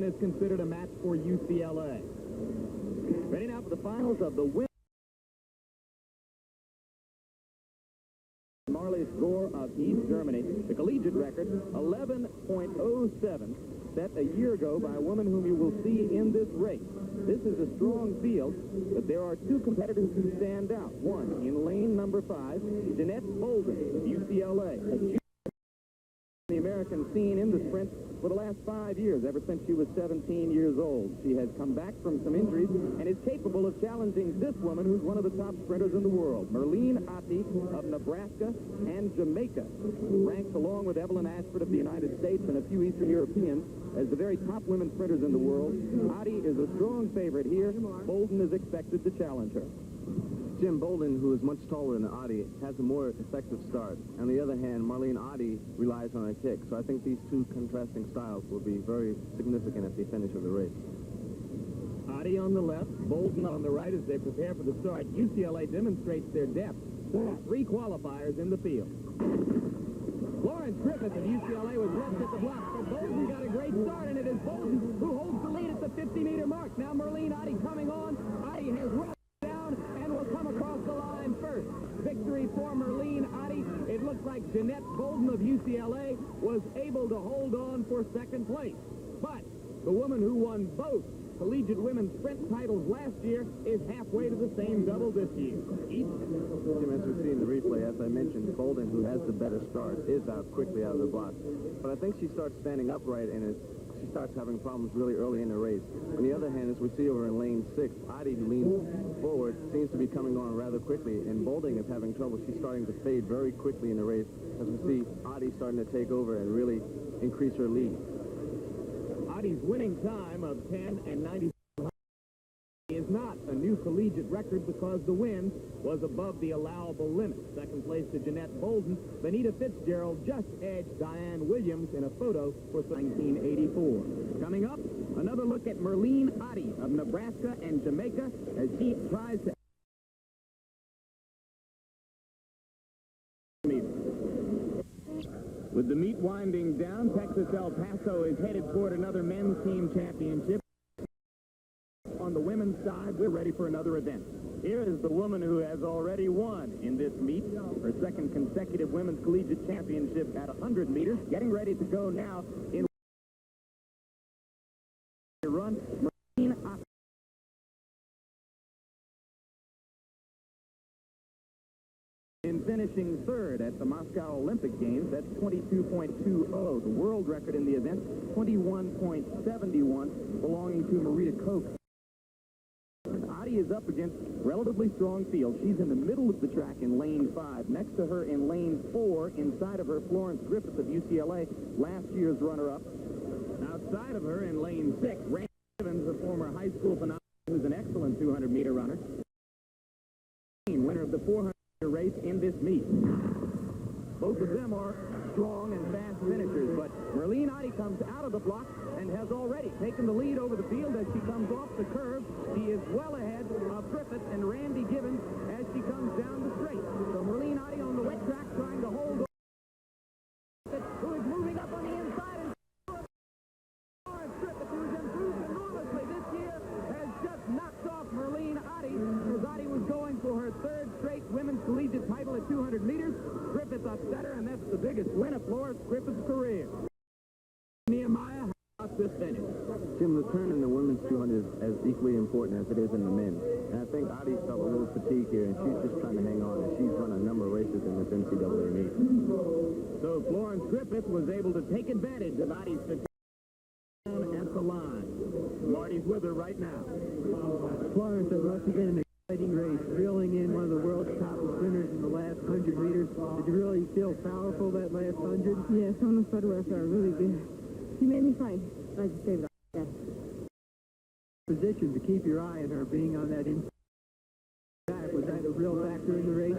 is considered a match for UCLA. Ready now for the finals of the women. Marley Gore of East Germany. The collegiate record, 11.07, set a year ago by a woman whom you will see in this race. This is a strong field, but there are two competitors who stand out. One, in lane number 5, Jeanette Bolden of UCLA. The American scene in the sprint for the last 5 years, ever since she was 17 years old. She has come back from some injuries and is capable of challenging this woman who's one of the top sprinters in the world. Merlene Ottey of Nebraska and Jamaica ranks along with Evelyn Ashford of the United States and a few Eastern Europeans as the very top women sprinters in the world. Ottey is a strong favorite here. Bolden is expected to challenge her. Jim, Bolden, who is much taller than Ottey, has a more effective start. On the other hand, Marlene Ottey relies on her kick. So I think these two contrasting styles will be very significant at the finish of the race. Ottey on the left, Bolden on the right as they prepare for the start. UCLA demonstrates their depth. 3 qualifiers in the field. Florence Griffith of UCLA was left at the block, but Bolden got a great start, and it is Bolden who holds the lead at the 50-meter mark. Now Merlene Ottey coming on. Ottey has rolled down and will come across the line first. Victory for Merlene Ottey. It looks like Jeanette Bolden of UCLA was able to hold on for second place. But the woman who won both collegiate women's sprint titles last year is halfway to the same double this year. Jim, as we see in the replay, as I mentioned, Bolden, who has the better start, is out quickly out of the block. But I think she starts standing upright and she starts having problems really early in the race. On the other hand, as we see over in lane 6, Ottey, who leans forward, seems to be coming on rather quickly, and Bolden is having trouble. She's starting to fade very quickly in the race, as we see Ottey starting to take over and really increase her lead. Ottey's winning time of 10 and 90 is not a new collegiate record because the win was above the allowable limit. Second place to Jeanette Bolden. Benita Fitzgerald just edged Diane Williams in a photo for 1984. Coming up, another look at Merlene Ottey of Nebraska and Jamaica as she tries to With the meet winding down, Texas El Paso is headed toward another men's team championship. On the women's side, we're ready for another event. Here is the woman who has already won in this meet, her second consecutive women's collegiate championship at 100 meters, getting ready to go now in run. Merlene Ottey. In finishing third at the Moscow Olympic Games, that's 22.20. The world record in the event, 21.71, belonging to Marita Koch. Ottey is up against relatively strong field. She's in the middle of the track in lane 5. Next to her in lane 4, inside of her, Florence Griffith of UCLA, last year's runner-up. Outside of her in lane 6, Randy Evans, a former high school phenomenon, who's an excellent 200-meter runner. Winner of the 400-meter race in this meet. Both of them are strong and fast finishers, but Merlene Ottey comes out of the block and has already taken the lead over the field as she comes off the curve. She is well ahead of Griffith and Randy Gibbons as she comes down the straight. So Merlene Ottey on the wet track trying to hold on. Who is moving up on the inside and Florence Griffith, who has improved enormously this year, has just knocked off Merlene Ottey as Ottey was going for her third straight women's collegiate title at 200 meters. Griffith upset her, and that's the biggest win of Florence Griffith's career. Nehemiah, how's this finish? Jim, the turn in the women's 200 is as equally important as it is in the men's. And I think Ottey felt a little fatigue here, and she's just trying to hang on, and she's run a number of races in this NCAA meet. So Florence Griffith was able to take advantage of Ottey's fatigue at the line. Marty's with her right now. Florence has once again an exciting race, reeling in one of the world's top sprinters in the last 100 meters. Did you really feel powerful that last 100? Yes, on the foot where I felt really good. She made me fight. I just gave it up. Yes. Position to keep your eye on her being on that inside back. Was that a real factor in the race?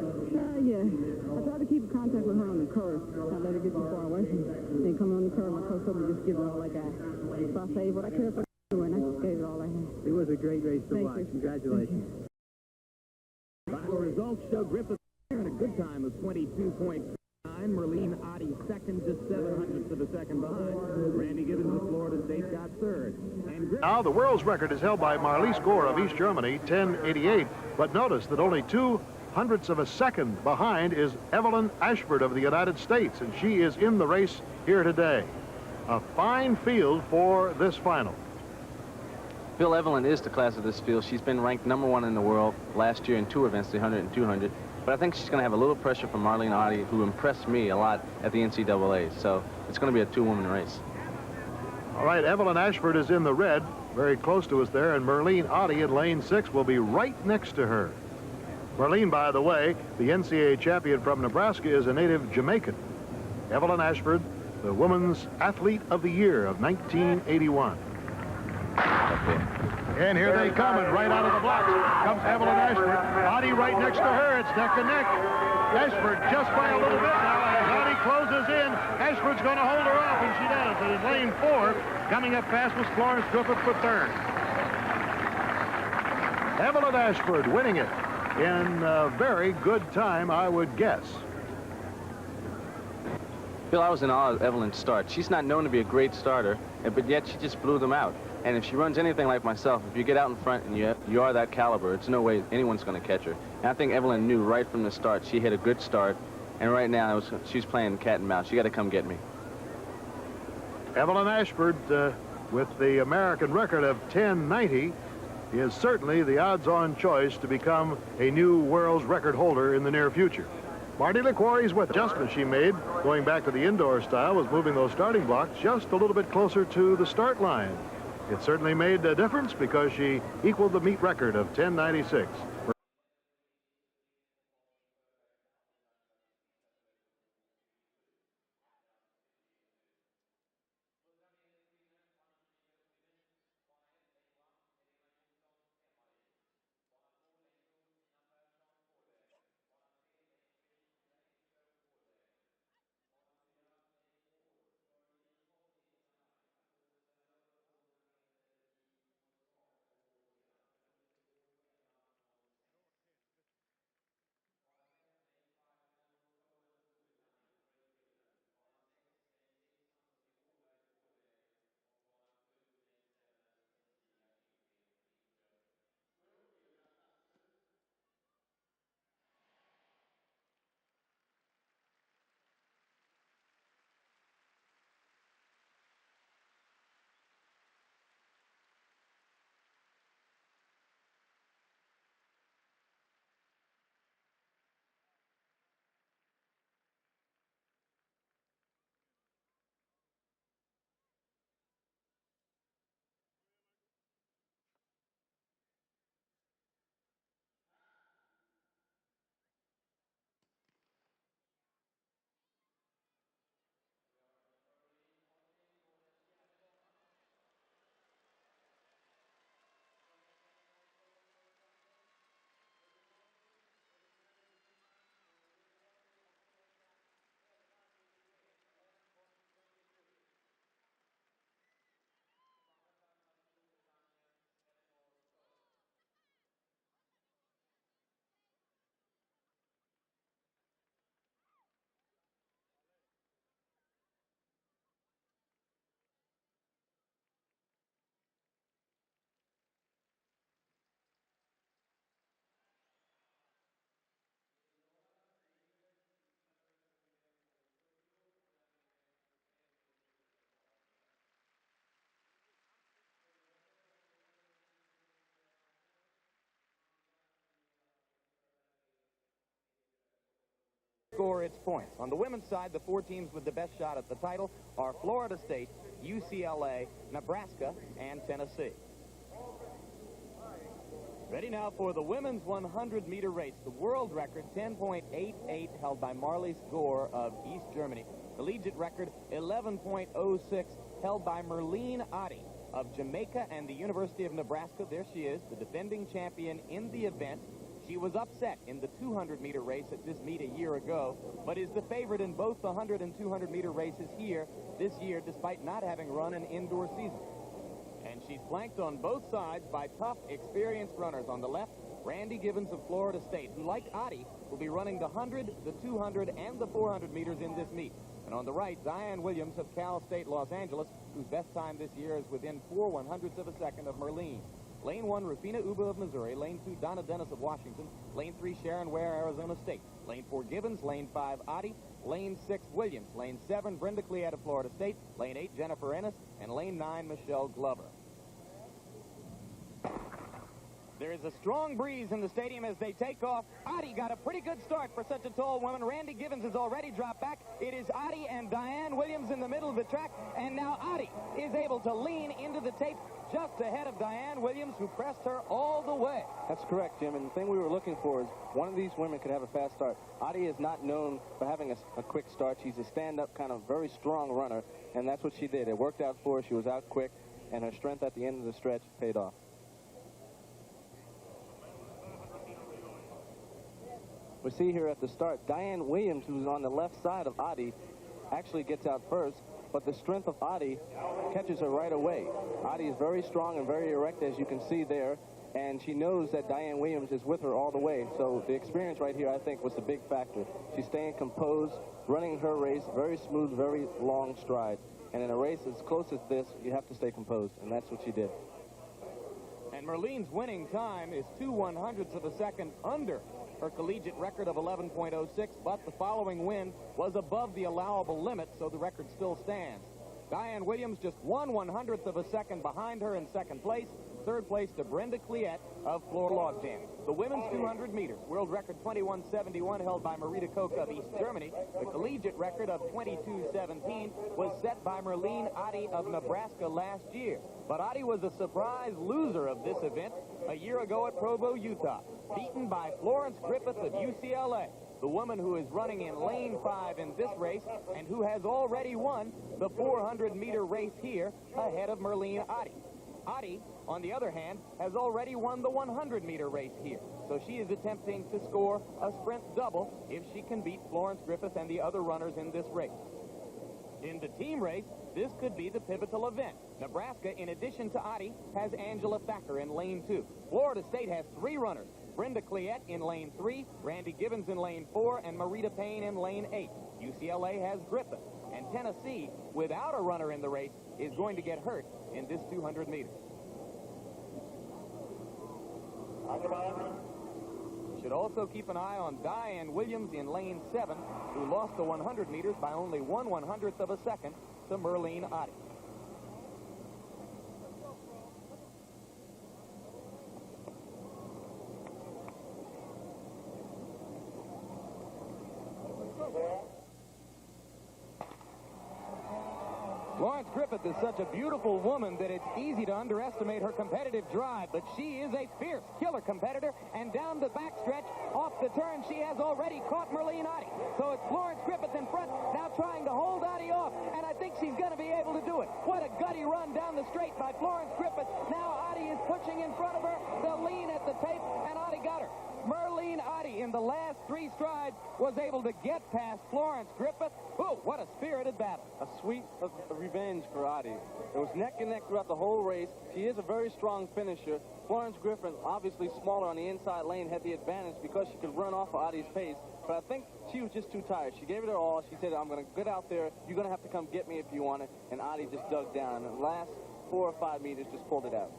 Yeah. I tried to keep contact with her on the curve. Not let her get too far away. Then coming on the curve, my coach told me just give it all I got. So I saved what I could for her, and I just gave it all I had. It was a great race to watch. You. Congratulations. Final results show Griffith in a good time of 22.9. behind. Merlene Ottey second, just 0.07 of a second behind. Randy Gibbons of Florida State got third. And now the world's record is held by Marlies Gore of East Germany, 10:88. But notice that only 0.02 of a second behind is Evelyn Ashford of the United States, and she is in the race here today. A fine field for this final. Phil, Evelyn is the class of this field. She's been ranked #1 in the world last year in 2 events, the 100 and 200. But I think she's going to have a little pressure from Merlene Ottey, who impressed me a lot at the NCAA. So it's going to be a 2-woman race. All right, Evelyn Ashford is in the red, very close to us there, and Merlene Ottey in lane 6 will be right next to her. Merlene, by the way, the NCAA champion from Nebraska, is a native Jamaican. Evelyn Ashford, the Women's Athlete of the Year of 1981. And here they come, and right out of the blocks comes Evelyn Ashford. Ottey right next to her. It's neck and neck. Ashford just by a little bit now. As Ottey closes in, Ashford's going to hold her off, and she does. And in lane 4, coming up fast was Florence Griffith for third. Evelyn Ashford winning it in a very good time, I would guess. Phil, I was in awe of Evelyn's start. She's not known to be a great starter, but yet she just blew them out. And if she runs anything like myself, if you get out in front and you are that caliber, it's no way anyone's going to catch her. And I think Evelyn knew right from the start she hit a good start. And right now, she's playing cat and mouse. She got to come get me. Evelyn Ashford, with the American record of 10:90, is certainly the odds-on choice to become a new world's record holder in the near future. Marty LaQuarrie's with adjustments she made, going back to the indoor style, was moving those starting blocks just a little bit closer to the start line. It certainly made a difference because she equaled the meet record of 10:96. Score its points. On the women's side, the 4 teams with the best shot at the title are Florida State, UCLA, Nebraska, and Tennessee. Ready now for the women's 100-meter race. The world record, 10.88, held by Marlies Gore of East Germany. Collegiate record, 11.06, held by Merlene Ottey of Jamaica and the University of Nebraska. There she is, the defending champion in the event. She was upset in the 200-meter race at this meet a year ago, but is the favorite in both the 100 and 200-meter races here this year, despite not having run an indoor season. And she's flanked on both sides by tough, experienced runners. On the left, Randy Gibbons of Florida State, who, like Ottey, will be running the 100, the 200, and the 400 meters in this meet. And on the right, Diane Williams of Cal State Los Angeles, whose best time this year is within 4/100ths of a second of Merlene. Lane 1, Rufina Uba of Missouri. Lane 2, Donna Dennis of Washington. Lane 3, Sharon Ware, Arizona State. Lane 4, Gibbons. Lane 5, Ottey. Lane 6, Williams. Lane 7, Brenda Cleat of Florida State. Lane 8, Jennifer Ennis. And Lane 9, Michelle Glover. There is a strong breeze in the stadium as they take off. Ottey got a pretty good start for such a tall woman. Randy Gibbons has already dropped back. It is Ottey and Diane Williams in the middle of the track. And now Ottey is able to lean into the tape just ahead of Diane Williams, who pressed her all the way. That's correct, Jim. And the thing we were looking for is one of these women could have a fast start. Ottey is not known for having a quick start. She's a stand-up kind of very strong runner, and that's what she did. It worked out for her. She was out quick, and her strength at the end of the stretch paid off. We see here at the start, Diane Williams, who's on the left side of Ottey, actually gets out first, but the strength of Ottey catches her right away. Ottey is very strong and very erect, as you can see there, and she knows that Diane Williams is with her all the way, so the experience right here, I think, was the big factor. She's staying composed, running her race, very smooth, very long stride. And in a race as close as this, you have to stay composed, and that's what she did. And Merlene's winning time is 2/100ths of a second under her collegiate record of 11.06, but the following win was above the allowable limit, so the record still stands. Diane Williams just 1/100th of a second behind her in second place. Third place to Brenda Cleat of Florida Log Jam. The women's 200 meters, world record 21:71 held by Marita Koch of East Germany. The collegiate record of 22:17 was set by Merlene Ottey of Nebraska last year. But Ottey was a surprise loser of this event a year ago at Provo, Utah, beaten by Florence Griffith of UCLA, the woman who is running in lane 5 in this race and who has already won the 400-meter race here ahead of Merlene Ottey. Ottey, on the other hand, has already won the 100-meter race here, so she is attempting to score a sprint double if she can beat Florence Griffith and the other runners in this race. In the team race, this could be the pivotal event. Nebraska, in addition to Ottey, has Angela Thacker in lane 2. Florida State has 3 runners: Brenda Cleat in lane 3, Randy Gibbons in lane 4, and Marita Payne in lane 8. UCLA has Griffith, and Tennessee, without a runner in the race, is going to get hurt in this 200 meters. Should also keep an eye on Diane Williams in lane 7, who lost the 100 meters by only 1/100th of a second to Merlene Ottey. Florence Griffith is such a beautiful woman that it's easy to underestimate her competitive drive, but she is a fierce killer competitor, and down the backstretch, off the turn, she has already caught Merlene Ottey. So it's Florence Griffith in front, now trying to hold Ottey off, and I think she's going to be able to do it. What a gutty run down the straight by Florence Griffith. Now Ottey is pushing in front of her. They'll lean at the tape, and Ottey got her. Merlene Ottey, in the last 3 strides, was able to get past Florence Griffith. Oh, what a spirited battle. A sweet revenge for Ottey. It was neck and neck throughout the whole race. She is a very strong finisher. Florence Griffith, obviously smaller on the inside lane, had the advantage because she could run off of Ottey's pace. But I think she was just too tired. She gave it her all. She said, I'm going to get out there. You're going to have to come get me if you want it. And Ottey just dug down. And the last 4 or 5 meters just pulled it out.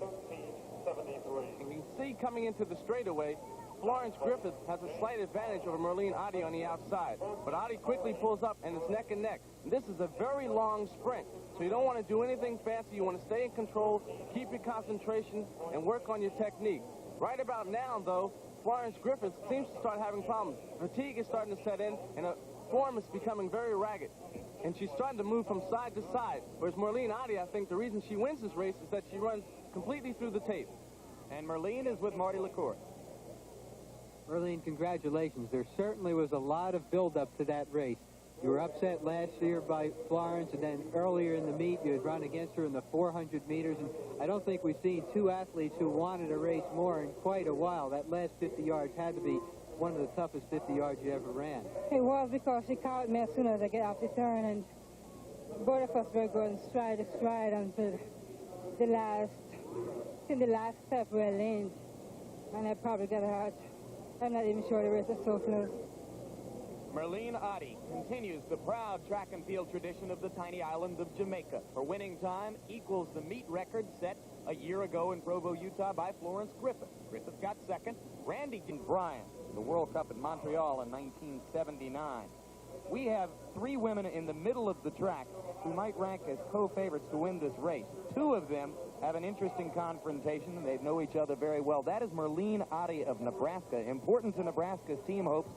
13:73. And you can see coming into the straightaway, Florence Griffith has a slight advantage over Merlene Ottey on the outside. But Ottey quickly pulls up, and it's neck and neck. And this is a very long sprint, so you don't want to do anything fancy. You want to stay in control, keep your concentration, and work on your technique. Right about now, though, Florence Griffith seems to start having problems. Fatigue is starting to set in, and her form is becoming very ragged. And she's starting to move from side to side. Whereas Merlene Ottey, I think the reason she wins this race is that she runs completely through the tape. And Merlene is with Marty LaCour. Merlene, congratulations. There certainly was a lot of build-up to that race. You were upset last year by Florence, and then earlier in the meet, you had run against her in the 400 meters, and I don't think we've seen 2 athletes who wanted a race more in quite a while. That last 50 yards had to be one of the toughest 50 yards you ever ran. It was, because she caught me as soon as I get off the turn, and both of us were going stride to stride until the last step where I leaned. And I probably got a heart. I'm not even sure the rest is so close. Merlene Ottey continues the proud track and field tradition of the tiny island of Jamaica. Her winning time equals the meet record set a year ago in Provo, Utah by Florence Griffith. Griffith got second. Randy Bryan, the World Cup at Montreal in 1979. We have three women in the middle of the track who might rank as co-favorites to win this race. Two of them have an interesting confrontation, and they know each other very well. That is Merlene Ottey of Nebraska. Important to Nebraska's team hopes.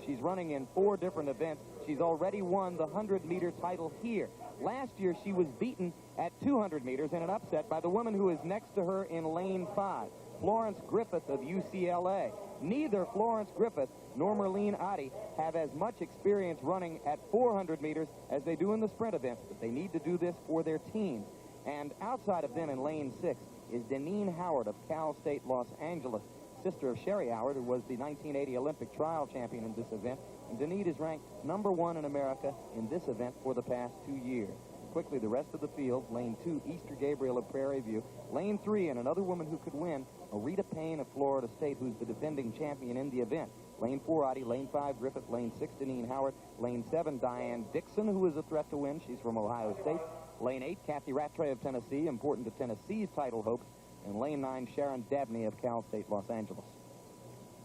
She's running in 4 different events. She's already won the 100-meter title here. Last year, she was beaten at 200 meters in an upset by the woman who is next to her in lane 5, Florence Griffith of UCLA. Neither Florence Griffith nor Merlene Ottey have as much experience running at 400 meters as they do in the sprint events, but they need to do this for their teams. And outside of them in lane 6 is Deneen Howard of Cal State Los Angeles, sister of Sherry Howard, who was the 1980 Olympic trial champion in this event. And Deneen is ranked #1 in America in this event for the past 2 years. Quickly, the rest of the field. Lane 2, Easter Gabriel of Prairie View. Lane 3, and another woman who could win, Rita Payne of Florida State, who's the defending champion in the event. Lane 4, Ottey. Lane 5, Griffith. Lane 6, Deneen Howard. Lane 7, Diane Dixon, who is a threat to win. She's from Ohio State. Lane 8, Kathy Rattray of Tennessee, important to Tennessee's title hopes. And lane 9, Sharon Dabney of Cal State Los Angeles.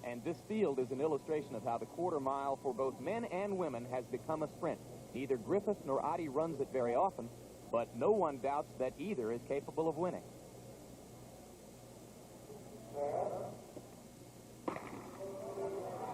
And this field is an illustration of how the quarter mile for both men and women has become a sprint. Neither Griffith nor Ottey runs it very often, but no one doubts that either is capable of winning.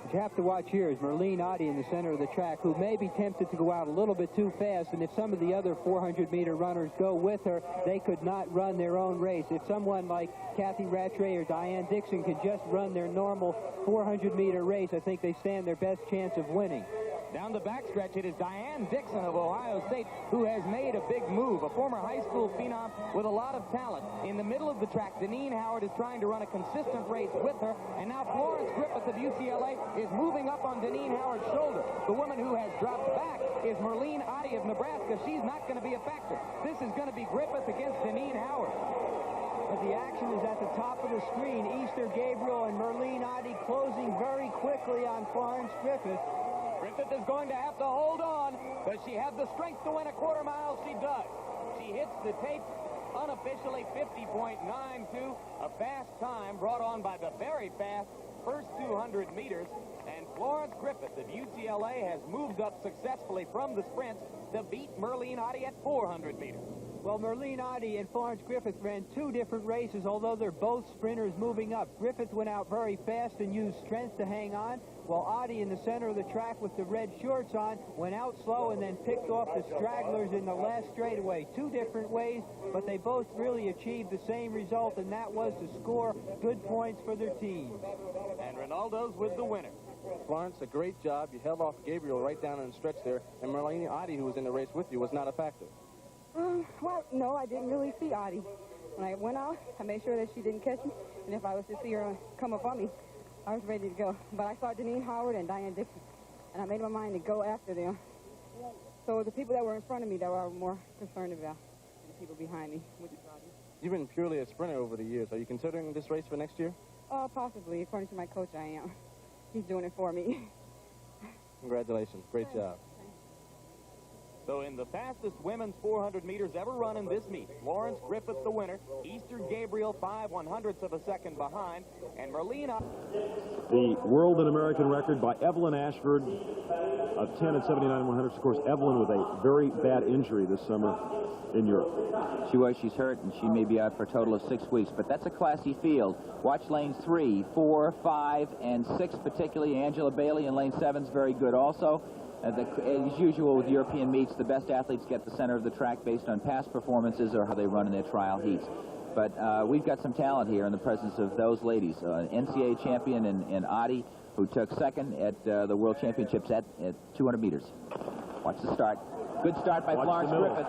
What you have to watch here is Merlene Ottey in the center of the track, who may be tempted to go out a little bit too fast, and if some of the other 400-meter runners go with her, they could not run their own race. If someone like Kathy Rattray or Diane Dixon can just run their normal 400-meter race, I think they stand their best chance of winning. Down the backstretch, it is Diane Dixon of Ohio State who has made a big move, a former high school phenom with a lot of talent. In the middle of the track, Deneen Howard is trying to run a consistent race with her, and now Florence Griffith of UCLA is moving up on Deneen Howard's shoulder. The woman who has dropped back is Merlene Ottey of Nebraska. She's not going to be a factor. This is going to be Griffith against Deneen Howard. But the action is at the top of the screen. Easter Gabriel and Merlene Ottey closing very quickly on Florence Griffith. Griffith is going to have to hold on. Does she have the strength to win a quarter mile? She does. She hits the tape unofficially 50.92, a fast time brought on by the very fast first 200 meters. And Florence Griffith of UCLA has moved up successfully from the sprints to beat Merlene Ottey at 400 meters. Well, Merlene Ottey and Florence Griffith ran 2 different races, although they're both sprinters moving up. Griffith went out very fast and used strength to hang on, while Ottey in the center of the track with the red shorts on went out slow and then picked off the stragglers in the last straightaway. 2 different ways, but they both really achieved the same result, and that was to score good points for their teams. And Ronaldo's with the winner. Florence, a great job. You held off Gabriel right down in the stretch there, and Merlene Ottey, who was in the race with you, was not a factor. Well, no, I didn't really see Ottey. When I went out, I made sure that she didn't catch me, and if I was to see her come up on me, I was ready to go. But I saw Deneen Howard and Diane Dixon, and I made my mind to go after them. So the people that were in front of me that I was more concerned about than the people behind me, which is Ottey. You've been purely a sprinter over the years. Are you considering this race for next year? Possibly. According to my coach, I am. He's doing it for me. Congratulations. Great job. So in the fastest women's 400 meters ever run in this meet, Florence Griffith the winner, Easter Gabriel 5/100ths of a second behind, and Merlene Ottey. The world and American record by Evelyn Ashford of 10 and 79 100ths. Of course, Evelyn with a very bad injury this summer in Europe. She's hurt, and she may be out for a total of 6 weeks, but that's a classy field. Watch lanes 3, 4, 5, and 6 particularly. Angela Bailey in lane 7 is very good also. As usual with European meets, the best athletes get the center of the track based on past performances or how they run in their trial heats. But we've got some talent here in the presence of those ladies. NCAA champion in Ottey, who took second at the World Championships at 200 meters. Watch the start. Good start by Florence Griffith.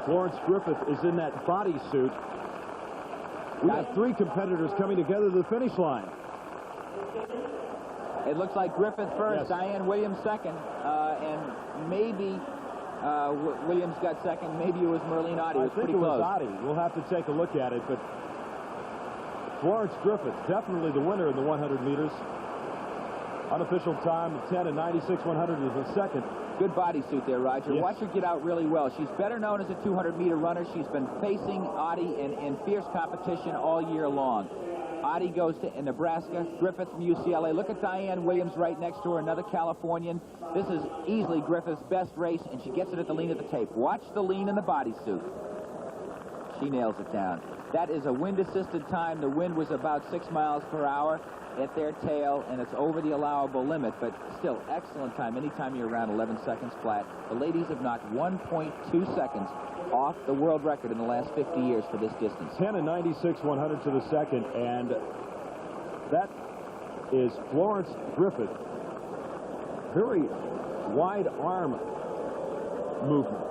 Florence Griffith is in that bodysuit. We have 3 competitors coming together to the finish line. It looks like Griffith first, Yes. Diane Williams second, and maybe Williams got second. Maybe it was Merlene Ottey. It was I think pretty it was close. Ottey. We'll have to take a look at it, but Florence Griffith, definitely the winner in the 100 meters. Unofficial time, 10 and 96/100 is the second. Good bodysuit there, Roger. Yes. Watch her get out really well. She's better known as a 200-meter runner. She's been facing Ottey in fierce competition all year long. Ottey goes to Nebraska, Griffith from UCLA. Look at Diane Williams right next to her, another Californian. This is easily Griffith's best race, and she gets it at the lean of the tape. Watch the lean in the bodysuit. She nails it down. That is a wind-assisted time. The wind was about 6 miles per hour at their tail, and it's over the allowable limit, but still excellent time. Anytime you're around 11 seconds flat. The ladies have knocked 1.2 seconds off the world record in the last 50 years for this distance. 10 and 96/100 to the second, and that is Florence Griffith. Very wide arm movement.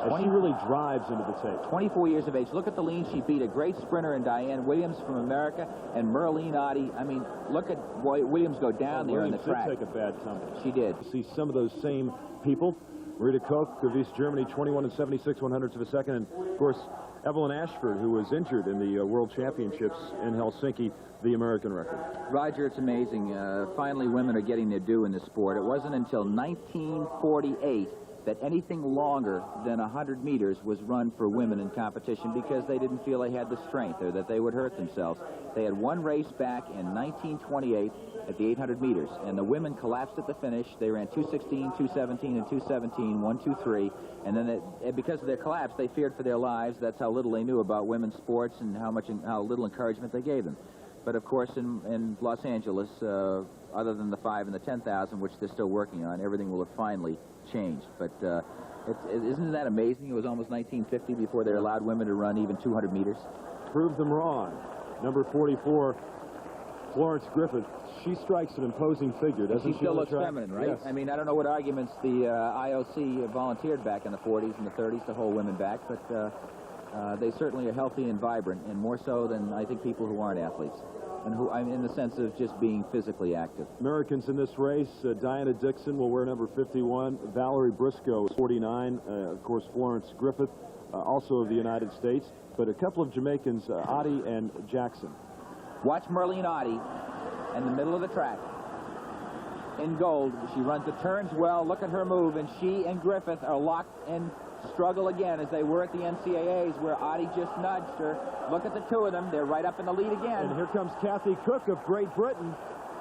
And she really drives into the tape. 24 years of age. Look at the lean. She beat a great sprinter in Diane Williams from America and Merlene Ottey. I mean, look at Williams go down there in the track. Williams did take a bad tumble. She did. See some of those same people. Rita Koch of East Germany, 21 and 76/100 to the second. And, of course, Evelyn Ashford, who was injured in the World Championships in Helsinki, the American record. Roger, it's amazing. Finally, women are getting their due in this sport. It wasn't until 1948 that anything longer than 100 meters was run for women in competition because they didn't feel they had the strength or that they would hurt themselves. They had one race back in 1928 at the 800 meters, and the women collapsed at the finish. They ran 2:16, 2:17, and 2:17, 1, 2, 3, and then because of their collapse, they feared for their lives. That's how little they knew about women's sports and how little encouragement they gave them. But of course, in Los Angeles, other than the 5 and the 10,000, which they're still working on, everything will have finally changed. But isn't that amazing? It was almost 1950 before they allowed women to run even 200 meters. Prove them wrong. Number 44, Florence Griffith. She strikes an imposing figure, doesn't she? She still looks feminine, right? Yes. I mean, I don't know what arguments the IOC volunteered back in the 40s and the 30s to hold women back, but they certainly are healthy and vibrant, and more so than I think people who aren't athletes, and who I'm in the sense of just being physically active. Americans in this race, Diana Dixon will wear number 51, Valerie Briscoe 49, of course Florence Griffith, also of the United States, but a couple of Jamaicans, Ottey and Jackson. Watch Merlene Ottey in the middle of the track. In gold, she runs the turns well. Look at her move, and she and Griffith are locked in struggle again as they were at the NCAAs, where Ottey just nudged her. Look at the two of them. They're right up in the lead again. And here comes Kathy Cook of Great Britain.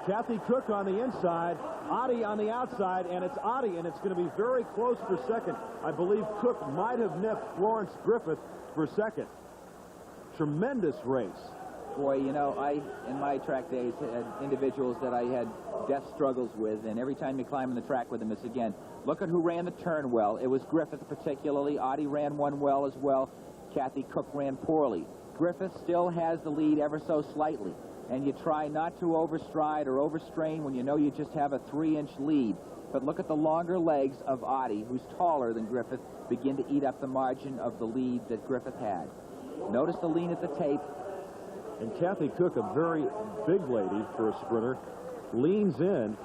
Kathy Cook on the inside, Ottey on the outside, and it's Ottey, and it's going to be very close for second. I believe Cook might have nipped Florence Griffith for second. Tremendous race. Boy, you know, in my track days, had individuals that I had death struggles with, and every time you climb in the track with them, it's again, look at who ran the turn well. It was Griffith particularly. Ottey ran one well as well. Kathy Cook ran poorly. Griffith still has the lead ever so slightly, and you try not to overstride or overstrain when you know you just have a 3-inch lead. But look at the longer legs of Ottey, who's taller than Griffith, begin to eat up the margin of the lead that Griffith had. Notice the lean at the tape. And Kathy Cook, a very big lady for a sprinter, leans in,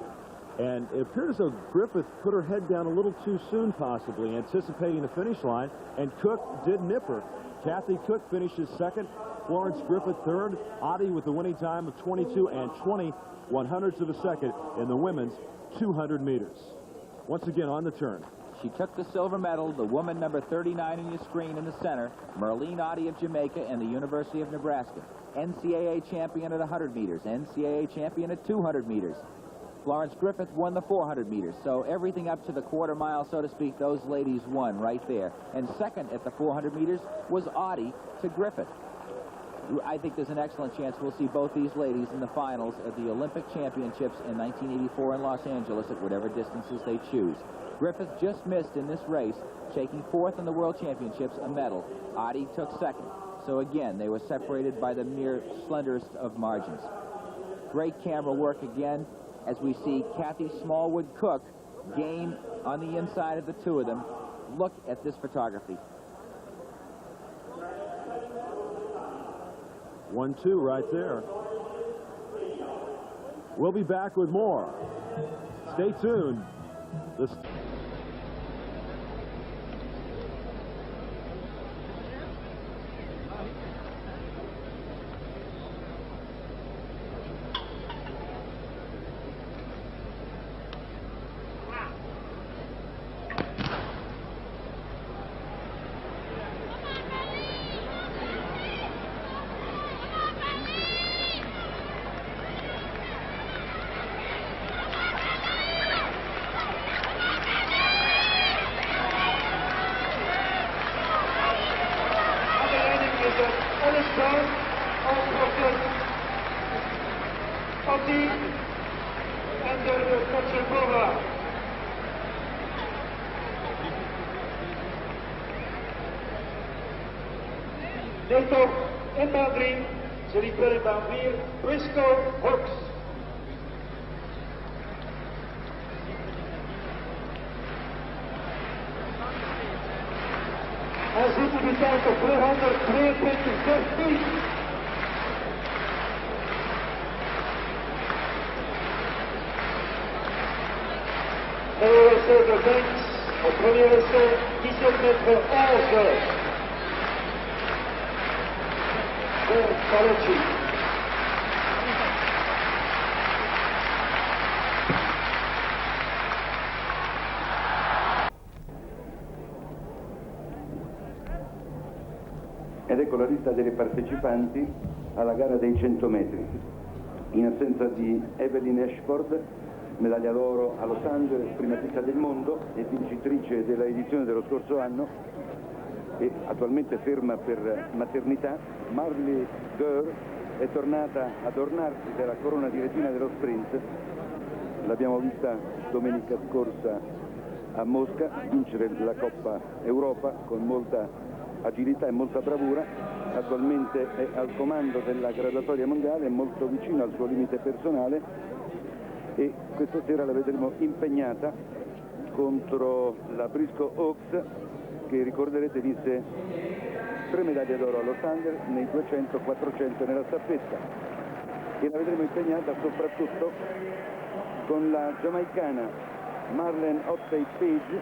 and it appears as though Griffith put her head down a little too soon, possibly, anticipating the finish line, and Cook did nip her. Kathy Cook finishes second, Florence Griffith third, Ottey with the winning time of 22 and 20/100ths of a second in the women's 200 meters. Once again on the turn. She took the silver medal, the woman number 39 in your screen in the center, Merlene Ottey of Jamaica and the University of Nebraska. NCAA champion at 100 meters, NCAA champion at 200 meters. Florence Griffith won the 400 meters. So everything up to the quarter mile, so to speak, those ladies won right there. And second at the 400 meters was Ottey to Griffith. I think there's an excellent chance we'll see both these ladies in the finals of the Olympic Championships in 1984 in Los Angeles at whatever distances they choose. Griffith just missed in this race, taking fourth in the World Championships, a medal. Ottey took second. So again, they were separated by the mere slenderest of margins. Great camera work again as we see Kathy Smallwood Cook gain on the inside of the two of them. Look at this photography. 1-2 right there. We'll be back with more. Stay tuned. zone, on Ottey and the Kochekova. Netto en baan 3, ze liepen in baan 4, Briscoe Hooks. Hij zit in de tijd op 222,16. Meilleur essai de Banks, au premier essai, 17 mètres 11. Voor Collegiate. Ed ecco la lista delle partecipanti alla gara dei 100 metri. In assenza di Evelyn Ashford, medaglia d'oro a Los Angeles, primatista del mondo e vincitrice della edizione dello scorso anno e attualmente ferma per maternità, Marley Gurr è tornata ad ornarsi della corona di regina dello sprint. L'abbiamo vista domenica scorsa a Mosca vincere la Coppa Europa con molta agilità e molta bravura. Attualmente è al comando della graduatoria mondiale, è molto vicino al suo limite personale e questa sera la vedremo impegnata contro la Briscoe Hooks, che ricorderete vinse 3 medaglie d'oro a Los Angeles nei 200, 400 nella staffetta, e la vedremo impegnata soprattutto con la giamaicana Marlene Ottey Footage.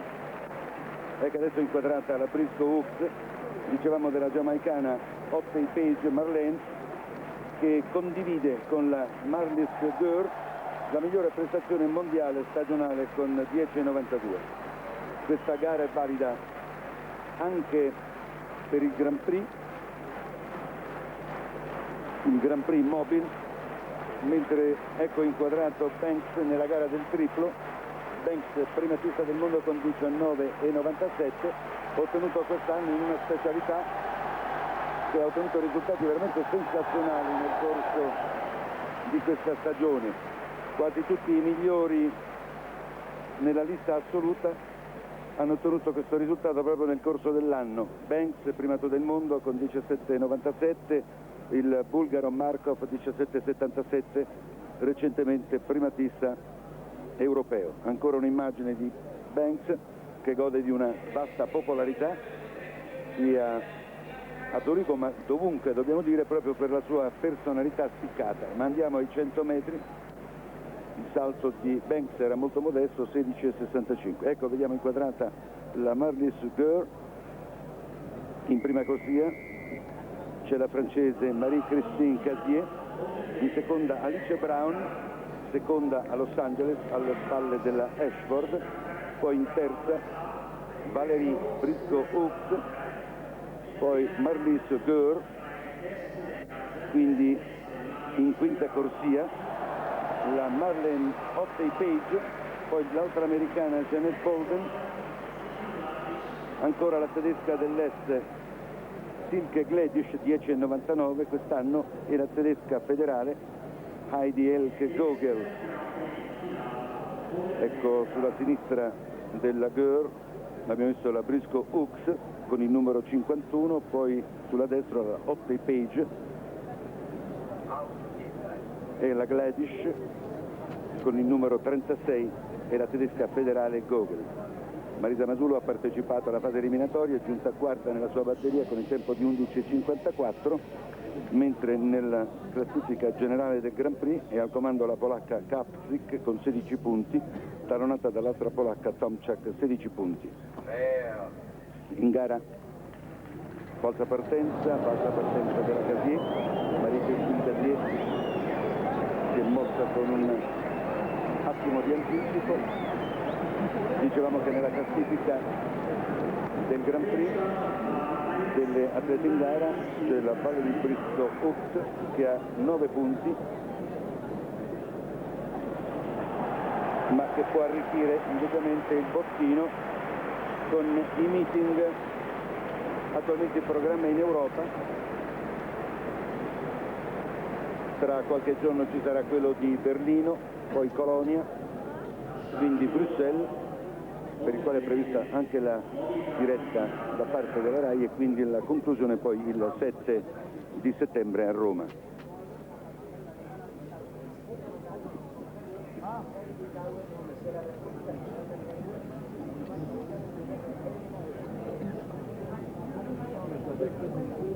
Ecco adesso inquadrata la Briscoe Hooks. Dicevamo della giamaicana Ottey Footage Merlene, che condivide con la Marley Gurr la migliore prestazione mondiale stagionale con 10,92. Questa gara è valida anche per il Grand Prix mobile, mentre ecco inquadrato Banks nella gara del triplo. Banks, primatista del mondo con 19,97, ottenuto quest'anno in una specialità che ha ottenuto risultati veramente sensazionali nel corso di questa stagione. Quasi tutti i migliori nella lista assoluta hanno ottenuto questo risultato proprio nel corso dell'anno. Banks, primato del mondo con 17,97, il bulgaro Markov 17,77, recentemente primatista europeo. Ancora un'immagine di Banks che gode di una vasta popolarità sia a Zurigo ma dovunque, dobbiamo dire, proprio per la sua personalità spiccata. Ma andiamo ai 100 metri. Il salto di Banks era molto modesto, 16,65. Ecco, vediamo inquadrata la Marley Gurr in prima corsia, c'è la francese Marie-Christine Casier, in seconda Alice Brown, seconda a Los Angeles alle spalle della Ashford, poi in terza Valerie Briscoe Hooks, poi Marley Gurr, quindi in quinta corsia la Marlene Ottey Footage, poi l'altra americana Janet Bolden, ancora la tedesca dell'est Silke Gledish 10,99 quest'anno, e la tedesca federale Heidi Elke Gogel. Ecco sulla sinistra della Gurr abbiamo visto la Briscoe Hooks con il numero 51, poi sulla destra la Ottey Footage e la Gledish con il numero 36 e la tedesca federale Gogel. Marisa Masulo ha partecipato alla fase eliminatoria, è giunta quarta nella sua batteria con il tempo di 11,54, mentre nella classifica generale del Grand Prix è al comando la polacca Kapsik con 16 punti, talonata dall'altra polacca Tomczak 16 punti. In gara falsa partenza della Casier, Marie-Christine Casier si è mossa con un attimo di anticipo. Dicevamo che nella classifica del Grand Prix delle atlete in gara c'è la Valerie Briscoe Hooks che ha 9 punti, ma che può arricchire indubbiamente il bottino con i meeting attualmente in programma in Europa, tra qualche giorno ci sarà quello di Berlino, poi Colonia, quindi Bruxelles, per il quale è prevista anche la diretta da parte della RAI, e quindi la conclusione poi il 7 di settembre a Roma.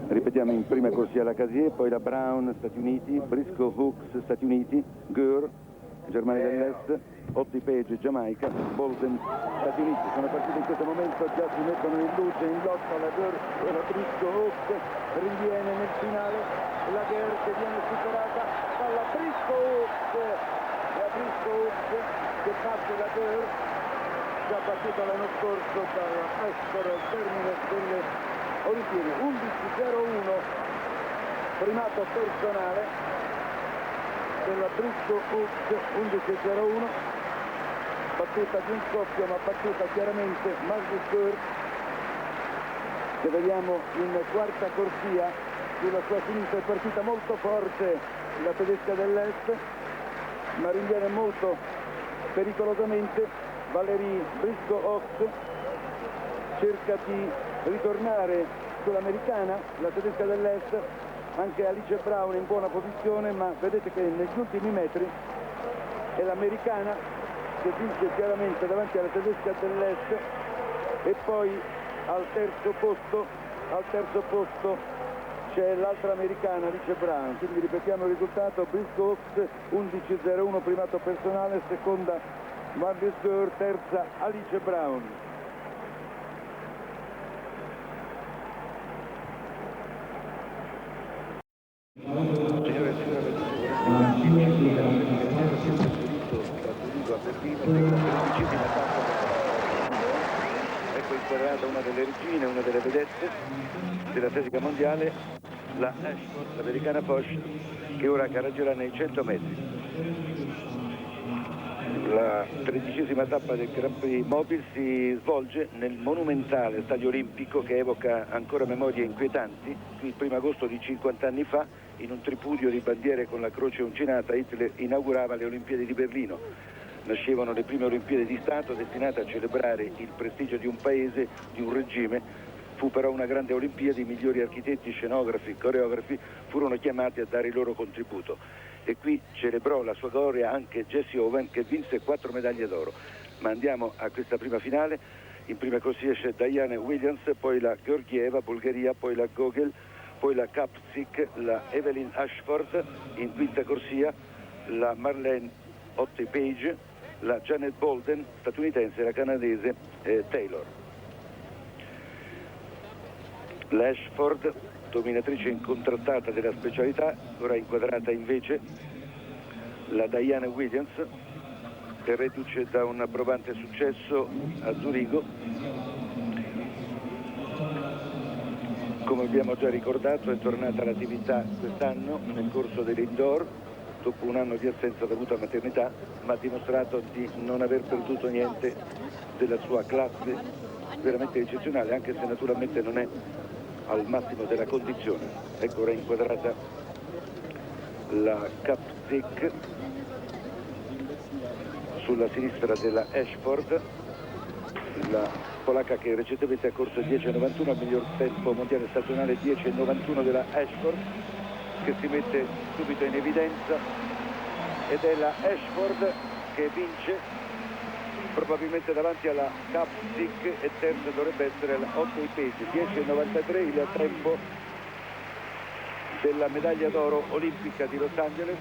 Ripetiamo: in prima corsia la Casier, poi la Brown, Stati Uniti, Briscoe Hooks, Stati Uniti, Gür, Germania dell'Est, Ottey Page, Giamaica, Bolden, Stati Uniti. Sono partite in questo momento, già si mettono in luce, in lotta la Gür e la Briscoe Hooks, rinviene nel finale la Gür che viene superata dalla Briscoe Hooks, la Briscoe Hooks che batte la Gür, già battuta l'anno scorso dalla Ashford al termine delle Olimpiadi. 11:01, primato personale della Briscoe Hooks, 11:01, battuta di un scoppio, ma battuta chiaramente Margit Gür, che vediamo in quarta corsia. Sulla sua sinistra è partita molto forte la tedesca dell'Est, ma rinviene molto pericolosamente Valérie Briscoe Hooks, cerca di ritornare sull'americana, la tedesca dell'Est, anche Alice Brown in buona posizione, ma vedete che negli ultimi metri è l'americana che vince chiaramente davanti alla tedesca dell'Est, e poi al terzo posto c'è l'altra americana, Alice Brown. Quindi ripetiamo il risultato: Briscoe Hooks 11:01 primato personale, seconda Margit Gür, terza Alice Brown. Signore e signori, il a Berlino, ecco inquadrata una delle regine, una delle vedette dell'atletica mondiale, la Ashford, l'americana Bosch, che ora gareggerà nei 100 metri. La 13ª tappa del Grand Prix Mobile si svolge nel monumentale stadio olimpico che evoca ancora memorie inquietanti. Qui il 1° agosto di 50 anni fa, in un tripudio di bandiere con la croce uncinata, Hitler inaugurava le Olimpiadi di Berlino. Nascevano le prime Olimpiadi di Stato destinate a celebrare il prestigio di un paese, di un regime. Fu però una grande Olimpiadi, i migliori architetti, scenografi, coreografi furono chiamati a dare il loro contributo. E qui celebrò la sua gloria anche Jessie Owen, che vinse 4 medaglie d'oro. Ma andiamo a questa prima finale. In prima corsia c'è Diane Williams, poi la Georgieva, Bulgaria, poi la Gogel, poi la Kapczyk, la Evelyn Ashford. In quinta corsia la Merlene, Ottey Page, la Janet Bolden, statunitense, e la canadese Taylor. L'Ashford, dominatrice incontrattata della specialità, ora inquadrata invece la Diane Williams, che reduce da un approvante successo a Zurigo. Come abbiamo già ricordato, è tornata all'attività quest'anno nel corso dell'indoor, dopo un anno di assenza dovuta a maternità, ma ha dimostrato di non aver perduto niente della sua classe veramente eccezionale, anche se naturalmente non è al massimo della condizione. Ecco ora inquadrata la Kapczyk sulla sinistra della Ashford, la polacca che recentemente ha corso 10:91, il miglior tempo mondiale stagionale 10:91 della Ashford, che si mette subito in evidenza, ed è la Ashford che vince probabilmente davanti alla Kapczyk, e terza dovrebbe essere la Ottey Page. 10:93 il tempo della medaglia d'oro olimpica di Los Angeles,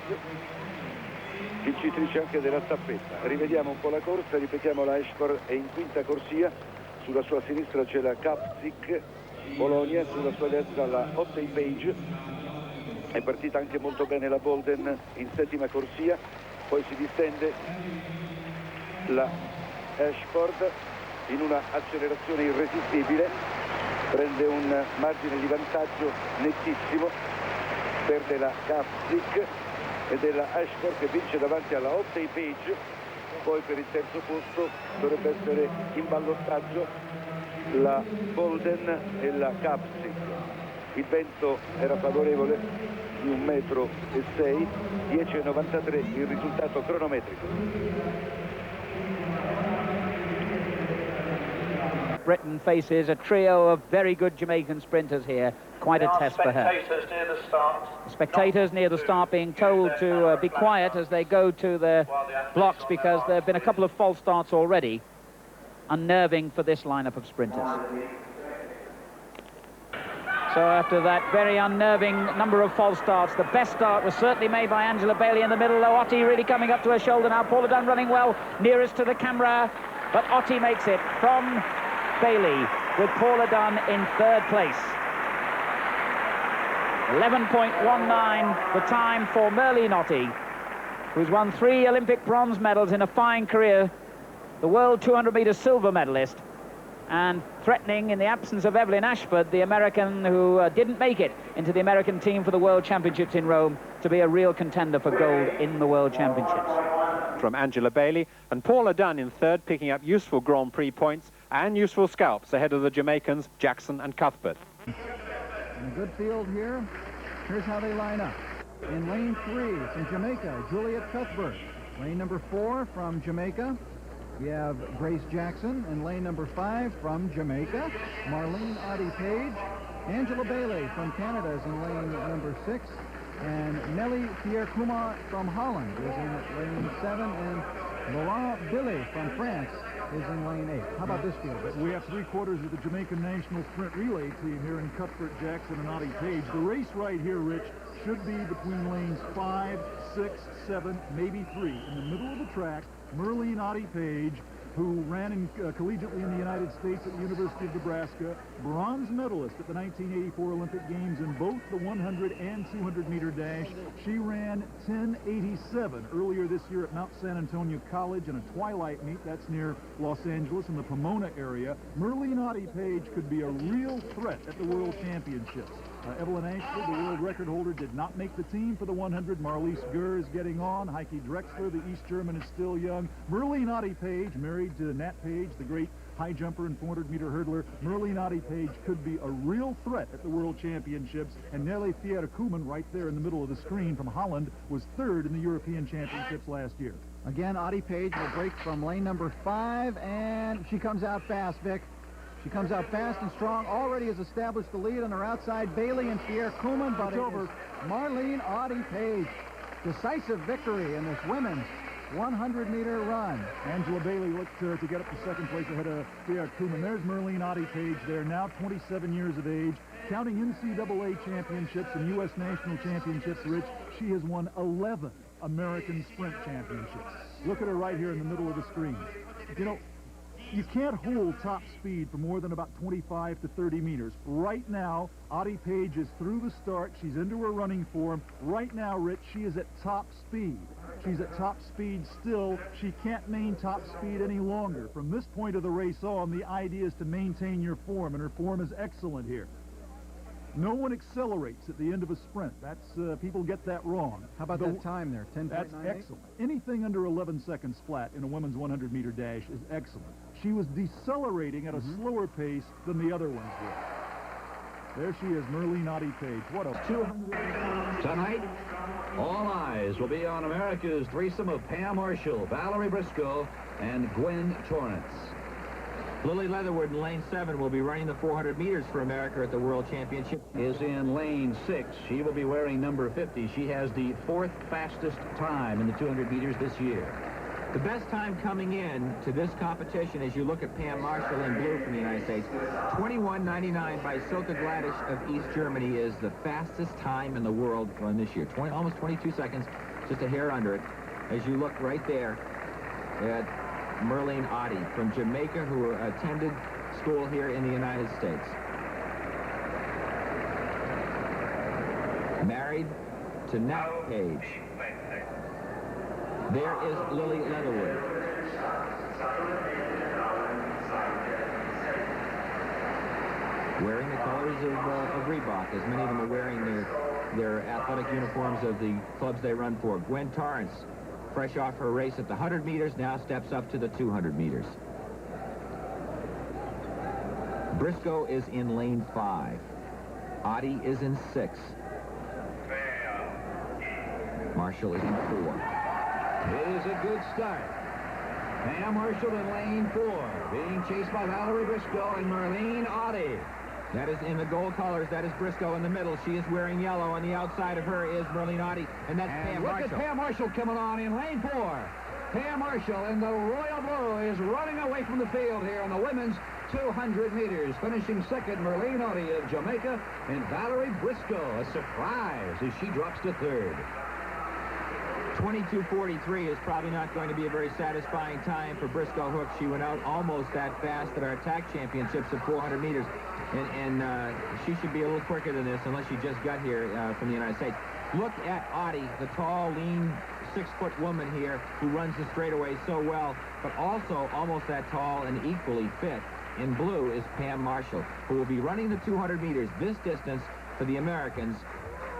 vincitrice anche della staffetta. Rivediamo un po' la corsa, ripetiamo: la Ashford è in quinta corsia, sulla sua sinistra c'è la Kapczyk, Polonia, sulla sua destra la Ottey Page. È partita anche molto bene la Bolden in settima corsia, poi si distende la Ashford in una accelerazione irresistibile, prende un margine di vantaggio nettissimo, perde la Kapczyk ed è la Ashford che vince davanti alla Ottey Page. Poi per il terzo posto dovrebbe essere in ballottaggio la Bolden e la Kapczyk. il vento era favorevole di 1,6 metri, 10,93 il risultato cronometrico. Britain faces a trio of very good Jamaican sprinters here. Quite a test for her. Spectators near the start being told to be quiet as they go to their blocks because there have been a couple of false starts already. Unnerving for this lineup of sprinters. So after that very unnerving number of false starts, the best start was certainly made by Angela Bailey in the middle, though Ottey really coming up to her shoulder now. Paula Dunn running well, nearest to the camera, but Ottey makes it from Bailey with Paula Dunn in third place. 11.19 the time for Merlene Ottey, who's won 3 Olympic bronze medals in a fine career, the world 200-meter silver medalist, and threatening, in the absence of Evelyn Ashford, the American who didn't make it into the American team for the World Championships in Rome, to be a real contender for gold in the World Championships. From Angela Bailey, and Paula Dunn in third, picking up useful Grand Prix points and useful scalps ahead of the Jamaicans Jackson and Cuthbert. In a good field here. Here's how they line up. In lane 3 from Jamaica, Juliet Cuthbert. Lane number 4 from Jamaica, we have Grace Jackson. In lane number 5 from Jamaica, Marlene Ottey Page. Angela Bailey from Canada is in lane number 6. And Nelly Pierre-Kuma from Holland is in lane 7. And Laurent Billy from France is in lane 8. How about this field? We have 3/4 of the Jamaican National Sprint Relay team here in Cuthbert, Jackson, and Ottey Page. The race right here, Rich, should be between lanes 5, 6, 7, maybe 3. In the middle of the track, Merlene Ottey Page, who ran collegiately in the United States at the University of Nebraska, bronze medalist at the 1984 Olympic Games in both the 100 and 200-meter dash. She ran 10:87 earlier this year at Mount San Antonio College in a twilight meet. That's near Los Angeles in the Pomona area. Merlene Ottey Page could be a real threat at the World Championships. Evelyn Ashford, the world record holder, did not make the team for the 100. Marlies Gurr is getting on. Heike Drexler, the East German, is still young. Merlene Ottey Page, married to Nat Page, the great high jumper and 400-meter hurdler. Merlene Ottey Page could be a real threat at the World Championships. And Nelly Pierre-Kuma, right there in the middle of the screen from Holland, was third in the European Championships last year. Again, Ottey Page will break from lane number 5, and she comes out fast, Vic. She comes out fast and strong, already has established the lead on her outside. Bailey and Pierre-Kuma, but it's over. Marlene Ottey Page. Decisive victory in this women's 100-meter run. Angela Bailey looked to get up to second place ahead of Pierre-Kuma. There's Merlene Ottey Page there, now 27 years of age. Counting NCAA championships and U.S. national championships, Rich, she has won 11 American sprint championships. Look at her right here in the middle of the screen. You know, you can't hold top speed for more than about 25 to 30 meters. Right now, Ottey Page is through the start. She's into her running form. Right now, Rich, she is at top speed. She's at top speed still. She can't maintain top speed any longer. From this point of the race on, the idea is to maintain your form, and her form is excellent here. No one accelerates at the end of a sprint. That's people get that wrong. How about that time there? 10.98? That's excellent. Anything under 11 seconds flat in a women's 100-meter dash is excellent. She was decelerating at a slower pace than the other ones were. There she is, Merlene Ottey Page. What a 200. Tonight, all eyes will be on America's threesome of Pam Marshall, Valerie Briscoe, and Gwen Torrance. Lily Leatherwood in lane 7 will be running the 400 meters for America at the World Championship. Is in lane 6. She will be wearing number 50. She has the 4th fastest time in the 200 meters this year. The best time coming in to this competition, as you look at Pam Marshall in blue from the United States, 21:99 by Silke Gladish of East Germany is the fastest time in the world run this year. Almost 22 seconds, just a hair under it. As you look right there at Merlene Ottey from Jamaica, who attended school here in the United States. Married to Nat Page. There is Lily Leatherwood. Wearing the colors of Reebok, as many of them are wearing their athletic uniforms of the clubs they run for. Gwen Torrance, fresh off her race at the 100 meters, now steps up to the 200 meters. Briscoe is in lane 5. Ottey is in 6. Marshall is in 4. It is a good start. Pam Marshall in lane 4, being chased by Valerie Briscoe and Merlene Ottey. That is in the gold colors. That is Briscoe in the middle. She is wearing yellow. On the outside of her is Merlene Ottey, and that's Pam Marshall. Look at Pam Marshall coming on in lane 4. Pam Marshall in the royal blue is running away from the field here in the women's 200 meters. Finishing second, Merlene Ottey of Jamaica, and Valerie Briscoe, a surprise as she drops to third. 22:43 is probably not going to be a very satisfying time for Briscoe Hook. She went out almost that fast at our attack championships at 400 meters. And she should be a little quicker than this unless she just got here from the United States. Look at Ottey, the tall, lean, 6-foot woman here who runs the straightaway so well, but also almost that tall and equally fit. In blue is Pam Marshall, who will be running the 200 meters this distance for the Americans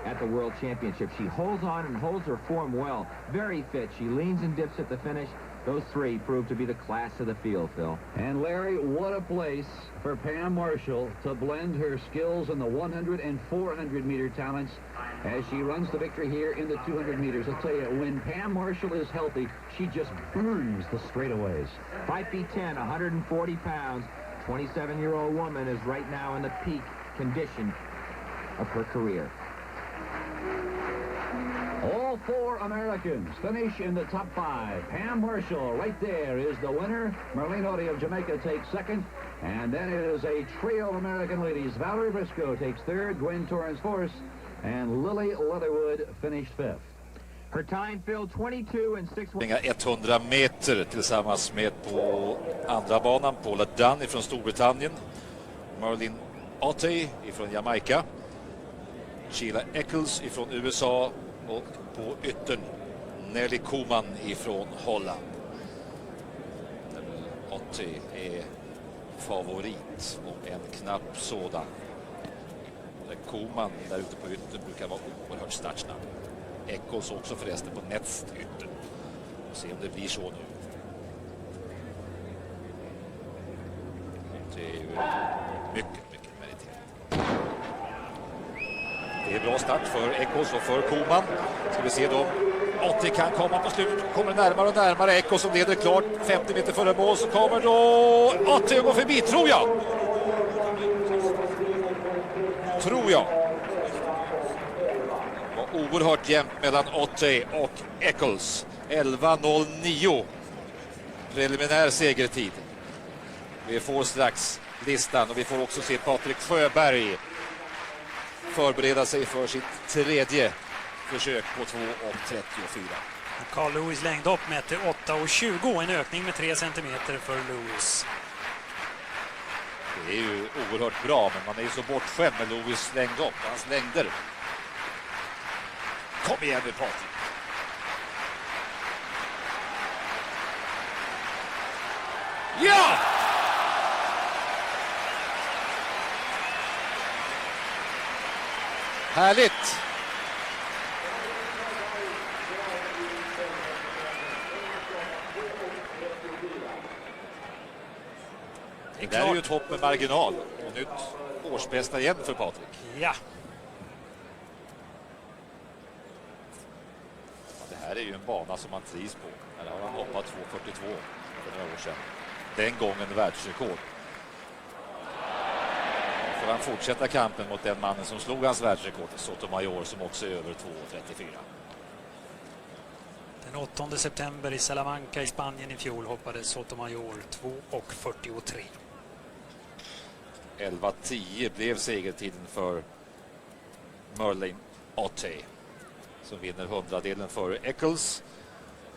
at the World Championship. She holds on and holds her form well. Very fit. She leans and dips at the finish. Those three prove to be the class of the field, Phil. And Larry, what a place for Pam Marshall to blend her skills in the 100 and 400 meter talents as she runs the victory here in the 200 meters. I'll tell you, when Pam Marshall is healthy, she just burns the straightaways. 5 feet 10, 140 pounds. 27-year-old woman is right now in the peak condition of her career. All 4 Americans finish in the top 5. Pam Marshall right there is the winner. Merlene Ottey of Jamaica takes second. And then it is a trio of American ladies. Valerie Briscoe takes third, Gwen Torrance fourth, and Lily Leatherwood finished fifth. Her time, Phil, 22 and 6. 100 meter tillsammans med på andra banan Paula Dunn ifrån Storbritannien, Merlene Ottey ifrån Jamaica, Sheila Eccles ifrån USA och på yttern Nelly Koman ifrån Holland. Ottey är favorit, om en knapp sådan. Koman där ute på yttern brukar vara oerhört startsnabb. Eccles också förresten på näst yttern. Se om det blir så nu. Det är ju mycket meriterat. Det är bra start för Eccles och för Koman. Ska vi se då. Ottey kan komma på slutet. Kommer närmare och närmare. Eccles som leder klart. 50 meter före mål så kommer då Ottey och går förbi, tror jag. Det var oerhört jämnt mellan Ottey och Eccles. 11:09 preliminär segertid. Vi får strax listan och vi får också se Patrik Sjöberg förbereda sig för sitt tredje försök på 2:34. Carl Lewis längdhopp mätte 8:20, en ökning med 3 centimeter för Lewis. Det är ju oerhört bra, men man är ju så bortskämd med Lewis längdhopp, hans längder. Kom igen nu, Patrik. Ja! Härligt! Det där är ju ett hopp med marginal. Och nytt årsbästa igen för Patrik. Ja. Det här är ju en bana som man trivs på. Här har han hoppat 2:42 för några år sedan. Den gången världsrekord. Får han fortsätta kampen mot den mannen som slog hans världsrekord, Sotomayor, som också är över 2:34. Den 8 september i Salamanca i Spanien i fjol hoppade Sotomayor 2:43. 11:10 blev segertiden för Merlene Ottey, som vinner 100-delen för Eccles.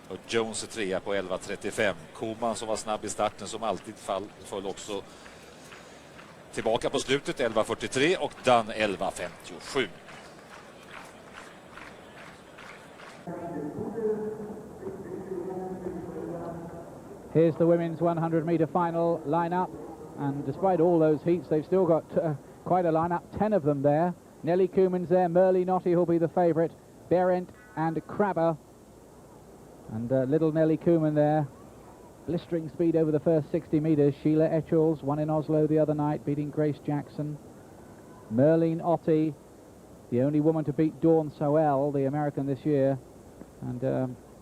Och Jones är trea på 11:35. Koman, som var snabb i starten, som alltid föll också tillbaka på slutet, 11:43, och Dunn 11:57. Here's the women's 100-meter final lineup, and despite all those heats, they've still got quite a lineup. 10 of them there. Nelly Koeman's there. Merlene Ottey will be the favourite. Berendt and Krabber, and little Nelly Koeman there. Blistering speed over the first 60 metres. Sheila Eccles won in Oslo the other night, beating Grace Jackson. Merlene Ottey, the only woman to beat Dawn Soel, the American this year. And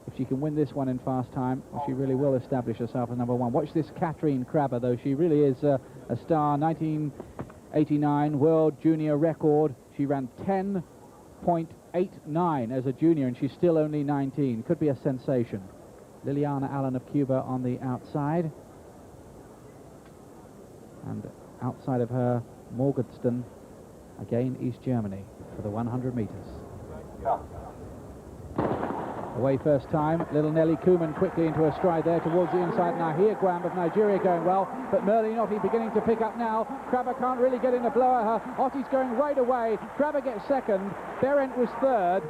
if she can win this one in fast time, she really will establish herself as #1. Watch this Katrine Krabbe, though. She really is a star. 1989 World Junior record. She ran 10.89 as a junior, and she's still only 19. Could be a sensation. Liliana Allen of Cuba on the outside. And outside of her, Morgenstern, again East Germany, for the 100 meters. Away first time, little Nelly Kuman quickly into her stride there towards the inside. Now here Guam of Nigeria going well, but Merlene Ottey beginning to pick up now. Krabbe can't really get in a blow at her. Ottey's going right away. Krabbe gets second. Berendt was third.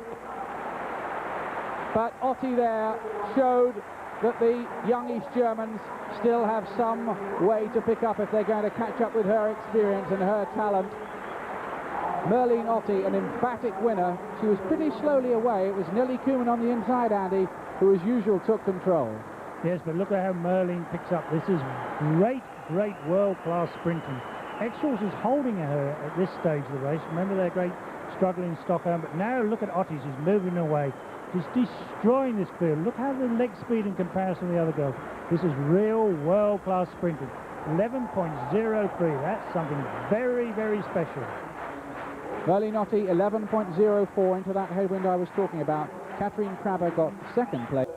But Ottey there showed that the young East Germans still have some way to pick up if they're going to catch up with her experience and her talent. Merlene Ottey, an emphatic winner. She was pretty slowly away. It was Nelly Kuman on the inside, Andy, who as usual took control. Yes, but look at how Merlene picks up. This is great, great world-class sprinting. Exels is holding her at this stage of the race. Remember their great struggle in Stockholm, but now look at Ottey. She's moving away. She's destroying this field. Look how the leg speed in comparison to the other girls. This is real world-class sprinting. 11.03. That's something very, very special. Merlene Ottey, 11.04 into that headwind I was talking about. Katrine Krabbe got second place.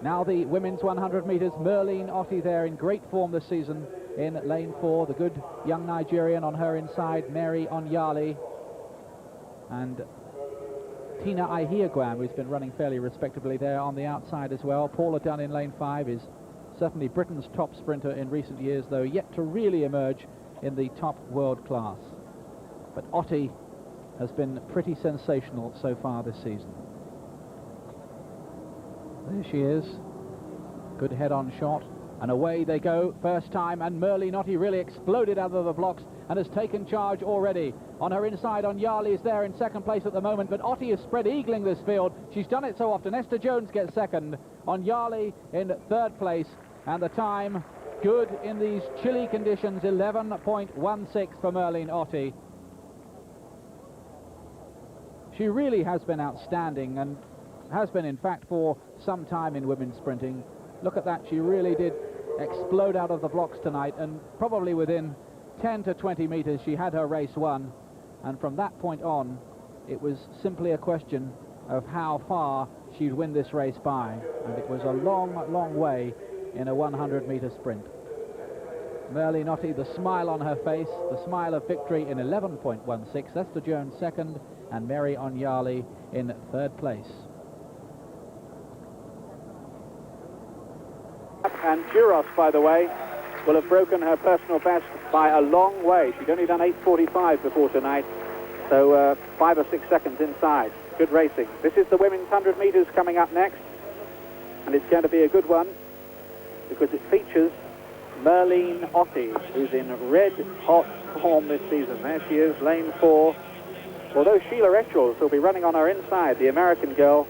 Now the women's 100 meters. Merlene Ottey there in great form this season in lane 4. The good young Nigerian on her inside, Mary Onyali. And Tina Ihieguam, who's been running fairly respectably there on the outside as well. Paula Dunn in lane 5 is certainly Britain's top sprinter in recent years, though yet to really emerge in the top world class. But Ottey has been pretty sensational so far this season. There she is. Good head-on shot. And away they go, first time, and Merlene Ottey really exploded out of the blocks and has taken charge already. On her inside, Onyali is there in second place at the moment, but Ottey is spread eagling this field. She's done it so often. Esther Jones gets second. Onyali in third place, and the time good in these chilly conditions, 11.16 for Merlene Ottey. She really has been outstanding, and has been in fact for some time in women's sprinting. Look at that, she really did explode out of the blocks tonight, and probably within 10 to 20 meters she had her race won, and from that point on it was simply a question of how far she'd win this race by, and it was a long way in a 100-meter sprint. Merlene Ottey, the smile on her face, the smile of victory in 11.16. Esther Jones second, and Mary Onyali in third place. And Juros, by the way, will have broken her personal best by a long way. She'd only done 8:45 before tonight, so 5 or 6 seconds inside. Good racing. This is the women's 100 meters coming up next, and it's going to be a good one because it features Merlene Ottey, who's in red-hot form this season. There she is, lane 4. Although Sheila Etchells will be running on her inside, the American girl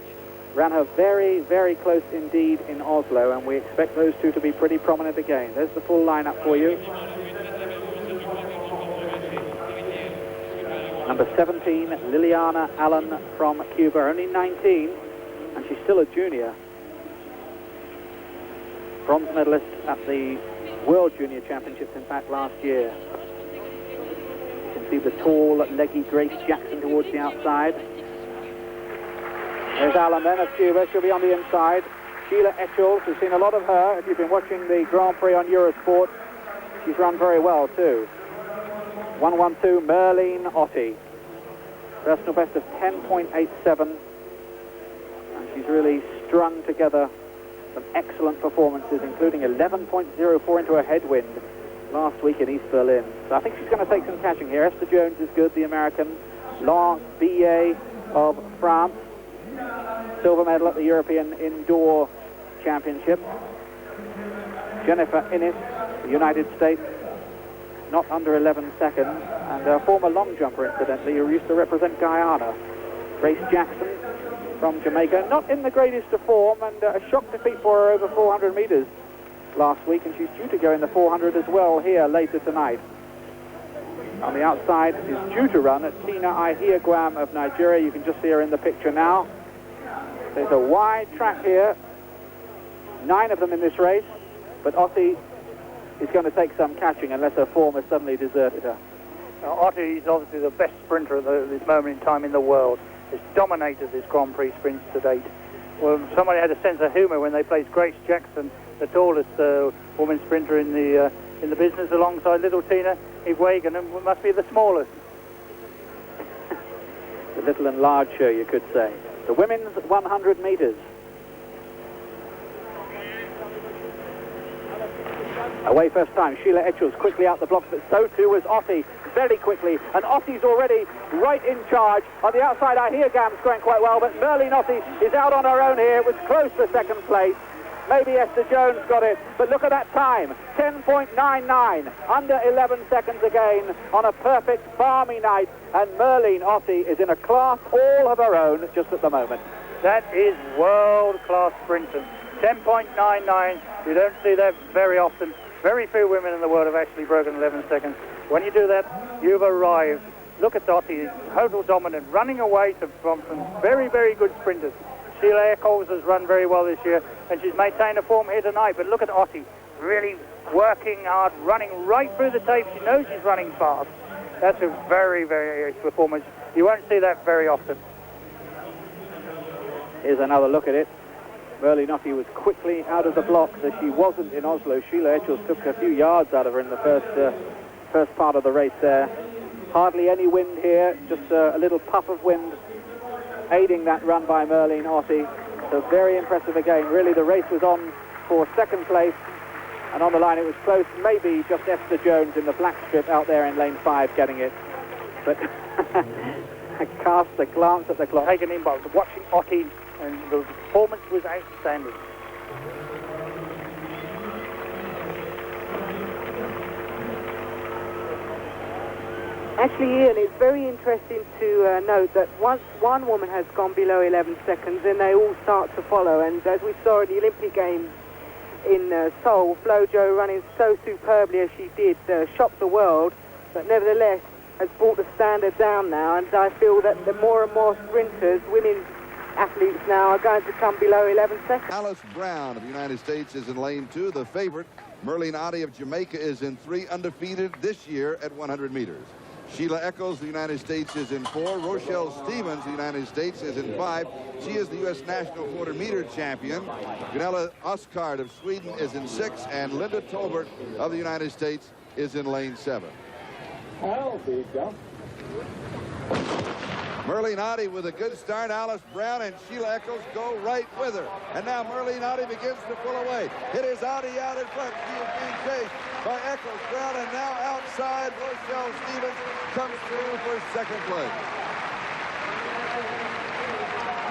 ran her very, very close indeed in Oslo, and we expect those two to be pretty prominent again. There's the full lineup for you. Number 17, Liliana Allen from Cuba, only 19, and she's still a junior. Bronze medalist at the World Junior Championships, in fact, last year. You can see the tall, leggy Grace Jackson towards the outside. There's Allen then of Cuba. She'll be on the inside. Sheila Etchells, we've seen a lot of her. If you've been watching the Grand Prix on Eurosport, she's run very well too. 1:12, Merlene Ottey. Personal best of 10.87. And she's really strung together some excellent performances, including 11.04 into a headwind last week in East Berlin. So I think she's going to take some catching here. Esther Jones is good, the American. Lance Billet of France, silver medal at the European Indoor Championship. Jennifer Innes, the United States, not under 11 seconds, and a former long jumper, incidentally, who used to represent Guyana. Grace Jackson from Jamaica, not in the greatest of form, and a shock defeat for her over 400 meters last week, and she's due to go in the 400 as well here later tonight. On the outside is due to run Tina Ihiegram of Nigeria. You can just see her in the picture now. There's a wide track here. 9 of them in this race, but Ottey is going to take some catching unless her form has suddenly deserted her. Ottey is obviously the best sprinter at this moment in time in the world. Has dominated this Grand Prix sprint to date. Well, somebody had a sense of humour when they placed Grace Jackson, the tallest woman sprinter in the business, alongside little Tina Ihiegram, and must be the smallest. The little and large show, you could say. The women's 100 metres. Away first time, Sheila Etchels quickly out the blocks, but so too was Ottey, very quickly, and Ottey's already right in charge. On the outside, Ihiegam's going quite well, but Merlene Ottey is out on her own here. It was close for second place. Maybe Esther Jones got it, but look at that time, 10.99, under 11 seconds again on a perfect balmy night, and Merlene Ottey is in a class all of her own just at the moment. That is world-class sprinting. 10.99, you don't see that very often. Very few women in the world have actually broken 11 seconds. When you do that, you've arrived. Look at Ottey, total dominant, running away from some very, very good sprinters. Sheila Eccles has run very well this year, and she's maintained a form here tonight. But look at Ottey, really working hard, running right through the tape. She knows she's running fast. That's a very, very good performance. You won't see that very often. Here's another look at it. Merlene Ottey was quickly out of the blocks as she wasn't in Oslo. Sheila Etchels took a few yards out of her in the first part of the race there. Hardly any wind here, just a little puff of wind aiding that run by Merlene Ottey. So very impressive again. Really, the race was on for second place, and on the line it was close. Maybe just Esther Jones in the black strip out there in lane 5 getting it. But I cast a glance at the clock. Taken in by watching Ottey, and the performance was outstanding. Actually, Ian, it's very interesting to note that once one woman has gone below 11 seconds, then they all start to follow. And as we saw in the Olympic Games in Seoul, Flojo running so superbly as she did, shocked the world, but nevertheless has brought the standard down now. And I feel that the more and more sprinters, women athletes now, are going to come below 11 seconds. Alice Brown of the United States is in lane 2. The favorite, Merlene Ottey of Jamaica, is in 3, undefeated this year at 100 meters. Sheila Eccles of the United States is in 4. Rochelle Stevens of the United States is in 5. She is the U.S. national 400-meter champion. Gunilla Oskard of Sweden is in 6. And Linda Tolbert of the United States is in lane 7. Merlene Ottey with a good start. Alice Brown and Sheila Eccles go right with her. And now Merlene Ottey begins to pull away. It is Ottey out in front. She is being chased by Eccles, Brown, and now outside Rochelle Stevens comes through for second place.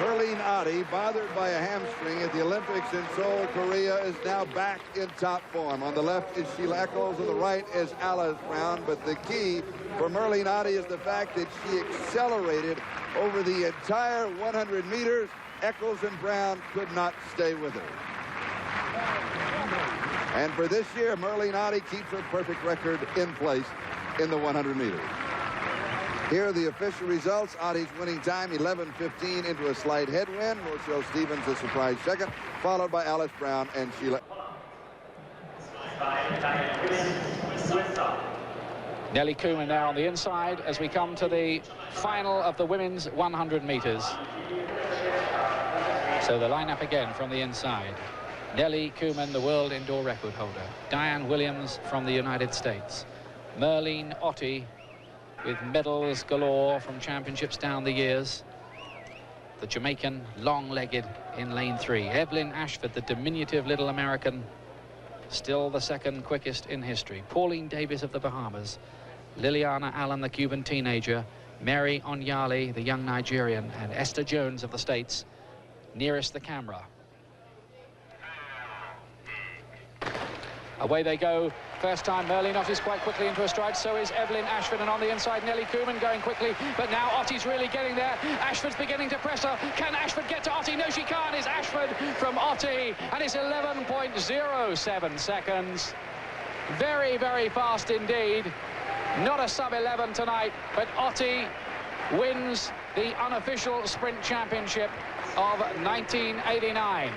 Merlene Ottey, bothered by a hamstring at the Olympics in Seoul, Korea, is now back in top form. On the left is Sheila Eccles, on the right is Alice Brown, but the key for Merlene Ottey is the fact that she accelerated over the entire 100 meters. Eccles and Brown could not stay with her. And for this year, Merlene Ottey keeps her perfect record in place in the 100 meters. Here are the official results. Ottey's winning time, 11:15 into a slight headwind. Rochelle Stevens a surprise second, followed by Alice Brown and Sheila. Nellie Koeman now on the inside as we come to the final of the women's 100 meters. So the lineup again from the inside. Nellie Koeman, the world indoor record holder. Diane Williams from the United States. Merlene Ottey with medals galore from championships down the years. The Jamaican, long-legged in lane 3. Evelyn Ashford, the diminutive little American, still the second quickest in history. Pauline Davis of the Bahamas. Liliana Allen, the Cuban teenager. Mary Onyali, the young Nigerian. And Esther Jones of the States, nearest the camera. Away they go. First time, Merlene Ottey's quite quickly into a stride. So is Evelyn Ashford, and on the inside, Nellie Koeman going quickly. But now Ottey's really getting there. Ashford's beginning to press her. Can Ashford get to Ottey? No, she can't. It's Ashford from Ottey, and it's 11.07 seconds. Very, very fast indeed. Not a sub-11 tonight, but Ottey wins the unofficial sprint championship of 1989.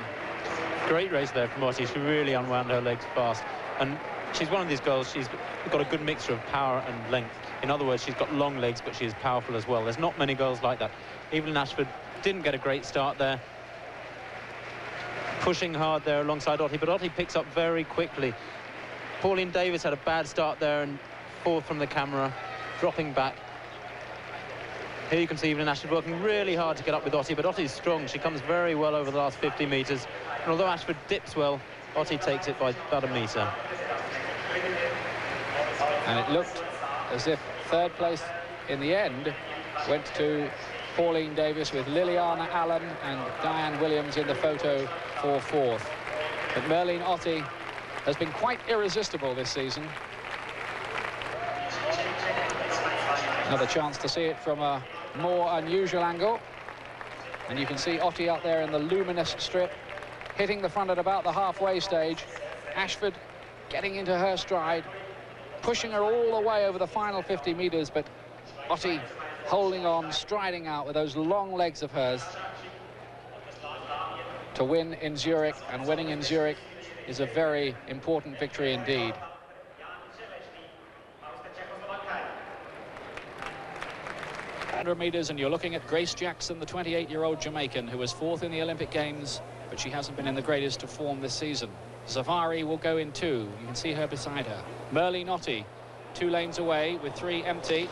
Great race there from Ottey. She really unwound her legs fast. And she's one of these girls, she's got a good mixture of power and length. In other words, she's got long legs, but she's powerful as well. There's not many girls like that. Evelyn Ashford didn't get a great start there. Pushing hard there alongside Ottey, but Ottey picks up very quickly. Pauline Davis had a bad start there and fourth from the camera, dropping back. Here you can see Evelyn Ashford working really hard to get up with Ottey, but Ottey's strong. She comes very well over the last 50 metres. And although Ashford dips well, Ottey takes it by about a metre. And it looked as if third place in the end went to Pauline Davis, with Liliana Allen and Diane Williams in the photo for fourth. But Merlene Ottey has been quite irresistible this season. Another chance to see it from a more unusual angle. And you can see Ottey out there in the luminous strip, hitting the front at about the halfway stage. Ashford getting into her stride, pushing her all the way over the final 50 metres, but Ottey holding on, striding out with those long legs of hers to win in Zurich. And winning in Zurich is a very important victory indeed. Meters, and you're looking at Grace Jackson, the 28-year-old Jamaican, who was fourth in the Olympic Games, but she hasn't been in the greatest of form this season. Zavari will go in two. You can see her beside her. Merlene Ottey, 2 lanes away with 3 empty.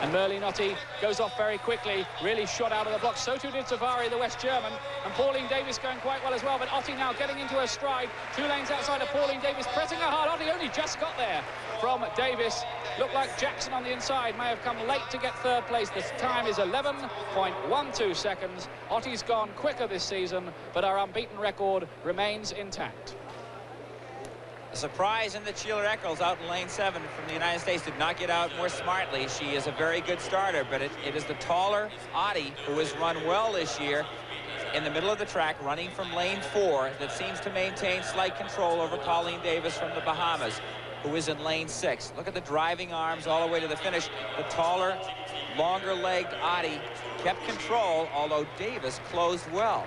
And Merlene Ottey goes off very quickly, really shot out of the block. So too did Zavari, the West German. And Pauline Davis going quite well as well. But Ottey now getting into her stride. 2 lanes outside of Pauline Davis, pressing her hard. Ottey only just got there from Davis. Looked like Jackson on the inside may have come late to get third place. The time is 11.12 seconds. Ottey's gone quicker this season, but our unbeaten record remains intact. A surprise in that Sheila Eccles out in lane 7 from the United States did not get out more smartly. She is a very good starter, but it is the taller Ottey, who has run well this year in the middle of the track, running from lane 4, that seems to maintain slight control over Pauline Davis from the Bahamas, who is in lane 6. Look at the driving arms all the way to the finish. The taller, longer-legged Ottey kept control, although Davis closed well.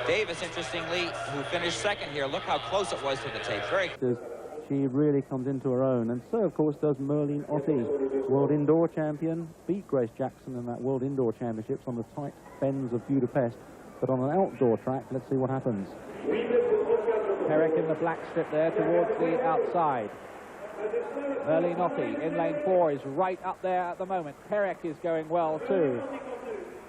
Davis, interestingly, who finished second here, look how close it was to the tape. Very. She really comes into her own, and so of course does Merlene Ottey, world indoor champion, beat Grace Jackson in that world indoor championships on the tight bends of Budapest. But on an outdoor track, let's see what happens. Perrick in the black strip there towards the outside. Merlene Ottey in lane 4 is right up there at the moment. Perrick is going well too.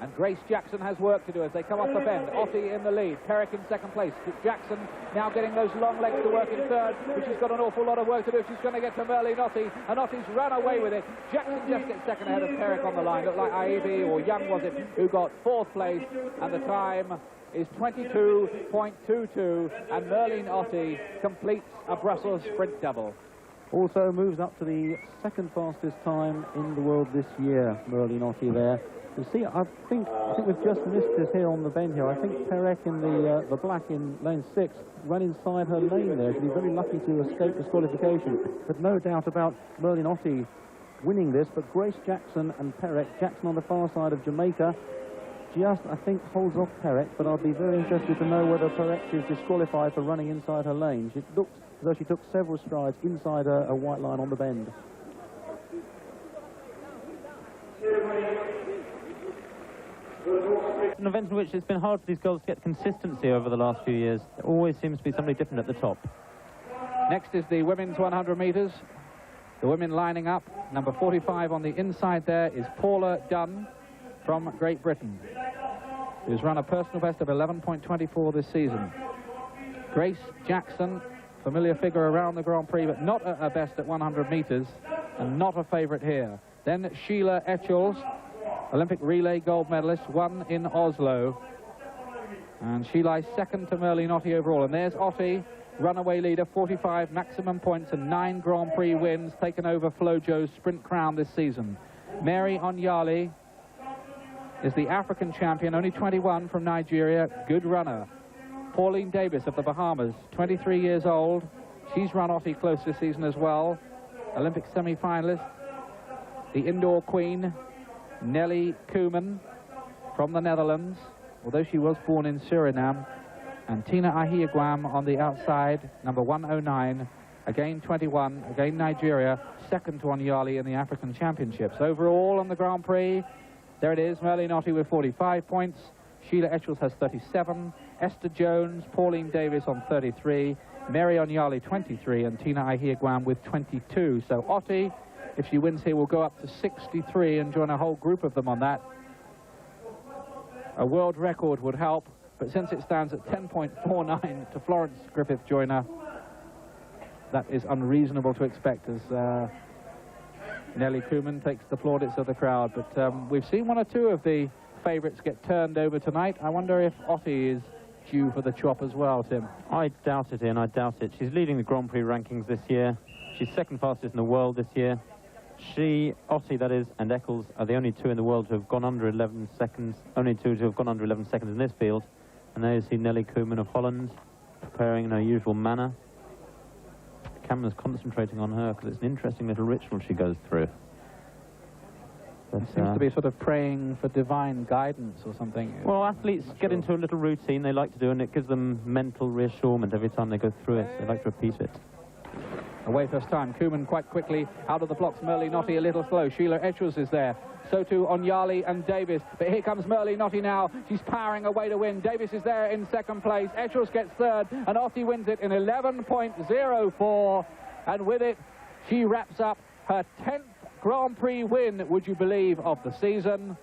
And Grace Jackson has work to do as they come off the bend. Ottey in the lead, Perrick in second place. Jackson now getting those long legs to work in third, but she's got an awful lot of work to do if she's going to get to Merlene Ottey, and Ottey's run away with it. Jackson just gets second ahead of Perrick on the line. Looked like Aibi, or Young was it, who got fourth place, and the time is 22.22, and Merlene Ottey completes a Brussels sprint double. Also moves up to the second fastest time in the world this year, Merlene Ottey there. You see, I think we've just missed this here on the bend here. I think Perrick in the black in lane 6 ran inside her lane there. She'd be very lucky to escape disqualification. But no doubt about Merlene Ottey winning this. But Grace Jackson and Perrick, Jackson on the far side of Jamaica, just, I think, holds off Perrick. But I'd be very interested to know whether Perrick is disqualified for running inside her lane. She looked as though she took several strides inside a white line on the bend. An event in which it's been hard for these girls to get consistency over the last few years. There always seems to be somebody different at the top. Next is the women's 100 metres. The women lining up. Number 45 on the inside there is Paula Dunn from Great Britain, who's run a personal best of 11.24 this season. Grace Jackson, familiar figure around the Grand Prix, but not at her best at 100 metres, and not a favourite here. Then Sheila Eccles, Olympic relay gold medalist, won in Oslo. And she lies second to Merlene Ottey overall. And there's Ottey, runaway leader, 45 maximum points and 9 Grand Prix wins, taken over Flojo's sprint crown this season. Mary Onyali is the African champion, only 21, from Nigeria, good runner. Pauline Davis of the Bahamas, 23 years old. She's run Ottey close this season as well. Olympic semi-finalist. the indoor queen, Nelly Koeman from the Netherlands, although she was born in Suriname, and Tina Ahiagwam on the outside, number 109, again 21, again Nigeria, second to Onyali in the African Championships. Overall on the Grand Prix, there it is, Merlene Ottey with 45 points, Sheila Etchells has 37, Esther Jones, Pauline Davis on 33, Mary Onyali 23, and Tina Ahiagwam with 22. So Ottey, if she wins here, will go up to 63 and join a whole group of them on that. A world record would help, but since it stands at 10.49 to Florence Griffith-Joyner, that is unreasonable to expect as Nelly Koeman takes the plaudits of the crowd. But we've seen one or two of the favourites get turned over tonight. I wonder if Ottey is due for the chop as well, Tim. I doubt it, Ian, I doubt it. She's leading the Grand Prix rankings this year. She's second fastest in the world this year. She, Ottey that is, and Eccles are the only two in the world who have gone under 11 seconds, only two who have gone under 11 seconds in this field. And there you see Nelly Koeman of Holland preparing in her usual manner. The camera's concentrating on her because it's an interesting little ritual she goes through. But, seems to be sort of praying for divine guidance or something. Well, athletes get into a little routine they like to do, and it gives them mental reassurance every time they go through it. They like to repeat it. Away first time, Koeman quite quickly out of the blocks. Merlene Ottey a little slow. Sheila Etchells is there. So too Onyali and Davis. But here comes Merlene Ottey now. She's powering away to win. Davis is there in second place. Etchells gets third, and Ottey wins it in 11.04. And with it, she wraps up her 10th Grand Prix win, would you believe, of the season.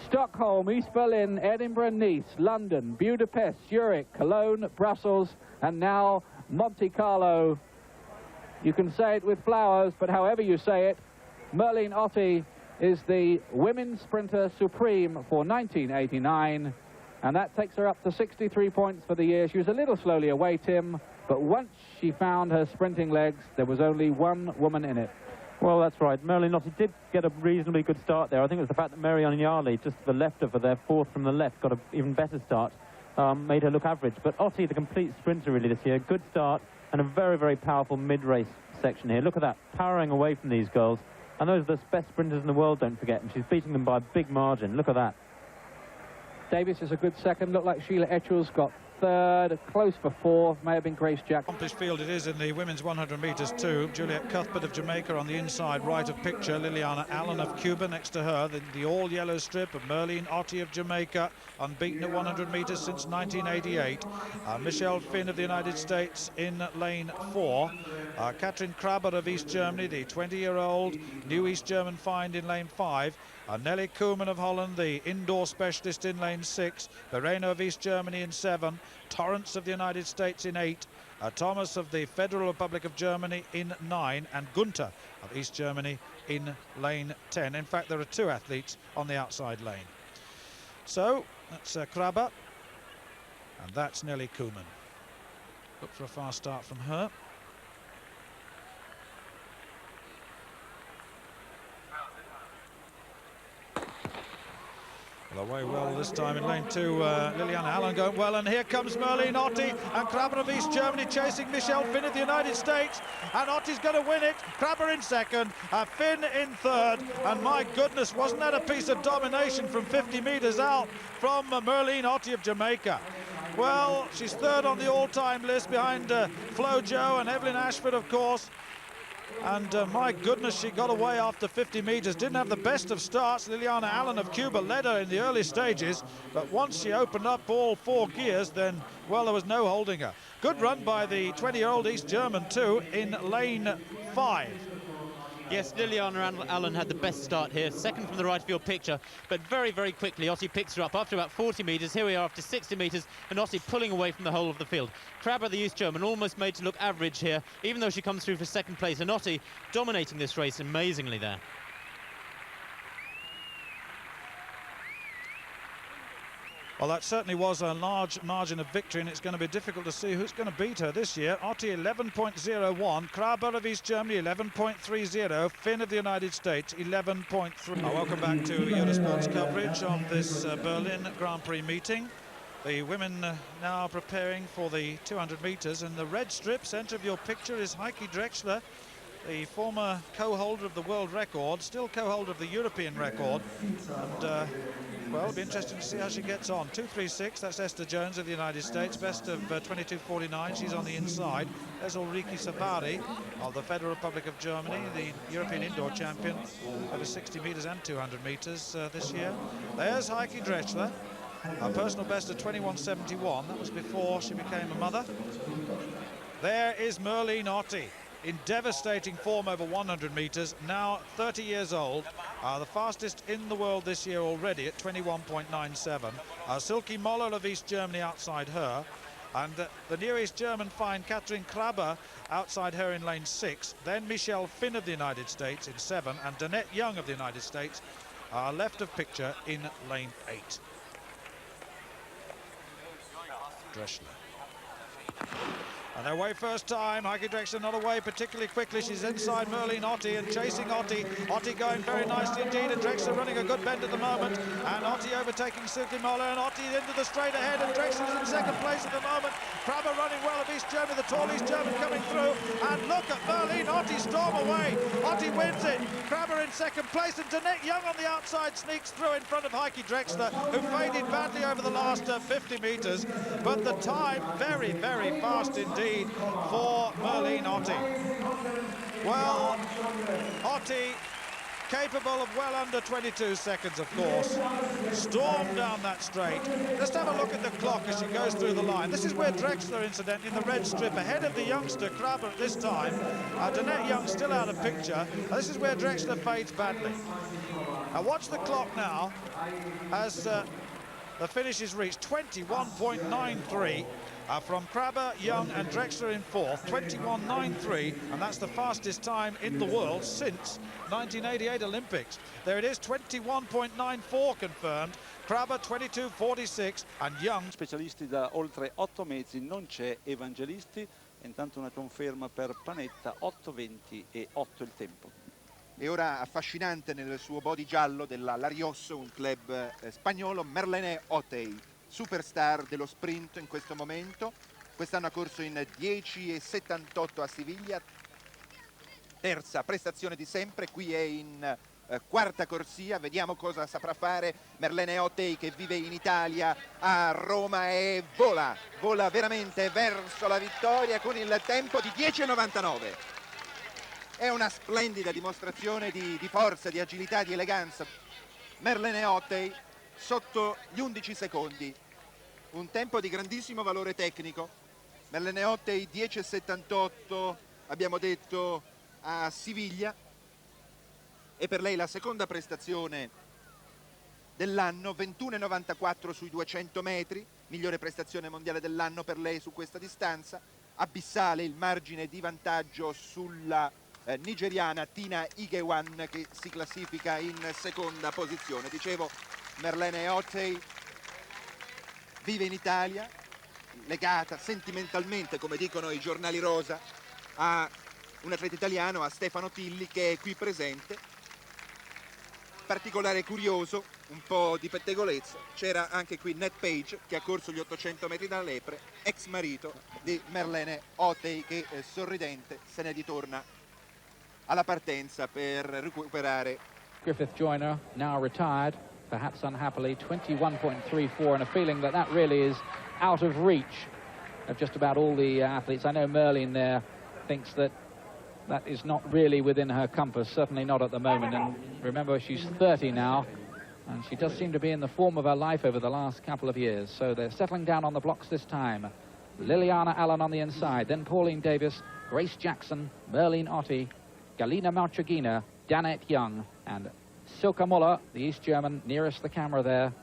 Stockholm, East Berlin, Edinburgh, Nice, London, Budapest, Zurich, Cologne, Brussels, and now Monte Carlo. You can say it with flowers, but however you say it, Merlene Ottey is the women's sprinter supreme for 1989, and that takes her up to 63 points for the year. She was a little slowly away, Tim, but once she found her sprinting legs, there was only one woman in it. Well, that's right. Merlene Ottey did get a reasonably good start there. I think it was the fact that Mary Onyali, just to the left of her there, fourth from the left, got an even better start, made her look average. But Ottey, the complete sprinter really this year, good start and a very, very powerful mid-race section here. Look at that, powering away from these girls. And those are the best sprinters in the world, don't forget, and she's beating them by a big margin. Look at that. Davis is a good second. Looked like Sheila Etchells got third, close for fourth, may have been Grace Jack. Accomplished field it is in the women's 100 metres too. Juliet Cuthbert of Jamaica on the inside right of picture, Liliana Allen of Cuba next to her, the all-yellow strip of Merlene Ottey of Jamaica, unbeaten at 100 metres since 1988. Michelle Finn of the United States in lane 4. Katrin Kraber of East Germany, the 20-year-old new East German find in lane 5. Nelly Koeman of Holland, the indoor specialist in lane 6. Bereno of East Germany in 7. Torrance of the United States in 8. Thomas of the Federal Republic of Germany in 9. And Gunther of East Germany in lane 10. In fact, there are 2 athletes on the outside lane. So, that's Kraber. And that's Nelly Koeman. Look for a fast start from her. Well, away well this time in lane 2, Liliana Allen going well, and here comes Merlene Ottey and Kraber of East Germany chasing Michelle Finn of the United States, and Ottey's going to win it. Kraber in second, Finn in third, and my goodness, wasn't that a piece of domination from 50 metres out from Merlene Ottey of Jamaica? Well, she's third on the all-time list behind Flo Jo and Evelyn Ashford, of course. And my goodness, she got away after 50 metres. Didn't have the best of starts. Liliana Allen of Cuba led her in the early stages, but once she opened up all 4 gears, then, well, there was no holding her. Good run by the 20-year-old East German, too, in lane 5. Yes, Liliana Allen had the best start here, second from the right field picture, but very, very quickly Ottey picks her up after about 40 metres. Here we are after 60 metres, and Ottey pulling away from the whole of the field. Kraber, the East German, almost made to look average here, even though she comes through for second place, and Ottey dominating this race amazingly there. Well, that certainly was a large margin of victory, and it's going to be difficult to see who's going to beat her this year. Ottey 11.01, Kraber of East Germany 11.30, Finn of the United States 11.3. Welcome back to Eurosport's coverage of this Berlin Grand Prix meeting. The women now preparing for the 200 metres, and the red strip, centre of your picture, is Heike Drexler. the former co-holder of the world record, still co-holder of the European record. And, well, it'll be interesting to see how she gets on. 2:36, that's Esther Jones of the United States, best of 22:49. She's on the inside. There's Ulrike Sabari of the Federal Republic of Germany, the European indoor champion over 60 metres and 200 metres this year. There's Heike Drechsler, her personal best of 21:71. That was before she became a mother. There is Merlene Ottey, in devastating form over 100 metres, now 30 years old, the fastest in the world this year already at 21.97. Silke Moller of East Germany outside her, and the near East German find Katrin Krabbe outside her in lane 6, then Michelle Finn of the United States in 7, and Danette Young of the United States left of picture in lane 8. Drechsler. And they're away first time. Heike Drechsler not away particularly quickly. She's inside Merlene Ottey and chasing Ottey. Ottey going very nicely indeed, and Drechsler running a good bend at the moment. And Ottey overtaking Silke Moller, and Ottey into the straight ahead, and Drechsler's in second place at the moment. Krabbe running well of East Germany, the tall East German coming through. And look at Merlene Ottey storm away. Ottey wins it. Krabbe in second place, and Danette Young on the outside sneaks through in front of Heike Drechsler, who faded badly over the last 50 metres. But the time very, very fast indeed for Merlene Ottey. Well, Ottey, capable of well under 22 seconds, of course, stormed down that straight. Just have a look at the clock as she goes through the line. This is where Drechsler, incidentally, in the red strip, ahead of the youngster Krabbe at this time. Danette Young still out of picture. This is where Drechsler fades badly. Now watch the clock now as the finish is reached. 21.93. From Krabbe, Young and Drechsler in fourth, 21.93, and that's the fastest time in the world since 1988 Olympics. There it is, 21.94 confirmed, Krabbe 22.46 and Young. Specialisti da oltre 8 mesi, non c'è Evangelisti, intanto una conferma per Panetta, 8.20 e 8 il tempo. E ora affascinante nel suo body giallo della Larios, un club spagnolo, Merlene Ottey, superstar dello sprint in questo momento. Quest'anno ha corso in 10.78 a Siviglia, terza prestazione di sempre, qui è in quarta corsia. Vediamo cosa saprà fare Merlene Ottey, che vive in Italia, a Roma, e vola veramente verso la vittoria con il tempo di 10.99. È una splendida dimostrazione di forza, di agilità, di eleganza. Merlene Ottey sotto gli 11 secondi, un tempo di grandissimo valore tecnico. Merlene Ottey 10.78, abbiamo detto, a Siviglia, e per lei la seconda prestazione dell'anno, 21.94 sui 200 metri, migliore prestazione mondiale dell'anno per lei su questa distanza. Abissale il margine di vantaggio sulla nigeriana Tina Igewan, che si classifica in seconda posizione. Dicevo, Merlene Ottey vive in Italia, legata sentimentalmente, come dicono i giornali rosa, a un atleta italiano, a Stefano Tilli, che è qui presente. Particolare curioso, un po' di pettegolezza, c'era anche qui Ned Page, che ha corso gli 800 metri da Lepre, ex marito di Merlene Ottey, che sorridente se ne ritorna alla partenza per recuperare. Griffith Joyner, now retired, perhaps unhappily, 21.34, and a feeling that that really is out of reach of just about all the athletes. I know Merlene there thinks that that is not really within her compass, certainly not at the moment. And remember, she's 30 now, and she does seem to be in the form of her life over the last couple of years. So they're settling down on the blocks this time. Liliana Allen on the inside, then Pauline Davis, Grace Jackson, Merlene Ottey, Galina Malchagina, Danette Young, and Silke Moller, the East German, nearest the camera there,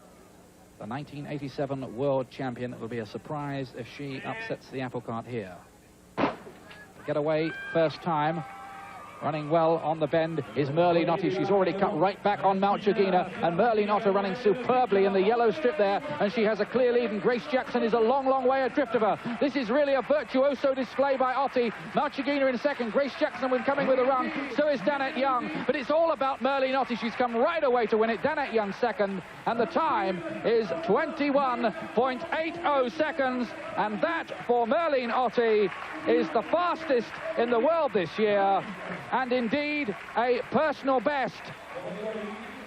the 1987 world champion. It'll be a surprise if she upsets the apple cart here. Get away first time. Running well on the bend is Merlene Ottey. She's already cut right back on Malchagina, and Merlene Ottey running superbly in the yellow strip there, and she has a clear lead, and Grace Jackson is a long, long way adrift of her. This is really a virtuoso display by Ottey. Malchagina in second, Grace Jackson coming with a run, so is Danette Young, but it's all about Merlene Ottey. She's come right away to win it. Danette Young second, and the time is 21.80 seconds, and that for Merlene Ottey is the fastest in the world this year. and indeed a personal best.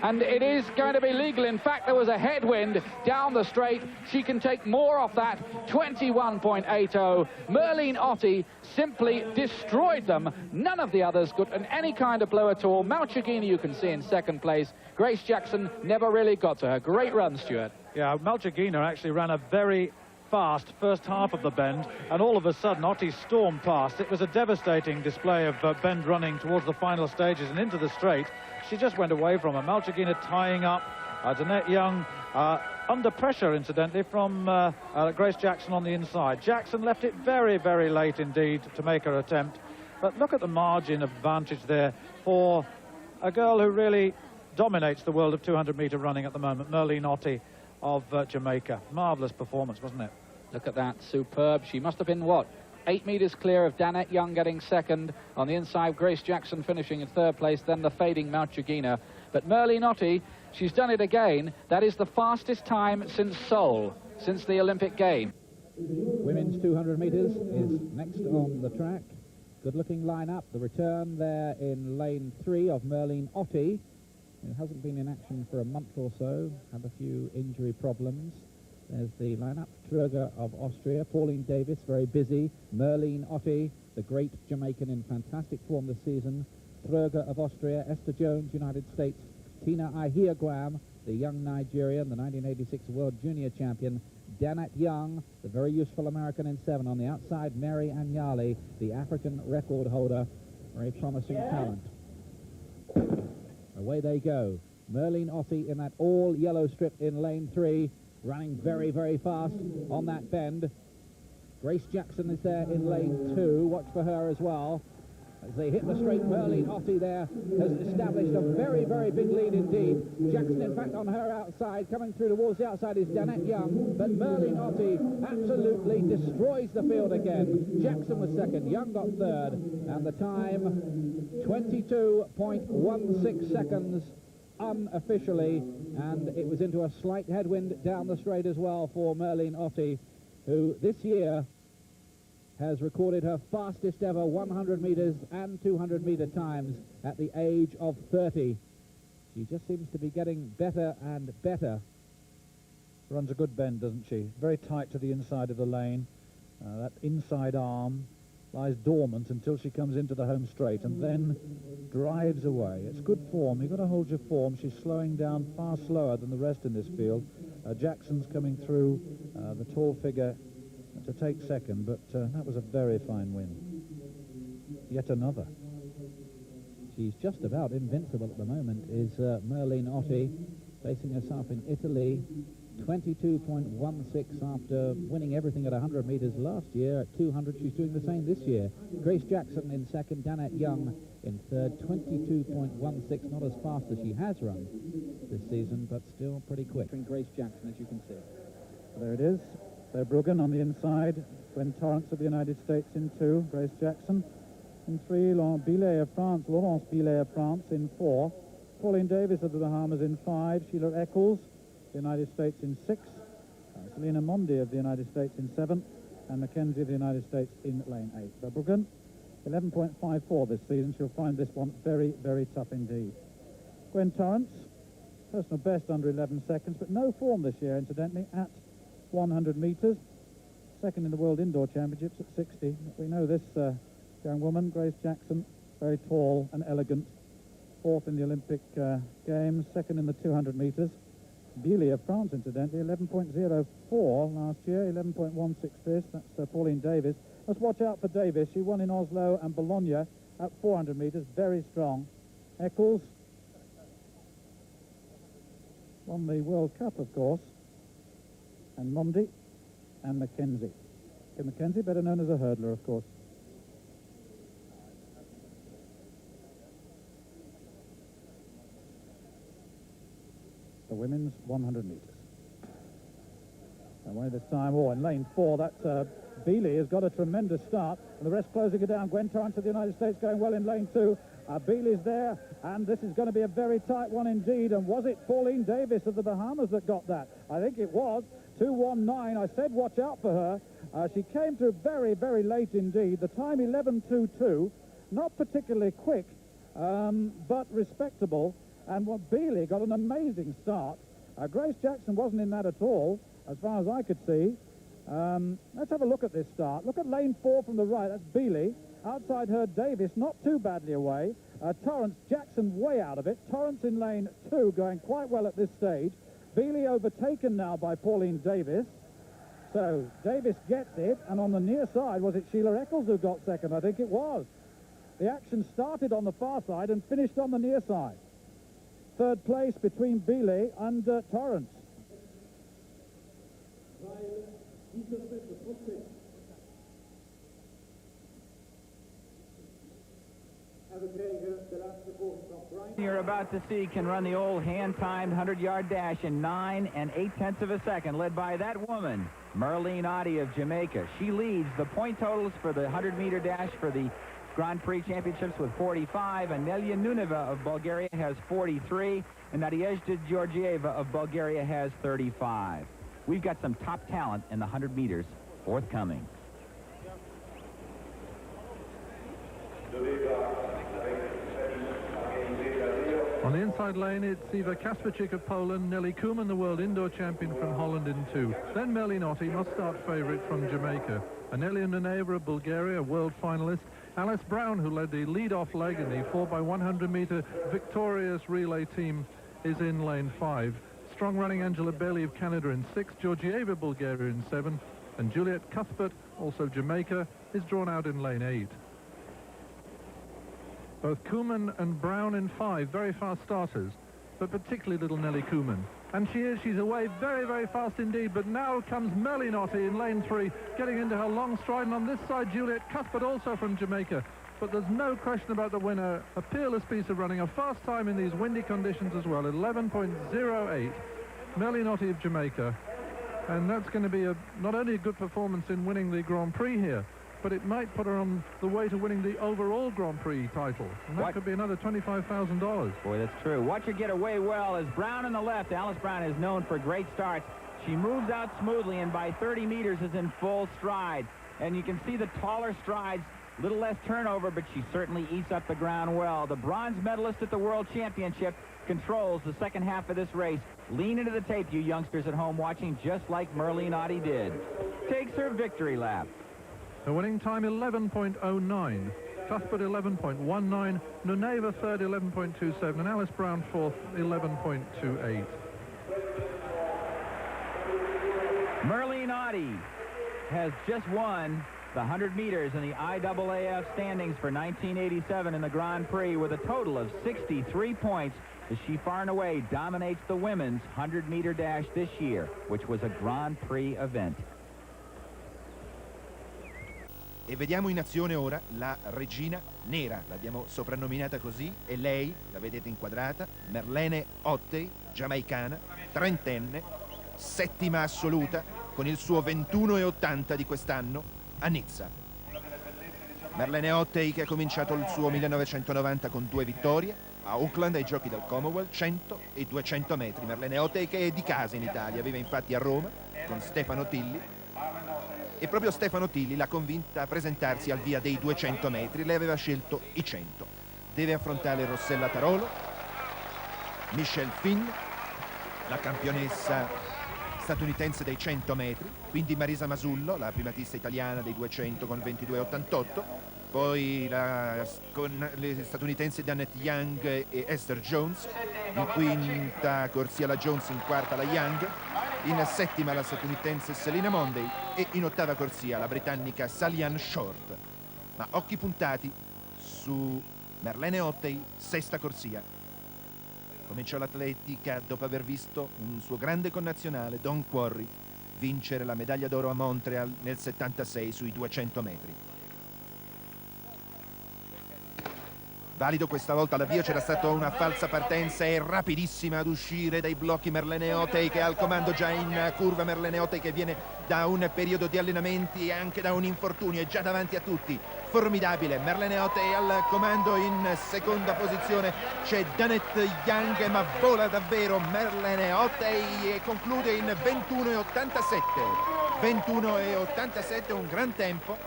And it is going to be legal. In fact, there was a headwind down the straight. She can take more off that, 21.80. Merlene Ottey simply destroyed them. None of the others got any kind of blow at all. Malchagini, you can see, in second place. Grace Jackson never really got to her. Great run, Stuart. Yeah, Malchagina actually ran a very fast first half of the bend, and all of a sudden Ottey stormed past. It was a devastating display of bend running towards the final stages and into the straight. She just went away from her. Malchagina tying up. Danette Young under pressure, incidentally, from Grace Jackson on the inside. Jackson left it very, very late indeed to make her attempt. But look at the margin of advantage there for a girl who really dominates the world of 200-metre running at the moment, Merlene Ottey of Jamaica. Marvellous performance, wasn't it? Look at that, superb. She must have been, what, 8 metres clear of Danette Young getting second. On the inside, Grace Jackson finishing in third place, then the fading Malchagina. But Merlene Ottey, she's done it again. That is the fastest time since Seoul, since the Olympic Games. Women's 200 metres is next on the track. Good-looking line-up. The return there in lane 3 of Merlene Ottey, who hasn't been in action for a month or so, had a few injury problems. There's the lineup. Tröger of Austria, Pauline Davis, very busy. Merlene Ottey, the great Jamaican in fantastic form this season. Tröger of Austria, Esther Jones, United States. Tina Ahia-Guam, the young Nigerian, the 1986 World Junior Champion. Danette Young, the very useful American in 7. On the outside, Mary Anyali, the African record holder. Very promising talent. Away they go. Merlene Ottey in that all-yellow strip in lane 3. Running very, very fast on that bend. Grace Jackson is there in lane 2. Watch for her as well. As they hit the straight, Merlene Ottey there has established a very, very big lead indeed. Jackson, in fact, on her outside. Coming through towards the outside is Danette Young. But Merlene Ottey absolutely destroys the field again. Jackson was second. Young got third. And the time, 22.16 seconds. Unofficially, and it was into a slight headwind down the straight as well for Merlene Ottey, who this year has recorded her fastest ever 100 metres and 200-metre times at the age of 30. She just seems to be getting better and better. Runs a good bend, doesn't she? Very tight to the inside of the lane. That inside arm lies dormant until she comes into the home straight and then drives away. It's good form. You've got to hold your form. She's slowing down far slower than the rest in this field. Jackson's coming through, the tall figure, to take second, but that was a very fine win. Yet another. She's just about invincible at the moment, is Merlene Ottey, facing herself in Italy. 22.16 after winning everything at 100 metres last year. At 200, she's doing the same this year. Grace Jackson in second, Danette Young in third. 22.16, not as fast as she has run this season, but still pretty quick. Grace Jackson, as you can see. There it is. Verbruggen on the inside. Gwen Torrance of the United States in 2. Grace Jackson in 3. Laurence Billet of France in 4. Pauline Davis of the Bahamas in 5. Sheila Eccles, the United States in 6, Selena Mondi of the United States in 7, and Mackenzie of the United States in lane 8. Verbruggen, 11.54 this season. She'll find this one very, very tough indeed. Gwen Torrance, personal best under 11 seconds, but no form this year, incidentally, at 100 metres. Second in the World Indoor Championships at 60. We know this young woman, Grace Jackson, very tall and elegant. Fourth in the Olympic Games, second in the 200 metres. Billy of France, incidentally, 11.04 last year, 11.16 this. That's Pauline Davis. Let's watch out for Davis. She won in Oslo and Bologna at 400 metres, very strong. Eccles won the World Cup, of course. And Mondi and Mackenzie. Mackenzie, better known as a hurdler, of course. The women's 100 metres. Away this time, in lane 4, that's Bealey has got a tremendous start, and the rest closing it down. Gwen Torrance of the United States going well in lane 2. Bealey's there, and this is going to be a very tight one indeed. And was it Pauline Davis of the Bahamas that got that? I think it was. 2:19. I said watch out for her. She came through very, very late indeed. The time 11:22. not particularly quick, but respectable. And what Bealey got an amazing start. Grace Jackson wasn't in that at all, as far as I could see. Let's have a look at this start. Look at lane 4 from the right. That's Bealey. Outside her, Davis, not too badly away. Torrance, Jackson way out of it. Torrance in lane 2, going quite well at this stage. Bealey overtaken now by Pauline Davis. So Davis gets it, and on the near side, was it Sheila Eccles who got second? I think it was. The action started on the far side and finished on the near side. Third place between Bealey and Torrance. You're about to see can run the old hand-timed 100-yard dash in 9 8/10 of a second, led by that woman, Merlene Ottey of Jamaica. She leads the point totals for the 100-meter dash for the Grand Prix Championships with 45, and Nelia Nuneva of Bulgaria has 43, and Nadezhda Georgieva of Bulgaria has 35. We've got some top talent in the 100 meters forthcoming. On the inside lane, it's Eva Kasperczyk of Poland, Nelly Koeman, the world indoor champion from Holland in 2. Then Merlene Ottey, must-start favourite from Jamaica. Anelia Nuneva of Bulgaria, world finalist. Alice Brown, who led the lead-off leg in the 4x100-metre victorious relay team, is in lane 5. Strong running Angela Bailey of Canada in 6, Georgieva, Bulgaria in 7, and Juliet Cuthbert, also Jamaica, is drawn out in lane 8. Both Koeman and Brown in 5, very fast starters, but particularly little Nelly Koeman. And she's away very, very fast indeed, but now comes Merlene Ottey in lane 3, getting into her long stride, and on this side, Juliet Cuthbert, also from Jamaica. But there's no question about the winner, a peerless piece of running, a fast time in these windy conditions as well, 11.08, Merlene Ottey of Jamaica. And that's going to be not only a good performance in winning the Grand Prix here, but it might put her on the way to winning the overall Grand Prix title. And that could be another $25,000. Boy, that's true. Watch her get away well as Brown on the left. Alice Brown is known for great starts. She moves out smoothly and by 30 meters is in full stride. And you can see the taller strides, a little less turnover, but she certainly eats up the ground well. The bronze medalist at the World Championship controls the second half of this race. Lean into the tape, you youngsters at home watching, just like Merlene Ottey did. Takes her victory lap. The winning time 11.09, Cuthbert 11.19, Nuneva third 11.27, and Alice Brown fourth 11.28. Merlene Ottey has just won the 100 meters in the IAAF standings for 1987 in the Grand Prix with a total of 63 points as she far and away dominates the women's 100-meter dash this year, which was a Grand Prix event. E vediamo in azione ora la regina nera, l'abbiamo soprannominata così, e lei, la vedete inquadrata, Merlene Ottey, giamaicana, trentenne, settima assoluta, con il suo 21,80 di quest'anno a Nizza. Merlene Ottey che ha cominciato il suo 1990 con 2 vittorie, a Auckland ai giochi del Commonwealth, 100 e 200 metri. Merlene Ottey che è di casa in Italia, vive infatti a Roma con Stefano Tilli, e proprio Stefano Tilli l'ha convinta a presentarsi al via dei 200 metri. Lei aveva scelto i 100. Deve affrontare Rossella Tarolo, Michelle Finn, la campionessa statunitense dei 100 metri, quindi Marisa Masullo, la primatista italiana dei 200 con 22,88, poi con le statunitensi Annette Young e Esther Jones, in quinta corsia la Jones, in quarta la Young, in settima la statunitense Selina Monday e in ottava corsia la britannica Salian Short. Ma occhi puntati su Merlene Ottey, sesta corsia. Cominciò l'atletica dopo aver visto un suo grande connazionale, Don Quarry, vincere la medaglia d'oro a Montreal nel 76 sui 200 metri. Valido questa volta l'avvio, c'era stata una falsa partenza e rapidissima ad uscire dai blocchi Merlene Ottey, che ha il comando già in curva. Merlene Ottey che viene da un periodo di allenamenti e anche da un infortunio, è già davanti a tutti, formidabile. Merlene Ottey al comando, in seconda posizione c'è Annette Young, ma vola davvero Merlene Ottey e conclude in 21,87, un gran tempo,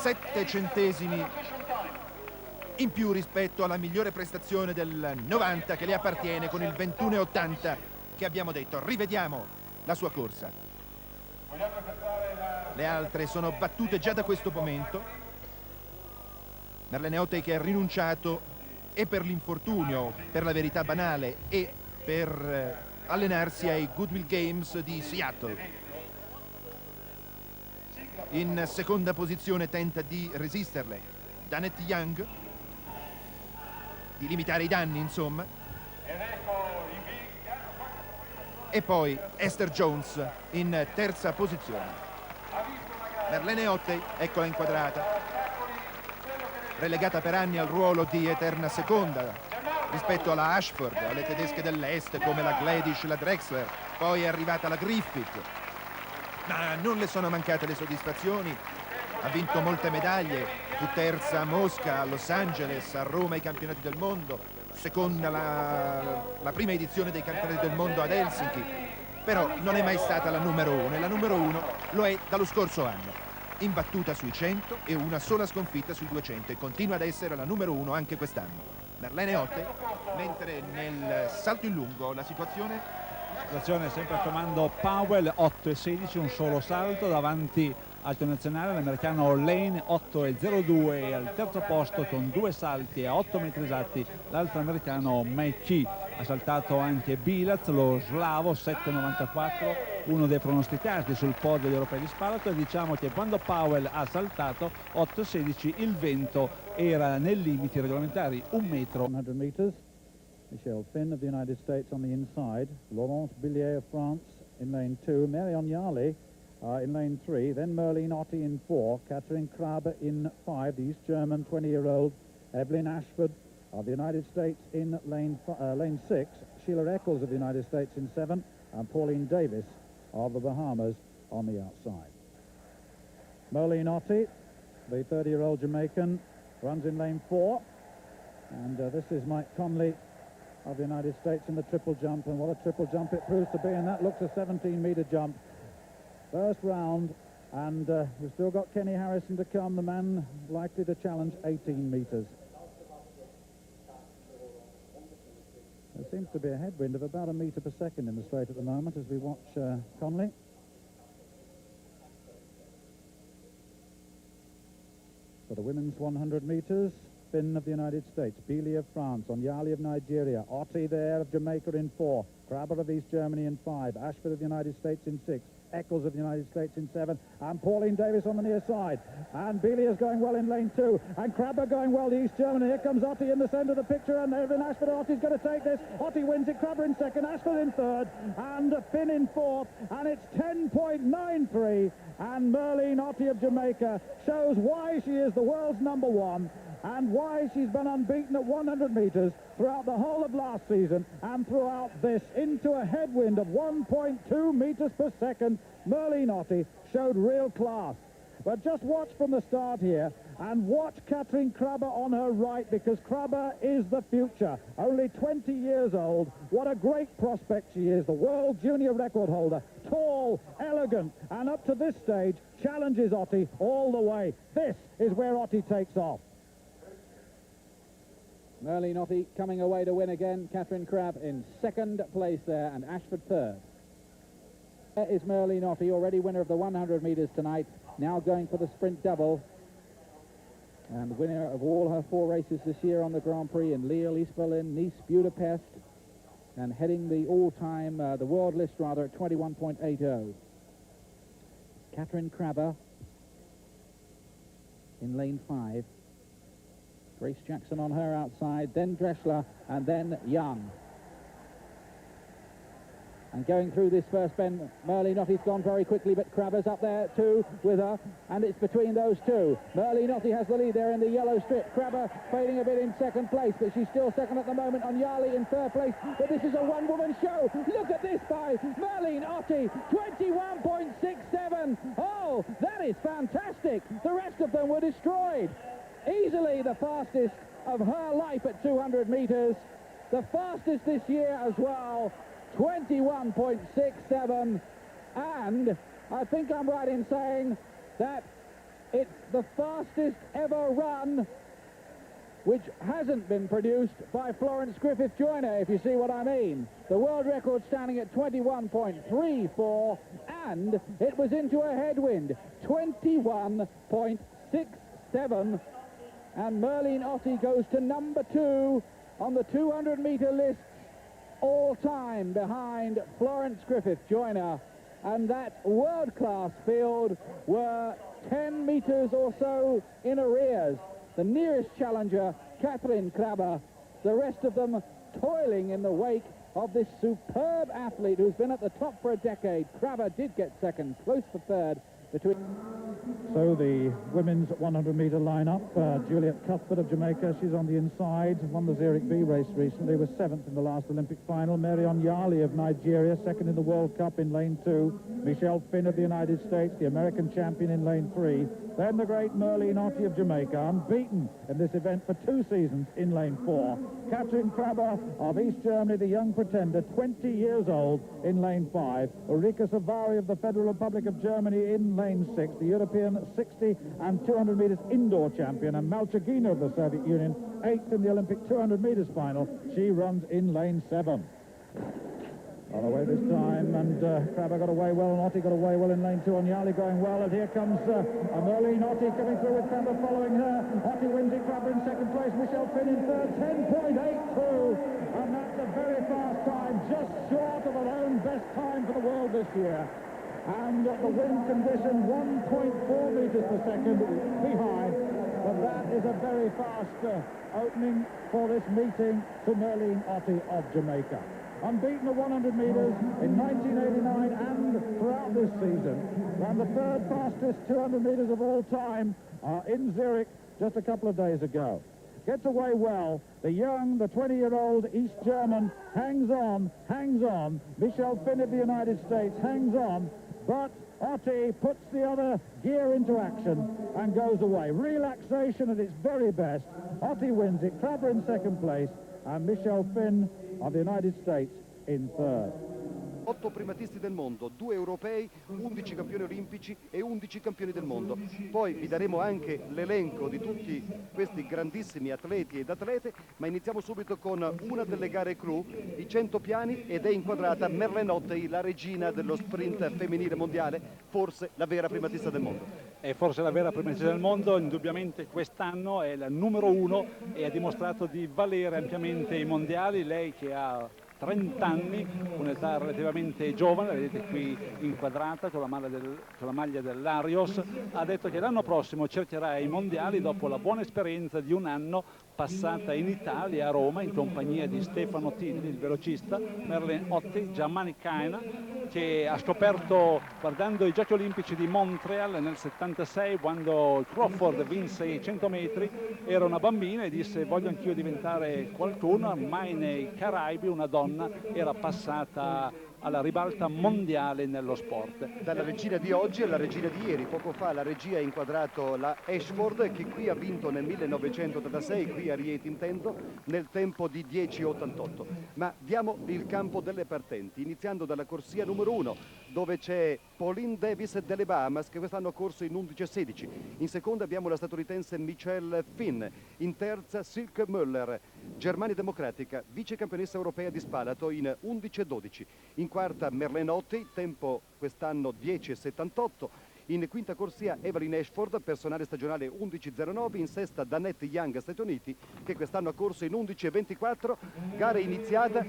7 centesimi in più rispetto alla migliore prestazione del 90 che le appartiene con il 21,80 che abbiamo detto. Rivediamo la sua corsa. Le altre sono battute già da questo momento. Merlene Ottey che ha rinunciato e per l'infortunio, per la verità banale, e per allenarsi ai Goodwill Games di Seattle. In seconda posizione tenta di resisterle Danette Young, di limitare i danni insomma, e poi Esther Jones in terza posizione. Merlene Ottey, eccola inquadrata, relegata per anni al ruolo di eterna seconda rispetto alla Ashford, alle tedesche dell'est come la Gladish, la Drexler, poi è arrivata la Griffith, ma non le sono mancate le soddisfazioni. Ha vinto molte medaglie, fu terza a Mosca, a Los Angeles, a Roma ai campionati del mondo, seconda la prima edizione dei campionati del mondo ad Helsinki, però non è mai stata la numero uno, e la numero uno lo è dallo scorso anno, imbattuta sui 100 e una sola sconfitta sui 200, e continua ad essere la numero uno anche quest'anno. Merlene Ottey, mentre nel salto in lungo la situazione è sempre a comando Powell, 8,16, un solo salto davanti al nazionale, l'americano Lane 8,02, al terzo posto con 2 salti a 8 metri esatti l'altro americano McKee. Ha saltato anche Bilac, lo slavo, 7,94, uno dei pronosticati sul podio degli europei di Spalato, e diciamo che quando Powell ha saltato 8,16 il vento era nei limiti regolamentari, 1 metro. 100 meters. Michelle Finn of the United States on the inside, Laurence Billier of France in lane 2, Marion Yarley in lane 3, then Merlene Ottey in 4, Katrin Kraber in 5, the East German 20-year-old Evelyn Ashford of the United States in lane 6, Sheila Eccles of the United States in 7, and Pauline Davis of the Bahamas on the outside. Merlene Ottey, the 30-year-old Jamaican, runs in lane 4, and this is Mike Conley of the United States in the triple jump, and what a triple jump it proves to be, and that looks a 17-meter jump. First round, and we've still got Kenny Harrison to come, the man likely to challenge 18 meters. There seems to be a headwind of about 1 meter per second in the straight at the moment as we watch Conley. For the women's 100 meters, Finn of the United States, Bealey of France, Onyali of Nigeria, Ottey there of Jamaica in 4, Kraber of East Germany in 5, Ashford of the United States in 6, Eccles of the United States in 7, and Pauline Davis on the near side. And Bealey is going well in lane 2, and Kraber going well to East Germany. Here comes Ottey in the centre of the picture, and Evelyn Ashford. Ottey's going to take this. Ottey wins it, Kraber in 2nd, Ashford in 3rd, and Finn in 4th, and it's 10.93, and Merlene Ottey of Jamaica shows why she is the world's number 1, and why she's been unbeaten at 100 metres throughout the whole of last season and throughout this, into a headwind of 1.2 metres per second. Merlene Ottey showed real class. But just watch from the start here, and watch Katrin Kraber on her right, because Kraber is the future. Only 20 years old. What a great prospect she is, the world junior record holder. Tall, elegant, and up to this stage challenges Ottey all the way. This is where Ottey takes off. Merlene Ottey coming away to win again. Katrin Kraber in 2nd place there, and Ashford 3rd. There is Merlene Ottey, already winner of the 100 metres tonight, now going for the sprint double, and winner of all her 4 races this year on the Grand Prix in Lille, East Berlin, Nice, Budapest, and heading the all-time, the world list rather, at 21.80. Katrin Kraber in lane 5. Grace Jackson on her outside, then Dressler, and then Young. And going through this first bend, Merlene Ottey's gone very quickly, but Kraber's up there too with her, and it's between those two. Merlene Ottey has the lead there in the yellow strip. Kraber fading a bit in 2nd place, but she's still 2nd at the moment. Onyali in 3rd place, but this is a one-woman show. Look at this by Merlene Ottey, 21.67. Oh, that is fantastic. The rest of them were destroyed. Easily the fastest of her life at 200 metres. The fastest this year as well. 21.67, and I think I'm right in saying that it's the fastest ever run which hasn't been produced by Florence Griffith Joyner, if you see what I mean. The world record standing at 21.34, and it was into a headwind, 21.67, and Merlene Ottey goes to number 2 on the 200-meter list all time, behind Florence Griffith Joyner, and that world-class field were 10 meters or so in arrears. The nearest challenger, Kathleen Krabbe, the rest of them toiling in the wake of this superb athlete who's been at the top for a decade. Krabbe did get second, close for third. So the women's 100-meter lineup, Juliet Cuthbert of Jamaica, she's on the inside, won the Zurich B race recently, was 7th in the last Olympic final. Marion Yali of Nigeria, 2nd in the World Cup in lane 2. Michelle Finn of the United States, the American champion in lane 3. Then the great Merlene Ottey of Jamaica, unbeaten in this event for 2 seasons in lane 4. Kathleen Krabbe of East Germany, the young pretender, 20 years old, in lane 5. Ulrika Savari of the Federal Republic of Germany in lane 6, the European 60 and 200 meters indoor champion, and Malchagina of the Soviet Union, 8th in the Olympic 200 meters final. She runs in lane 7. On away this time, and Krabbe got away well, and Ottey got away well in lane 2. On Yali going well, and here comes Merlene Ottey coming through with Krabbe following her. Ottey wins it, Krabbe in second place, Michelle Finn in third, 10.82, and that's a very fast time, just short of her own best time for the world this year. And the wind condition 1.4 meters per second behind, but that is a very fast opening for this meeting to Merlene Ottey of Jamaica. Unbeaten at 100 meters in 1989 and throughout this season, ran the 3rd fastest 200 meters of all time in Zurich just a couple of days ago. Gets away well. The young, the 20-year-old East German hangs on. Michelle Finn of the United States hangs on, but Ottey puts the other gear into action and goes away. Relaxation at its very best. Ottey wins it, Krabbe in second place, and Michelle Finn of the United States in third. 8 primatisti del mondo, 2 europei, 11 campioni olimpici e 11 campioni del mondo. Poi vi daremo anche l'elenco di tutti questi grandissimi atleti ed atlete, ma iniziamo subito con una delle gare clou, i 100 piani, ed è inquadrata Merlene Ottey, la regina dello sprint femminile mondiale, forse la vera primatista del mondo. È forse la vera primatista del mondo, indubbiamente quest'anno è la numero 1 e ha dimostrato di valere ampiamente i mondiali. Lei che ha 30 anni, un'età relativamente giovane, la vedete qui inquadrata con la maglia dell'Arios, ha detto che l'anno prossimo cercherà i mondiali dopo la buona esperienza di un anno passata in Italia, a Roma, in compagnia di Stefano Tilli, il velocista, Merlene Ottey, giamaicana, che ha scoperto, guardando i Giochi Olimpici di Montreal nel 76, quando Crawford vinse i 100 metri, era una bambina e disse: voglio anch'io diventare qualcuno. Mai nei Caraibi una donna era passata alla ribalta mondiale nello sport. Dalla regina di oggi alla regina di ieri. Poco fa la regia ha inquadrato la Ashford, che qui ha vinto nel 1986, qui a Rieti intendo, nel tempo di 10.88. Ma diamo il campo delle partenti, iniziando dalla corsia numero 1, dove c'è Pauline Davis delle Bahamas, che quest'anno ha corso in 11.16. In seconda abbiamo la statunitense Michelle Finn. In terza Silke Müller, Germania Democratica, vice campionessa europea di spalato in 11.12. In quarta Merlene Ottey, tempo quest'anno 10.78. In quinta corsia Evelyn Ashford, personale stagionale 11.09. In sesta Danette Young, Stati Uniti, che quest'anno ha corso in 11.24. Gara iniziata,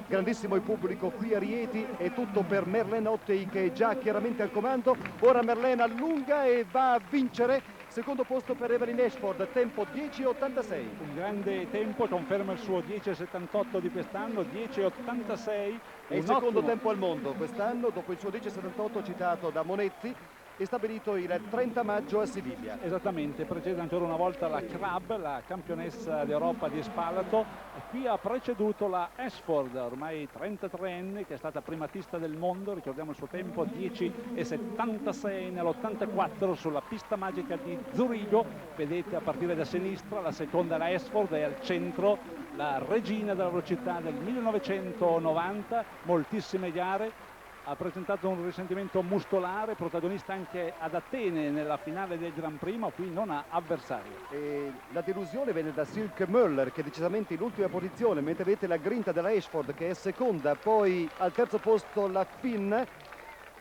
grandissimo il pubblico qui a Rieti, è tutto per Merlene Ottey, che è già chiaramente al comando. Ora Merlene allunga e va a vincere. Secondo posto per Evelyn Ashford, tempo 10.86. Un grande tempo, conferma il suo 10.78 di quest'anno, 10.86. È il secondo tempo al mondo quest'anno, dopo il suo 10.78 citato da Monetti, è stabilito il 30 maggio a Siviglia. Esattamente, precede ancora una volta la Krabbe, la campionessa d'Europa di spalato, e qui ha preceduto la Ashford, ormai 33enne, che è stata primatista del mondo, ricordiamo il suo tempo 10.76 nell'84 sulla pista magica di Zurigo. Vedete a partire da sinistra la seconda, la Ashford, e al centro la regina della velocità del 1990, moltissime gare. ha presentato un risentimento muscolare, protagonista anche ad Atene nella finale del Gran Prix, ma qui non ha avversario. E la delusione viene da Silke Möller, che è decisamente in ultima posizione, mentre vedete la grinta della Ashford che è seconda, poi al terzo posto la Finn,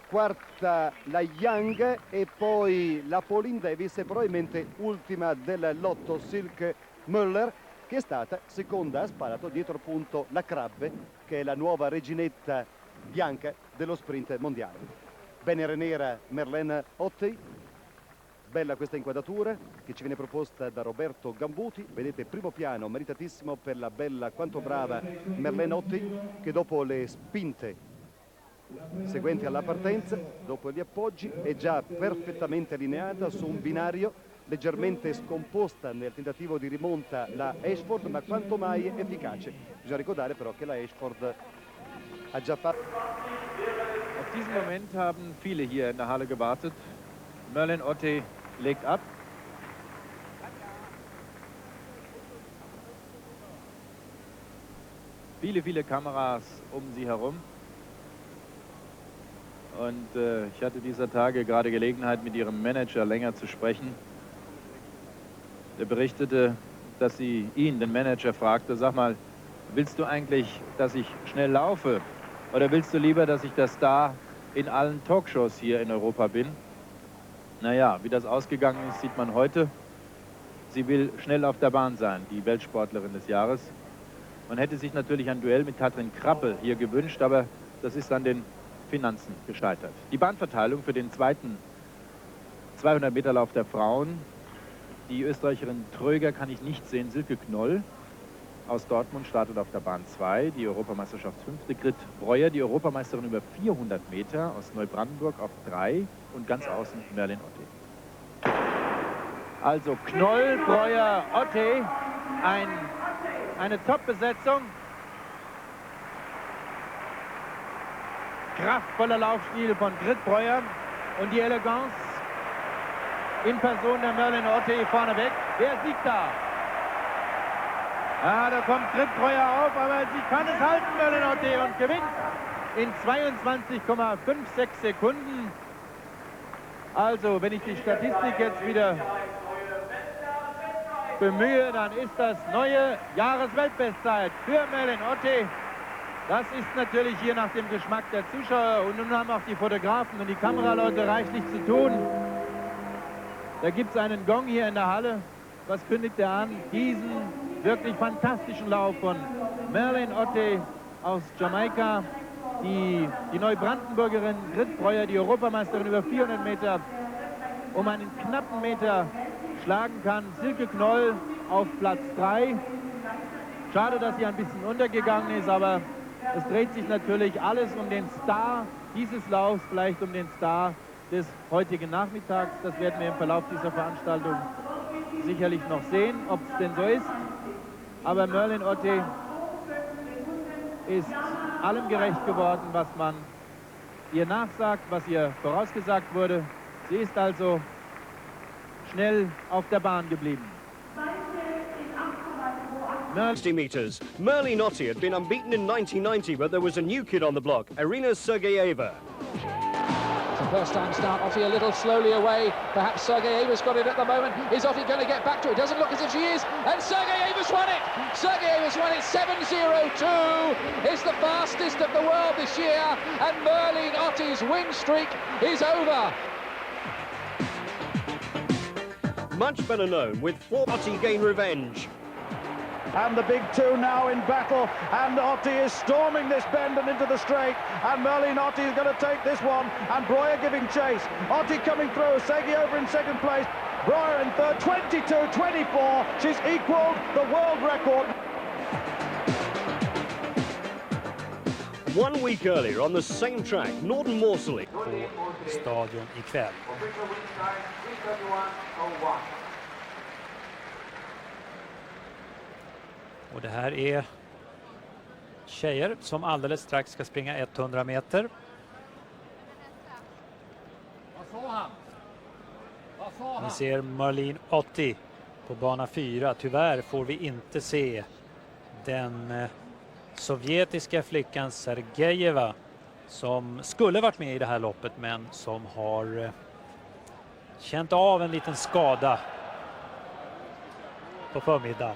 quarta la Young e poi la Pauline Davis e probabilmente ultima del lotto Silke Möller, che è stata seconda, ha sparato dietro appunto la Krabbe, che è la nuova reginetta bianca dello sprint mondiale. Venere nera Merlene Ottey, bella questa inquadratura che ci viene proposta da Roberto Gambuti, vedete primo piano meritatissimo per la bella quanto brava Merlene Ottey, che dopo le spinte seguenti alla partenza, dopo gli appoggi, è già perfettamente allineata su un binario, leggermente scomposta nel tentativo di rimonta la Ashford, ma quanto mai efficace. Bisogna ricordare però che la Ashford ha già fatto. Auf diesen Moment haben viele hier in der Halle gewartet. Merlene Ottey legt ab. Viele Kameras um sie herum. Und ich hatte dieser Tage gerade Gelegenheit, mit ihrem Manager länger zu sprechen. Der berichtete, dass sie ihn, den Manager, fragte, sag mal, willst du eigentlich, dass ich schnell laufe? Oder willst du lieber, dass ich der Star in allen Talkshows hier in Europa bin? Naja, wie das ausgegangen ist, sieht man heute. Sie will schnell auf der Bahn sein, die Weltsportlerin des Jahres. Man hätte sich natürlich ein Duell mit Katrin Krappel hier gewünscht, aber das ist an den Finanzen gescheitert. Die Bahnverteilung für den zweiten 200-Meter-Lauf der Frauen. Die Österreicherin Tröger kann ich nicht sehen. Silke Knoll aus Dortmund startet auf der Bahn 2. Die Europameisterschaftsfünfte. Grit Breuer, die Europameisterin über 400 Meter aus Neubrandenburg, auf 3. Und ganz außen Merlene Ottey. Also Knoll, Breuer, Ottey. Eine Top-Besetzung. Kraftvoller Laufstil von Grit Breuer und die Eleganz in Person der Merlene Ottey vorneweg. Wer siegt da? Ja, da kommt Grit Breuer auf, aber sie kann es halten, Merlene Ottey, und gewinnt in 22,56 Sekunden. Also, wenn ich die Statistik jetzt wieder bemühe, dann ist das neue Jahresweltbestzeit für Merlene Ottey. Das ist natürlich hier nach dem Geschmack der Zuschauer, und nun haben auch die Fotografen und die Kameraleute reichlich zu tun. Da gibt es einen Gong hier in der Halle. Was kündigt er an? Diesen wirklich fantastischen Lauf von Merlene Ottey aus Jamaika. Die Neubrandenburgerin Grit Breuer, die Europameisterin über 400 Meter, um einen knappen Meter schlagen kann. Silke Knoll auf Platz 3. Schade, dass sie ein bisschen untergegangen ist, aber es dreht sich natürlich alles um den Star dieses Laufs, vielleicht um den Star des heutigen Nachmittags. Das werden wir im Verlauf dieser Veranstaltung sicherlich noch sehen, ob es denn so ist. Aber Merlene Ottey ist allem gerecht geworden, was man ihr nachsagt, was ihr vorausgesagt wurde. Sie ist also schnell auf der Bahn geblieben. 60 meters. Merlene Ottey had been unbeaten in 1990, but there was a new kid on the block, Irina Sergeyeva. It's a first-time start. Ottey a little slowly away. Perhaps Sergeyeva's got it at the moment. Is Ottey going to get back to it? Doesn't look as if she is. And Sergeyeva's won it. Sergeyeva's won it. 7:02 is the fastest of the world this year, and Merlene Ottey's win streak is over. Much better known, with 4 Ottey gain revenge. And the big two now in battle, and Ottey is storming this bend and into the straight, and Merlene Ottey is going to take this one, and Breuer giving chase. Ottey coming through, Sergeyeva in second place, Breuer in third, 22:24. She's equalled the world record. 1 week earlier on the same track, Norton Morsely. Stadion ikväll. Och det här är tjejer som alldeles strax ska springa 100 meter. Vi ser Merlene Ottey på bana 4. Tyvärr får vi inte se den sovjetiska flickan Sergeyeva som skulle varit med i det här loppet men som har känt av en liten skada på förmiddagen.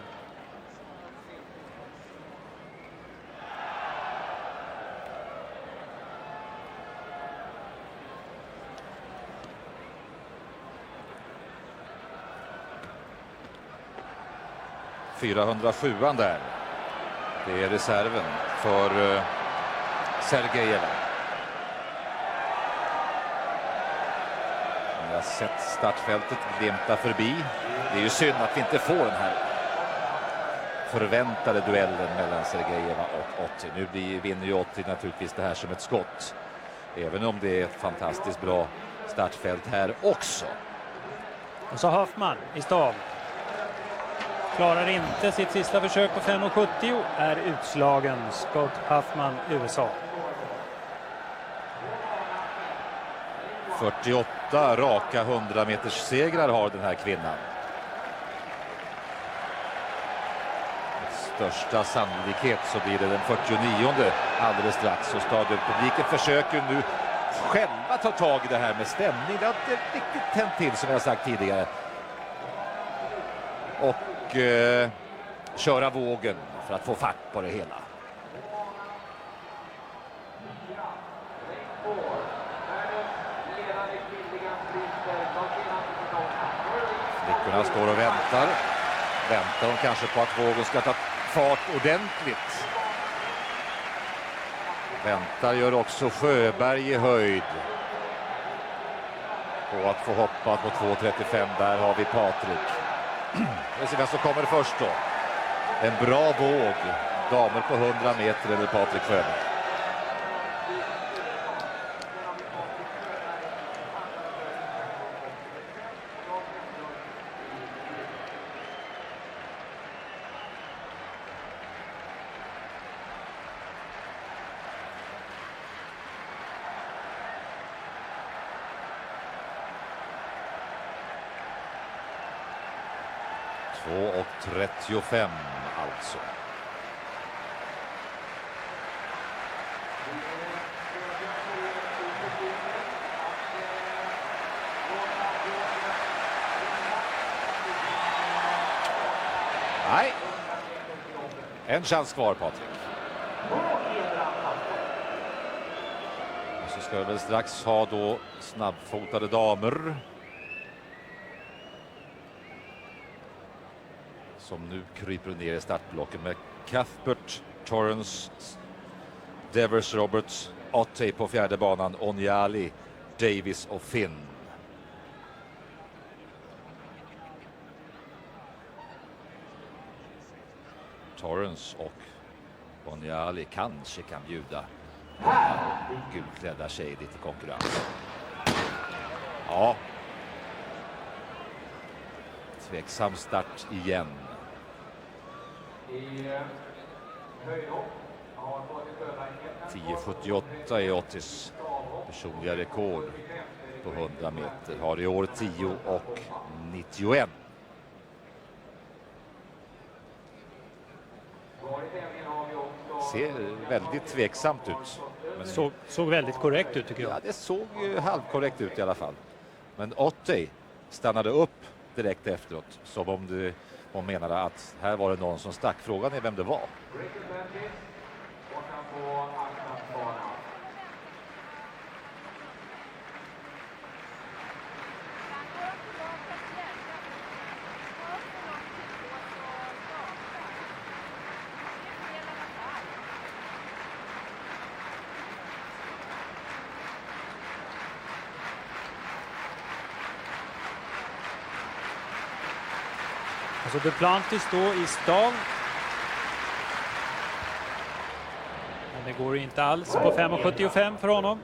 ...407an där. Det är reserven för Sergejeva. Jag har sett startfältet glimta förbi. Det är ju synd att vi inte får den här förväntade duellen mellan Sergejeva och Ottey. Nu vinner ju Ottey naturligtvis det här som ett skott. Även om det är ett fantastiskt bra startfält här också. Och så Huffman i stav. Klarar inte sitt sista försök på 5,70, är utslagen. Scott Huffman, USA. 48 raka 100 meters segrar har den här kvinnan. Med största sannolikhet så blir det den 49:e alldeles strax. Och stadionpubliken försöker nu själva ta tag i det här med stämning. Det har inte riktigt tänt till som jag sagt tidigare. Och köra vågen för att få fart på det hela. Flickorna står och väntar. Väntar de kanske på att vågen ska ta fart ordentligt. Väntar gör också Sjöberg i höjd. På att få hoppa på 2,35. Där har vi Patrik. Vi ser vem som kommer först då. En bra våg. Damer på 100 meter eller Patrik Sjöberg. Och 35 alltså. Nej. En chans kvar, Patrik. Och så ska vi väl strax ha då snabbfotade damer. Som nu kryper ner i startblocken med Cuthbert, Torrance, Devers, Roberts, Ottey på fjärde banan, Onyali, Davis och Finn. Torrance och Onyali kanske kan bjuda gulklädda tjejer lite konkurrens. Ja. Tveksam start igen. 10,78 är Otteys personliga rekord på 100 meter. Har i år 10,91. Ser väldigt tveksamt ut. Men såg väldigt korrekt ut tycker jag. Ja, det såg halvkorrekt ut i alla fall. Men Ottey stannade upp direkt efteråt, som om hon menade att här var det någon som stack. Frågan är vem det var. Alltså Duplantis då i stav. Men det går inte alls på 5,75 för honom.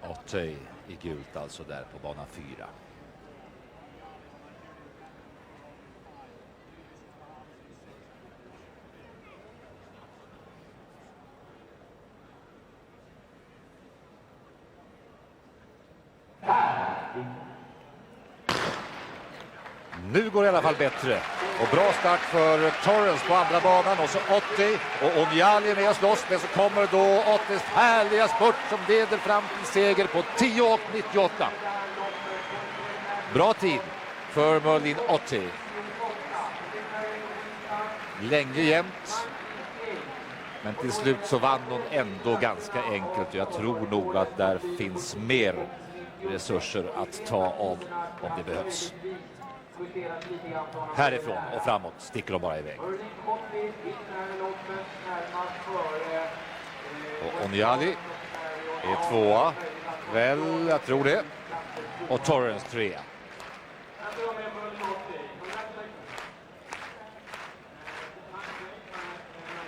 Ottey i gult alltså där på bana 4. Nu går det i alla fall bättre. Och bra start för Torrens på andra banan. Och så Ottey och Onyali med och slåss. Men så kommer då Otteys härliga spurt som leder fram till seger på 10:98. Bra tid för Merlene Ottey. Länge jämnt. Men till slut så vann hon ändå ganska enkelt. Jag tror nog att där finns mer resurser att ta av om det behövs. Härifrån och framåt sticker de bara iväg. Och Onyali är tvåa. Väl, jag tror det. Och Torrens trea.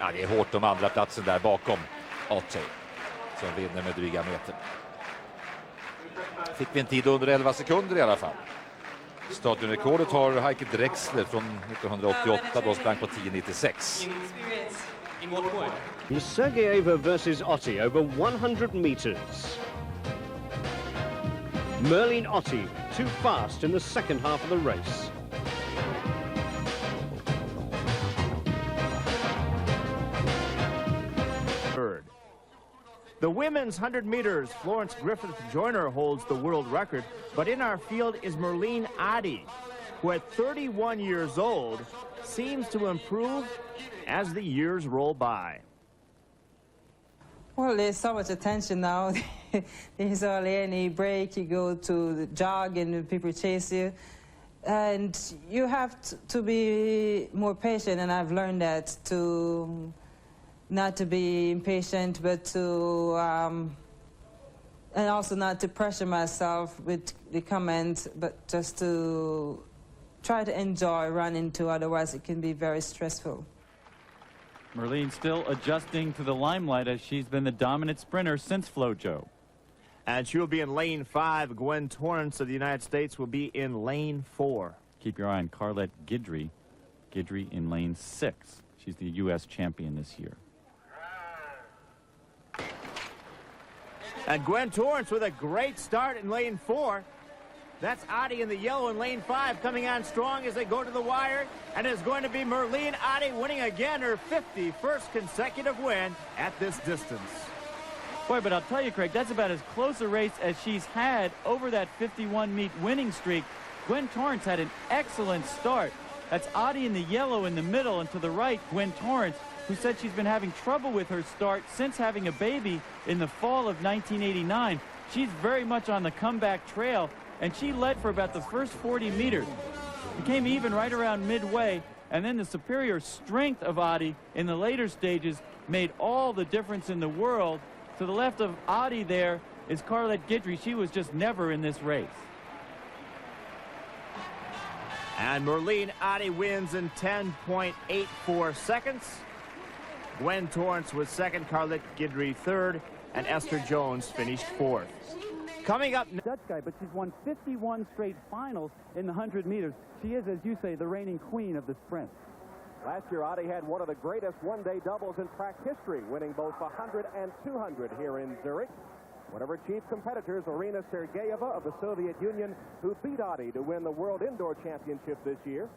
Ja, det är hårt om andra platsen där bakom Ottey som vinner med dryga meter. Fick vi en tid under 11 sekunder i alla fall. Stadionrekordet har Heike Drexler från 1988, då sprang på 10:96. Sergeyeva versus Ottey over 100 meters. Merlene Ottey too fast in the second half of the race. The women's 100 meters, Florence Griffith-Joyner holds the world record, but in our field is Merlene Ottey, who at 31 years old seems to improve as the years roll by. Well, there's so much attention now. There's hardly any break. You go to the jog and people chase you. And you have to be more patient, and I've learned that, to not to be impatient, but to, and also not to pressure myself with the comments, but just to try to enjoy running too, otherwise it can be very stressful. Merlene still adjusting to the limelight as she's been the dominant sprinter since FloJo. And she'll be in lane 5. Gwen Torrence of the United States will be in lane 4. Keep your eye on Carlette Guidry. Guidry in lane 6. She's the U.S. champion this year. And Gwen Torrence with a great start in lane 4. That's Ottey in the yellow in lane 5 coming on strong as they go to the wire. And it's going to be Merlene Ottey winning again her 51st consecutive win at this distance. Boy, but I'll tell you, Craig, that's about as close a race as she's had over that 51-meet winning streak. Gwen Torrence had an excellent start. That's Ottey in the yellow in the middle, and to the right, Gwen Torrence, who said she's been having trouble with her start since having a baby in the fall of 1989. She's very much on the comeback trail, and she led for about the first 40 meters. Became even right around midway, and then the superior strength of Ottey in the later stages made all the difference in the world. To the left of Ottey there is Carlette Guidry. She was just never in this race. And Merlene Ottey wins in 10.84 seconds. Gwen Torrence was second, Carlette Guidry third, and Esther Jones finished fourth. Coming up, Dutch guy, but she's won 51 straight finals in the 100 meters. She is, as you say, the reigning queen of the sprint. Last year, Ottey had one of the greatest one-day doubles in track history, winning both the 100 and 200 here in Zurich. One of her chief competitors, Irina Sergeyeva of the Soviet Union, who beat Ottey to win the World Indoor Championship this year.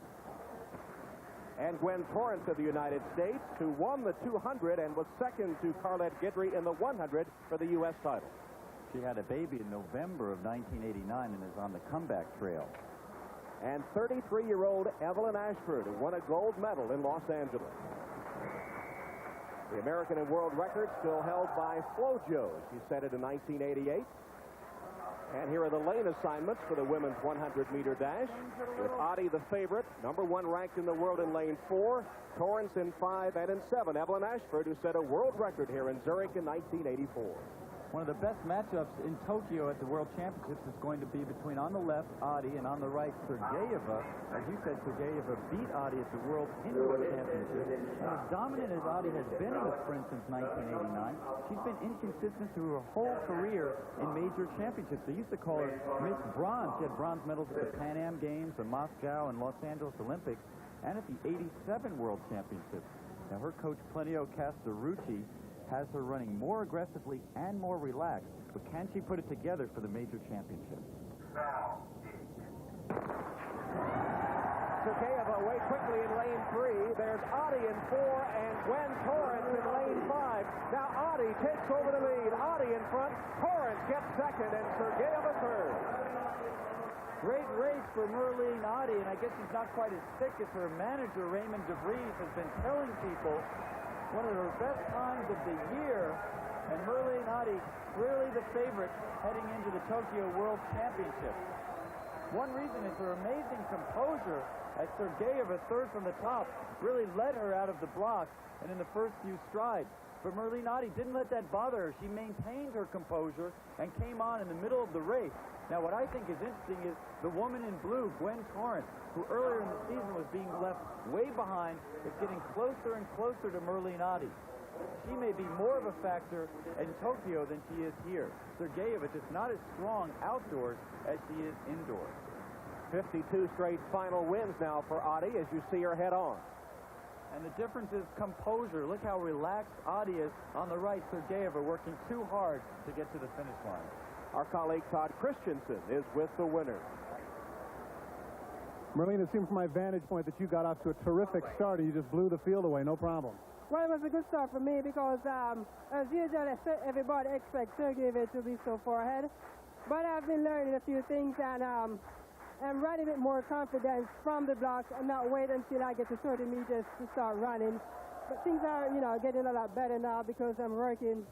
And Gwen Torrence of the United States, who won the 200 and was second to Carlette Guidry in the 100 for the U.S. title. She had a baby in November of 1989 and is on the comeback trail. And 33-year-old Evelyn Ashford, who won a gold medal in Los Angeles. The American and world record still held by FloJo. She set it in 1988. And here are the lane assignments for the women's 100-meter dash, with Ottey the favorite, #1 ranked in the world in lane 4, Torrence in 5, and in 7, Evelyn Ashford, who set a world record here in Zurich in 1984. One of the best matchups in Tokyo at the World Championships is going to be between, on the left, Ottey, and on the right, Sergeyeva. As you said, Sergeyeva beat Ottey at the World Indoor Championship. And as dominant as Ottey has been in the sprint since 1989, she's been inconsistent through her whole career in major championships. They used to call her Miss Bronze. She had bronze medals at the Pan Am Games, the Moscow and Los Angeles Olympics, and at the '87 World Championships. Now, her coach, Plenio Castarucci, has her running more aggressively and more relaxed, but can she put it together for the major championship? Sergeyeva away quickly in lane 3. There's Ottey in 4 and Gwen Torrance in lane 5. Now Ottey takes over the lead. Ottey in front. Torrance gets second and Sergeyeva third. Great race for Merlene Ottey, and I guess she's not quite as thick as her manager, Raymond DeVries, has been telling people one of her best times of the year, and Merlene Ottey clearly the favorite heading into the Tokyo World Championship. One reason is her amazing composure as Sergeyeva, third from the top, really led her out of the block and in the first few strides. But Merlene Ottey didn't let that bother her. She maintained her composure and came on in the middle of the race. Now, what I think is interesting is the woman in blue, Gwen Torrance, who earlier in the season was being left way behind, is getting closer and closer to Merlene Ottey. She may be more of a factor in Tokyo than she is here. Sergeyeva just not as strong outdoors as she is indoors. 52 straight final wins now for Ottey as you see her head on. And the difference is composure. Look how relaxed Ottey is on the right. Sergeyeva working too hard to get to the finish line. Our colleague Todd Christensen is with the winner. Merlene, it seemed from my vantage point that you got off to a terrific start and you just blew the field away, no problem. Well, it was a good start for me because, as usual, everybody expects Sergeyeva to be so far ahead. But I've been learning a few things, and I'm running with more confidence from the blocks and not wait until I get to 30 meters to start running. But things are, getting a lot better now because I'm working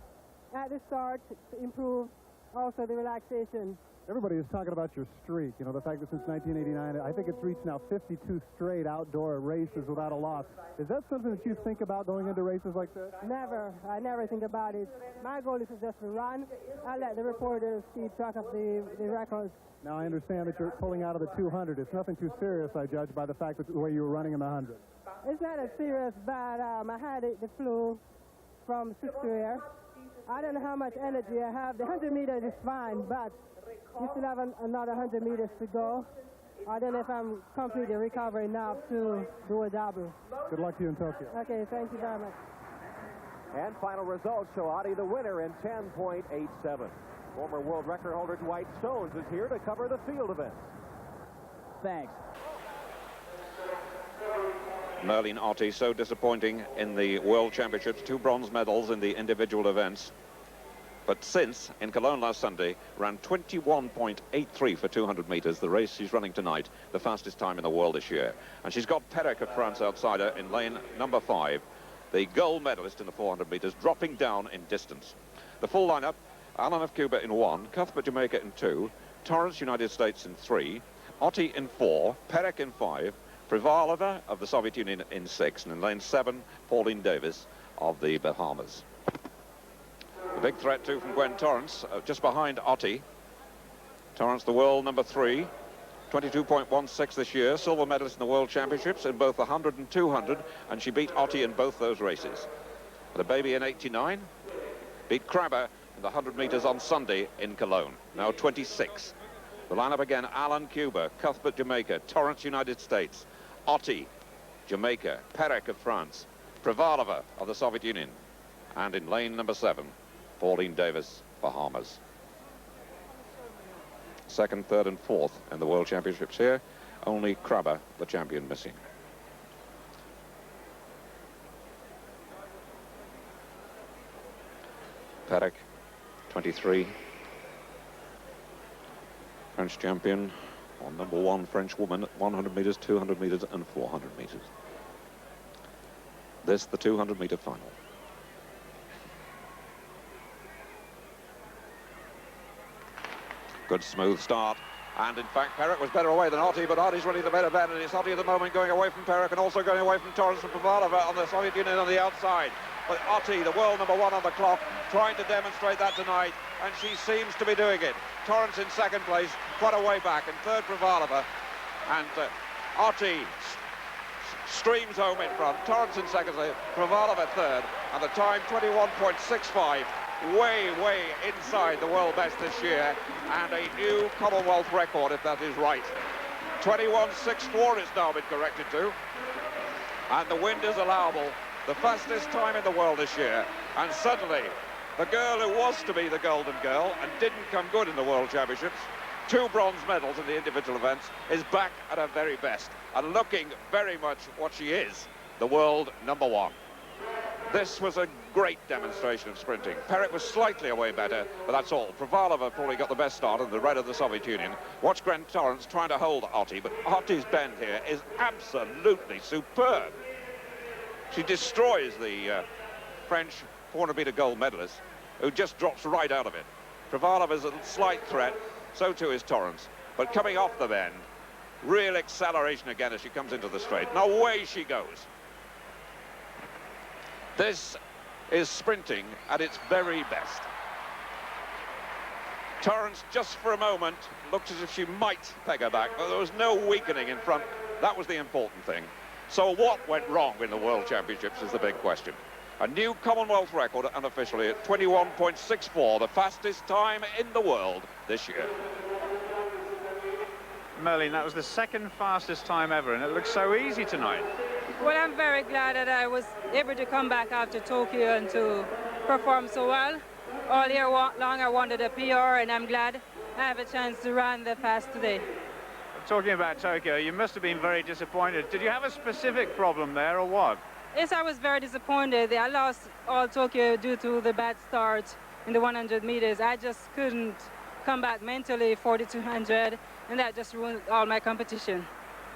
at the start to improve also the relaxation. Everybody is talking about your streak, the fact that since 1989, I think it's reached now 52 straight outdoor races without a loss. Is that something that you think about going into races like this? Never. I never think about it. My goal is to just run. I let the reporters keep track of the records. Now, I understand that you're pulling out of the 200. It's nothing too serious, I judge, by the fact that the way you were running in the 100. It's not as serious, but I had the flu from sister year. I don't know how much energy I have. The 100 meters is fine, but you still have another 100 meters to go. I don't know if I'm completely recovered enough to do a double. Good luck to you in Tokyo. Okay, thank you very much. And final results show Ottey the winner in 10.87. Former world record holder Dwight Stones is here to cover the field events. Thanks. Merlene Ottey, so disappointing in the World Championships, 2 bronze medals in the individual events. But since, in Cologne last Sunday, ran 21.83 for 200 meters, the race she's running tonight, the fastest time in the world this year. And she's got Perec of France outside her in lane number 5, the gold medalist in the 400 meters, dropping down in distance. The full lineup, Alan of Cuba in 1, Cuthbert Jamaica in 2, Torrance United States in 3, Ottey in 4, Perec in 5, Privalova of the Soviet Union in 6, and in lane 7, Pauline Davis of the Bahamas. The big threat too from Gwen Torrance, just behind Ottey. Torrance, the world number 3, 22.16 this year, silver medalist in the World Championships in both the 100 and 200, and she beat Ottey in both those races. The baby in 89 beat Krabber in the 100 meters on Sunday in Cologne, now 26. The lineup again, Alan Cuba, Cuthbert Jamaica, Torrance United States, Ottey, Jamaica, Perec of France, Privalova of the Soviet Union, and in lane number 7, Pauline Davis, Bahamas. 2nd, 3rd and 4th in the World Championships here, only Krabber, the champion, missing. Perec, 23. French champion, or number 1 French woman at 100 meters, 200 meters and 400 meters. This, the 200 meter final. Good smooth start, and in fact Perec was better away than Ottey, but Ottey's really the better bet, and it's Ottey at the moment going away from Perec and also going away from Torrance and Privalova on the Soviet Union on the outside. But Ottey, the world number 1 on the clock, trying to demonstrate that tonight, and she seems to be doing it. Torrance in 2nd place, quite a way back, and 3rd Privalova, and Ottey streams home in front. Torrance in 2nd place, Privalova 3rd, and the time 21.65. Way inside the world best this year, and a new Commonwealth record if that is right. 21.64 it's now been corrected to, and the wind is allowable. The fastest time in the world this year, and suddenly the girl who was to be the golden girl and didn't come good in the World Championships 2 bronze medals in the individual events, is back at her very best and looking very much what she is, the world #1. This was a great demonstration of sprinting. Perret was slightly away better, but that's all. Privalova probably got the best start in the red of the Soviet Union. Watch Gwen Torrance trying to hold Ottey, but Ottey's bend here is absolutely superb. She destroys the French 400-meter gold medalist, who just drops right out of it. Privalova's a slight threat, so too is Torrance. But coming off the bend, real acceleration again as she comes into the straight. And away she goes. This is sprinting at its very best. Torrance, just for a moment, looked as if she might peg her back, but there was no weakening in front. That was the important thing. So what went wrong in the World Championships is the big question. A new Commonwealth record unofficially at 21.64, the fastest time in the world this year. Merlene, that was the second fastest time ever, and it looks so easy tonight. Well, I'm very glad that I was able to come back after Tokyo and to perform so well. All year long I wanted a PR, and I'm glad I have a chance to run the fast today. Talking about Tokyo, you must have been very disappointed. Did you have a specific problem there, or what? Yes, I was very disappointed. I lost all Tokyo due to the bad start in the 100 meters. I just couldn't come back mentally 4,200, and that just ruined all my competition.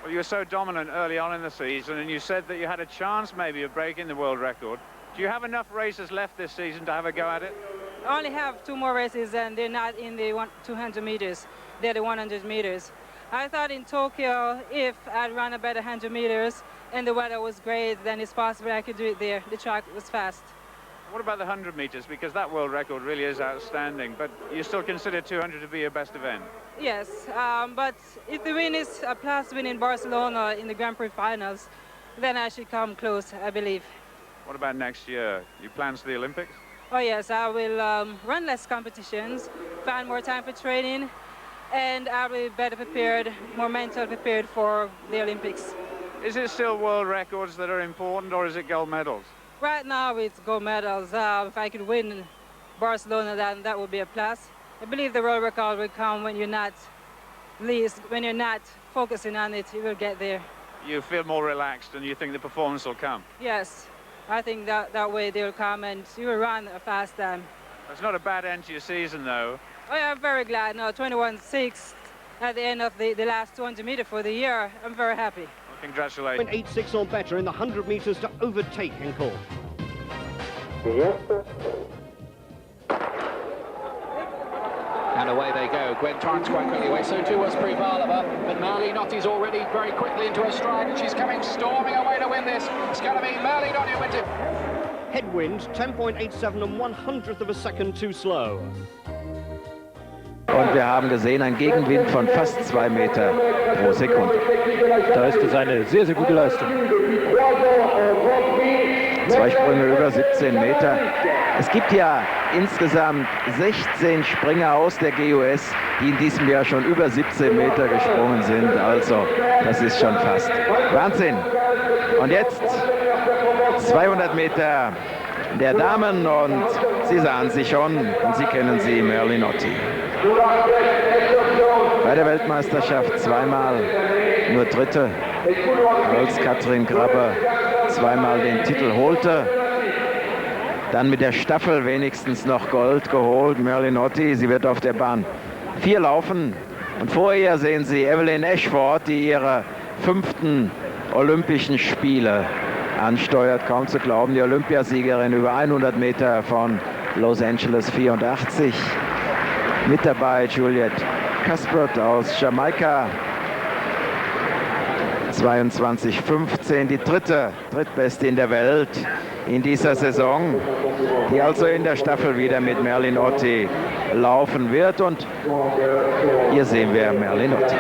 Well, you were so dominant early on in the season, and you said that you had a chance maybe of breaking the world record. Do you have enough races left this season to have a go at it? I only have 2 more races, and they're not in the 200 meters. They're the 100 meters. I thought in Tokyo, if I'd run a better 100 meters and the weather was great, then it's possible I could do it there. The track was fast. What about the 100 meters? Because that world record really is outstanding, but you still consider 200 to be your best event? Yes, but if the win is a plus win in Barcelona in the Grand Prix finals, then I should come close, I believe. What about next year? You plans for the Olympics? Oh yes, I will run less competitions, find more time for training, and I'll be better prepared, more mentally prepared for the Olympics. Is it still world records that are important, or is it gold medals? Right now it's gold medals. If I could win Barcelona, then that would be a plus. I believe the world record will come when you're not focusing on it, you will get there. You feel more relaxed and you think the performance will come? Yes, I think that way they'll come and you will run a fast time. It's not a bad end to your season, though. Oh, yeah, I'm very glad. No, 21.6 at the end of the last 200 meters for the year. I'm very happy. Well, congratulations. 86 or better in the 100 meters to overtake Henkel. And away they go. Gwen Torrance quite quickly away. So too was Privalova. But Merlene Ottey's already very quickly into her stride, and she's coming storming away to win this. It's going to be Merlene Ottey who wins it. Headwind, 10.87 and 100th of a second too slow. Und wir haben gesehen, ein Gegenwind von fast 2 Meter pro Sekunde. Da ist es eine sehr, sehr gute Leistung. 2 Sprünge über 17 Meter. Es gibt ja insgesamt 16 Springer aus der GUS, die in diesem Jahr schon über 17 Meter gesprungen sind. Also, das ist schon fast Wahnsinn. Und jetzt 200 Meter der Damen, und Sie sahen sie schon, und Sie kennen sie, Merlene Ottey. Bei der Weltmeisterschaft zweimal nur Dritte, als Katrin Grabbe zweimal den Titel holte. Dann mit der Staffel wenigstens noch Gold geholt. Merlene Ottey, sie wird auf der Bahn 4 laufen. Und vor ihr sehen Sie Evelyn Ashford, die ihre 5. Olympischen Spiele ansteuert. Kaum zu glauben, die Olympiasiegerin über 100 Meter von Los Angeles 84. Mit dabei Juliette Cuthbert aus Jamaika. 22,15, die drittbeste in der Welt in dieser Saison, die also in der Staffel wieder mit Merlene Ottey laufen wird. Und hier sehen wir Merlene Ottey.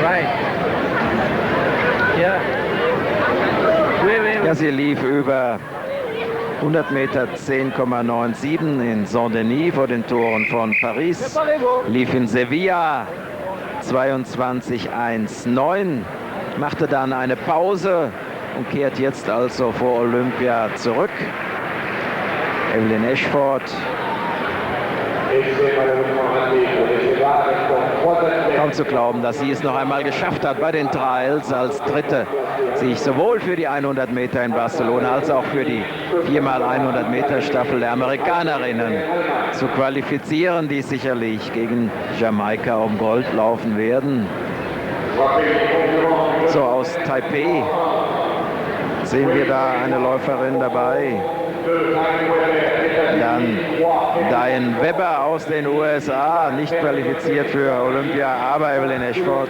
Right. Yeah. Ja, sie lief über 100 Meter 10,97 in Saint-Denis vor den Toren von Paris, lief in Sevilla 22,19, machte dann eine Pause und kehrt jetzt also vor Olympia zurück. Evelyn Ashford Kaum zu glauben, dass sie es noch einmal geschafft hat bei den Trials als Dritte, sich sowohl für die 100 Meter in Barcelona als auch für die 4x100 Meter Staffel der Amerikanerinnen zu qualifizieren, die sicherlich gegen Jamaika um Gold laufen werden. So, aus Taipei sehen wir da eine Läuferin dabei. Dann Diane Webber aus den USA, nicht qualifiziert für Olympia, aber Evelyn Ashford.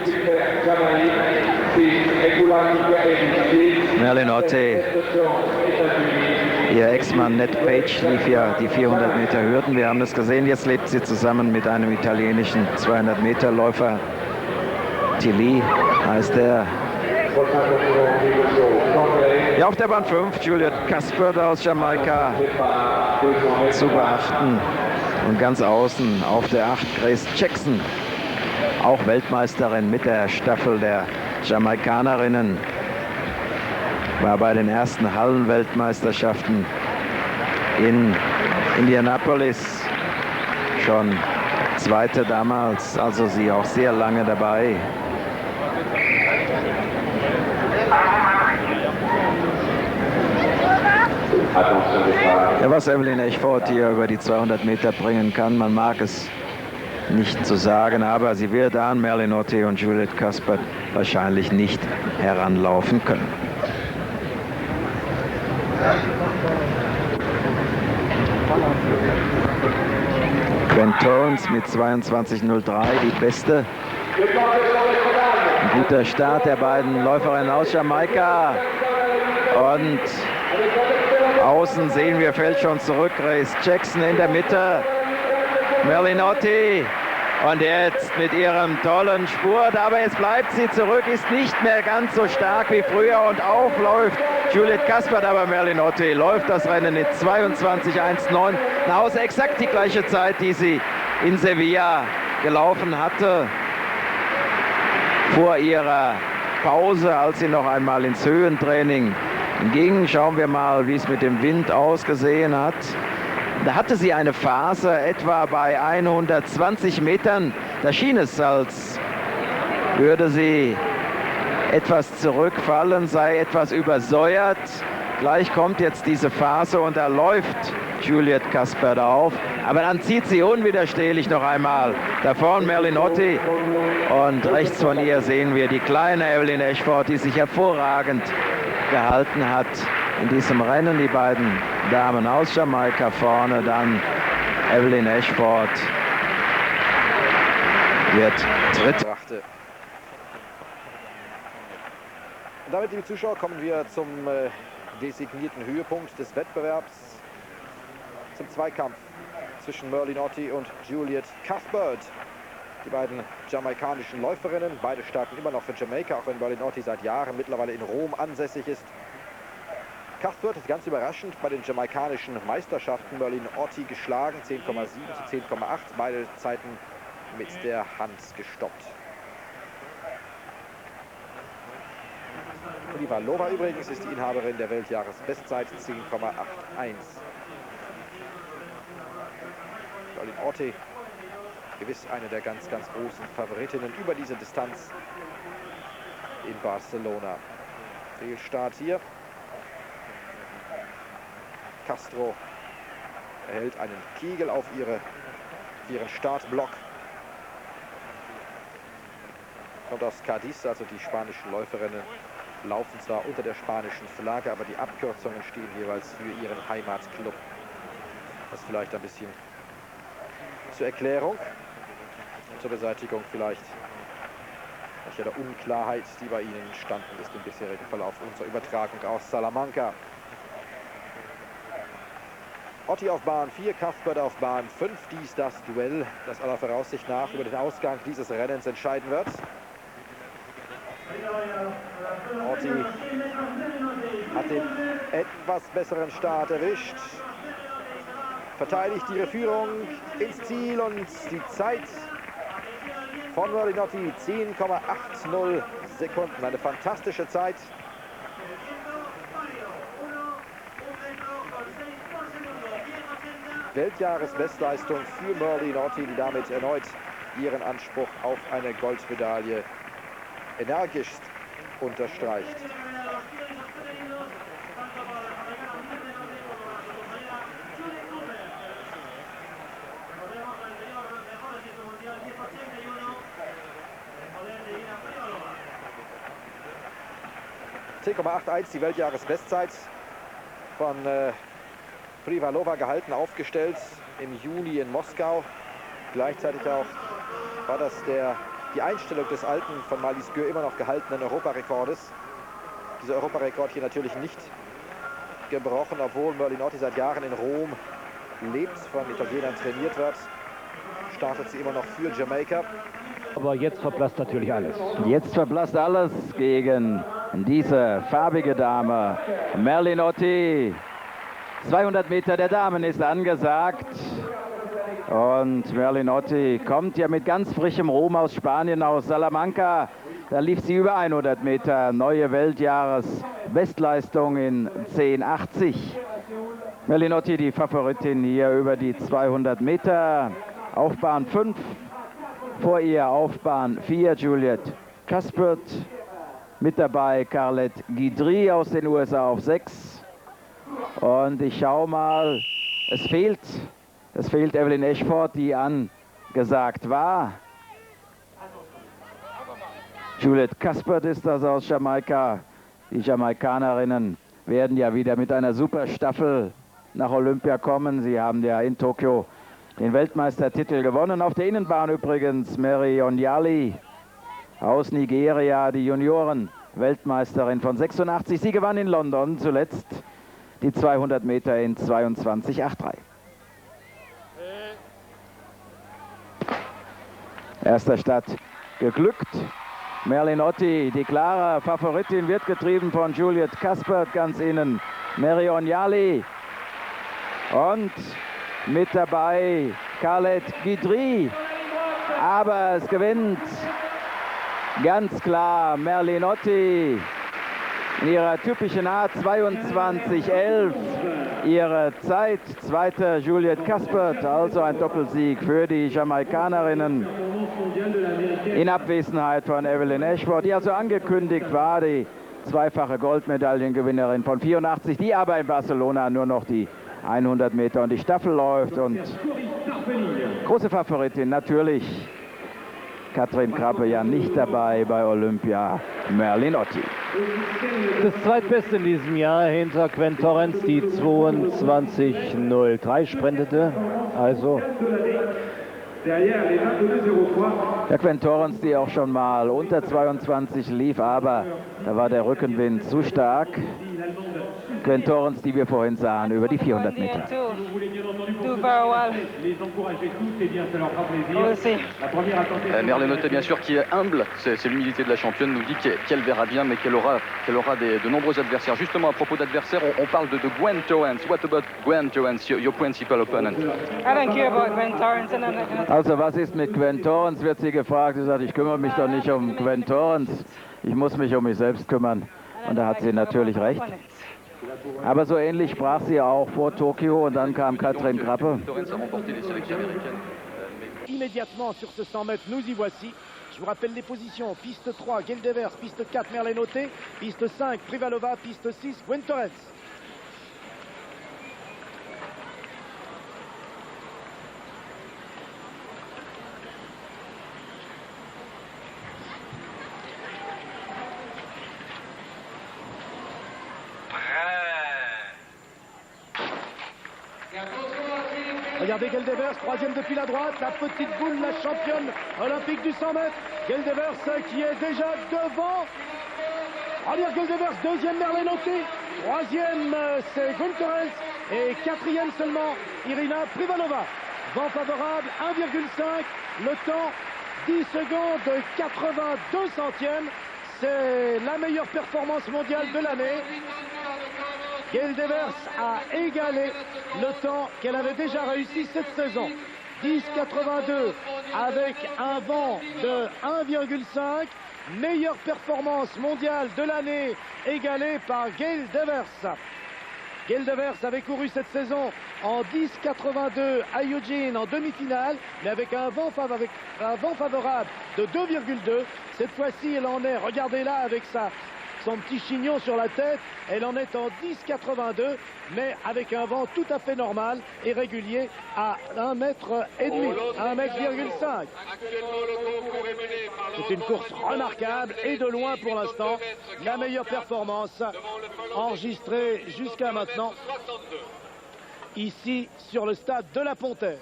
Merlene Ottey, ihr Ex-Mann Ned Page lief ja die 400 Meter Hürden. Wir haben das gesehen, jetzt lebt sie zusammen mit einem italienischen 200 Meter Läufer. Tilly heißt er. Ja, auf der Bahn 5, Juliet Cuthbert aus Jamaika zu beachten. Und ganz außen auf der 8 Grace Jackson, auch Weltmeisterin mit der Staffel der Jamaikanerinnen. War bei den ersten Hallenweltmeisterschaften in Indianapolis schon Zweite damals, also sie auch sehr lange dabei. Ja, was Evelyn Ashford hier über die 200 Meter bringen kann, man mag es nicht zu sagen, aber sie wird an Merlene Ottey und Juliet Cuthbert wahrscheinlich nicht heranlaufen können. Gwen Torrance mit 22:03, die beste. Ein guter Start der beiden Läuferinnen aus Jamaika. Und außen sehen wir, fällt schon zurück, Grace Jackson in der Mitte. Merlene Ottey. Und jetzt mit ihrem tollen Spurt, aber jetzt bleibt sie zurück, ist nicht mehr ganz so stark wie früher und aufläuft Juliet Cuthbert, aber Merlene Ottey läuft das Rennen in 22:19 nach Hause, exakt die gleiche Zeit, die sie in Sevilla gelaufen hatte vor ihrer Pause, als sie noch einmal ins Höhentraining ging. Schauen wir mal, wie es mit dem Wind ausgesehen hat. Da hatte sie eine Phase etwa bei 120 Metern. Da schien es, als würde sie etwas zurückfallen, sei etwas übersäuert. Gleich kommt jetzt diese Phase und da läuft Juliet Cuthbert auf. Aber dann zieht sie unwiderstehlich noch einmal. Da vorne Merlene Ottey und rechts von ihr sehen wir die kleine Evelyn Ashford, die sich hervorragend gehalten hat in diesem Rennen. Die beiden Damen aus Jamaika vorne, dann Evelyn Ashford wird dritt. Und damit, liebe Zuschauer, kommen wir zum designierten Höhepunkt des Wettbewerbs, zum Zweikampf zwischen Merlene Ottey und Juliet Cuthbert. Die beiden jamaikanischen Läuferinnen, beide starten immer noch für Jamaika, auch wenn Merlene Ottey seit Jahren mittlerweile in Rom ansässig ist. Cuthbert ist ganz überraschend bei den jamaikanischen Meisterschaften Merlene Ottey geschlagen, 10,7 zu 10,8, beide Zeiten mit der Hand gestoppt. Oliva Lova übrigens ist die Inhaberin der Weltjahresbestzeit, 10,81. Merlene Ottey, gewiss eine der ganz, ganz großen Favoritinnen über diese Distanz in Barcelona. Fehlstart hier. Castro erhält einen Kegel auf ihren Startblock. Kommt aus Cadiz, also die spanischen Läuferinnen laufen zwar unter der spanischen Flagge, aber die Abkürzungen stehen jeweils für ihren Heimatclub. Das vielleicht ein bisschen zur Erklärung und zur Beseitigung vielleicht der Unklarheit, die bei Ihnen entstanden ist im bisherigen Verlauf unserer Übertragung aus Salamanca. Ottey auf Bahn 4, Cuthbert auf Bahn 5. Dies das Duell, das aller Voraussicht nach über den Ausgang dieses Rennens entscheiden wird. Ottey hat den etwas besseren Start erwischt, verteidigt ihre Führung ins Ziel und die Zeit von Merlene Ottey 10,80 Sekunden. Eine fantastische Zeit. Weltjahresbestleistung für Merlene Ottey, die damit erneut ihren Anspruch auf eine Goldmedaille energischst unterstreicht. (10,81) die Weltjahresbestzeit von Prix gehalten, aufgestellt im Juni in Moskau. Gleichzeitig auch war das die Einstellung des alten, von Marlies Gueux immer noch gehaltenen Europarekordes. Dieser Europarekord hier natürlich nicht gebrochen, obwohl Merlene Ottey seit Jahren in Rom lebt, von Italienern trainiert wird. Startet sie immer noch für Jamaika. Aber jetzt verblasst natürlich alles. Jetzt verblasst alles gegen diese farbige Dame. Merlene Ottey. 200 Meter der Damen ist angesagt. Und Merlene Ottey kommt ja mit ganz frischem Ruhm aus Spanien, aus Salamanca. Da lief sie über 100 Meter. Neue Weltjahresbestleistung in 10,80. Merlene Ottey, die Favoritin hier über die 200 Meter. Auf Bahn 5. Vor ihr auf Bahn 4 Juliette Cuthbert. Mit dabei Carlette Guidry aus den USA auf 6. Und ich schaue mal, es fehlt Evelyn Ashford, die angesagt war. Juliette Cuthbert ist das aus Jamaika. Die Jamaikanerinnen werden ja wieder mit einer super Staffel nach Olympia kommen. Sie haben ja in Tokio den Weltmeistertitel gewonnen. Auf der Innenbahn übrigens Mary Onyali aus Nigeria, die Junioren-Weltmeisterin von 86. Sie gewann in London zuletzt die 200 Meter in 22,83. Erster Start geglückt. Merlene Ottey, die klare Favoritin, wird getrieben von Juliette Cuthbert ganz innen. Mary Onyali und mit dabei Carlette Guidry. Aber es gewinnt ganz klar Merlene Ottey in ihrer typischen Art 22,11. Ihre Zeit, zweiter Juliette Cuthbert, also ein Doppelsieg für die Jamaikanerinnen in Abwesenheit von Evelyn Ashford, die also angekündigt war, die zweifache Goldmedaillengewinnerin von 84, die aber in Barcelona nur noch die 100 Meter und die Staffel läuft. Und große Favoritin natürlich Katrin Krabbe, ja nicht dabei bei Olympia, Merlene Ottey. Das zweitbeste in diesem Jahr hinter Gwen Torrens, die 22,03 sprintete. Also ja, Gwen Torrens, die auch schon mal unter 22 lief, aber da war der Rückenwind zu stark. Gwen Torrens, die wir vorhin sahen, über die 400 Meter. Merlene Ottey, bien sûr, qui est humble, c'est l'humilité de la championne, nous dit qu'elle verra bien, mais qu'elle aura de nombreux adversaires. Justement, à propos d'adversaires, on parle de Gwen Torrens. What about Gwen Torrens, your principal opponent? I don't care about Gwen Torrens. Also was ist mit Gwen Torrens, wird sie gefragt. Sie sagt, ich kümmere mich doch nicht um Gwen Torrens. Ich muss mich um mich selbst kümmern. Und da hat sie natürlich recht. Aber so ähnlich sprach sie auch vor Tokio und dann kam Katrin Krabbe. Immédiatement sur ce 100 mètres, nous y voici. Je vous rappelle les positions. Piste 3, Geldevers. Piste 4, Merlene Ottey. Piste 5, Privalova. Piste 6, Gwen Torrens. Regardez Geldevers, troisième depuis la droite, la petite boule, la championne olympique du 100 mètres. Geldevers qui est déjà devant. Regarde Geldevers, deuxième Merlene Ottey, troisième c'est Gwen Torrens et quatrième seulement Irina Privalova. Vent favorable, 1,5, le temps 10 secondes 82 centièmes. C'est la meilleure performance mondiale de l'année. Geldevers a égalé le temps qu'elle avait déjà réussi cette saison. 10,82 avec un vent de 1,5. Meilleure performance mondiale de l'année égalée par Geldevers. Geldevers avait couru cette saison en 10,82 à Eugene en demi-finale, mais avec un vent favorable de 2,2. Cette fois-ci, elle en est, regardez-la avec son petit chignon sur la tête, elle en est en 10,82, mais avec un vent tout à fait normal et régulier à 1,5 m, 1,5 m. C'est une course remarquable et de loin pour l'instant, la meilleure performance enregistrée jusqu'à maintenant ici sur le stade de la Pontaise.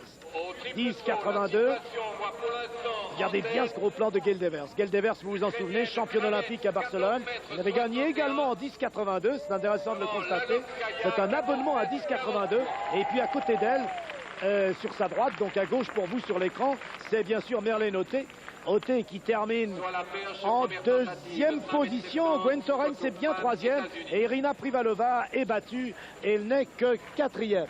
10,82. Regardez bien ce gros plan de Geldevers. Geldevers, vous vous en souvenez, championne olympique à Barcelone. Il avait gagné également en 10,82. C'est intéressant de le constater. C'est un abonnement à 10,82. Et puis à côté d'elle, sur sa droite, donc à gauche pour vous sur l'écran, c'est bien sûr Merlene Ottey. Ottey qui termine en deuxième position. Gwen Torrens est bien troisième. Et Irina Privalova est battue. Elle n'est que quatrième.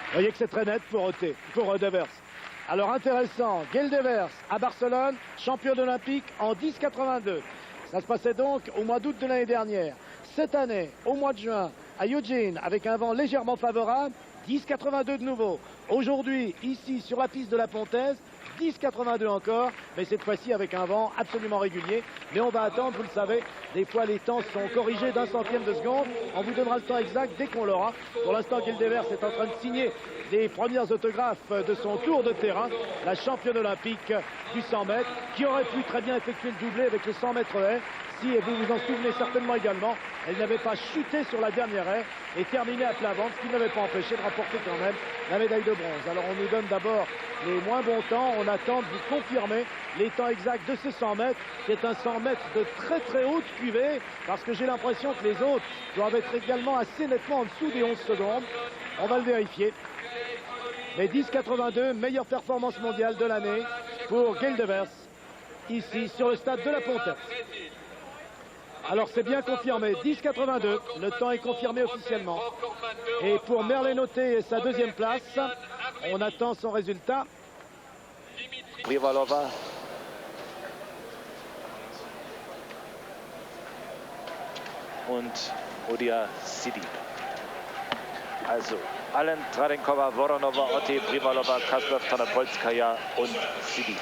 Vous voyez que c'est très net pour Ottey, pour Devers. Alors intéressant, Geldevers à Barcelone, championne olympique en 10,82. Ça se passait donc au mois d'août de l'année dernière. Cette année, au mois de juin, à Eugene, avec un vent légèrement favorable, 10,82 de nouveau. Aujourd'hui, ici, sur la piste de la Pontaise, 10,82 encore, mais cette fois-ci avec un vent absolument régulier. Mais on va attendre, vous le savez, des fois les temps sont corrigés d'un centième de seconde. On vous donnera le temps exact dès qu'on l'aura. Pour l'instant, Geldevers est en train de signer des premières autographes de son tour de terrain. La championne olympique du 100 mètres, qui aurait pu très bien effectuer le doublé avec le 100 mètres haie. Si, et vous vous en souvenez certainement également, elle n'avait pas chuté sur la dernière haie et terminé à plat ventre, ce qui n'avait pas empêché de rapporter quand même la médaille de bronze. Alors on nous donne d'abord les moins bons temps, on attend de vous confirmer les temps exacts de ce 100 mètres, qui est un 100 mètres de très très haute cuvée, parce que j'ai l'impression que les autres doivent être également assez nettement en dessous des 11 secondes. On va le vérifier. Mais 10,82, meilleure performance mondiale de l'année pour Geldevers, ici sur le stade de la Pontaise. Alors c'est bien confirmé, 10,82, le temps est confirmé officiellement. Et pour Merlene Ottey et sa deuxième place, on attend son résultat. Privalova. Und Odia Sidi. Also Allen, Tradenkova, Voronova, Ottey, Privalova, Kasparov, Tanopolskaya und Sidi.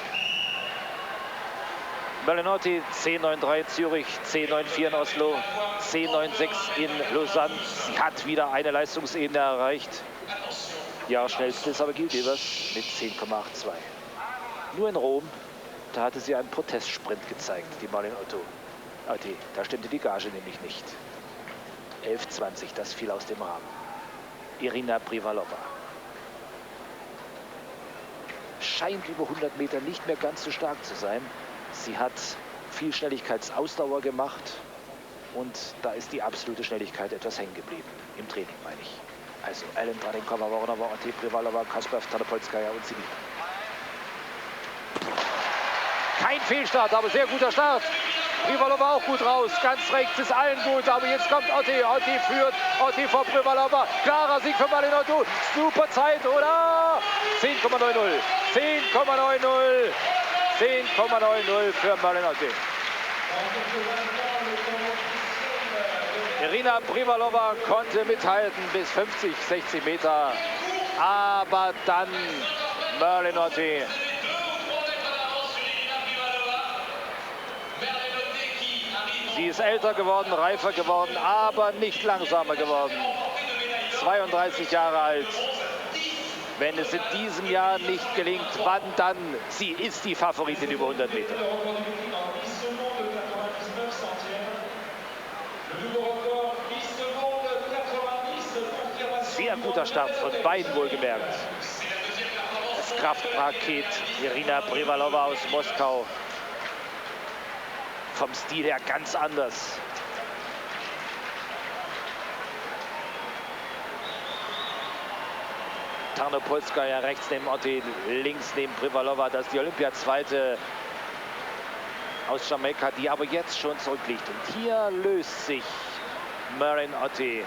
Merlene Ottey 10,93 in Zürich, 10,94 in Oslo, 10,96 in Lausanne. Sie hat wieder eine Leistungsebene erreicht. Jahresschnellste ist aber Geldevers mit 10,82. Nur in Rom, da hatte sie einen Protestsprint gezeigt, die Merlene Ottey. Da stimmte die Gage nämlich nicht. 11,20, das fiel aus dem Rahmen. Irina Privalova scheint über 100 Meter nicht mehr ganz so stark zu sein. Sie hat viel Schnelligkeitsausdauer gemacht und da ist die absolute Schnelligkeit etwas hängen geblieben. Im Training meine ich. Also Allen, Tradenkova, Voronova, Ottey, Privalova, Kasparov, Tanopolskaya und Sidi. Kein Fehlstart, aber sehr guter Start. Privalova auch gut raus, ganz rechts ist allen gut, aber jetzt kommt Ottey. Ottey führt, Ottey vor Privalova. Klarer Sieg für Merlene Ottey. Super Zeit, oder? 10,90. 10,90. 10,90 für Merlene Ottey. Irina Privalova konnte mithalten bis 50, 60 Meter. Aber dann Merlene Ottey. Sie ist älter geworden, reifer geworden, aber nicht langsamer geworden. 32 Jahre alt. Wenn es in diesem Jahr nicht gelingt, wann dann? Sie ist die Favoritin über 100 Meter. Sehr guter Start von beiden wohlgemerkt. Das Kraftpaket Irina Privalova aus Moskau. Vom Stil her ganz anders. Tarnopolskaya rechts neben Ottey, links neben Privalova. Das ist die Olympiazweite aus Jamaika, die aber jetzt schon zurückliegt. Und hier löst sich Merlene Ottey.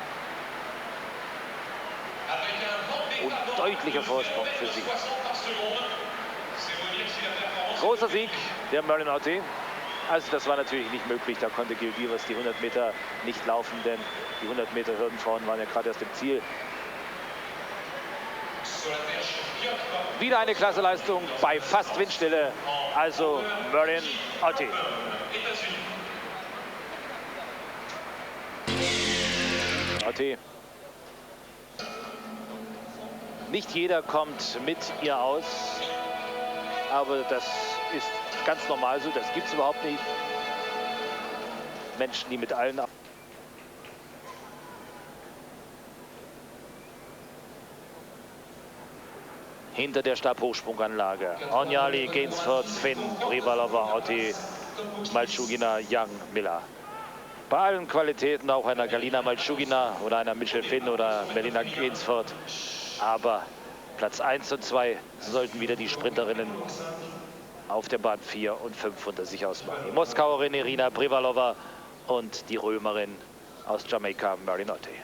Und deutlicher Vorsprung für sie. Großer Sieg der Merlene Ottey. Also das war natürlich nicht möglich, da konnte Gil Divers die 100 Meter nicht laufen, denn die 100 Meter Hürdenfrauen waren ja gerade erst im Ziel. Wieder eine klasse Leistung bei fast Windstille, also Merlene Ottey. Ottey. Nicht jeder kommt mit ihr aus, aber das ist ganz normal so, das gibt es überhaupt nicht. Menschen, die mit allen... Hinter der Stabhochsprunganlage. Onyali, Gainsford, Finn, Privalova, Ottey, Malchugina, Young, Miller. Bei allen Qualitäten auch einer Galina Malchugina oder einer Michelle Finn oder Melina Gainsford. Aber Platz 1 und 2 sollten wieder die Sprinterinnen auf der Bahn 4 und 5 unter sich ausmachen. Die Moskauerin Irina Privalova und die Römerin aus Jamaika, Merlene Ottey.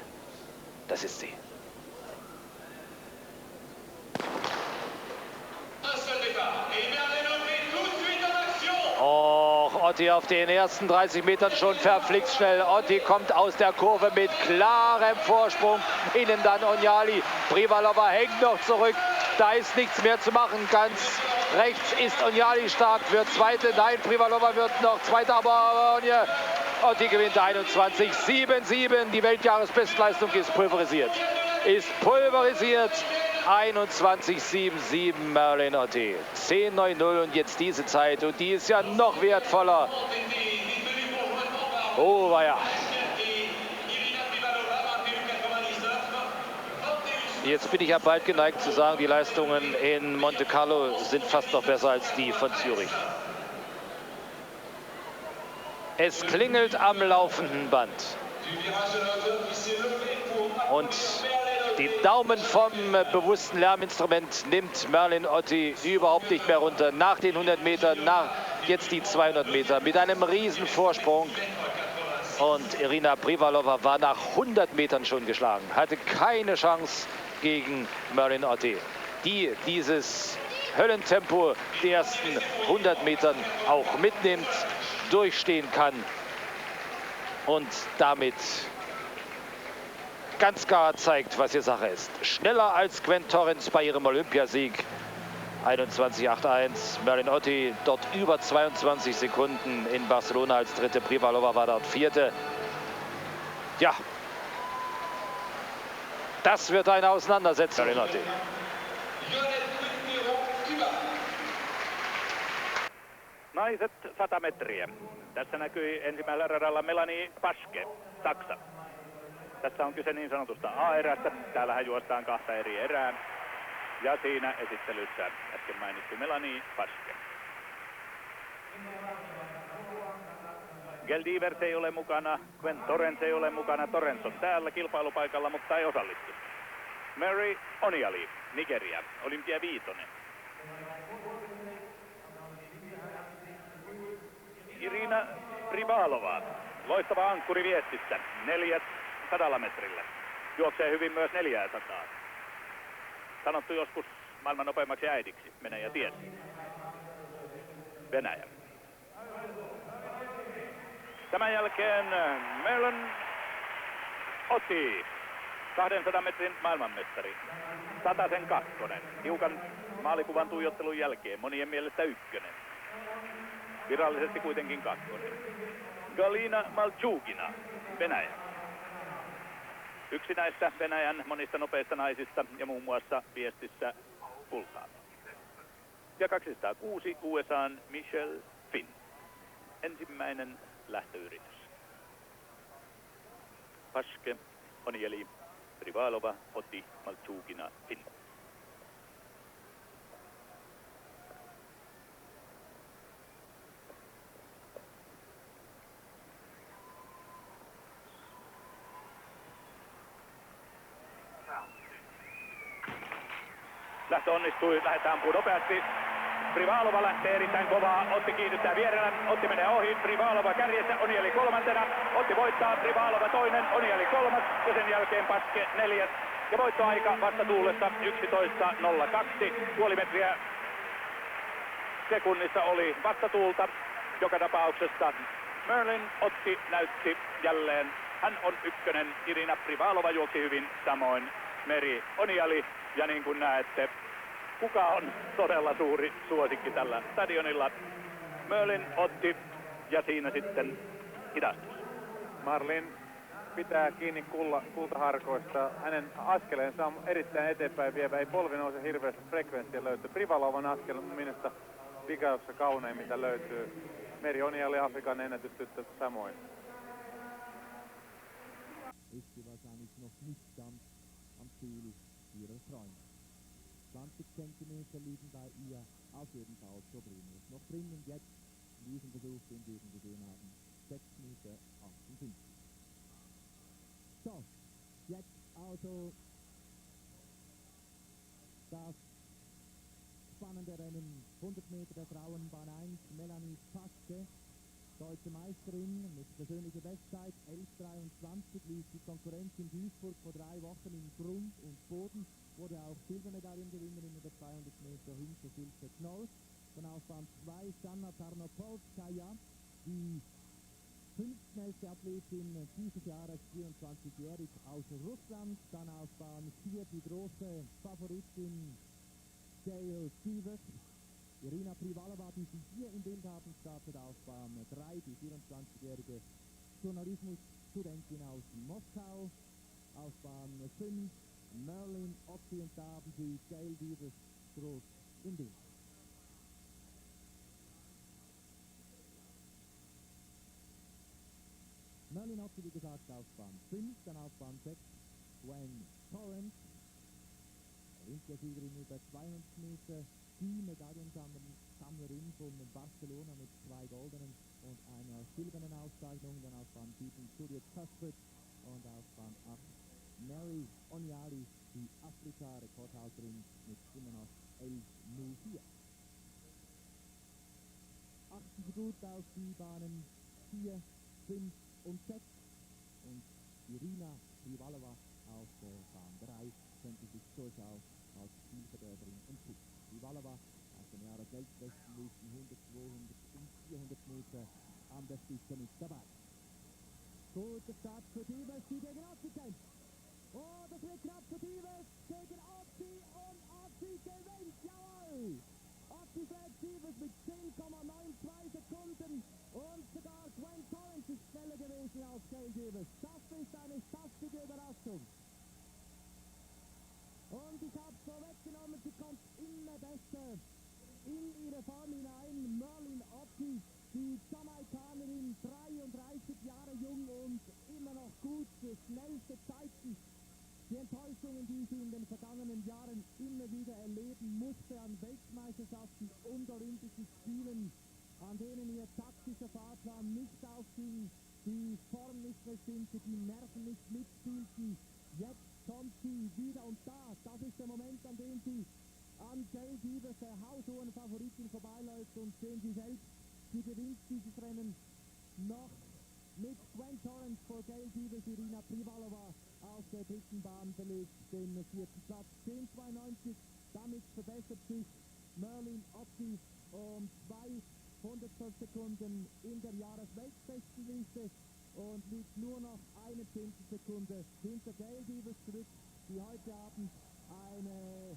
Das ist sie. Oh, Ottey auf den ersten 30 Metern schon verflixt schnell. Ottey kommt aus der Kurve mit klarem Vorsprung. Innen dann Onyali. Privalova hängt noch zurück. Da ist nichts mehr zu machen. Ganz rechts ist Onyali stark. Wird Zweite. Nein, Privalova wird noch Zweite. Aber Ottey gewinnt 21,77. Die Weltjahresbestleistung ist pulverisiert. Ist pulverisiert. 21,77 Merlene Ottey. 10,90 und jetzt diese Zeit. Und die ist ja noch wertvoller. Oh, war ja. Jetzt bin ich ja bald geneigt zu sagen, die Leistungen in Monte Carlo sind fast noch besser als die von Zürich. Es klingelt am laufenden Band. Und die Daumen vom bewussten Lärminstrument nimmt Merlene Ottey überhaupt nicht mehr runter. Nach den 100 Metern, nach jetzt die 200 Meter mit einem riesen Vorsprung. Und Irina Privalova war nach 100 Metern schon geschlagen. Hatte keine Chance gegen Merlene Ottey, die dieses Höllentempo der ersten 100 Metern auch mitnimmt, durchstehen kann und damit ganz klar zeigt, was hier Sache ist. Schneller als Gwen Torrens bei ihrem Olympiasieg. 21,81. Merlene Ottey dort über 22 Sekunden in Barcelona als Dritte. Privalova war dort Vierte. Ja, das wird eine Auseinandersetzung. Merlene Ottey. Naiset 100 metriä. Tässä näkyi ensimmäisellä radalla Melanie Paske, Saksa. Tässä on kyse niin sanotusta A-erästä. Täällähän juostaan kahta eri erää. Ja siinä esittelyssä äsken mainittu Melanie Paske. Gel Divers ei ole mukana, Gwen Torrens ei ole mukana. Torrens on täällä kilpailupaikalla, mutta ei osallistu. Mary Onyali, Nigeria, olympiaviitonen. Irina Privalova, loistava ankkuri viestissä, 400 metrillä. Juoksee hyvin myös 400. Sanottu joskus maailman nopeimmaksi äidiksi, Venäjä tiesi. Venäjä. Tämän jälkeen Merlene Ottey, 200 metrin maailmanmestari. 100 kakkonen, hiukan maalikuvan tuijottelun jälkeen, monien mielestä ykkönen. Virallisesti kuitenkin kakkonen. Galina Malchugina, Venäjä. Yksi näistä Venäjän monista nopeista naisista ja muun muassa viestissä kultaa. Ja 206 USA:n Michelle Finn. Ensimmäinen lähtöyritys. Paske, Onyali, Privalova, Ottey, Malchugina, Finn. Lähtö onnistui, lähdetään ampuu nopeasti. Privalova lähtee erittäin kovaa, Ottey kiinnittää vierellä, Ottey menee ohi, Privalova kärjessä, Onyali kolmantena, Ottey voittaa, Privalova toinen, Onyali kolmas ja sen jälkeen Paske neljäs. Ja voittoaika vasta tuulessa 11.02, puoli metriä sekunnissa oli vastatuulta. Joka tapauksessa Merlene Ottey näytti jälleen. Hän on ykkönen. Irina Privalova juoksi hyvin, samoin Meri Oniali. Ja niin kuin näette, kuka on todella suuri suosikki tällä stadionilla? Merlene Ottey ja siinä sitten hidastus. Marlene pitää kiinni kultaharkoista. Hänen askeleensa on erittäin eteenpäin vievä. Ei polvi nouse hirveästi frekvenssiä löytyy. Privalovan askel on minusta pikauksessa kaunein mitä löytyy. Meri Oniali Afrikan ennätystyttö samoin. Ist sie wahrscheinlich noch nicht ganz am Ziel ihrer Träume. 20 Zentimeter liegen bei ihr auf jeden Fall so drin. Ist noch drin und jetzt in diesem Versuch, den wir eben gesehen haben, 6,58 Meter. So, jetzt also das spannende Rennen, 100 Meter der Frauen, Bahn 1, Melanie Paske, deutsche Meisterin mit persönlicher Bestzeit, 11,23, ließ die Konkurrenz in Duisburg vor 3 Wochen in Grund und Boden, wurde auch Silbermedaillengewinnerin in der 200 Meter hinter Silke Knoll. Dann auf Bahn 2 Sanna Tarnopolskaya, die 5. schnellste Athletin dieses Jahres, 24-jährig aus Russland. Dann auf Bahn 4 die große Favoritin Gail Sievers. Irina Privalova, die Sie hier im Bild haben, startet auf Bahn 3, die 24-jährige Journalismusstudentin aus Moskau. Auf Bahn 5 Merlene Ottey und da haben Sie Gail Sievers groß im Bild. Merlene Ottey, wie gesagt, auf Bahn 5, dann auf Bahn 6 Gwen Torrance, Olympiasiegerin über 200 Meter, die Medaillensammlerin von Barcelona mit 2 goldenen und einer silbernen Auszeichnung, dann auf Bahn 7 Juliet Cuthbert und auf Bahn 8 Mary Oniali, die Afrika-Rekordhalterin mit immer noch 11,04. Achten Sie gut auf die Bahnen 4, 5 und 6 und Irina Privalova auf der Bahn 3 könnte sich durchaus als Zielverderberin entpuppen. Privalova aus dem Jahr Weltbesten liegen 100, 200 und 400 Meter an der Spitze mit dabei. Guter Start für Dives, die gegen Ottey kämpft. Oh, das wird knapp für Dives gegen Ottey und Ottey gewinnt, jawohl! Ottey schlägt Dives mit 10,92 Sekunden und sogar Gwen Torrance ist schneller gewesen als Gail Dives. Das ist eine saftige Überraschung. Und ich habe es vorweggenommen, sie kommt immer besser in ihre Form hinein. Merlene Ottey, die Jamaikanerin, 33 Jahre jung und immer noch gut für schnellste Zeiten. Die Enttäuschungen, die sie in den vergangenen Jahren immer wieder erleben musste an Weltmeisterschaften und Olympischen Spielen, an denen ihr taktischer Fahrplan nicht aufging, die Form nicht mehr stimmte, die Nerven nicht mitspielten. Jetzt kommt sie wieder und das ist der Moment, an dem sie an Gail Sievers, der haushohen Favoritin, vorbeiläuft und sehen Sie selbst, sie gewinnt dieses Rennen noch mit Gwen Torrance vor Gail Sievers. Irina Privalova auf der 3. Bahn belegt den 4. Platz, 10,92, damit verbessert sich Merlene Ottey um 200 Sekunden in der Jahresweltbestenliste und liegt nur noch eine Zehntelsekunde hinter Gail Sievers zurück, die heute Abend eine,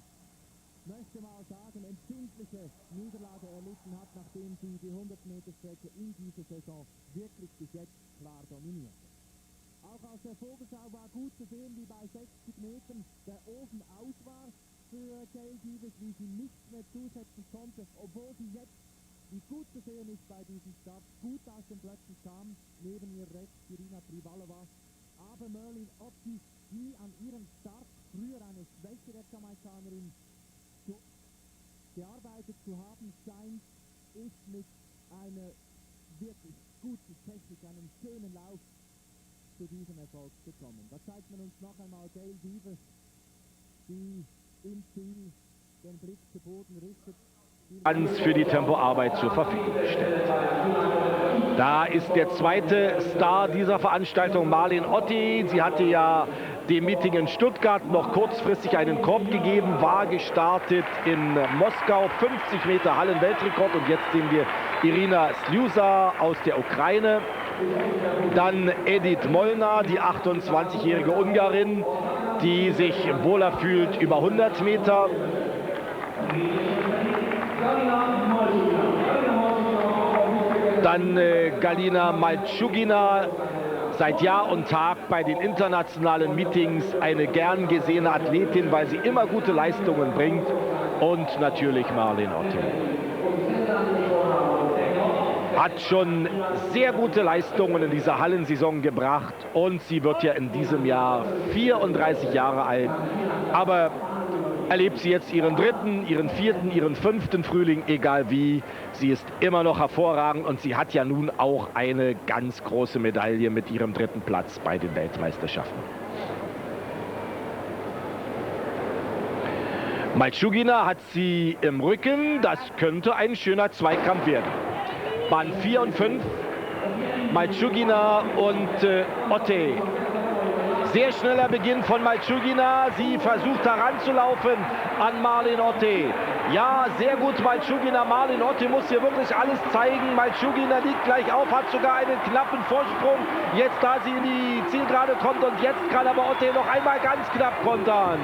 möchte mal sagen, empfindliche Niederlage erlitten hat, nachdem sie die 100-Meter-Strecke in dieser Saison wirklich bis jetzt klar dominiert. Auch aus der Vogelschau war gut zu sehen, wie bei 60 Metern der Ofen aus war für Gail Sievers, wie sie nichts mehr zusetzen konnte, obwohl sie jetzt, wie gut zu sehen ist bei diesem Start, gut aus den Blöcken kam, neben ihr rechts Irina Privalova. Aber Merlene Ottey, die an ihrem Start früher eine schwächere Jamaikanerin gearbeitet zu haben scheint, ist mit einer wirklich guten Technik, einem schönen Lauf zu diesem Erfolg gekommen. Da zeigt man uns noch einmal Gail Sievers, die im Ziel den Blick zu Boden richtet. Ganz für die Tempoarbeit zur Verfügung stellt. Da ist der zweite Star dieser Veranstaltung, Merlene Ottey. Sie hatte ja dem Meeting in Stuttgart noch kurzfristig einen Korb gegeben, war gestartet in Moskau, 50 Meter Hallenweltrekord, und jetzt sehen wir Irina Sljusa aus der Ukraine. Dann Edith Molnar, die 28-jährige Ungarin, die sich wohler fühlt über 100 Meter. Dann Galina Maltschugina, seit Jahr und Tag bei den internationalen Meetings eine gern gesehene Athletin, weil sie immer gute Leistungen bringt. Und natürlich Merlene Ottey. Hat schon sehr gute Leistungen in dieser Hallensaison gebracht und sie wird ja in diesem Jahr 34 Jahre alt. Aber erlebt sie jetzt ihren dritten, ihren vierten, ihren fünften Frühling, egal wie, sie ist immer noch hervorragend und sie hat ja nun auch eine ganz große Medaille mit ihrem dritten Platz bei den Weltmeisterschaften. Maltschugina hat sie im Rücken, das könnte ein schöner Zweikampf werden. Bahn 4 und 5, Maltschugina und Ottey. Sehr schneller Beginn von Maltschugina. Sie versucht heranzulaufen an Merlene Ottey. Ja, sehr gut Maltschugina. Merlene Ottey muss hier wirklich alles zeigen. Maltschugina liegt gleich auf, hat sogar einen knappen Vorsprung. Jetzt, da sie in die Zielgerade kommt, und jetzt kann aber Ottey noch einmal ganz knapp kontern.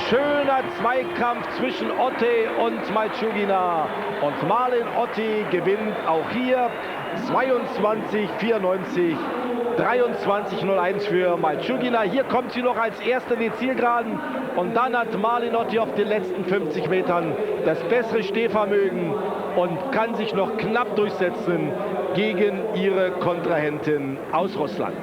Schöner Zweikampf zwischen Ottey und Maltschugina. Und Merlene Ottey gewinnt auch hier 22:94. 23:01 für Maltschugina. Hier kommt sie noch als Erste in die Zielgeraden. Und dann hat Merlene Ottey auf den letzten 50 Metern das bessere Stehvermögen und kann sich noch knapp durchsetzen gegen ihre Kontrahentin aus Russland.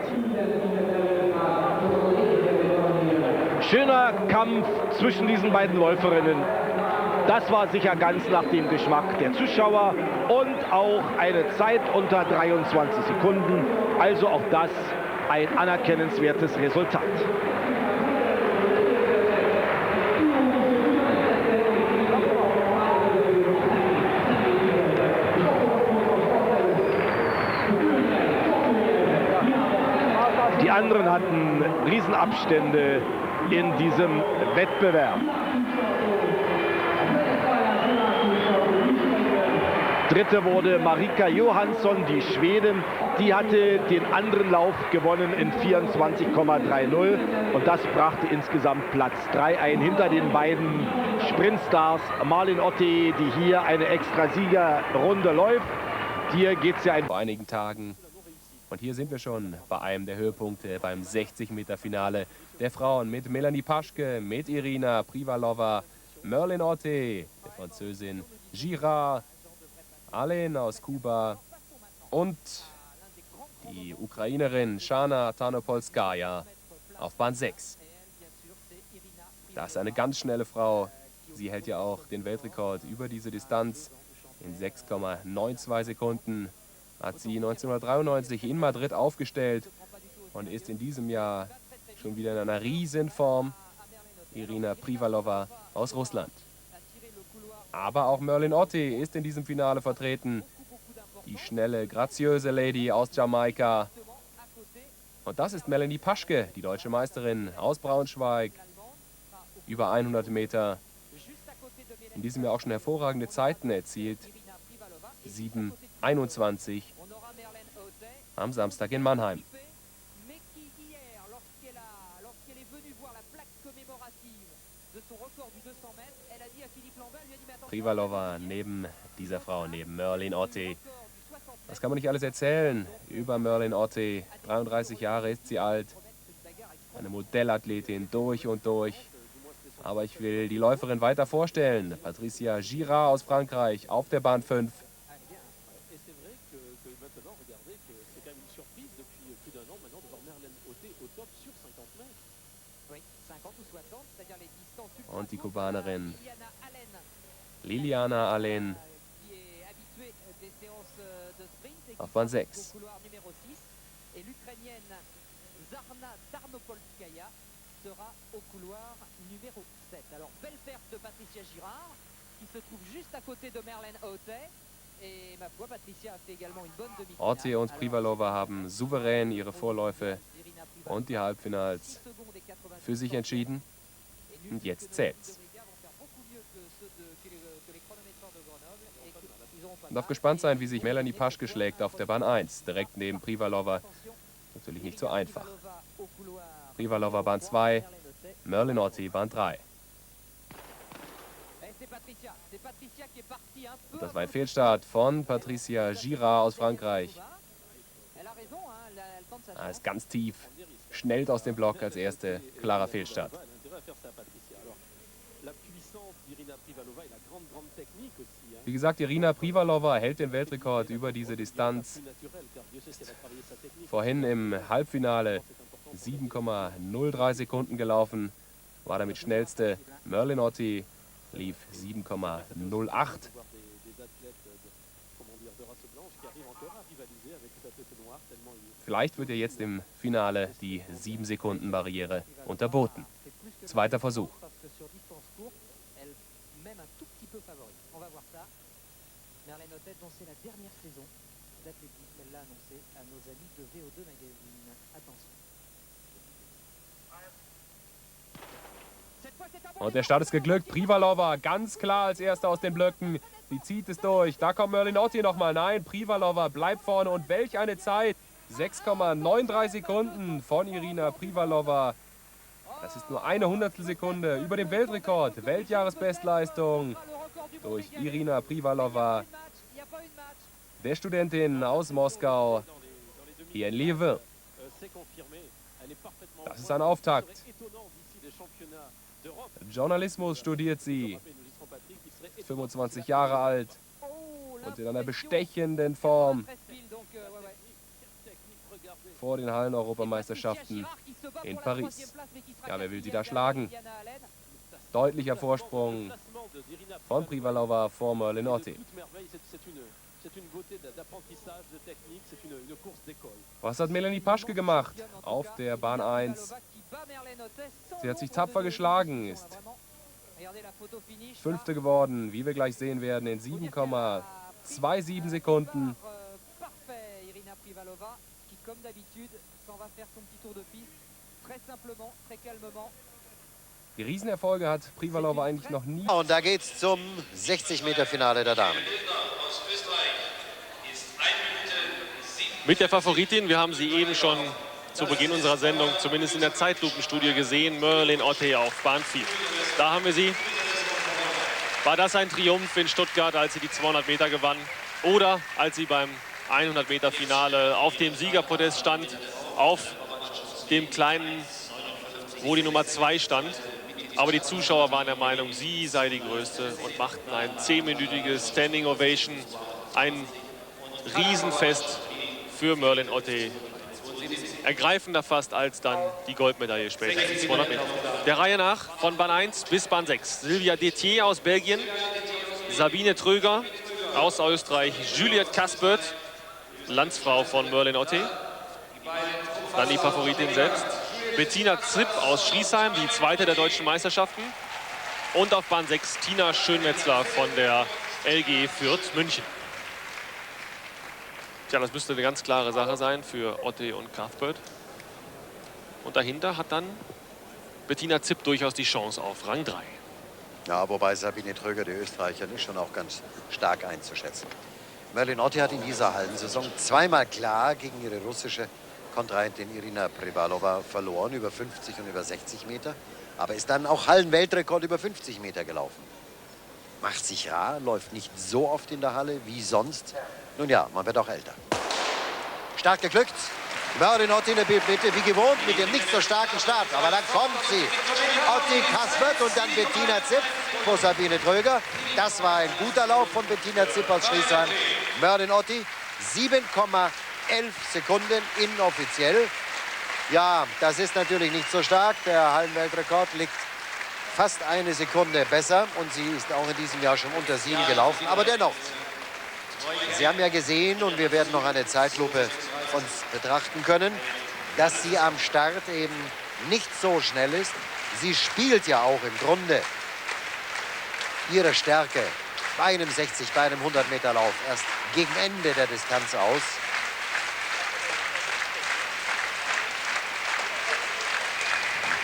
Schöner Kampf zwischen diesen beiden Läuferinnen. Das war sicher ganz nach dem Geschmack der Zuschauer und auch eine Zeit unter 23 Sekunden. Also auch das ein anerkennenswertes Resultat. Die anderen hatten Riesenabstände in diesem Wettbewerb. Dritte wurde Marika Johansson, die Schwedin. Die hatte den anderen Lauf gewonnen in 24,30 und das brachte insgesamt Platz 3 ein hinter den beiden Sprintstars Merlene Ottey, die hier eine Extra-Siegerrunde läuft. Hier geht es ja vor einigen Tagen. Und hier sind wir schon bei einem der Höhepunkte, beim 60-Meter-Finale der Frauen mit Melanie Paschke, mit Irina Privalova, Merlene Ottey, der Französin, Girard, Alain aus Kuba und die Ukrainerin Shana Tarnopolskaja auf Bahn 6. Das ist eine ganz schnelle Frau. Sie hält ja auch den Weltrekord über diese Distanz in 6,92 Sekunden. Hat sie 1993 in Madrid aufgestellt und ist in diesem Jahr schon wieder in einer Riesenform. Irina Privalova aus Russland. Aber auch Merlene Ottey ist in diesem Finale vertreten. Die schnelle, graziöse Lady aus Jamaika. Und das ist Melanie Paschke, die deutsche Meisterin aus Braunschweig. Über 100 Meter. In diesem Jahr auch schon hervorragende Zeiten erzielt. 7:21 am Samstag in Mannheim. Privalova neben dieser Frau, neben Merlene Ottey. Das kann man nicht alles erzählen über Merlene Ottey. 33 Jahre ist sie alt. Eine Modellathletin durch und durch. Aber ich will die Läuferin weiter vorstellen. Patricia Girard aus Frankreich auf der Bahn 5. Und die Kubanerin Liliana Alain auf Bahn 6. Sera au couloir numéro 7. Alors, belle perte de Patricia Girard, qui se trouve juste à côté de Merlene Ottey. Ottey und Privalova haben souverän ihre Vorläufe und die Halbfinals für sich entschieden. Und jetzt zählt's. Man darf gespannt sein, wie sich Melanie Paschke schlägt auf der Bahn 1, direkt neben Privalova. Natürlich nicht so einfach. Privalova Bahn 2, Merlene Ottey Bahn 3. Und das war ein Fehlstart von Patricia Girard aus Frankreich. Ist ganz tief, schnellt aus dem Block als erste, klarer Fehlstart. Wie gesagt, Irina Privalova hält den Weltrekord über diese Distanz. Ist vorhin im Halbfinale 7,03 Sekunden gelaufen, war damit schnellste. Merlene Ottey lief 7,08. Vielleicht wird ja jetzt im Finale die 7-Sekunden-Barriere unterboten. Zweiter Versuch. Merlene Ottey, dont c'est la dernière saison d'athlétisme, elle l'a annoncé à nos amis de VO2 Magazine. Attention. Und der Start ist geglückt. Privalova ganz klar als Erster aus den Blöcken. Sie zieht es durch. Da kommt Merlene Ottey nochmal. Nein, Privalova bleibt vorne. Und welch eine Zeit. 6,93 Sekunden von Irina Privalova. Das ist nur eine Hundertstelsekunde über dem Weltrekord. Weltjahresbestleistung durch Irina Privalova, der Studentin aus Moskau, hier in Lviv. Das ist ein Auftakt. Journalismus studiert sie, 25 Jahre alt und in einer bestechenden Form vor den Hallen-Europameisterschaften in Paris. Ja, wer will sie da schlagen? Deutlicher Vorsprung von Privalova vor Merlene Ottey. Was hat Melanie Paschke gemacht auf der Bahn 1? Sie hat sich tapfer geschlagen, ist Fünfte geworden, wie wir gleich sehen werden, in 7,27 Sekunden. Die Riesenerfolge hat Privalova eigentlich noch nie. Und da geht's zum 60-Meter-Finale der Damen. Mit der Favoritin, wir haben sie eben schon zu Beginn unserer Sendung, zumindest in der Zeitlupenstudie gesehen, Merlene Ottey auf Bahn 4. Da haben wir sie. War das ein Triumph in Stuttgart, als sie die 200 Meter gewann? Oder als sie beim 100-Meter-Finale auf dem Siegerpodest stand, auf dem kleinen, wo die Nummer 2 stand? Aber die Zuschauer waren der Meinung, sie sei die Größte und machten ein 10-minütiges Standing Ovation, ein Riesenfest für Merlene Ottey. Ergreifender fast als dann die Goldmedaille später in 200 Meter. Der Reihe nach von Bahn 1 bis Bahn 6. Sylvia Detier aus Belgien, Sabine Tröger aus Österreich, Juliette Caspert, Landsfrau von Merlene Ottey. Dann die Favoritin selbst. Bettina Zipp aus Schriesheim, die zweite der deutschen Meisterschaften. Und auf Bahn 6 Tina Schönmetzler von der LG Fürth München. Tja, das müsste eine ganz klare Sache sein für Ottey und Cuthbert. Und dahinter hat dann Bettina Zipp durchaus die Chance auf Rang 3. Ja, wobei Sabine Tröger, die Österreicherin, ist schon auch ganz stark einzuschätzen. Merlene Ottey hat in dieser Hallensaison zweimal klar gegen ihre russische Kontrahentin Irina Privalova verloren, über 50 und über 60 Meter. Aber ist dann auch Hallenweltrekord über 50 Meter gelaufen. Macht sich rar, läuft nicht so oft in der Halle wie sonst. Nun ja, man wird auch älter. Stark geglückt. Merlene Ottey in der Mitte, wie gewohnt, mit dem nicht so starken Start. Aber dann kommt sie. Ottey, Caspert und dann Bettina Zipp vor Sabine Tröger. Das war ein guter Lauf von Bettina Zipp aus Schriesheim. Merlene Ottey, 7,11 Sekunden inoffiziell. Ja, das ist natürlich nicht so stark. Der Hallenweltrekord liegt fast eine Sekunde besser. Und sie ist auch in diesem Jahr schon unter 7 gelaufen. Aber dennoch, Sie haben ja gesehen, und wir werden noch eine Zeitlupe uns betrachten können, dass sie am Start eben nicht so schnell ist. Sie spielt ja auch im Grunde ihre Stärke bei einem 60, bei einem 100-Meter-Lauf erst gegen Ende der Distanz aus.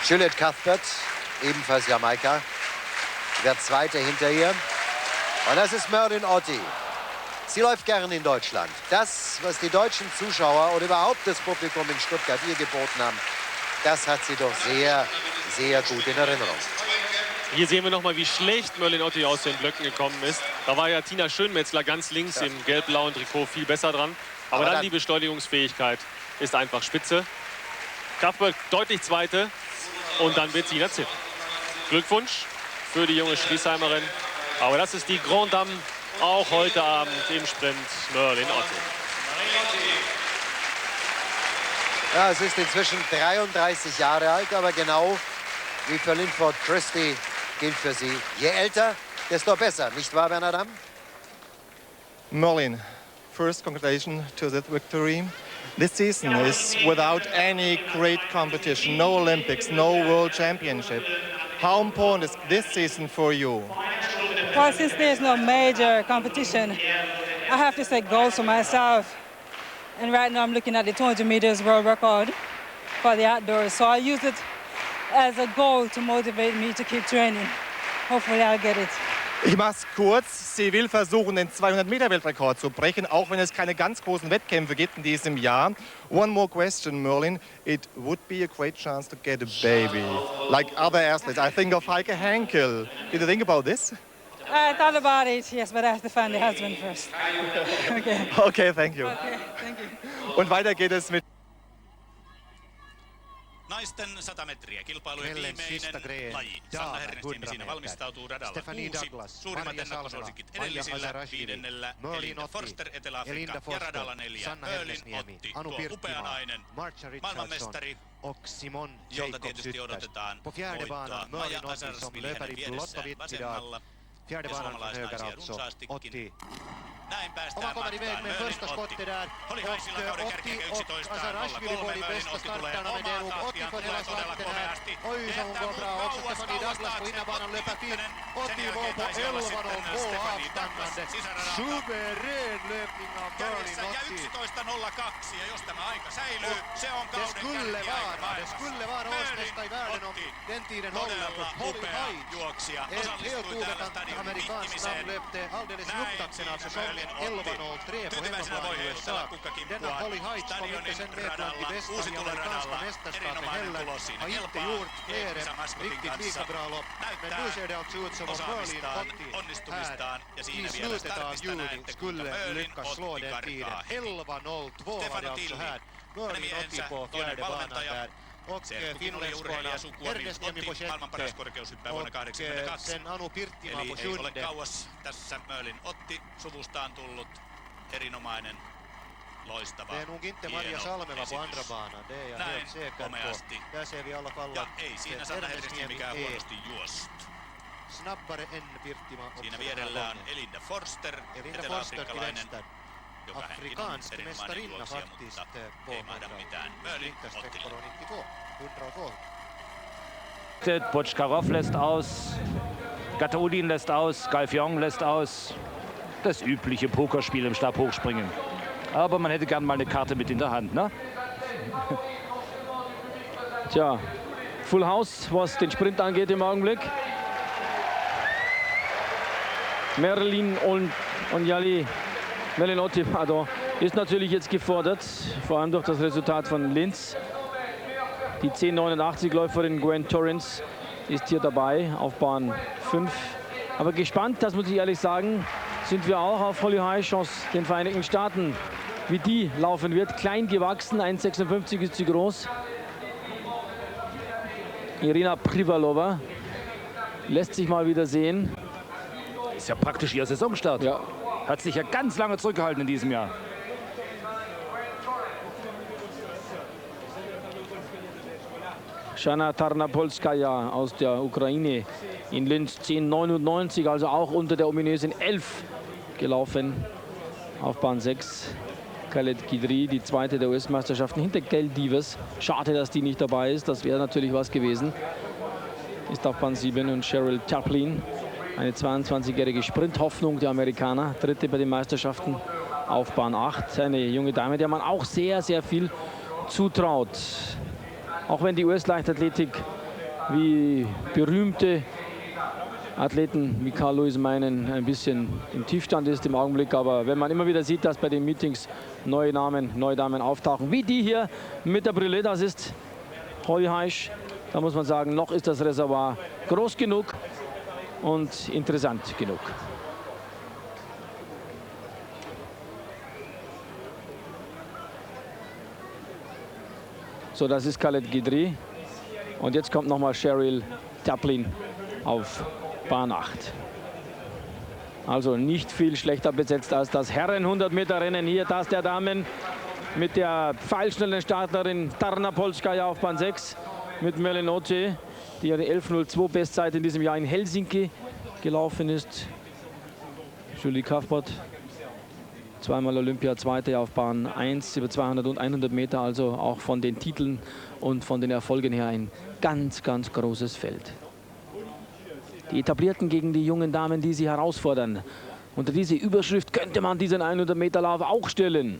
Juliet Cuthbert, ebenfalls Jamaika, der Zweite hinter ihr. Und das ist Merlene Ottey. Sie läuft gern in Deutschland. Das, was die deutschen Zuschauer oder überhaupt das Publikum in Stuttgart ihr geboten haben, das hat sie doch sehr, sehr gut in Erinnerung. Hier sehen wir noch mal, wie schlecht Merlene Ottey aus den Blöcken gekommen ist. Da war ja Tina Schönmetzler ganz links im gelb-blauen Trikot viel besser dran. Aber dann die Beschleunigungsfähigkeit ist einfach spitze. Cuthbert deutlich Zweite und dann wird sie erzählt. Glückwunsch für die junge Schriesheimerin. Aber das ist die Grande Dame auch heute Abend im Sprint, Merlene Ottey. Ja, es ist inzwischen 33 Jahre alt, aber genau wie für Linford Christie gilt für sie. Je älter, desto besser, nicht wahr, Bernhard? Merlene, first congratulations to that victory. This season is without any great competition, no Olympics, no World Championship. How important is this season for you? Well, since there's no major competition, I have to set goals for myself. And right now I'm looking at the 200 meters world record for the outdoors. So I use it as a goal to motivate me to keep training. Hopefully I'll get it. Ich mach's kurz. Sie will versuchen, den 200-Meter-Weltrekord zu brechen, auch wenn es keine ganz großen Wettkämpfe gibt in diesem Jahr. One more question, Merlene. It would be a great chance to get a baby, like other athletes. I think of Heike Henkel. Did you think about this? I thought about it, yes, but I have to find the husband first. Okay. Okay, thank you. Okay, thank you. Und weiter geht es mit Naisten 100 metriä. Kilpailujen viimeinen laji. Sanna Hernestiemi siinä valmistautuu radalla. Uusi suurimmat ennakkosuosikit edellisillä. Viidennellä Elinda Forster Etelä-Afrikka ja radalla 4. Merlene Ottey, tuo upea nainen, maailmanmestari, jolta tietysti odotetaan voittoa. Maja Asarsvili hänen vieressään vasemmalla. Ja suomalaisnaisia runsaastikin. Näin päästään matkaan. Merlene Ottey. Oli haisilla kauden kärkeen 11.03. Merlene Ottey tulee omaan tahtiaan. Tulee todella komeasti. Jättää kauas taas. Ykkönen. Sen jälkeen taisi olla sitten Stefanie Douglas sisäradalta. Kärjessä ja 11.02. Ja jos tämä aika säilyy, se on kauden kärkiaika maailmassa. Merlene Ottey. Todella upea juoksija. Osallistui täällä stadionin vihkimiseen. Näin siis Merlene Ottey. Tyytyväisenä voi heilutella kukkakimppua stadionin radalla, Uusitulen-radalla. Erinomainen tulos siinä. Kelpaa Kisa-maskotin kanssa. Näyttää osaamistaan, onnistumistaan ja siinä vielä startista näette, kuinka Merlene Ottey karkaa heti. Stefano Tilli, hänen miehensä toinen valmentaja. Serkku Kinuli-urheilija sukuori Ottey, maailman paras korkeushyppää vuonna 1982. Eli ei ole kauas tässä Merlene Ottey suvustaan tullut erinomainen, loistava, hieno esitys. Näin komeasti. Ja ei siinä Sanna Hernestiemi mikään huonosti juossut. Siinä vierellä on Elinda Forster, eteläafrikkalainen, joka hänkin on erinomainen juoksija, mutta ei mahda mitään. Merlene Ottey. Botschkarov lässt aus, Gataudin lässt aus, Galfion lässt aus. Das übliche Pokerspiel im Stabhochspringen. Aber man hätte gern mal eine Karte mit in der Hand, ne? Tja, Full House, was den Sprint angeht im Augenblick. Merlene und Jali, Merlene Ottey, pardon, ist natürlich jetzt gefordert, vor allem durch das Resultat von Linz. Die 10,89-Läuferin Gwen Torrens ist hier dabei auf Bahn 5. Aber gespannt, das muss ich ehrlich sagen, sind wir auch auf Holly Heisch aus den Vereinigten Staaten, wie die laufen wird. Klein gewachsen, 1,56 ist sie groß. Irina Privalova lässt sich mal wieder sehen. Ist ja praktisch ihr Saisonstart. Ja. Hat sich ja ganz lange zurückgehalten in diesem Jahr. Shana Tarnapolskaya aus der Ukraine in Linz 10,99, also auch unter der ominösen 11 gelaufen auf Bahn 6. Khaled Kidri, die zweite der US-Meisterschaften hinter Gail Divas. Schade, dass die nicht dabei ist, das wäre natürlich was gewesen. Ist auf Bahn 7 und Cheryl Chaplin Eine 22-jährige Sprinthoffnung der Amerikaner, dritte bei den Meisterschaften auf Bahn 8. Eine junge Dame, der man auch sehr, sehr viel zutraut. Auch wenn die US-Leichtathletik wie berühmte Athleten wie Carl Lewis meinen ein bisschen im Tiefstand ist im Augenblick. Aber wenn man immer wieder sieht, dass bei den Meetings neue Damen auftauchen, wie die hier mit der Brille, das ist Holly Heisch, da muss man sagen, noch ist das Reservoir groß genug und interessant genug. So, das ist Khaled Guidry. Und jetzt kommt nochmal Cheryl Taplin auf Bahn 8. Also nicht viel schlechter besetzt als das Herren-100-Meter-Rennen hier. Das der Damen mit der pfeilschnellen Starterin Tarna Polskaja auf Bahn 6. Mit Merlene Ottey, die ihre 11:02 Bestzeit in diesem Jahr in Helsinki gelaufen ist. Julie Cuthbert, zweimal Olympia-Zweite auf Bahn 1 über 200 und 100 Meter. Also auch von den Titeln und von den Erfolgen her ein ganz, ganz großes Feld. Die Etablierten gegen die jungen Damen, die sie herausfordern. Unter diese Überschrift könnte man diesen 100-Meter-Lauf auch stellen.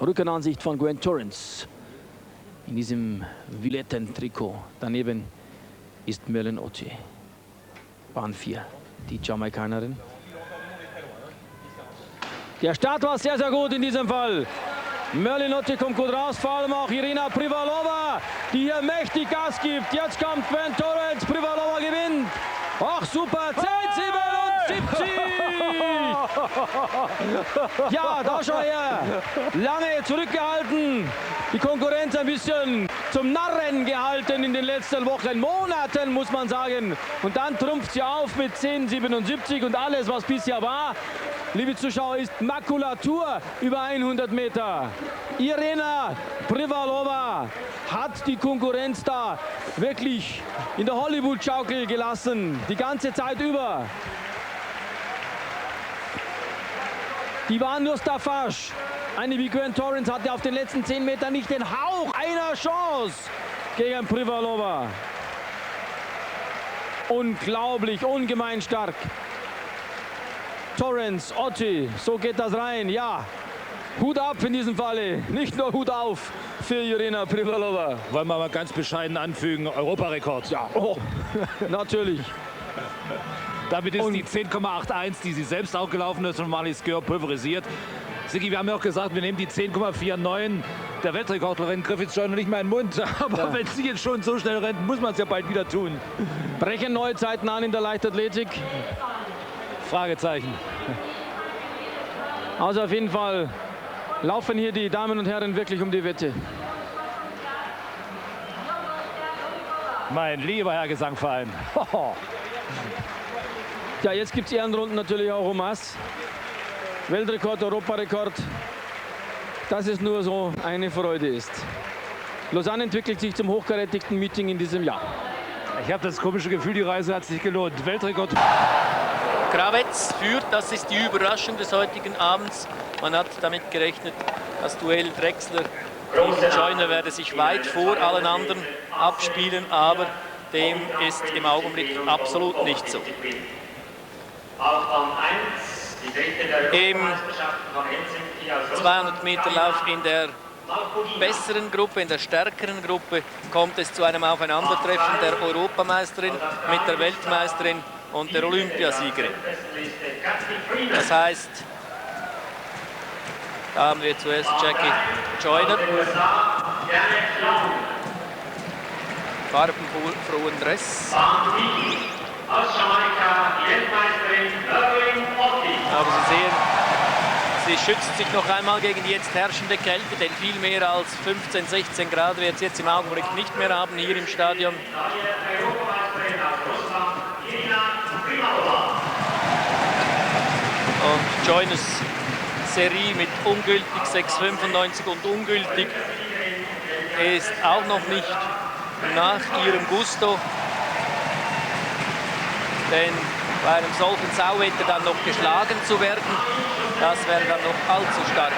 Rückenansicht von Gwen Torrance in diesem violetten Trikot. Daneben ist Merlene Ottey. Bahn 4, die Jamaikanerin. Der Start war sehr, sehr gut in diesem Fall. Merlene Ottey kommt gut raus, vor allem auch Irina Privalova, die hier mächtig Gas gibt. Jetzt kommt Gwen Torrance, Privalova gewinnt. Ach super, 10:77! Ja, da schau her. Lange zurückgehalten. Die Konkurrenz ein bisschen zum Narren gehalten in den letzten Wochen, Monaten muss man sagen. Und dann trumpft sie auf mit 10:77 und alles, was bisher war, liebe Zuschauer, ist Makulatur über 100 Meter. Irina Privalova hat die Konkurrenz da wirklich in der Hollywood-Schaukel gelassen, die ganze Zeit über. Die waren nur Staffage. Eine wie Gwen Torrance hatte auf den letzten 10 Metern nicht den Hauch einer Chance gegen Privalova. Unglaublich, ungemein stark. Torrance, Ottey, so geht das rein, ja. Hut ab in diesem Falle, nicht nur Hut auf für Irina Privalova. Wollen wir mal ganz bescheiden anfügen, Europarekord. Ja, oh, natürlich. Damit ist die 10,81, die sie selbst auch gelaufen ist, von Marlies Gör pulverisiert. Sigi, wir haben ja auch gesagt, wir nehmen die 10,49 der Weltrekordlerin Griffiths schon nicht mehr in den Mund. Aber ja, wenn sie jetzt schon so schnell rennt, muss man es ja bald wieder tun. Brechen neue Zeiten an in der Leichtathletik? Fragezeichen. Also auf jeden Fall laufen hier die Damen und Herren wirklich um die Wette. Mein lieber Herr Gesangverein. Ja, jetzt gibt es Ehrenrunden natürlich auch um was. Weltrekord, Europarekord. Dass es nur so eine Freude ist. Lausanne entwickelt sich zum hochkarätigsten Meeting in diesem Jahr. Ich habe das komische Gefühl, die Reise hat sich gelohnt. Weltrekord. Krawetz führt, das ist die Überraschung des heutigen Abends. Man hat damit gerechnet, das Duell Drechsler gegen Joyner werde sich weit vor allen anderen abspielen, aber dem ist im Augenblick absolut nicht so. Im 200-Meter-Lauf in der besseren Gruppe, in der stärkeren Gruppe, kommt es zu einem Aufeinandertreffen der Europameisterin mit der Weltmeisterin und der Olympiasiegerin. Das heißt, da haben wir zuerst Jackie Joyner. Farbenfrohen Dress. Aber Sie sehen, sie schützt sich noch einmal gegen die jetzt herrschende Kälte, denn viel mehr als 15, 16 Grad wird es jetzt im Augenblick nicht mehr haben hier im Stadion. Und Joyners Serie mit ungültig 6,95 und ungültig ist auch noch nicht nach ihrem Gusto. Denn bei einem solchen Sauwetter dann noch geschlagen zu werden, das wäre dann noch allzu stark.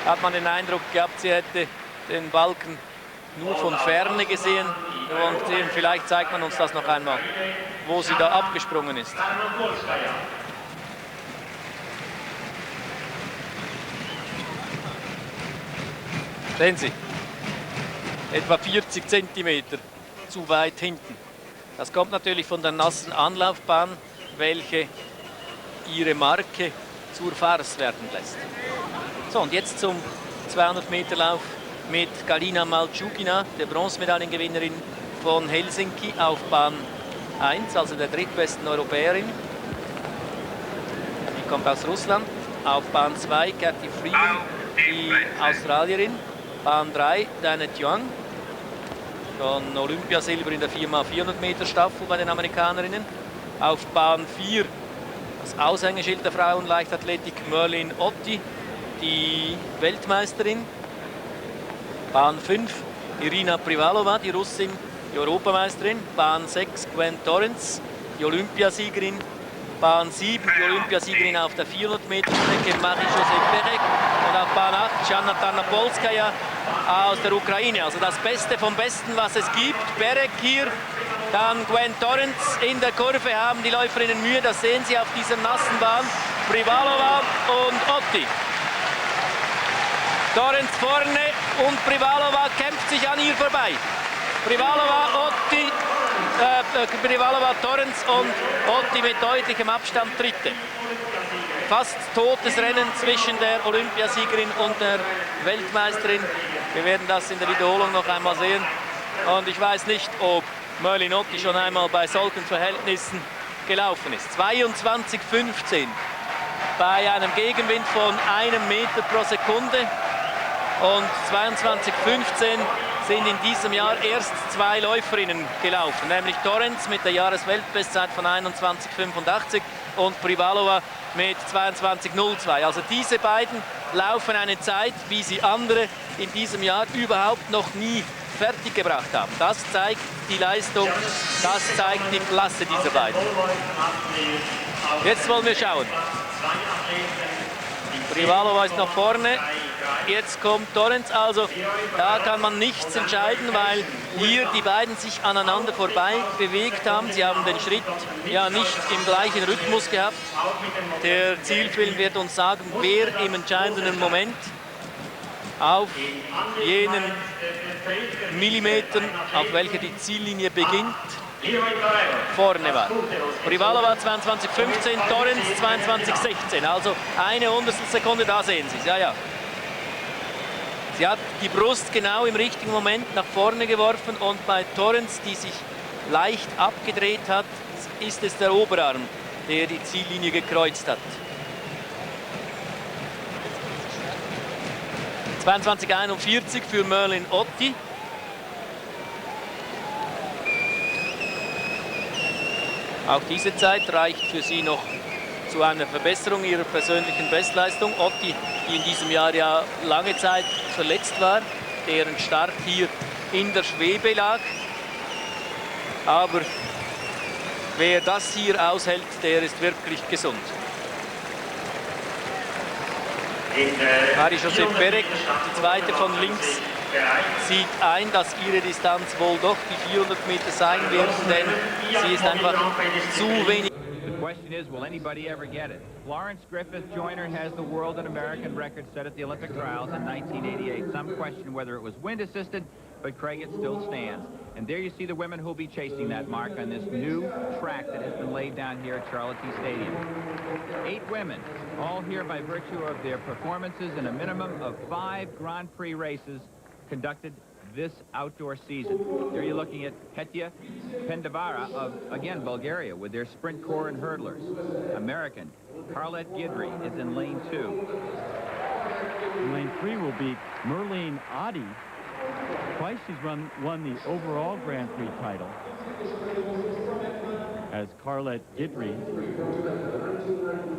Hat man den Eindruck gehabt, sie hätte den Balken nur von Ferne gesehen. Wir wollen sehen, vielleicht zeigt man uns das noch einmal, wo sie da abgesprungen ist. Sehen Sie, etwa 40 Zentimeter zu weit hinten. Das kommt natürlich von der nassen Anlaufbahn, welche ihre Marke zur Farce werden lässt. So, und jetzt zum 200-Meter-Lauf mit Galina Malchugina, der Bronzemedaillengewinnerin von Helsinki auf Bahn 1, also der drittbesten Europäerin. Die kommt aus Russland. Auf Bahn 2 Cathy Freeman, die Australierin. Bahn 3 Dana Young, schon Olympiasilber in der 4x400 Meter Staffel bei den Amerikanerinnen. Auf Bahn 4 das Aushängeschild der Frauenleichtathletik Merlene Ottey, die Weltmeisterin. Bahn 5 Irina Privalova, die Russin, die Europameisterin. Bahn 6 Gwen Torrens, die Olympiasiegerin. Bahn 7 die Olympiasiegerin auf der 400 Meter Strecke Marie-José Perek. Und auf Bahn 8 Janna Tarnopolskaja aus der Ukraine. Also das Beste vom Besten, was es gibt. Perek hier, dann Gwen Torrens. In der Kurve haben die Läuferinnen Mühe, das sehen Sie auf dieser nassen Bahn. Privalova und Ottey. Torrens vorne und Privalova kämpft sich an ihr vorbei. Privalova, Ottey, Privalova, Torrens und Ottey mit deutlichem Abstand Dritte. Fast totes Rennen zwischen der Olympiasiegerin und der Weltmeisterin. Wir werden das in der Wiederholung noch einmal sehen. Und ich weiß nicht, ob Merlene Ottey schon einmal bei solchen Verhältnissen gelaufen ist. 22,15 bei einem Gegenwind von 1 Meter pro Sekunde. Und 22,15 sind in diesem Jahr erst 2 Läuferinnen gelaufen, nämlich Torrens mit der Jahresweltbestzeit von 21,85 und Privalova mit 22,02. Also diese beiden laufen eine Zeit, wie sie andere in diesem Jahr überhaupt noch nie fertig gebracht haben. Das zeigt die Leistung, das zeigt die Klasse dieser beiden. Jetzt wollen wir schauen. Privalova ist noch vorne. Jetzt kommt Torrens, also da kann man nichts entscheiden, weil hier die beiden sich aneinander vorbei bewegt haben. Sie haben den Schritt ja nicht im gleichen Rhythmus gehabt. Der Zielfilm wird uns sagen, wer im entscheidenden Moment auf jenen Millimetern, auf welcher die Ziellinie beginnt, vorne war. Privalova 22,15, Torrens 22,16. Also eine Hundertstelsekunde, da sehen Sie es. Ja, ja. Sie hat die Brust genau im richtigen Moment nach vorne geworfen und bei Torrens, die sich leicht abgedreht hat, ist es der Oberarm, der die Ziellinie gekreuzt hat. 22,41 für Merlene Ottey. Auch diese Zeit reicht für sie noch zu einer Verbesserung ihrer persönlichen Bestleistung. Ottey, die in diesem Jahr ja lange Zeit verletzt war, deren Start hier in der Schwebe lag. Aber wer das hier aushält, der ist wirklich gesund. Marie-José Perek, die zweite von links, sieht ein, dass ihre Distanz wohl doch die 400 Meter sein wird, denn sie ist einfach zu wenig. The question is, will anybody ever get it? Florence Griffith Joyner has the world and American record set at the Olympic trials in 1988. Some question whether it was wind assisted, but Craig, it still stands. And there you see the women who will be chasing that mark on this new track that has been laid down here at Charlotte T. Stadium. 8 women, all here by virtue of their performances in a minimum of 5 Grand Prix races conducted this outdoor season. Here you're looking at Petya Pendavara of, again, Bulgaria with their sprint corps and hurdlers. American Carlette Gidry is in lane 2. Lane 3 will be Merlene Ottey. Twice she's won the overall Grand Prix title. As Carlette Gidry,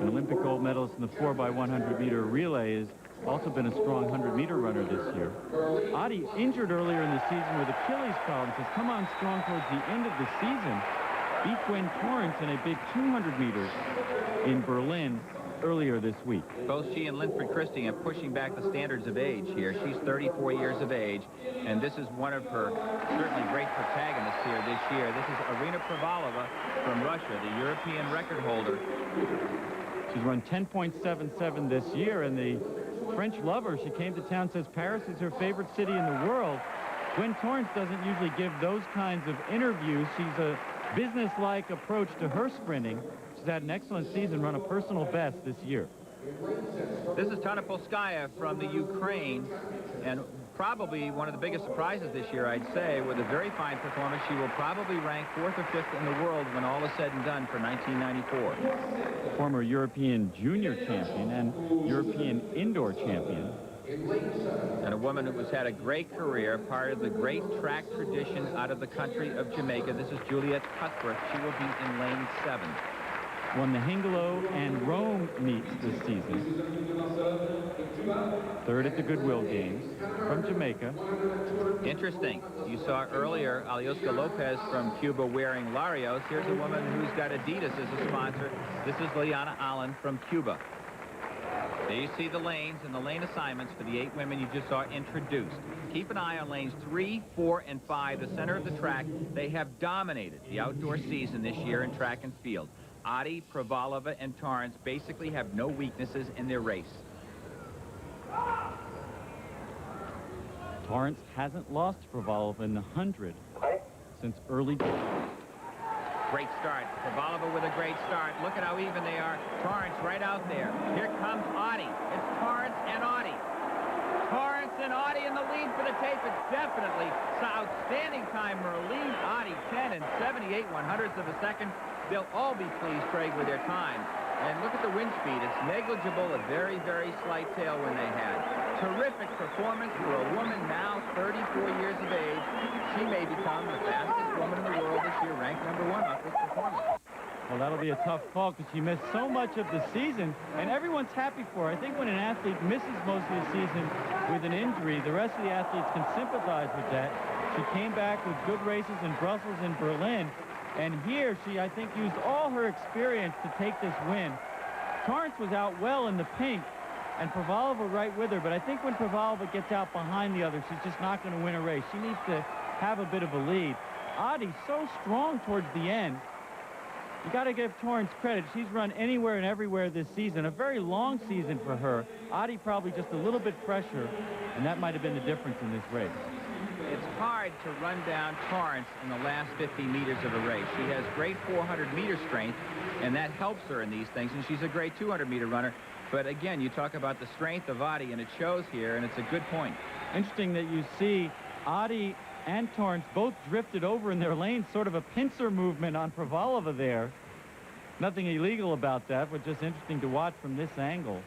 an Olympic gold medalist in the 4x100 meter relay, has also been a strong 100-meter runner this year. Ottey, injured earlier in the season with Achilles problems, has come on strong towards the end of the season. Beat Gwen Torrens in a big 200 meters in Berlin. earlier this week. Both she and Linford Christie are pushing back the standards of age here. She's 34 years of age, and this is one of her certainly great protagonists here this year. This is Arina Privalova from Russia, the European record holder. She's run 10.77 this year, and the French lover, she came to town, says Paris is her favorite city in the world. Gwen Torrence doesn't usually give those kinds of interviews. She's a business-like approach to her sprinting. She's had an excellent season, run a personal best this year. This is Tana Polskaya from the Ukraine, and probably one of the biggest surprises this year, I'd say, with a very fine performance. She will probably rank 4th or 5th in the world when all is said and done for 1994. Former European junior champion and European indoor champion. And a woman who has had a great career, part of the great track tradition out of the country of Jamaica. This is Juliet Cuthbert. She will be in lane 7. Won the Hingelo and Rome meets this season. 3rd at the Goodwill Games from Jamaica. Interesting. You saw earlier Alyoska Lopez from Cuba wearing Larios. Here's a woman who's got Adidas as a sponsor. This is Liana Allen from Cuba. There you see the lanes and the lane assignments for the 8 women you just saw introduced. Keep an eye on lanes 3, 4, and 5, the center of the track. They have dominated the outdoor season this year in track and field. Ottey, Privalova, and Torrence basically have no weaknesses in their race. Torrence hasn't lost to Privalova in the 100 since early. Great start. Privalova with a great start. Look at how even they are. Torrence right out there. Here comes Ottey. It's Torrence and Ottey. Torrence and Ottey in the lead for the tape. It's definitely outstanding time. Merlene, Ottey, 10 and 78/100ths of a second. They'll all be pleased, Craig, with their time. And look at the wind speed. It's negligible, a very, very slight tailwind they had. Terrific performance for a woman now 34 years of age. She may become the fastest woman in the world this year, ranked #1 off this performance. Well, that'll be a tough call because she missed so much of the season, and everyone's happy for her. I think when an athlete misses most of the season with an injury, the rest of the athletes can sympathize with that. She came back with good races in Brussels and Berlin, and here she, I think, used all her experience to take this win. Torrence was out well in the pink, and Privalova right with her, but I think when Privalova gets out behind the others, she's just not going to win a race. She needs to have a bit of a lead. Ottey so strong towards the end. You got to give Torrence credit. She's run anywhere and everywhere this season. A very long season for her. Ottey probably just a little bit fresher, and that might have been the difference in this race. It's hard to run down Torrence in the last 50 meters of a race. She has great 400-meter strength, and that helps her in these things, and she's a great 200-meter runner. But again, you talk about the strength of Ottey, and it shows here, and it's a good point. Interesting that you see Ottey and Torrence both drifted over in their lanes, sort of a pincer movement on Privalova there. Nothing illegal about that, but just interesting to watch from this angle.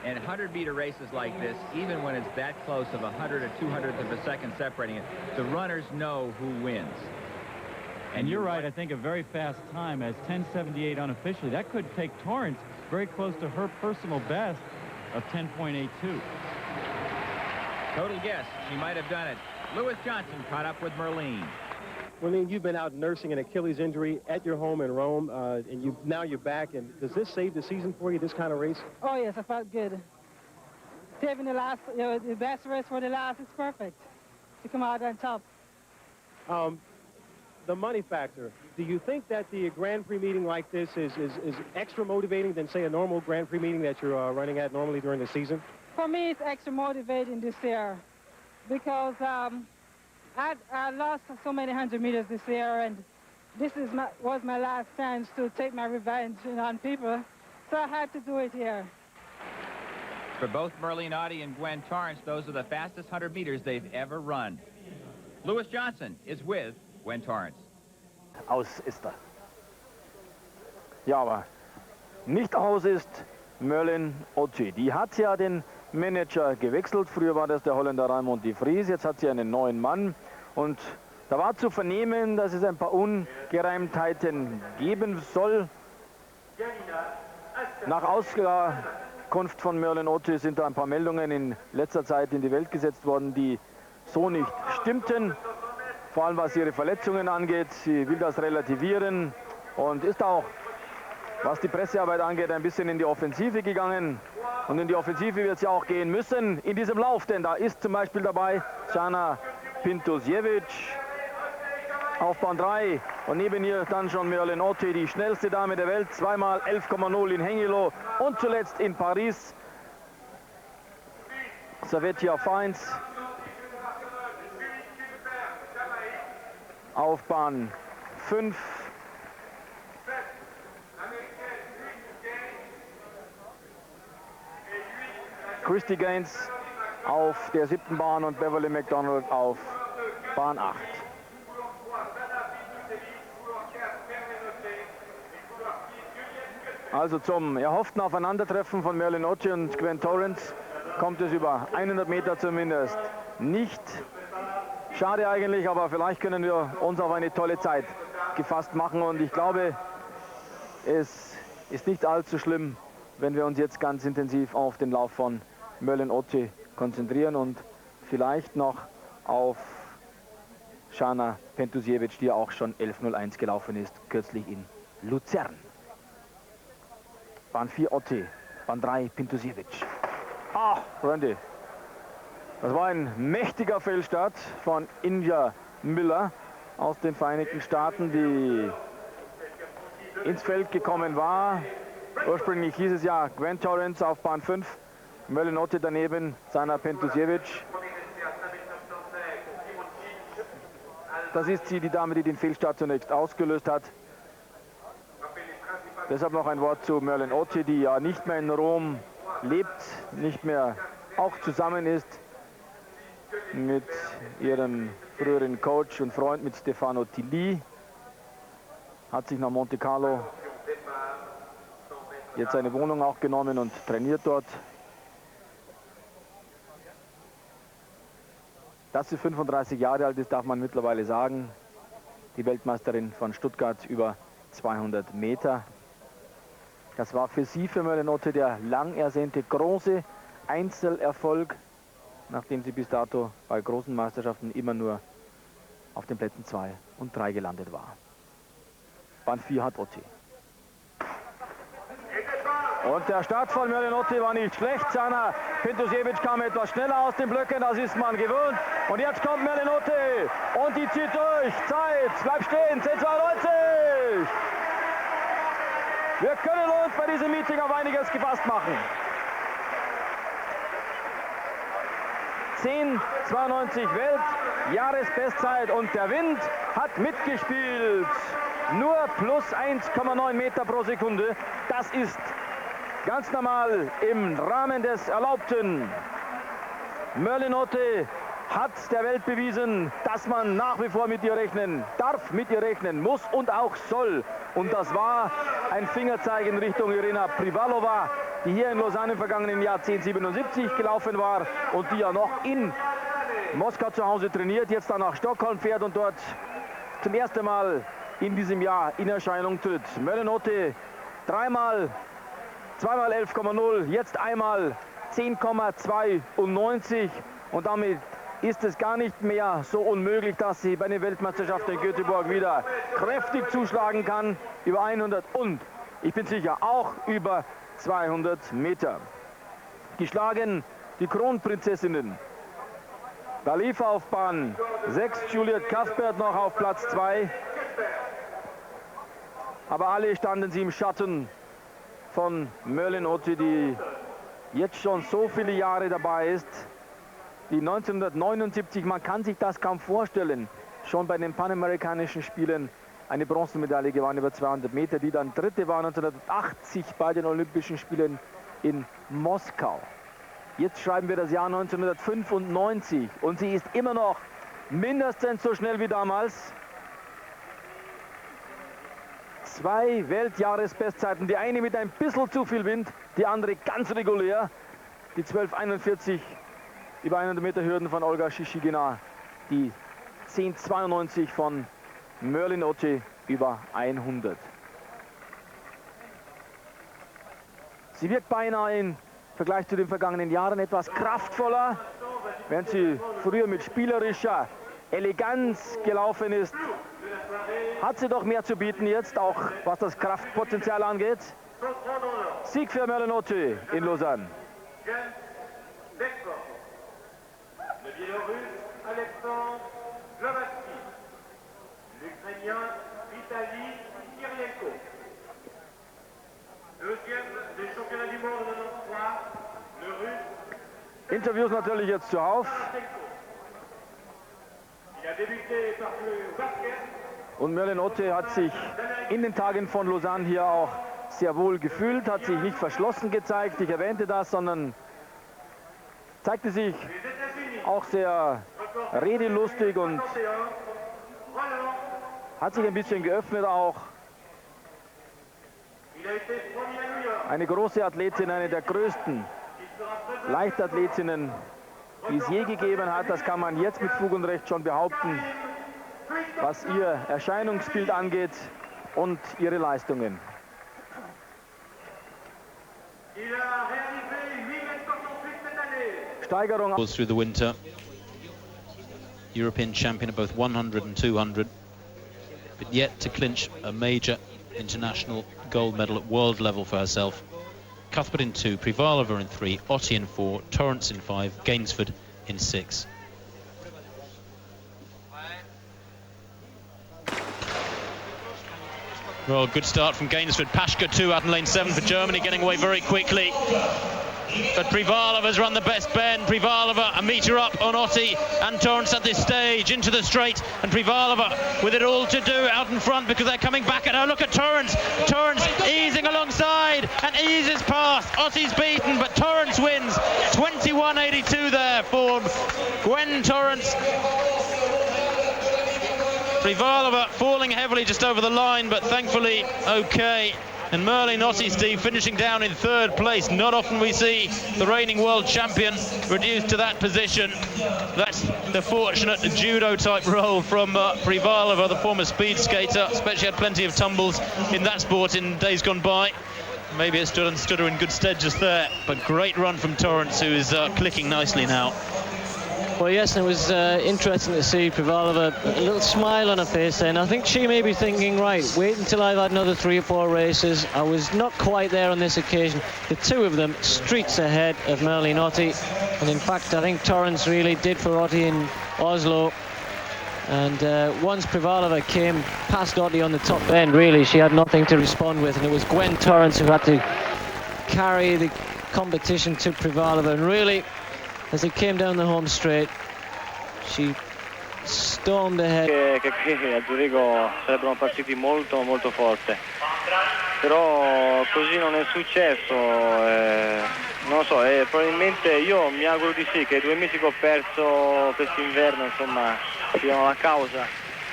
And 100-meter races like this, even when it's that close of 100 or 200th of a second separating it, the runners know who wins. And you're right, I think a very fast time as 10:78 unofficially. That could take Torrence very close to her personal best of 10.82. Total guess, she might have done it. Lewis Johnson caught up with Merlene. Merlene, you've been out nursing an Achilles injury at your home in Rome, and now you're back. And does this save the season for you, this kind of race? Oh, yes, I felt good. Saving the last, the best race for the last is perfect to come out on top. The money factor. Do you think that the Grand Prix meeting like this is extra motivating than, say, a normal Grand Prix meeting that you're running at normally during the season? For me, it's extra motivating this year because I lost so many 100 meters this year, and this was my last chance to take my revenge on people, so I had to do it here. For both Merlene Ottey and Gwen Torrence, those are the fastest 100 meters they've ever run. Lewis Johnson is with Gwen Torrence. Aus ist er. Ja, aber nicht aus ist Merlene Ottey. Die hat ja den Manager gewechselt. Früher war das der Holländer Raymond de Vries. Jetzt hat sie einen neuen Mann. Und da war zu vernehmen, dass es ein paar Ungereimtheiten geben soll. Nach Auskunft von Merlene Ottey sind da ein paar Meldungen in letzter Zeit in die Welt gesetzt worden, die so nicht stimmten. Vor allem was ihre Verletzungen angeht. Sie will das relativieren und ist auch was die Pressearbeit angeht, ein bisschen in die Offensive gegangen. Und in die Offensive wird sie auch gehen müssen in diesem Lauf, denn da ist zum Beispiel dabei Jana Pintusiewicz auf Bahn 3 und neben ihr dann schon Merlene Ottey, die schnellste Dame der Welt, zweimal 11,0 in Hengelo und zuletzt in Paris Savetia Feins auf Bahn 5. Christy Gaines auf der 7. Bahn und Beverly McDonald auf Bahn 8. Also zum erhofften Aufeinandertreffen von Merlene Ottey und Gwen Torrence kommt es über 100 Meter zumindest nicht. Schade eigentlich, aber vielleicht können wir uns auf eine tolle Zeit gefasst machen. Und ich glaube, es ist nicht allzu schlimm, wenn wir uns jetzt ganz intensiv auf den Lauf von Merlene Ottey konzentrieren und vielleicht noch auf Jana Pintusiewicz, die auch schon 11:01 gelaufen ist, kürzlich in Luzern. Bahn 4 Ottey, Bahn 3 Pintusiewicz. Ah, Randy. Das war ein mächtiger Fehlstart von Inja Miller aus den Vereinigten Staaten, die ins Feld gekommen war. Ursprünglich hieß es ja Gwen Torrence auf Bahn 5, Merlene Ottey daneben, Jana Pintusiewicz. Das ist sie, die Dame, die den Fehlstart zunächst ausgelöst hat. Deshalb noch ein Wort zu Merlene Ottey, die ja nicht mehr in Rom lebt, nicht mehr auch zusammen ist mit ihrem früheren Coach und Freund, mit Stefano Tilly. Hat sich nach Monte Carlo jetzt eine Wohnung auch genommen und trainiert dort. Dass sie 35 Jahre alt ist, darf man mittlerweile sagen. Die Weltmeisterin von Stuttgart über 200 Meter. Das war für sie, für Merlene Ottey, der lang ersehnte große Einzelerfolg, nachdem sie bis dato bei großen Meisterschaften immer nur auf den Plätzen 2 und 3 gelandet war. Bahn 4 hat Ottey. Und der Start von Merlene Ottey war nicht schlecht. Jana Pintusiewicz kam etwas schneller aus den Blöcken, das ist man gewöhnt. Und jetzt kommt Merlene Ottey und die zieht durch. Zeit, bleib stehen, 10:92. Wir können uns bei diesem Meeting auf einiges gefasst machen. 10:92 Welt, Jahresbestzeit und der Wind hat mitgespielt. Nur plus 1,9 Meter pro Sekunde. Das ist ganz normal im Rahmen des Erlaubten. Merlene Ottey hat der Welt bewiesen, dass man nach wie vor mit ihr rechnen darf, mit ihr rechnen muss und auch soll. Und das war ein Fingerzeig in Richtung Irina Privalova, die hier in Lausanne im vergangenen Jahr 10:77 gelaufen war und die ja noch in Moskau zu Hause trainiert, jetzt dann nach Stockholm fährt und dort zum ersten Mal in diesem Jahr in Erscheinung tritt. Merlene Ottey zweimal 11,0, jetzt einmal 10,92 und damit ist es gar nicht mehr so unmöglich, dass sie bei den Weltmeisterschaften in Göteborg wieder kräftig zuschlagen kann über 100 und ich bin sicher auch über 200 Meter. Geschlagen die Kronprinzessinnen. Da lief auf Bahn 6 Juliette Cuthbert noch auf Platz 2. Aber alle standen sie im Schatten von Merlene Ottey, die jetzt schon so viele Jahre dabei ist. Die 1979, man kann sich das kaum vorstellen, schon bei den Panamerikanischen Spielen eine Bronzemedaille gewann über 200 Meter, die dann dritte war 1980 bei den Olympischen Spielen in Moskau. Jetzt schreiben wir das Jahr 1995 und sie ist immer noch mindestens so schnell wie damals. 2 Weltjahresbestzeiten, die eine mit ein bisschen zu viel Wind, die andere ganz regulär. Die 12:41 über 100 Meter Hürden von Olga Shishigina, die 10:92 von Merlene Ottey über 100. Sie wirkt beinahe im Vergleich zu den vergangenen Jahren etwas kraftvoller, während sie früher mit spielerischer Eleganz gelaufen ist, hat sie doch mehr zu bieten jetzt, auch was das Kraftpotenzial angeht. Sieg für Merlene Ottey in Lausanne. Le Biélorusse Alexandre Blavatsky, l'Ukrainien Vitaly Kirilenko, deuxième des championnats du monde 93, le Russe. Interviews natürlich jetzt zuhauf. Il a débuté par le basket. Und Merlene Ottey hat sich in den Tagen von Lausanne hier auch sehr wohl gefühlt, hat sich nicht verschlossen gezeigt, ich erwähnte das, sondern zeigte sich auch sehr redelustig und hat sich ein bisschen geöffnet auch. Eine große Athletin, eine der größten Leichtathletinnen, die es je gegeben hat, das kann man jetzt mit Fug und Recht schon behaupten, was ihr Erscheinungsbild angeht und ihre Leistungen. Steigerung through the winter. European champion at both 100 and 200, but yet to clinch a major international gold medal at world level for herself. Cuthbert in 2, Privalova in 3, Ottey in 4, Torrance in 5, Gainsford in 6. Well, good start from Gainsford. Paschke 2 out in lane 7 for Germany, getting away very quickly. But Privalova's run the best bend. Privalova a metre up on Ottey and Torrance at this stage into the straight, and Privalova with it all to do out in front because they're coming back at her. Look at Torrance. Torrance easing alongside and eases past. Ottey's beaten, but Torrance wins. 21.82 there for Gwen Torrance. Privalova falling heavily just over the line, but thankfully okay. And Merlene Ottey, Steve, finishing down in 3rd place. Not often we see the reigning world champion reduced to that position. That's the fortunate judo-type role from Privalova, the former speed skater. Especially had plenty of tumbles in that sport in days gone by. Maybe it stood her in good stead just there. But great run from Torrance, who is clicking nicely now. Well, yes, and it was interesting to see Privalova, a little smile on her face there, and I think she may be thinking, right, wait until I've had another 3 or 4 races. I was not quite there on this occasion. The two of them streets ahead of Merlene Ottey, and in fact I think Torrance really did for Ottey in Oslo. And once Privalova came past Ottey on the top end, really she had nothing to respond with, and it was Gwen Torrance who had to carry the competition to Privalova, and really as it came down the home straight, she stormed ahead. Che qui a Zurigo sarebbero partiti molto forte, però così non è successo, non lo so, probabilmente io mi auguro di sì, che i 2 mesi che ho perso quest'inverno insomma siano la causa.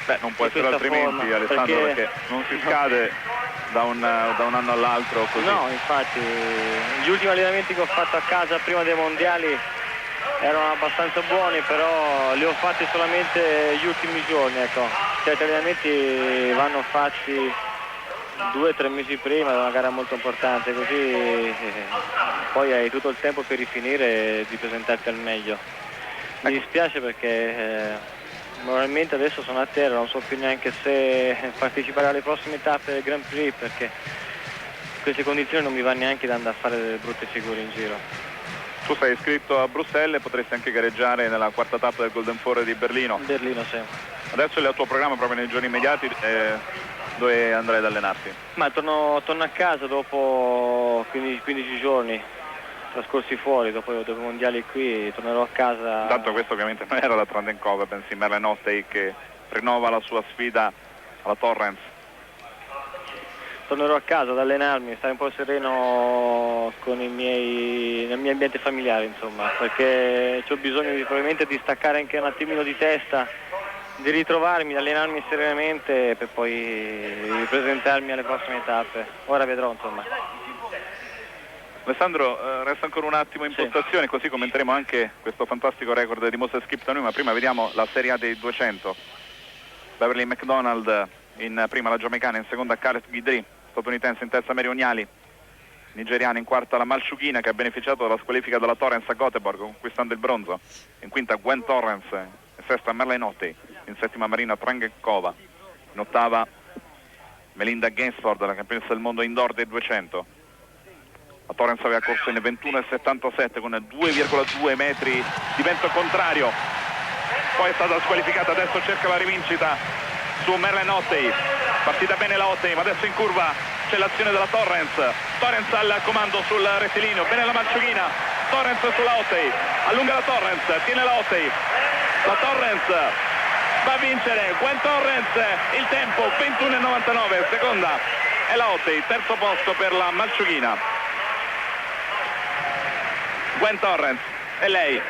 Beh, non può essere altrimenti, Alessandro, perché non si scade da un anno all'altro così. No, infatti gli ultimi allenamenti che ho fatto a casa prima dei mondiali erano abbastanza buoni, però li ho fatti solamente gli ultimi giorni, ecco. Certi allenamenti vanno fatti 2 o 3 mesi prima da una gara molto importante, così poi hai tutto il tempo per rifinire e di presentarti al meglio. Mi dispiace perché moralmente adesso sono a terra, non so più neanche se partecipare alle prossime tappe del Grand Prix, perché in queste condizioni non mi va neanche di andare a fare delle brutte figure in giro. Tu sei iscritto a Bruxelles e potresti anche gareggiare nella 4ª tappa del Golden Four di Berlino. Berlino, sì. Adesso è il tuo programma proprio nei giorni immediati, dove andrai ad allenarti? Ma torno a casa dopo 15 giorni trascorsi fuori, dopo i mondiali qui, tornerò a casa. Intanto questo ovviamente non era la Trandenkova, bensì Merlene Ottey che rinnova la sua sfida alla Torrance. Tornerò a casa ad allenarmi, stare un po' sereno con nel mio ambiente familiare, insomma, perché ho bisogno probabilmente di staccare anche un attimino di testa, di ritrovarmi, di allenarmi serenamente per poi ripresentarmi alle prossime tappe. Ora vedrò, insomma. Alessandro, resta ancora un attimo in postazione, così commenteremo anche questo fantastico record di Moses Kiptanui, ma prima vediamo la Serie A dei 200. Beverly McDonald in prima, la giamaicana, in seconda Khaled Guidry, statunitense, in terza Mary Onyali, nigeriana, in quarta la Malciughina che ha beneficiato della squalifica della Torrance a Göteborg conquistando il bronzo, in quinta Gwen Torrance, in sesta Merlene Ottey, in settima Marina Trangenkova, In ottava Melinda Gainsford, la campionessa del mondo indoor dei 200. La Torrens aveva corso in 21,77 con 2,2 metri di vento contrario. Poi è stata squalificata, adesso cerca la rivincita su Merlene Ottey. Partita bene la Ottey, ma adesso in curva c'è l'azione della Torrens. Torrens al comando sul rettilineo, bene la Malciughina. Torrens sulla Ottey, allunga la Torrens, tiene la Ottey. La Torrens va a vincere, Gwen Torrens, il tempo 21,99, seconda è la Ottey, terzo posto per la Malciughina. Gwen Torrens è lei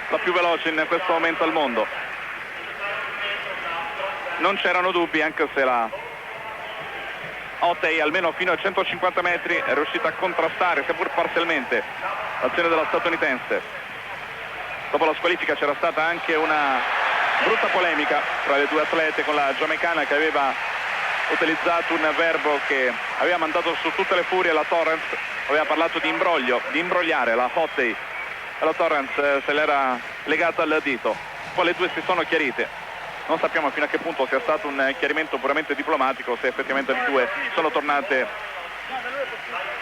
la più veloce in questo momento al mondo. Non c'erano dubbi, anche se la Ottey almeno fino a 150 metri è riuscita a contrastare, seppur parzialmente, l'azione della statunitense. Dopo la squalifica c'era stata anche una brutta polemica tra le due atlete, con la giamaicana che aveva utilizzato un verbo che aveva mandato su tutte le furie la Torrens, aveva parlato di imbroglio, di imbrogliare la Ottey, e la Torrens se l'era legata al dito. Poi le due si sono chiarite. Non sappiamo fino a che punto sia stato un chiarimento puramente diplomatico, se effettivamente le due sono tornate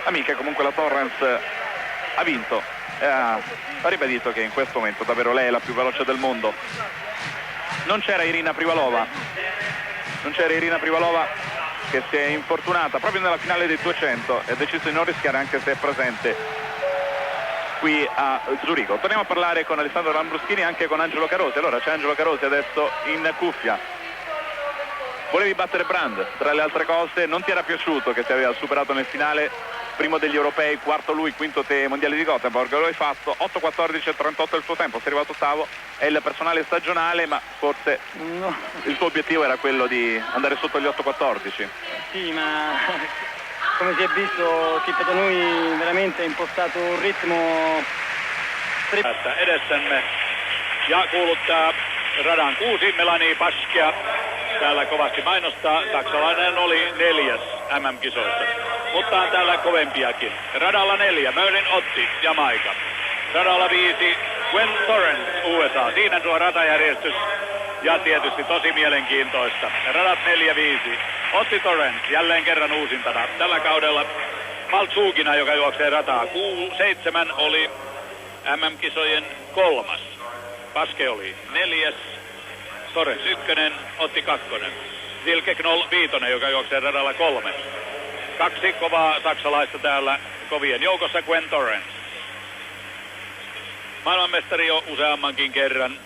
amiche. Comunque la Torrens ha vinto e ha ribadito che in questo momento davvero lei è la più veloce del mondo. Non c'era Irina Privalova, che si è infortunata proprio nella finale dei 200 e ha deciso di non rischiare, anche se è presente qui a Zurigo. Torniamo a parlare con Alessandro Lambruschini e anche con Angelo Carosi. Allora c'è Angelo Carosi adesso in cuffia. Volevi battere Brand, tra le altre cose non ti era piaciuto che ti aveva superato nel finale, primo degli europei, quarto lui, quinto te mondiali di Gothenburg, lo hai fatto, 8:14:38 il tuo tempo, sei arrivato ottavo, è il personale stagionale, ma forse il tuo obiettivo era quello di andare sotto gli 8:14. Sì, ma come si è visto, ripeto, noi veramente impostato un ritmo edessämme ja kuuluttaa radan 6 Melanie Paschia. Täällä kovasti mainostaa. Saksalainen oli 4. MM-kisoissa, mutta on täällä kovempiakin. Radalla 4 Merlene Ottey, Jamaika. Radalla 5 Gwen Torrens, USA. Siinä tuo ratajärjestys ja tietysti tosi mielenkiintoista. Radat 4-5. Ottey Torrens jälleen kerran uusintana tällä kaudella. Malciughina, joka juoksee rataa. 7 oli MM-kisojen 3. Paske oli 4. Torrens 1, Ottey 2. Silke Knoll 5, joka juoksee radalla 3. 2 kovaa saksalaista täällä kovien joukossa, Gwen Torrens. Maailmanmestari jo useammankin kerran.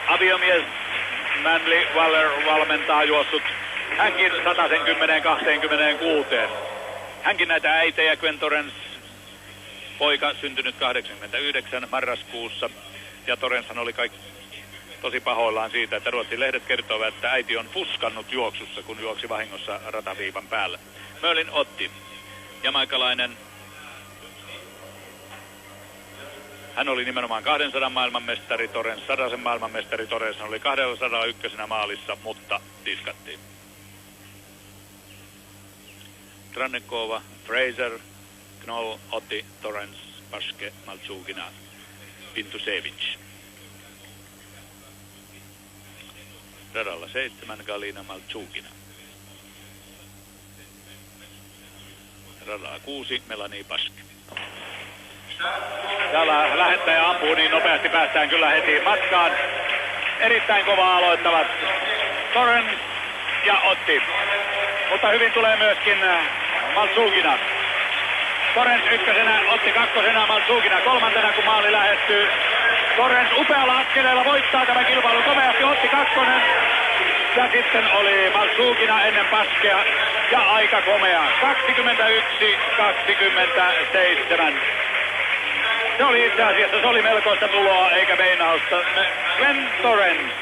Aviomies Manly Waller valmentaa juossut. Hänkin 110-26. Hänkin näitä äitejä, Gwen Torrens, poika syntynyt 89 marraskuussa. Ja Torrenshan oli tosi pahoillaan siitä, että Ruotsin lehdet kertovat, että äiti on fuskannut juoksussa, kun juoksi vahingossa rataviivan päällä. Merlene Ottey, jamaikalainen. Hän oli nimenomaan 200 maailmanmestari, Torrens 100 maailmanmestari. Torrens oli 201 maalissa, mutta diskattiin. Trannekova, Fraser, Knoll, Ottey, Torrens, Paske, Malciughina, Pintusevich. Radalla 7 Galina Malciughina. Radalla 6 Melanie Paske. Täällä lähettäjä ampuu, niin nopeasti päästään kyllä heti matkaan. Erittäin kovaa aloittavat Torrens ja Ottey. Mutta hyvin tulee myöskin Malciughina. Torrens 1, Ottey 2, Malciughina 3, kun maali lähestyy. Torrens upealla askeleella voittaa tämän kilpailun komeasti, Ottey 2. Ja sitten oli Malciughina ennen Paskea ja aika komea. 21-27. Se oli itse asiassa, se oli melkoista tuloa eikä meinausta. Gwen Torrens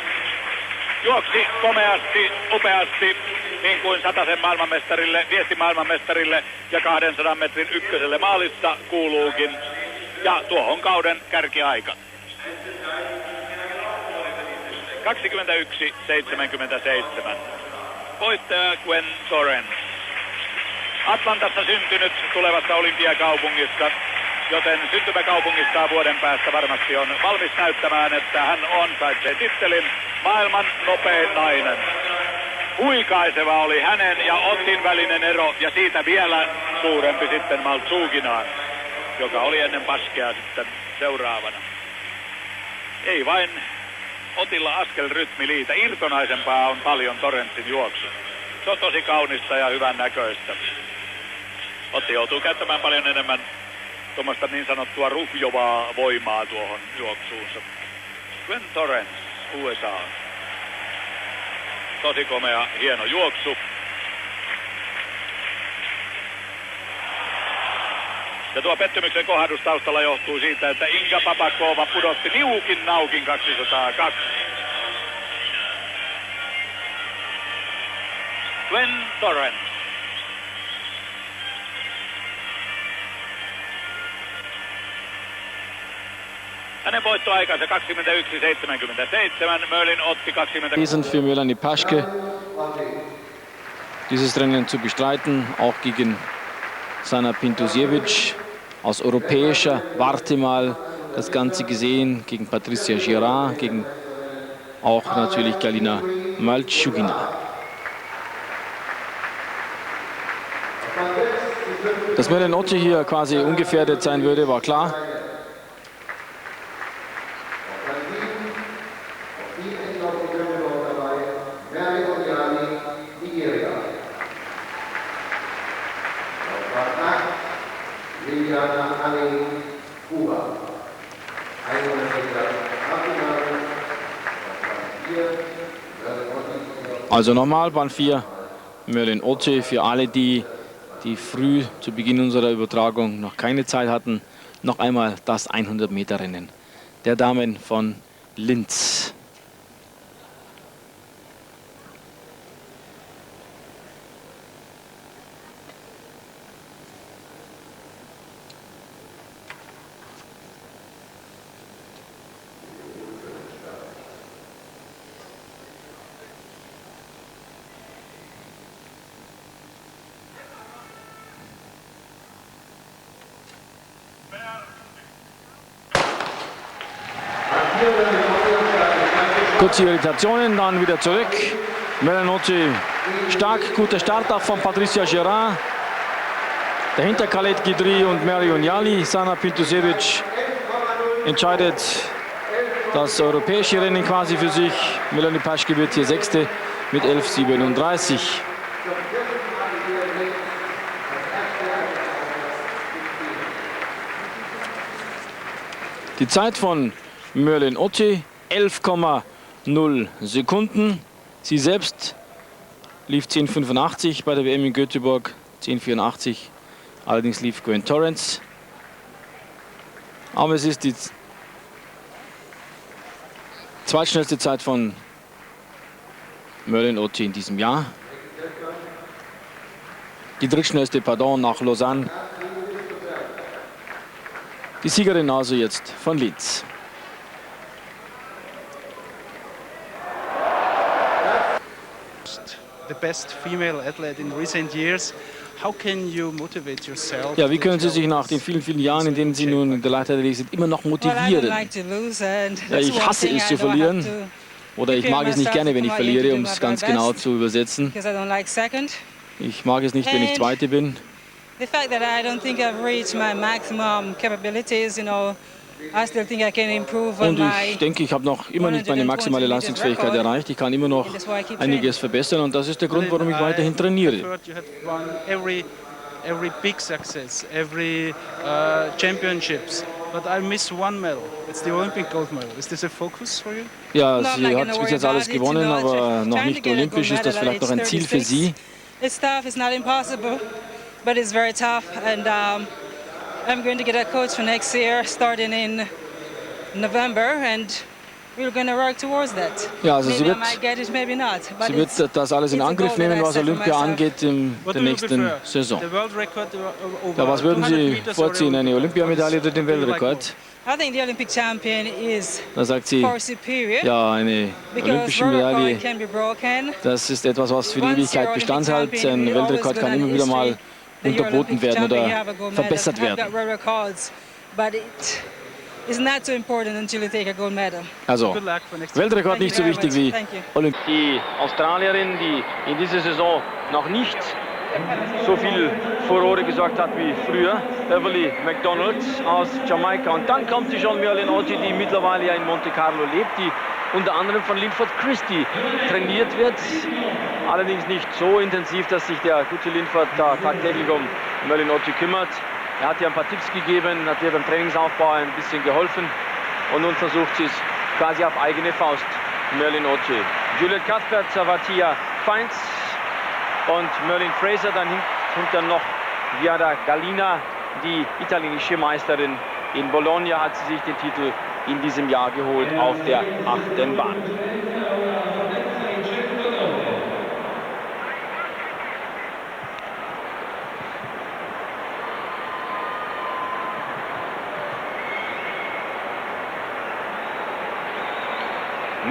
juoksi komeasti, upeasti, niin kuin 100 maailmanmestarille, viestimaailmanmestarille ja 200 metrin ykköselle maalissa kuuluukin. Ja tuohon kauden kärkiaika. 21-77. Voittaja Gwen Torrens. Atlantassa syntynyt, tulevassa olympiakaupungissa, joten syntymäkaupungistaan vuoden päästä varmasti on valmis näyttämään, että hän ansaitsee tittelin maailman nopein nainen. Huikaiseva oli hänen ja Ottin välinen ero ja siitä vielä suurempi sitten Maltsuginaan, joka oli ennen Paskea sitten seuraavana. Ei vain Otilla askelrytmi liitä. Irtonaisempaa on paljon Torrentsin juoksu. Se on tosi kaunista ja hyvän näköistä. Otti joutuu käyttämään paljon enemmän tuommoista niin sanottua ruhjovaa voimaa tuohon juoksuunsa. Gwen Torrence, USA. Tosi komea, hieno juoksu. Ja tuo pettymyksen kohdus taustalla johtuu siitä, että Inga Papakova pudotti niukin naukin 202. Gwen Torrence. Hänen voittoaikansa 21.77. Merlene Ottey 20. Sind für Melanie Paschke, dieses Rennen zu bestreiten, auch gegen Sana Pintusiewicz. Aus europäischer Warte mal das Ganze gesehen, gegen Patricia Girard, gegen auch natürlich Galina Maltschugina. Dass Merlene Ottey hier quasi ungefährdet sein würde, war klar. Also nochmal Bahn 4, Merlene Ottey für alle, die früh zu Beginn unserer Übertragung noch keine Zeit hatten. Noch einmal das 100-Meter-Rennen der Damen von Linz. Kurze Irritationen, dann wieder zurück. Merlene Ottey stark, guter Start auch von Patricia Girard. Dahinter Collegiate Guidry und Marion Jali. Sana Pintusiewicz entscheidet das europäische Rennen quasi für sich. Melanie Paschke wird hier Sechste mit 11,37. Die Zeit von Merlene Ottey 11,0 Sekunden. Sie selbst lief 10,85 bei der WM in Göteborg, 10,84. Allerdings lief Gwen Torrence. Aber es ist die zweitschnellste Zeit von Merlene Ottey in diesem Jahr. Die drittschnellste, pardon, nach Lausanne. Die Siegerin also jetzt von Linz. The best female athlete in recent years. How can you motivate yourself? Ja, wie können Sie sich nach den vielen, vielen Jahren, in denen Sie nun in der Leichtathletik sind, immer noch motivieren? Ja, ich hasse es zu verlieren. Oder ich mag es nicht gerne, wenn ich verliere, um es ganz genau zu übersetzen. Ich mag es nicht, wenn ich Zweite bin. The fact that I don't think I've reached my maximum capabilities, you know, I still think I can improve on Und ich denke, ich habe noch immer nicht meine maximale Leistungsfähigkeit erreicht. Ich kann immer noch einiges verbessern und das ist der Grund, warum ich weiterhin trainiere. Every big success, every championships, but I miss one medal. It's the Olympic gold medal. Is this a focus for you? Ja, sie hat bis jetzt alles gewonnen, aber noch nicht olympisch. Ist das vielleicht noch ein Ziel für Sie? It's tough. It's not impossible, but it's very tough. And I'm going to get a coach for next year, starting in November, and we're going to work towards that. Ja, also sie wird das alles in Angriff nehmen, was Olympia angeht in der nächsten Saison. Ja, was würden Sie vorziehen, eine Olympiamedaille oder den Weltrekord? I think the Olympic champion is Da sagt sie, far superior, ja, eine olympische Medaille, can be broken. das ist etwas, was für die Ewigkeit Bestand hat. Ein Weltrekord kann immer wieder mal unterboten werden oder verbessert werden. is not so important until you take a gold medal. Also, Weltrekord nicht so wichtig wie Olympia. Die Australierin, die in dieser Saison noch nicht so viel Furore gesorgt hat wie früher, Beverly McDonald aus Jamaika. Und dann kommt sie schon, Merlene Ottey, die mittlerweile ja in Monte Carlo lebt, die unter anderem von Linford Christie trainiert wird. Allerdings nicht so intensiv, dass sich der gute Linford da tagtäglich um Merlene Ottey kümmert. Er hat ihr ein paar Tipps gegeben, hat ihr beim Trainingsaufbau ein bisschen geholfen. Und nun versucht sie es quasi auf eigene Faust, Merlene Ottey. Juliet Cuthbert, Savatia Feins und Merlin Fraser, dann hinter noch Giada Gallina, die italienische Meisterin. In Bologna hat sie sich den Titel in diesem Jahr geholt auf der 8. Bahn.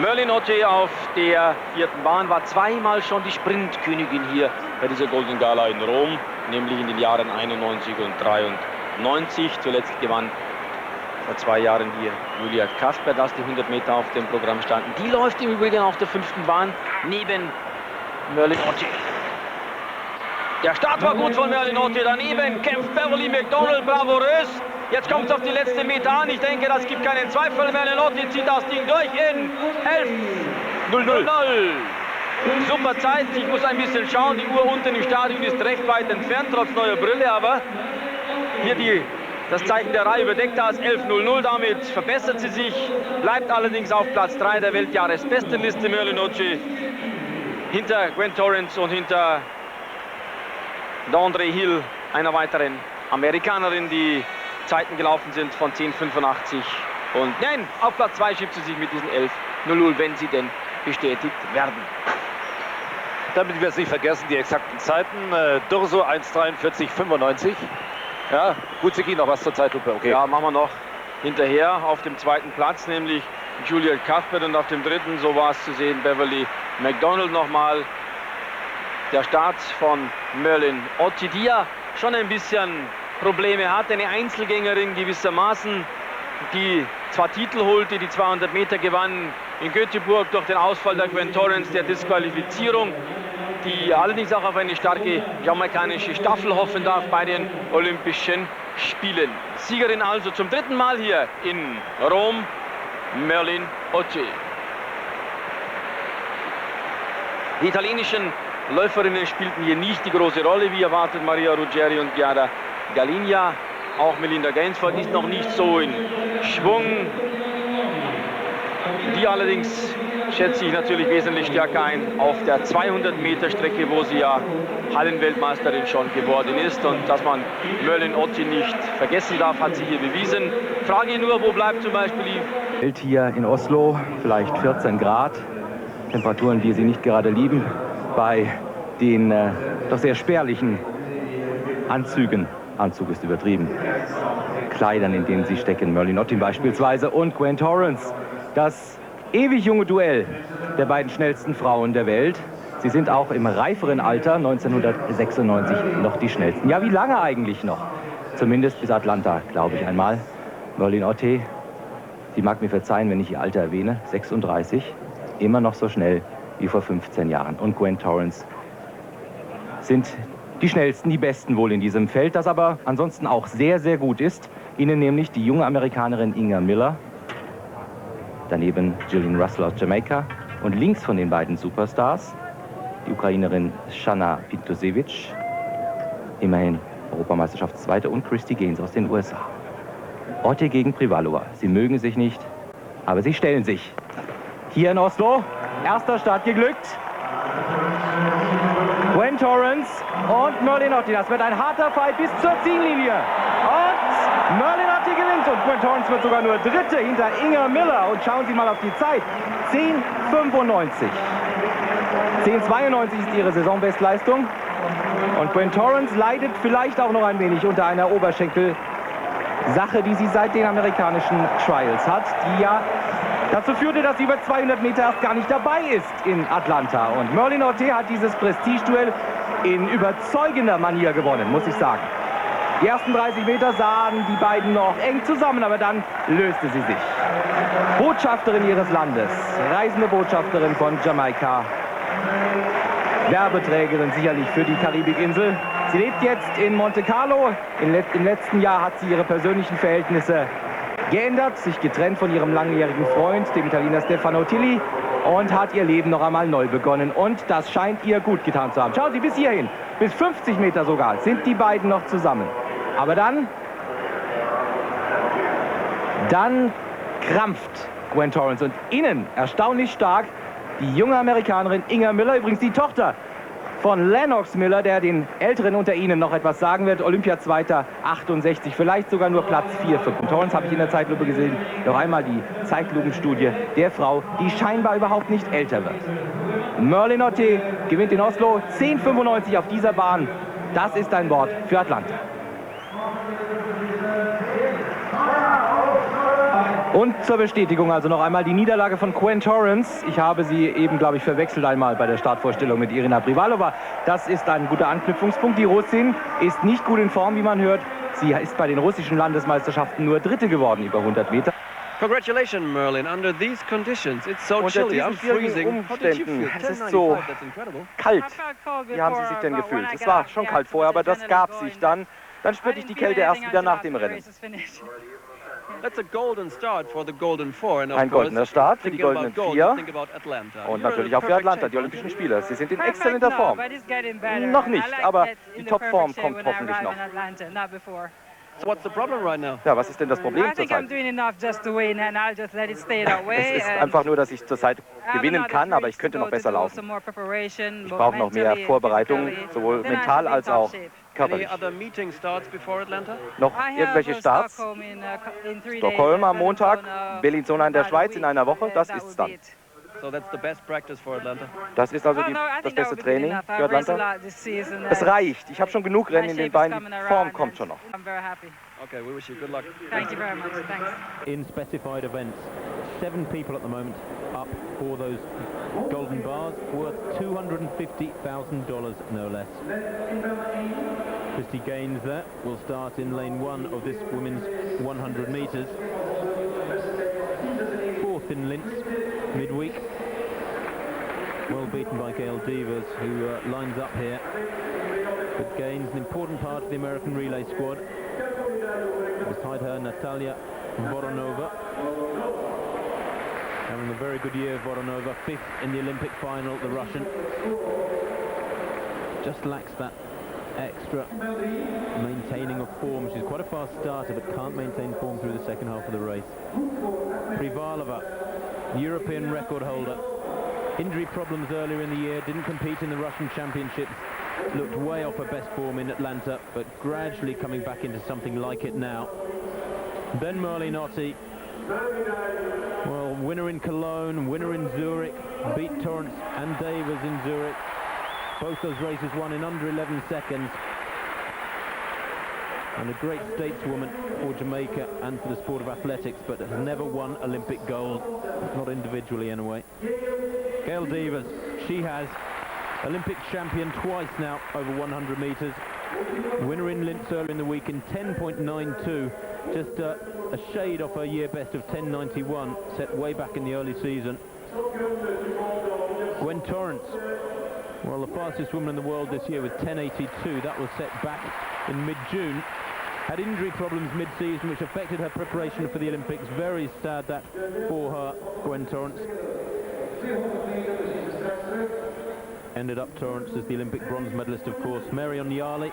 Merlene Ottey auf der 4. Bahn war zweimal schon die Sprintkönigin hier bei dieser Golden Gala in Rom, nämlich in den Jahren 91 und 93. Zuletzt gewann vor 2 Jahren hier Julia Cuthbert, als die 100 Meter auf dem Programm standen. Die läuft im Übrigen auf der 5. Bahn neben Merlene Ottey. Der Start war gut von Merlene Ottey, daneben kämpft Beverly McDonald bravourös. Jetzt kommt es auf die letzten Meter an. Ich denke, das gibt keinen Zweifel. Merlene Ottey zieht das Ding durch in 11:00. Super Zeit. Ich muss ein bisschen schauen. Die Uhr unten im Stadion ist recht weit entfernt, trotz neuer Brille. Aber hier das Zeichen der Reihe überdeckt das 11:00. Damit verbessert sie sich. Bleibt allerdings auf Platz 3 der Weltjahresbestenliste. Merlene Ottey hinter Gwen Torrence und hinter Dondre Hill, einer weiteren Amerikanerin, die Zeiten gelaufen sind von 10:85. Und nein, auf Platz 2 schiebt sie sich mit diesen 11:00, wenn sie denn bestätigt werden. Damit wir es nicht vergessen, die exakten Zeiten. Durso 1:43,95. Ja, gut, Sigi, noch was zur Zeitlupe. Okay. Ja, machen wir noch hinterher auf dem 2. Platz, nämlich Juliet Cuthbert, und auf dem 3., so war es zu sehen, Beverly McDonald nochmal. Der Start von Merlene Ottey, die ja schon ein bisschen Probleme hat, eine Einzelgängerin gewissermaßen, die zwar Titel holte, die 200 Meter gewann in Göteborg durch den Ausfall der Gwen Torrence, der Disqualifizierung, die allerdings auch auf eine starke jamaikanische Staffel hoffen darf bei den Olympischen Spielen. Siegerin also zum 3. Mal hier in Rom, Merlene Ottey. Die italienischen Läuferinnen spielten hier nicht die große Rolle, wie erwartet. Maria Ruggeri und Giada Gallina. Auch Melinda Gainsford ist noch nicht so in Schwung. Die allerdings schätze ich natürlich wesentlich stärker ein auf der 200-Meter-Strecke, wo sie ja Hallenweltmeisterin schon geworden ist. Und dass man Merlene Ottey nicht vergessen darf, hat sie hier bewiesen. Frage nur, wo bleibt zum Beispiel Welt hier in Oslo, vielleicht 14 Grad. Temperaturen, die Sie nicht gerade lieben, bei den doch sehr spärlichen Anzügen. Anzug ist übertrieben. Kleidern, in denen sie stecken. Merlene Ottey beispielsweise und Gwen Torrence. Das ewig junge Duell der beiden schnellsten Frauen der Welt. Sie sind auch im reiferen Alter, 1996, noch die schnellsten. Ja, wie lange eigentlich noch? Zumindest bis Atlanta, glaube ich einmal. Merlene Ottey, sie mag mir verzeihen, wenn ich ihr Alter erwähne, 36, immer noch so schnell wie vor 15 Jahren. Und Gwen Torrence sind die schnellsten, die besten wohl in diesem Feld, das aber ansonsten auch sehr, sehr gut ist. Ihnen nämlich die junge Amerikanerin Inga Miller, daneben Jillian Russell aus Jamaika und links von den beiden Superstars die Ukrainerin Shana Pintusevich, immerhin Europameisterschaftszweite, und Christy Gaines aus den USA. Ottey gegen Privalova. Sie mögen sich nicht, aber sie stellen sich. Hier in Oslo, erster Start geglückt. Gwen Torrence und Merlene Ottey. Das wird ein harter Fight bis zur Ziellinie. Und Merlene Ottey gewinnt. Und Gwen Torrence wird sogar nur Dritte hinter Inga Miller. Und schauen Sie mal auf die Zeit. 10:95. 10:92 ist ihre Saisonbestleistung. Und Gwen Torrence leidet vielleicht auch noch ein wenig unter einer Oberschenkel-Sache, die sie seit den amerikanischen Trials hat, die ja dazu führte, dass sie über 200 Meter erst gar nicht dabei ist in Atlanta. Und Merlene Ottey hat dieses Prestigeduell in überzeugender Manier gewonnen, muss ich sagen. Die ersten 30 Meter sahen die beiden noch eng zusammen, aber dann löste sie sich. Botschafterin ihres Landes, reisende Botschafterin von Jamaika, Werbeträgerin sicherlich für die Karibikinsel. Sie lebt jetzt in Monte Carlo. Im letzten Jahr hat sie ihre persönlichen Verhältnisse geändert, sich getrennt von ihrem langjährigen Freund, dem Italiener Stefano Tilli, und hat ihr Leben noch einmal neu begonnen. Und das scheint ihr gut getan zu haben. Schauen Sie, bis hierhin, bis 50 Meter sogar, sind die beiden noch zusammen. Aber dann krampft Gwen Torrence und innen erstaunlich stark die junge Amerikanerin Inga Miller, übrigens die Tochter von Lennox Miller, der den Älteren unter Ihnen noch etwas sagen wird. Olympiazweiter 68, vielleicht sogar nur Platz 4 für Torrence, habe ich in der Zeitlupe gesehen. Noch einmal die Zeitlupenstudie der Frau, die scheinbar überhaupt nicht älter wird. Merlene Ottey gewinnt in Oslo 10,95 auf dieser Bahn. Das ist ein Wort für Atlanta. Und zur Bestätigung also noch einmal die Niederlage von Gwen Torrence. Ich habe sie eben, glaube ich, verwechselt einmal bei der Startvorstellung mit Irina Privalova. Das ist ein guter Anknüpfungspunkt. Die Russin ist nicht gut in Form, wie man hört. Sie ist bei den russischen Landesmeisterschaften nur Dritte geworden über 100 Meter. Congratulations, Merlene. Under these conditions, it's so chilly. I'm freezing. Umständen. Es ist so kalt. Wie haben Sie sich denn gefühlt? Es war schon kalt vorher, aber das gab sich dann. Dann spürte ich die Kälte erst wieder nach dem Rennen. That's a golden start for the golden four, and of Ein goldener Start für die goldenen vier Atlanta. und natürlich auch für Atlanta, die Olympischen Spiele. Sie sind in exzellenter Form. Noch nicht, aber die Topform kommt hoffentlich noch. So what's the problem right now? Ja, was ist denn das Problem zurzeit? Es ist einfach nur, dass ich zurzeit gewinnen kann, aber ich könnte noch besser laufen. Ich brauche noch mehr Vorbereitung, sowohl mental als auch körperlich. Noch irgendwelche Starts? Stockholm am Montag, Bellinzona in der Schweiz in einer Woche, das ist's dann. So that's the best practice for Atlanta. Das ist also das beste Training für Atlanta. Es reicht. Ich habe schon genug Rennen in den Beinen. Die Form kommt schon noch. Okay, we wish you good luck. Thank you very much. Thanks. In specified events, 7 people at the moment up for those golden bars worth $250,000 no less. Christy Gaines there will start in lane 1 of this women's 100 meters. 4th in Linz midweek. Well beaten by Gail Devers, who lines up here. But Gaines, an important part of the American relay squad. Beside her, Natalia Voronova. Having a very good year, Voronova. 5th in the Olympic final, the Russian. Just lacks that extra maintaining of form. She's quite a fast starter, but can't maintain form through the second half of the race. Privalova, European record holder. Injury problems earlier in the year, didn't compete in the Russian Championships. Looked way off her best form in Atlanta, but gradually coming back into something like it now. Then Merlene Ottey, well, winner in Cologne, winner in Zurich, beat Torrence and Davis in Zurich. Both those races won in under 11 seconds. And a great stateswoman for Jamaica and for the sport of athletics, but has never won Olympic gold, not individually anyway. Gail Devers, she has. Olympic champion twice now over 100 metres. Winner in Linz earlier in the week in 10.92, just a shade off her year best of 10.91, set way back in the early season. Gwen Torrence, well, the fastest woman in the world this year with 10.82, that was set back in mid-June. Had injury problems mid-season which affected her preparation for the Olympics. Very sad that for her, Gwen Torrence. Ended up Torrence as the Olympic bronze medalist, of course. Marion Yali,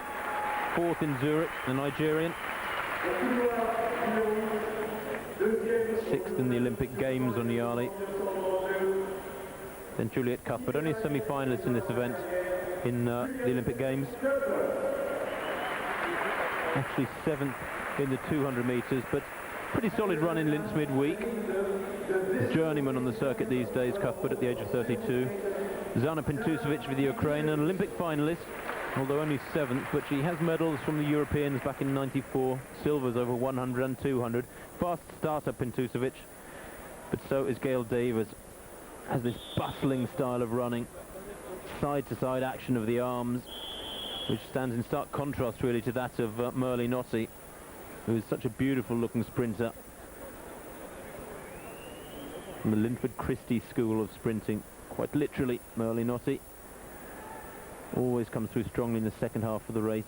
4th in Zurich, the Nigerian. 6th in the Olympic Games on Yali. Then Juliet Cuthbert, only a semi-finalist in this event in the Olympic Games. Actually 7th in the 200 metres, but pretty solid run in Linz midweek. Journeyman on the circuit these days, Cuthbert at the age of 32. Zana Pintusevic with the Ukraine, an Olympic finalist, although only 7th, but she has medals from the Europeans back in '94, silvers over 100 and 200. Fast starter Pintusevic, but so is Gail Devers. Has this bustling style of running, side-to-side action of the arms, which stands in stark contrast really to that of Merlene Ottey, who is such a beautiful looking sprinter from the Linford Christie school of sprinting. Quite literally, Merlene Ottey always comes through strongly in the second half of the race.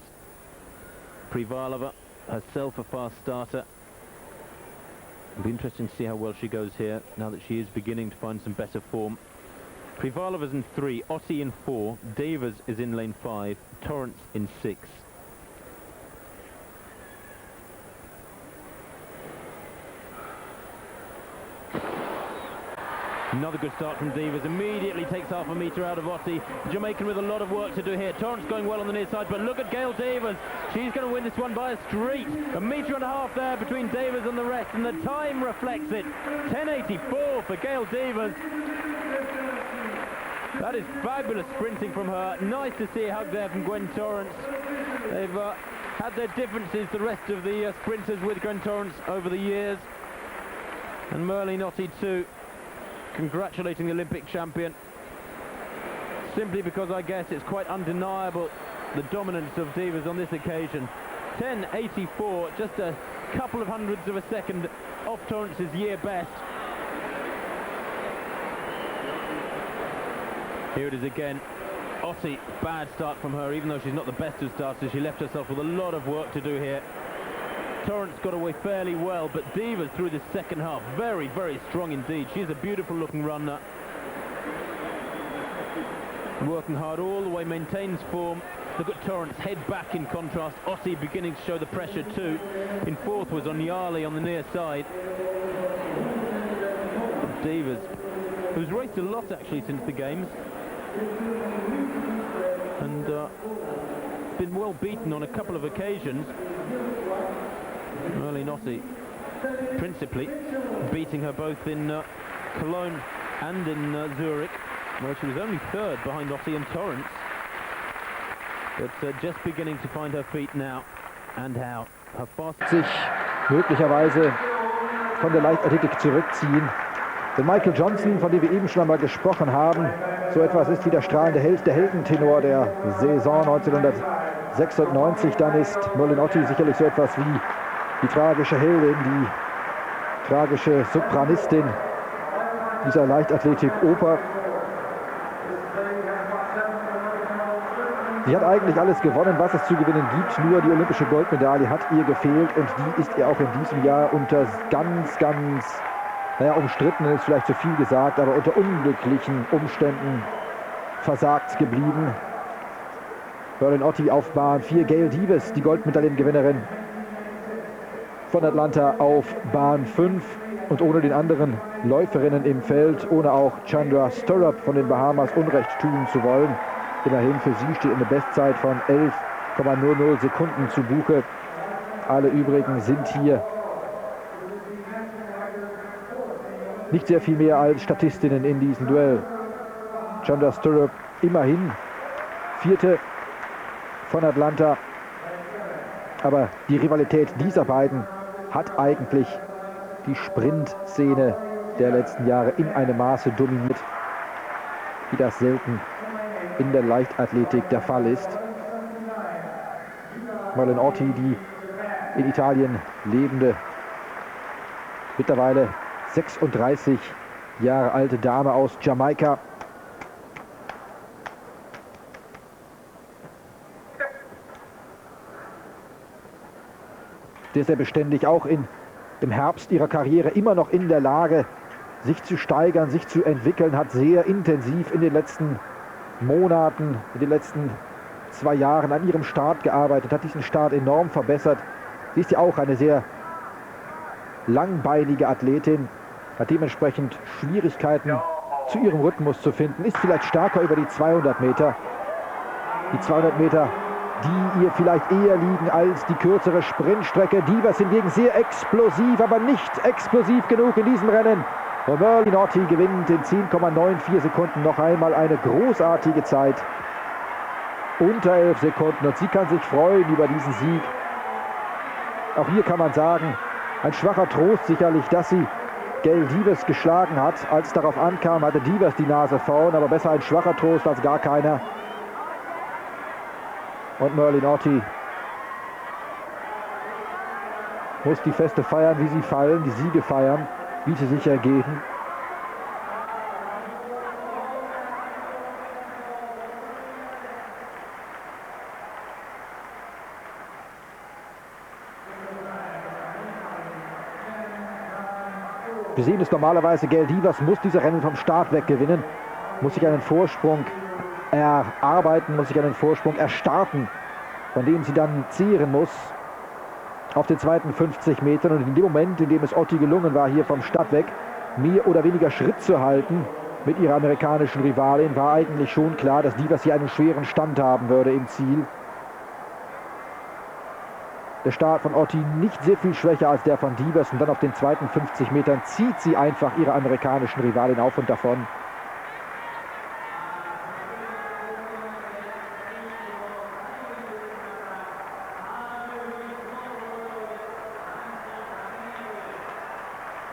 Privalova, herself a fast starter. It'll be interesting to see how well she goes here, now that she is beginning to find some better form. Privalova's in 3, Ottey in 4, Davis is in lane 5, Torrance in 6. Another good start from Davis, immediately takes half a metre out of Ottey. Jamaican with a lot of work to do here. Torrance going well on the near side, but look at Gail Davis. She's going to win this one by a street. 1.5 metres there between Davis and the rest, and the time reflects it. 10.84 for Gail Davis. That is fabulous sprinting from her. Nice to see a hug there from Gwen Torrance. They've had their differences, the rest of the sprinters, with Gwen Torrance over the years. And Merlene Ottey too, congratulating the Olympic champion, simply because I guess it's quite undeniable the dominance of Davis on this occasion. 10.84, just a couple of hundredths of a second off Torrance's year best. Here it is again. Ottey, bad start from her, even though she's not the best of starters. She left herself with a lot of work to do here. Torrance got away fairly well, but Davis through the second half, very, very strong indeed. She's a beautiful looking runner. Working hard all the way, maintains form. Look at Torrance, head back in contrast. Ottey beginning to show the pressure too. In 4th was Onyali on the near side. Davis, who's raced a lot actually since the games, and been well beaten on a couple of occasions. Merlene Ottey principally beating her both in Cologne and in Zurich, where she was only 3rd behind Ottey and Torrance, but just beginning to find her feet now. And how her fast sich möglicherweise von der Leichtathletik zurückziehen. Denn Michael Johnson, von dem wir eben schon einmal gesprochen haben, so etwas ist wie der strahlende Held, der Heldentenor der Saison 1996, dann ist Merlene Ottey sicherlich so etwas wie die tragische Heldin, die tragische Sopranistin dieser Leichtathletik-Oper. Sie hat eigentlich alles gewonnen, was es zu gewinnen gibt, nur die olympische Goldmedaille hat ihr gefehlt, und die ist ihr auch in diesem Jahr unter ganz, naja, umstritten ist vielleicht zu viel gesagt, aber unter unglücklichen Umständen versagt geblieben. Merlene Ottey auf Bahn 4, Gail Davis, die Goldmedaillengewinnerin von Atlanta, auf Bahn 5, und ohne den anderen Läuferinnen im Feld, ohne auch Chandra Stirrup von den Bahamas Unrecht tun zu wollen. Immerhin für sie steht eine Bestzeit von 11,00 Sekunden zu Buche. Alle übrigen sind hier nicht sehr viel mehr als Statistinnen in diesem Duell. Chandra Stirrup immerhin 4. von Atlanta. Aber die Rivalität dieser beiden hat eigentlich die Sprintszene der letzten Jahre in einem Maße dominiert, wie das selten in der Leichtathletik der Fall ist. Merlene Ottey, die in Italien lebende, mittlerweile 36 Jahre alte Dame aus Jamaika. Sehr beständig, auch im Herbst ihrer Karriere immer noch in der Lage, sich zu steigern, sich zu entwickeln, hat sehr intensiv in den letzten Monaten, in den letzten 2 Jahren an ihrem Start gearbeitet, hat diesen Start enorm verbessert. Sie ist ja auch eine sehr langbeinige Athletin, hat dementsprechend Schwierigkeiten, zu ihrem Rhythmus zu finden, ist vielleicht stärker über die 200 Meter. Die 200 Meter, die ihr vielleicht eher liegen als die kürzere Sprintstrecke. Davis hingegen sehr explosiv, aber nicht explosiv genug in diesem Rennen. Und Merlene Ottey gewinnt in 10,94 Sekunden noch einmal eine großartige Zeit. Unter 11 Sekunden, und sie kann sich freuen über diesen Sieg. Auch hier kann man sagen, ein schwacher Trost sicherlich, dass sie Gail Davis geschlagen hat. Als es darauf ankam, hatte Davis die Nase vorn, aber besser ein schwacher Trost als gar keiner. Und Merlene Ottey muss die Feste feiern, wie sie fallen, die Siege feiern, wie sie sich ergeben. Wir sehen es normalerweise, Gail Devers muss diese Rennen vom Start weg gewinnen, muss sich einen Vorsprung erarbeiten, muss sich einen Vorsprung erstarken, von dem sie dann zehren muss auf den zweiten 50 Metern. Und in dem Moment, in dem es Ottey gelungen war, hier vom Start weg mehr oder weniger Schritt zu halten mit ihrer amerikanischen Rivalin, war eigentlich schon klar, dass Devers hier einen schweren Stand haben würde im Ziel. Der Start von Ottey nicht sehr viel schwächer als der von Devers, und dann auf den zweiten 50 Metern zieht sie einfach ihre amerikanischen Rivalin auf und davon.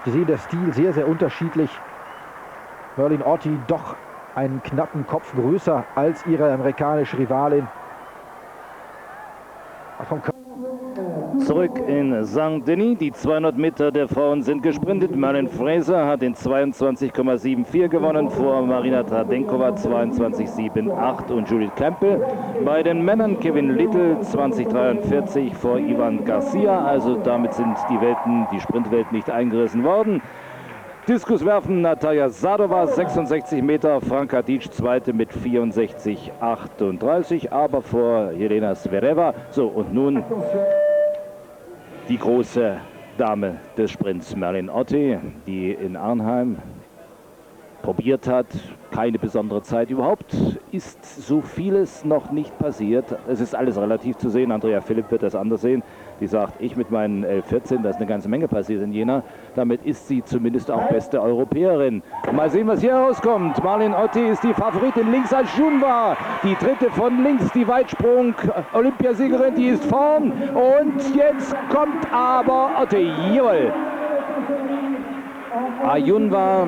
Sie sehen, der Stil sehr, sehr unterschiedlich. Merlene Ottey doch einen knappen Kopf größer als ihre amerikanische Rivalin. Zurück in St. Denis. Die 200 Meter der Frauen sind gesprintet. Marlene Fraser hat in 22,74 gewonnen vor Marina Tradenkova 22,78 und Judith Campbell. Bei den Männern Kevin Little 20,43 vor Ivan Garcia. Also damit sind die Sprintwelt nicht eingerissen worden. Diskuswerfen Natalia Sadova 66 Meter, Franka Dietsch zweite mit 64,38, aber vor Jelena Zvereva. So, und nun die große Dame des Sprints, Merlene Ottey, die in Arnhem probiert hat. Keine besondere Zeit überhaupt. Ist so vieles noch nicht passiert. Es ist alles relativ zu sehen. Andrea Philipp wird das anders sehen. Die sagt, ich mit meinen 11,14, da ist eine ganze Menge passiert in Jena. Damit ist sie zumindest auch beste Europäerin. Mal sehen, was hier rauskommt. Merlene Ottey ist die Favoritin links als Junva. Die dritte von links, die Weitsprung-Olympiasiegerin, die ist vorn. Und jetzt kommt aber Ottey. Jawohl. Ayunva,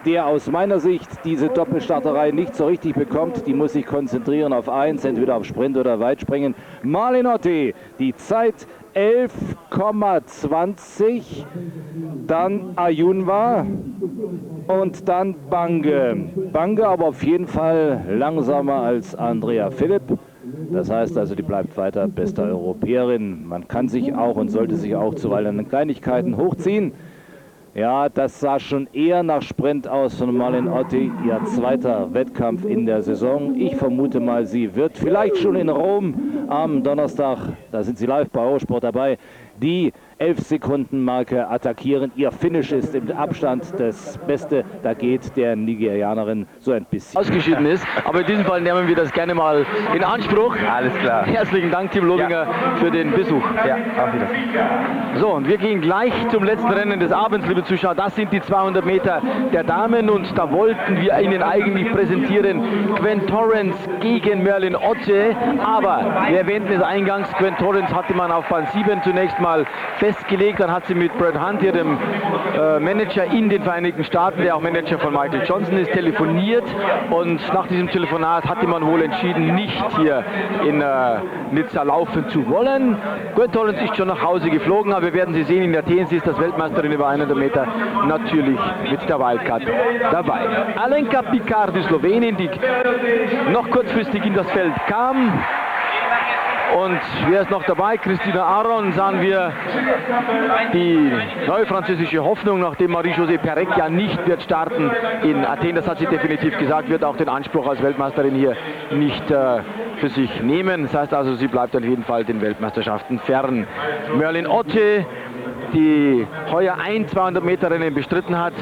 der aus meiner Sicht diese Doppelstarterei nicht so richtig bekommt, die muss sich konzentrieren auf eins, entweder auf Sprint oder Weitspringen. Merlene Ottey, die Zeit 11,20, dann Ayunva und dann Bange. Bange aber auf jeden Fall langsamer als Andrea Philipp. Das heißt also, die bleibt weiter beste Europäerin. Man kann sich auch und sollte sich auch zuweilen an Kleinigkeiten hochziehen. Ja, das sah schon eher nach Sprint aus von Merlene Ottey, ihr zweiter Wettkampf in der Saison. Ich vermute mal, sie wird vielleicht schon in Rom am Donnerstag, da sind sie live bei Eurosport dabei, die 11-Sekunden-Marke attackieren. Ihr Finish ist im Abstand das Beste. Da geht der Nigerianerin so ein bisschen ausgeschieden ist. Aber in diesem Fall nehmen wir das gerne mal in Anspruch. Alles klar. Herzlichen Dank, Tim Lobinger, für den Besuch. Ja, auf Wiedersehen. So, und wir gehen gleich zum letzten Rennen des Abends, liebe Zuschauer. Das sind die 200 Meter der Damen und da wollten wir Ihnen eigentlich präsentieren Gwen Torrence gegen Merlene Ottey. Aber wir erwähnten es eingangs, Gwen Torrence hatte man auf Bahn 7 zunächst mal festgelegt. Dann hat sie mit Brad Hunt, ihrem Manager in den Vereinigten Staaten, der auch Manager von Michael Johnson ist, telefoniert. Und nach diesem Telefonat hatte man wohl entschieden, nicht hier in Nizza laufen zu wollen. Gwen Torrence ist schon nach Hause geflogen, aber wir werden sie sehen, in Athen. Sie ist das Weltmeisterin über 100 Meter, natürlich mit der Wildcard dabei. Alenka Picard, die Slowenin, die noch kurzfristig in das Feld kam. Und wer ist noch dabei? Christina Aron, sahen wir, die neue französische Hoffnung, nachdem Marie-José Perec ja nicht wird starten in Athen. Das hat sie definitiv gesagt, wird auch den Anspruch als Weltmeisterin hier nicht für sich nehmen. Das heißt also, sie bleibt auf jeden Fall den Weltmeisterschaften fern. Merlene Ottey, die heuer ein 200 Meter Rennen bestritten hat.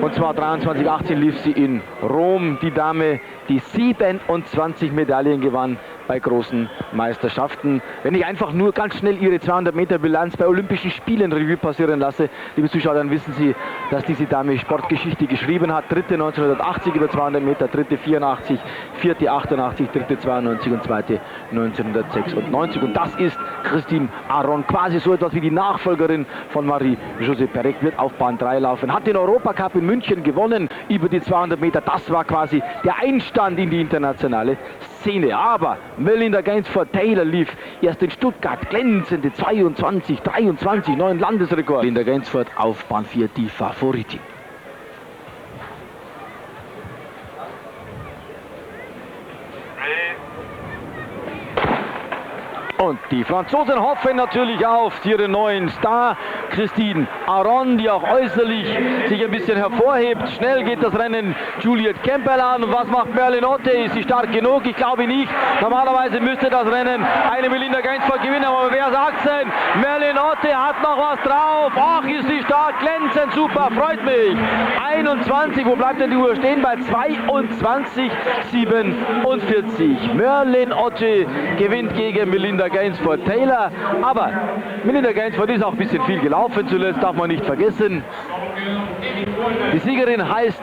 Und zwar 23:18 lief sie in Rom, die Dame, die 27 Medaillen gewann bei großen Meisterschaften. Wenn ich einfach nur ganz schnell ihre 200 Meter Bilanz bei Olympischen Spielen Revue passieren lasse, liebe Zuschauer, dann wissen Sie, dass diese Dame Sportgeschichte geschrieben hat. Dritte 1980 über 200 Meter, dritte 84, vierte 88, dritte 92 und zweite 1996. Und das ist Christine Aron, quasi so etwas wie die Nachfolgerin von Marie-José Perec, wird auf Bahn 3 laufen. Hat den Europacup in München gewonnen über die 200 Meter. Das war quasi der Einstand in die internationale Szene. Aber Melinda Gainsford-Taylor lief erst in Stuttgart glänzende 22, 23, neuen Landesrekord. Melinda Gainsford auf Bahn 4 die Favoritin. Und die Franzosen hoffen natürlich auf ihren neuen Star, Christine Aron, die auch äußerlich sich ein bisschen hervorhebt. Schnell geht das Rennen Juliette Campbell an. Und was macht Merlene Ottey? Ist sie stark genug? Ich glaube nicht. Normalerweise müsste das Rennen eine Melinda Gainsford gewinnen, aber wer sagt's denn? Merlene Ottey hat noch was drauf. Ach, ist sie stark, glänzend, super, freut mich. 21, wo bleibt denn die Uhr stehen? Bei 22,47. Merlene Ottey gewinnt gegen Melinda Gainsford-Taylor, aber Melinda Gainsford ist auch ein bisschen viel gelaufen zuletzt, darf man nicht vergessen. Die Siegerin heißt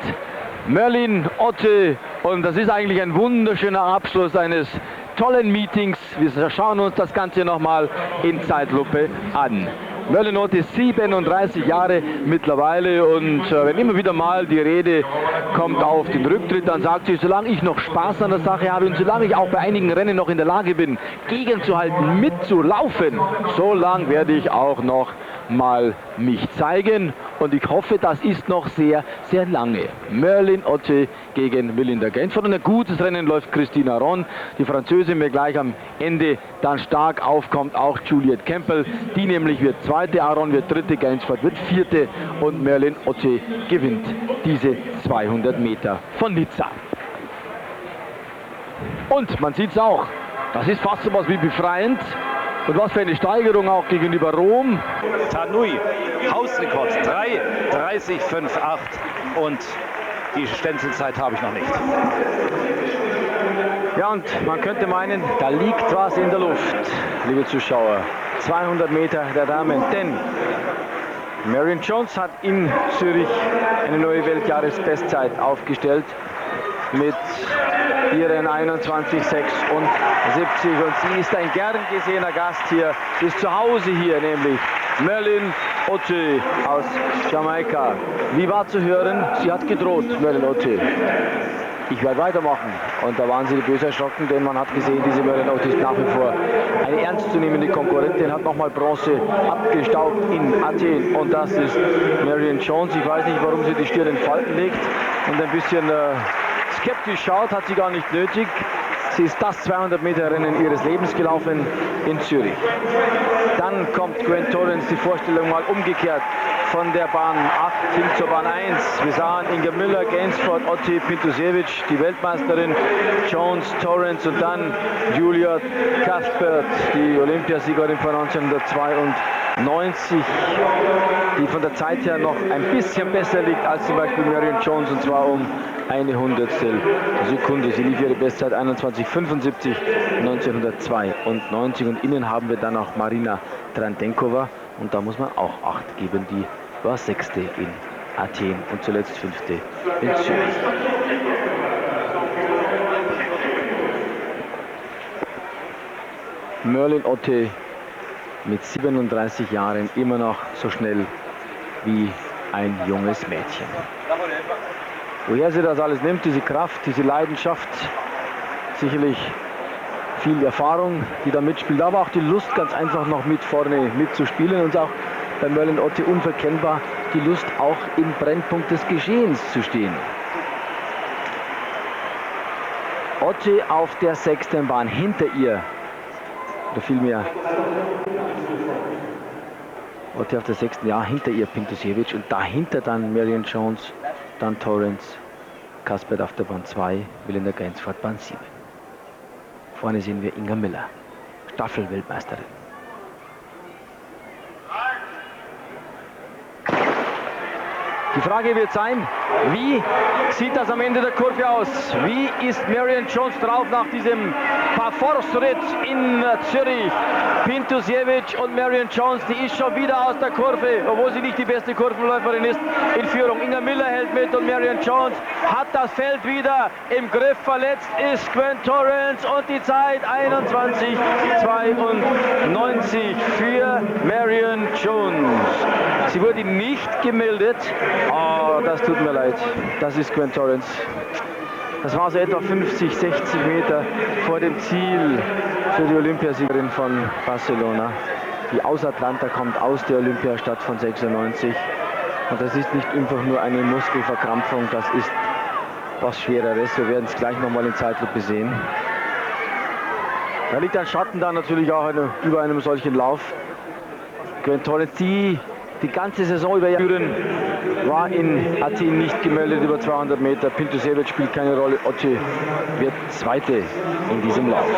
Merlene Ottey und das ist eigentlich ein wunderschöner Abschluss eines tollen Meetings. Wir schauen uns das Ganze nochmal in Zeitlupe an. Merlene Ottey ist 37 Jahre mittlerweile und wenn immer wieder mal die Rede kommt auf den Rücktritt, dann sagt sie, solange ich noch Spaß an der Sache habe und solange ich auch bei einigen Rennen noch in der Lage bin, gegenzuhalten, mitzulaufen, so lang werde ich auch noch mal mich zeigen und ich hoffe, das ist noch sehr, sehr lange. Merlene Ottey gegen Melinda Gainsford und ein gutes Rennen läuft Christine Aron, die Französin, mir gleich am Ende dann stark aufkommt, auch Juliette Campbell, die nämlich wird zweite, Aron wird dritte, Gainsford wird vierte und Merlene Ottey gewinnt diese 200 Meter von Nizza. Und man sieht es auch, das ist fast so was wie befreiend. Und was für eine Steigerung auch gegenüber Rom. Tanui, Hausrekord 3:30,58 und die Stenzelzeit habe ich noch nicht. Ja, und man könnte meinen, da liegt was in der Luft, liebe Zuschauer. 200 Meter der Damen, denn Marion Jones hat in Zürich eine neue Weltjahresbestzeit aufgestellt mit ihren 21,76 und sie ist ein gern gesehener Gast hier, ist zu Hause hier, nämlich Merlene Ottey aus Jamaika. Wie war zu hören, sie hat gedroht, Merlene Ottey. Ich werde weitermachen. Und da waren sie böse erschrocken, denn man hat gesehen, diese Merlene Ottey ist nach wie vor eine ernstzunehmende Konkurrentin, hat nochmal Bronze abgestaubt in Athen. Und das ist Marion Jones. Ich weiß nicht, warum sie die Stirn in Falten legt und ein bisschen skeptisch schaut, hat sie gar nicht nötig. Sie ist das 200-Meter-Rennen ihres Lebens gelaufen in Zürich. Dann kommt Gwen Torrens, die Vorstellung mal umgekehrt von der Bahn 8 hin zur Bahn 1. Wir sahen Inga Müller, Gainsford, Ottey, Pintusewicz, die Weltmeisterin, Jones, Torrens und dann Julia Cuthbert, die Olympiasiegerin von 1992, die von der Zeit her noch ein bisschen besser liegt als zum Beispiel Marion Jones, und zwar um eine Hundertstel Sekunde. Sie lief ihre Bestzeit 21,75 1992 und innen haben wir dann auch Marina Trandenkova und da muss man auch Acht geben, die war Sechste in Athen und zuletzt Fünfte in Zürich. Merlene Ottey mit 37 Jahren immer noch so schnell wie ein junges Mädchen. Woher sie das alles nimmt, diese Kraft, diese Leidenschaft, sicherlich viel Erfahrung, die da mitspielt, aber auch die Lust, ganz einfach noch mit vorne mitzuspielen und auch bei Merlene Ottey unverkennbar die Lust, auch im Brennpunkt des Geschehens zu stehen. Ottey auf der 6. Bahn, hinter ihr, oder vielmehr Ottey auf der 6. Jahr, hinter ihr Pintusewicz und dahinter dann Marion Jones, dann Torrens, Cuthbert auf der Bahn 2, Melinda Gainsford Bahn 7. Vorne sehen wir Inga Müller, Staffelweltmeisterin. Die Frage wird sein, wie sieht das am Ende der Kurve aus? Wie ist Marion Jones drauf nach diesem Parforce-Ritt in Zürich? Pintusewicz und Marion Jones, die ist schon wieder aus der Kurve, obwohl sie nicht die beste Kurvenläuferin ist, in Führung. Inga Müller hält mit und Marion Jones hat das Feld wieder im Griff. Verletzt ist Gwen Torrens und die Zeit 21,92 für Marion Jones. Sie wurde nicht gemeldet. Oh, das tut mir leid. Das ist Gwen Torrens. Das war so etwa 50, 60 Meter vor dem Ziel für die Olympiasiegerin von Barcelona. Die aus Atlanta kommt, aus der Olympiastadt von 96. Und das ist nicht einfach nur eine Muskelverkrampfung, das ist was Schwereres. Wir werden es gleich nochmal in Zeitlupe sehen. Da liegt ein Schatten da natürlich auch über einem solchen Lauf. Gwen Torrens, die ganze Saison über war in Athen nicht gemeldet über 200 Meter. Pintusevich spielt keine Rolle. Ottey wird Zweite in diesem Lauf.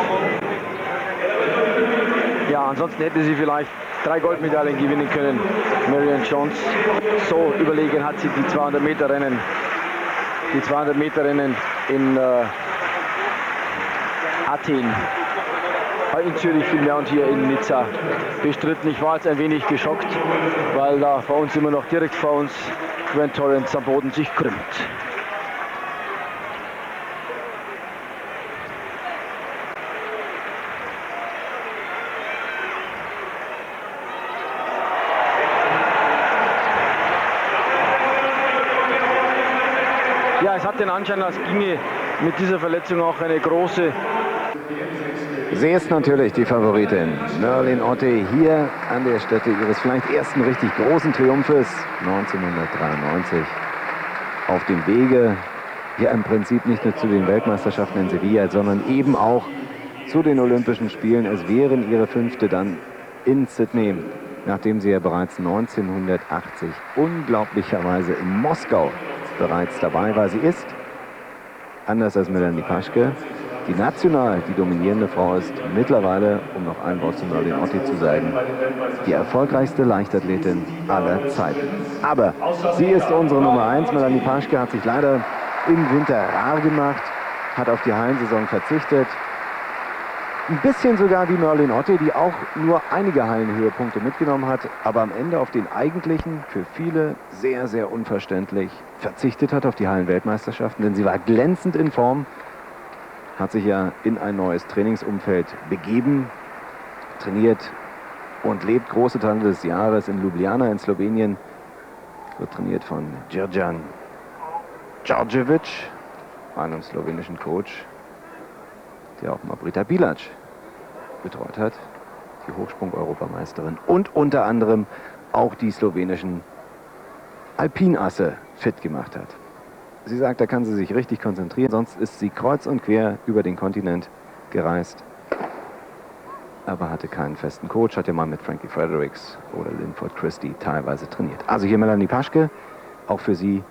Ja, ansonsten hätte sie vielleicht 3 Goldmedaillen gewinnen können. Marion Jones, so überlegen hat sie die 200 Meter Rennen in Athen, in Zürich vielmehr und hier in Nizza bestritten. Ich war jetzt ein wenig geschockt, weil da vor uns immer noch direkt vor uns Gwen Torrens am Boden sich krümmt. Ja, es hat den Anschein, als ginge mit dieser Verletzung auch eine große. Sie ist natürlich die Favoritin. Merlene Ottey hier an der Stätte ihres vielleicht ersten richtig großen Triumphes 1993. Auf dem Wege, ja im Prinzip nicht nur zu den Weltmeisterschaften in Sevilla, sondern eben auch zu den Olympischen Spielen. Es wären ihre 5. dann in Sydney, nachdem sie ja bereits 1980 unglaublicherweise in Moskau bereits dabei war. Sie ist, anders als Melanie Paschke, die national die dominierende Frau ist, mittlerweile, um noch ein Wort zu Merlene Ottey zu sagen, die erfolgreichste Leichtathletin aller Zeiten. Aber sie ist unsere Nummer 1. Melanie Paschke hat sich leider im Winter rar gemacht, hat auf die Hallensaison verzichtet. Ein bisschen sogar wie Merlene Ottey, die auch nur einige Hallenhöhepunkte mitgenommen hat, aber am Ende auf den eigentlichen, für viele sehr, sehr unverständlich, verzichtet hat auf die Hallenweltmeisterschaften, denn sie war glänzend in Form, hat sich ja in ein neues Trainingsumfeld begeben, trainiert und lebt große Teile des Jahres in Ljubljana in Slowenien. Wird trainiert von Đerđan Đorđević, einem slowenischen Coach, der auch mal Britta Bilac betreut hat, die Hochsprung-Europameisterin und unter anderem auch die slowenischen Alpinasse fit gemacht hat. Sie sagt, da kann sie sich richtig konzentrieren, sonst ist sie kreuz und quer über den Kontinent gereist, aber hatte keinen festen Coach, hat ja mal mit Frankie Fredericks oder Linford Christie teilweise trainiert. Also hier Melanie Paschke, auch für sie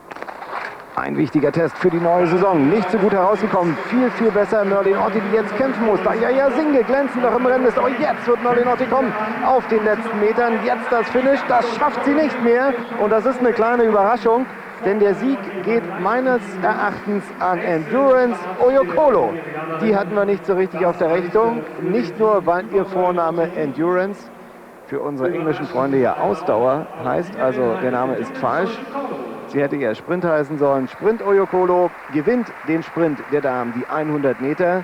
ein wichtiger Test für die neue Saison. Nicht so gut herausgekommen, viel, viel besser Merlene Ottey, die jetzt kämpfen muss. Da ja Singe glänzend noch im Rennen ist. Oh, jetzt wird Merlene Ottey kommen auf den letzten Metern. Jetzt das Finish, das schafft sie nicht mehr. Und das ist eine kleine Überraschung, denn der Sieg geht meines Erachtens an Endurance Oyokolo. Die hatten wir nicht so richtig auf der Rechnung. Nicht nur, weil ihr Vorname Endurance für unsere englischen Freunde ja Ausdauer heißt, also der Name ist falsch. Sie hätte ja Sprint heißen sollen. Sprint Oyokolo gewinnt den Sprint der Damen, die 100 Meter.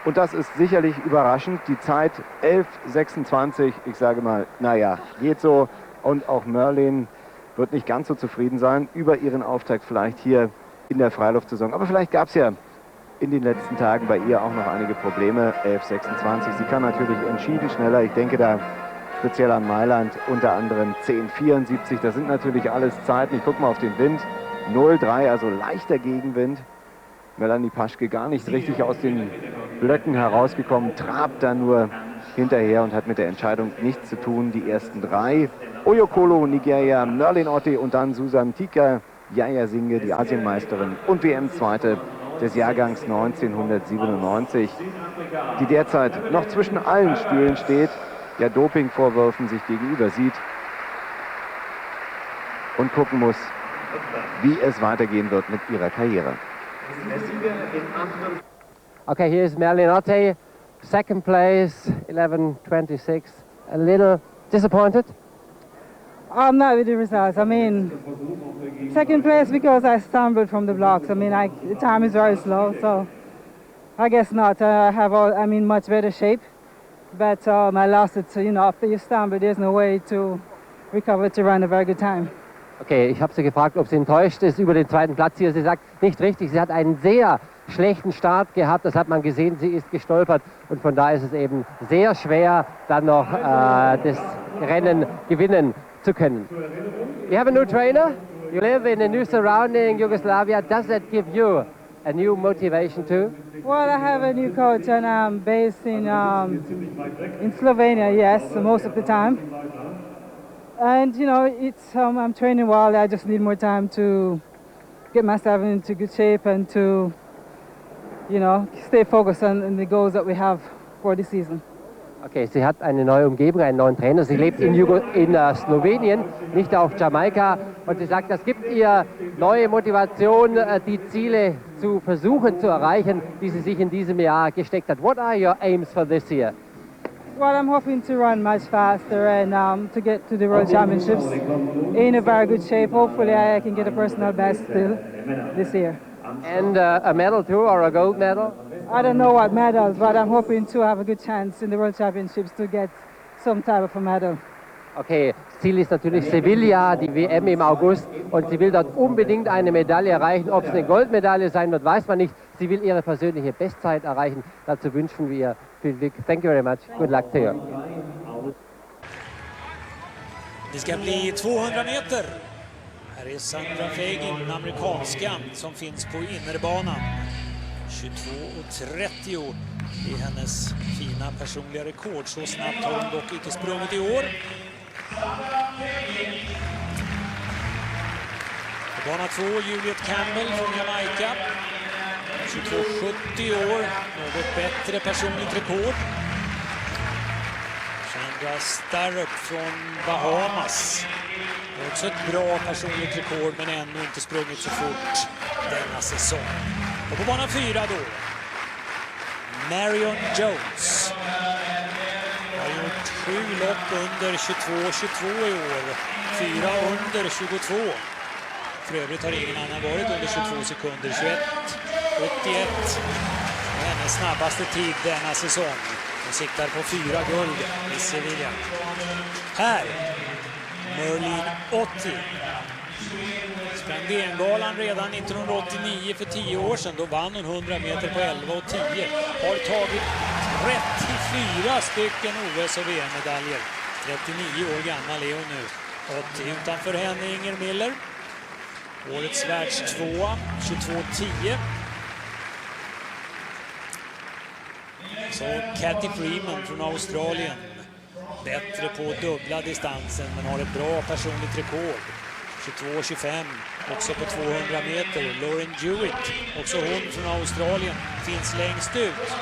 Und das ist sicherlich überraschend. Die Zeit 11:26. Ich sage mal, naja, geht so. Und auch Merlene wird nicht ganz so zufrieden sein über ihren Auftakt vielleicht hier in der Freiluftsaison. Aber vielleicht gab es ja in den letzten Tagen bei ihr auch noch einige Probleme. 11:26. Sie kann natürlich entschieden schneller. Ich denke da speziell an Mailand, unter anderem 10:74. Das sind natürlich alles Zeiten. Ich gucke mal auf den Wind. 0,3, also leichter Gegenwind. Melanie Paschke gar nicht richtig aus den Blöcken herausgekommen, trabt da nur hinterher und hat mit der Entscheidung nichts zu tun. Die ersten 3, Oyokolo, Nigeria, Merlene Ottey und dann Susan Tika, Yaya Singhe, die Asienmeisterin und WM-Zweite des Jahrgangs 1997, die derzeit noch zwischen allen Stühlen steht, ja Dopingvorwürfen sich gegenüber sieht und gucken muss, wie es weitergehen wird mit ihrer Karriere. Okay, here's Merlene Ottey, second place, 11:26. A little disappointed? I'm not with the results. I mean, second place because I stumbled from the blocks. I mean, the time is very slow, so I guess not. I'm in much better shape, but I lost it. You know, after you stumble, there's no way to recover to run a very good time. Okay, ich habe sie gefragt, ob sie enttäuscht ist über den zweiten Platz hier. Sie sagt, nicht richtig. Sie hat einen sehr schlechten Start gehabt. Das hat man gesehen, sie ist gestolpert. Und von da ist es eben sehr schwer, dann noch das Rennen gewinnen zu können. You have a new trainer? You live in a new surrounding, Yugoslavia. Does that give you a new motivation too? Well, I have a new coach, and I'm based in Slovenia, yes, most of the time. And, you know, it's I'm training well. I just need more time to get myself into good shape and to, you know, stay focused on the goals that we have for the season. Okay, sie hat eine neue Umgebung, einen neuen Trainer. Sie lebt in Slowenien, nicht auf Jamaika. Und sie sagt, das gibt ihr neue Motivation, die Ziele zu versuchen zu erreichen, die sie sich in diesem Jahr gesteckt hat. What are your aims for this year? Well, I'm hoping to run much faster and to get to the World Championships in a very good shape. Hopefully I can get a personal best still this year. And a medal too, or a gold medal? I don't know what medal, but I'm hoping to have a good chance in the World Championships to get some type of a medal. Okay, das Ziel ist natürlich Sevilla, die WM im August, und sie will dort unbedingt eine Medaille erreichen. Ob es eine Goldmedaille sein wird, weiß man nicht. Sie will ihre persönliche Bestzeit erreichen. Dazu wünschen wir ihr viel Glück. Thank you very much. Good luck to you. Det ska bli 200 meter. Här är Sandra Fegin, amerikanskan, som finns på innerbanan. 22:30 är hennes fina personliga rekord. Så snabbt har hon dock inte sprungit i år. På bana 2, Juliet Campbell från Jamaica. 22:70 år, något bättre personligt rekord. Sandra Starrup från Bahamas. Också ett bra personligt rekord, men ännu inte sprungit så fort denna säsong. Och på bana 4 då, Marion Jones. Har gjort 7 lopp under 22:22 i år. 4 under 22. För övrigt har ingen annan varit under 22 sekunder. 21:81. Hennes snabbaste tid denna säsong. Hon siktar på 4 guld i Sevilla. Här, Merlene Ottey. Sprang DM-galan redan 1989 för 10 år sedan. Då vann hon 100 meter på 11:10. Har tagit 34 stycken OS- och VM-medaljer. 39 år gammal är hon nu. Ottey, utanför henne Inger Miller. Årets världstvåa, 22:10. Så Cathy Freeman från Australien. Bättre på dubbla distansen, men har ett bra personligt rekord. 22:25, också på 200 meter. Lauren Jewett, också hon från Australien, finns längst ut.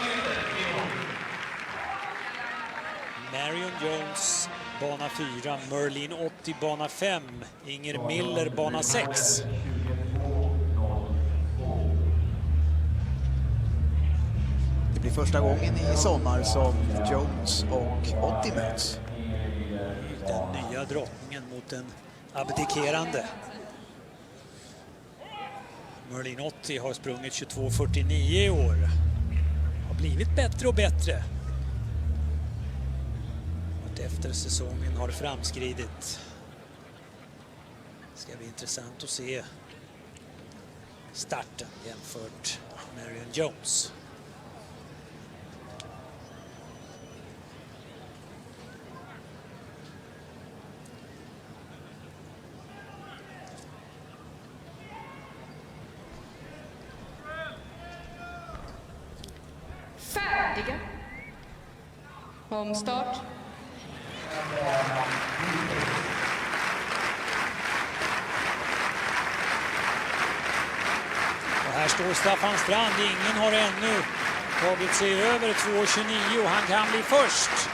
Marion Jones, bana 4. Merlene Ottey, bana 5. Inger Miller, bana 6. Det blir första gången i sommar som Jones och Ottey möts. Den nya drottningen mot den abdikerande. Merlene Ottey har sprungit 22:49 i år. Har blivit bättre och bättre. Och efter säsongen har framskridit. Det ska bli intressant att se starten jämfört med Marion Jones. Färdiga. Omstart. Och här står Staffan Strand. Ingen har ännu tagit sig över 2:29. Han kan bli först.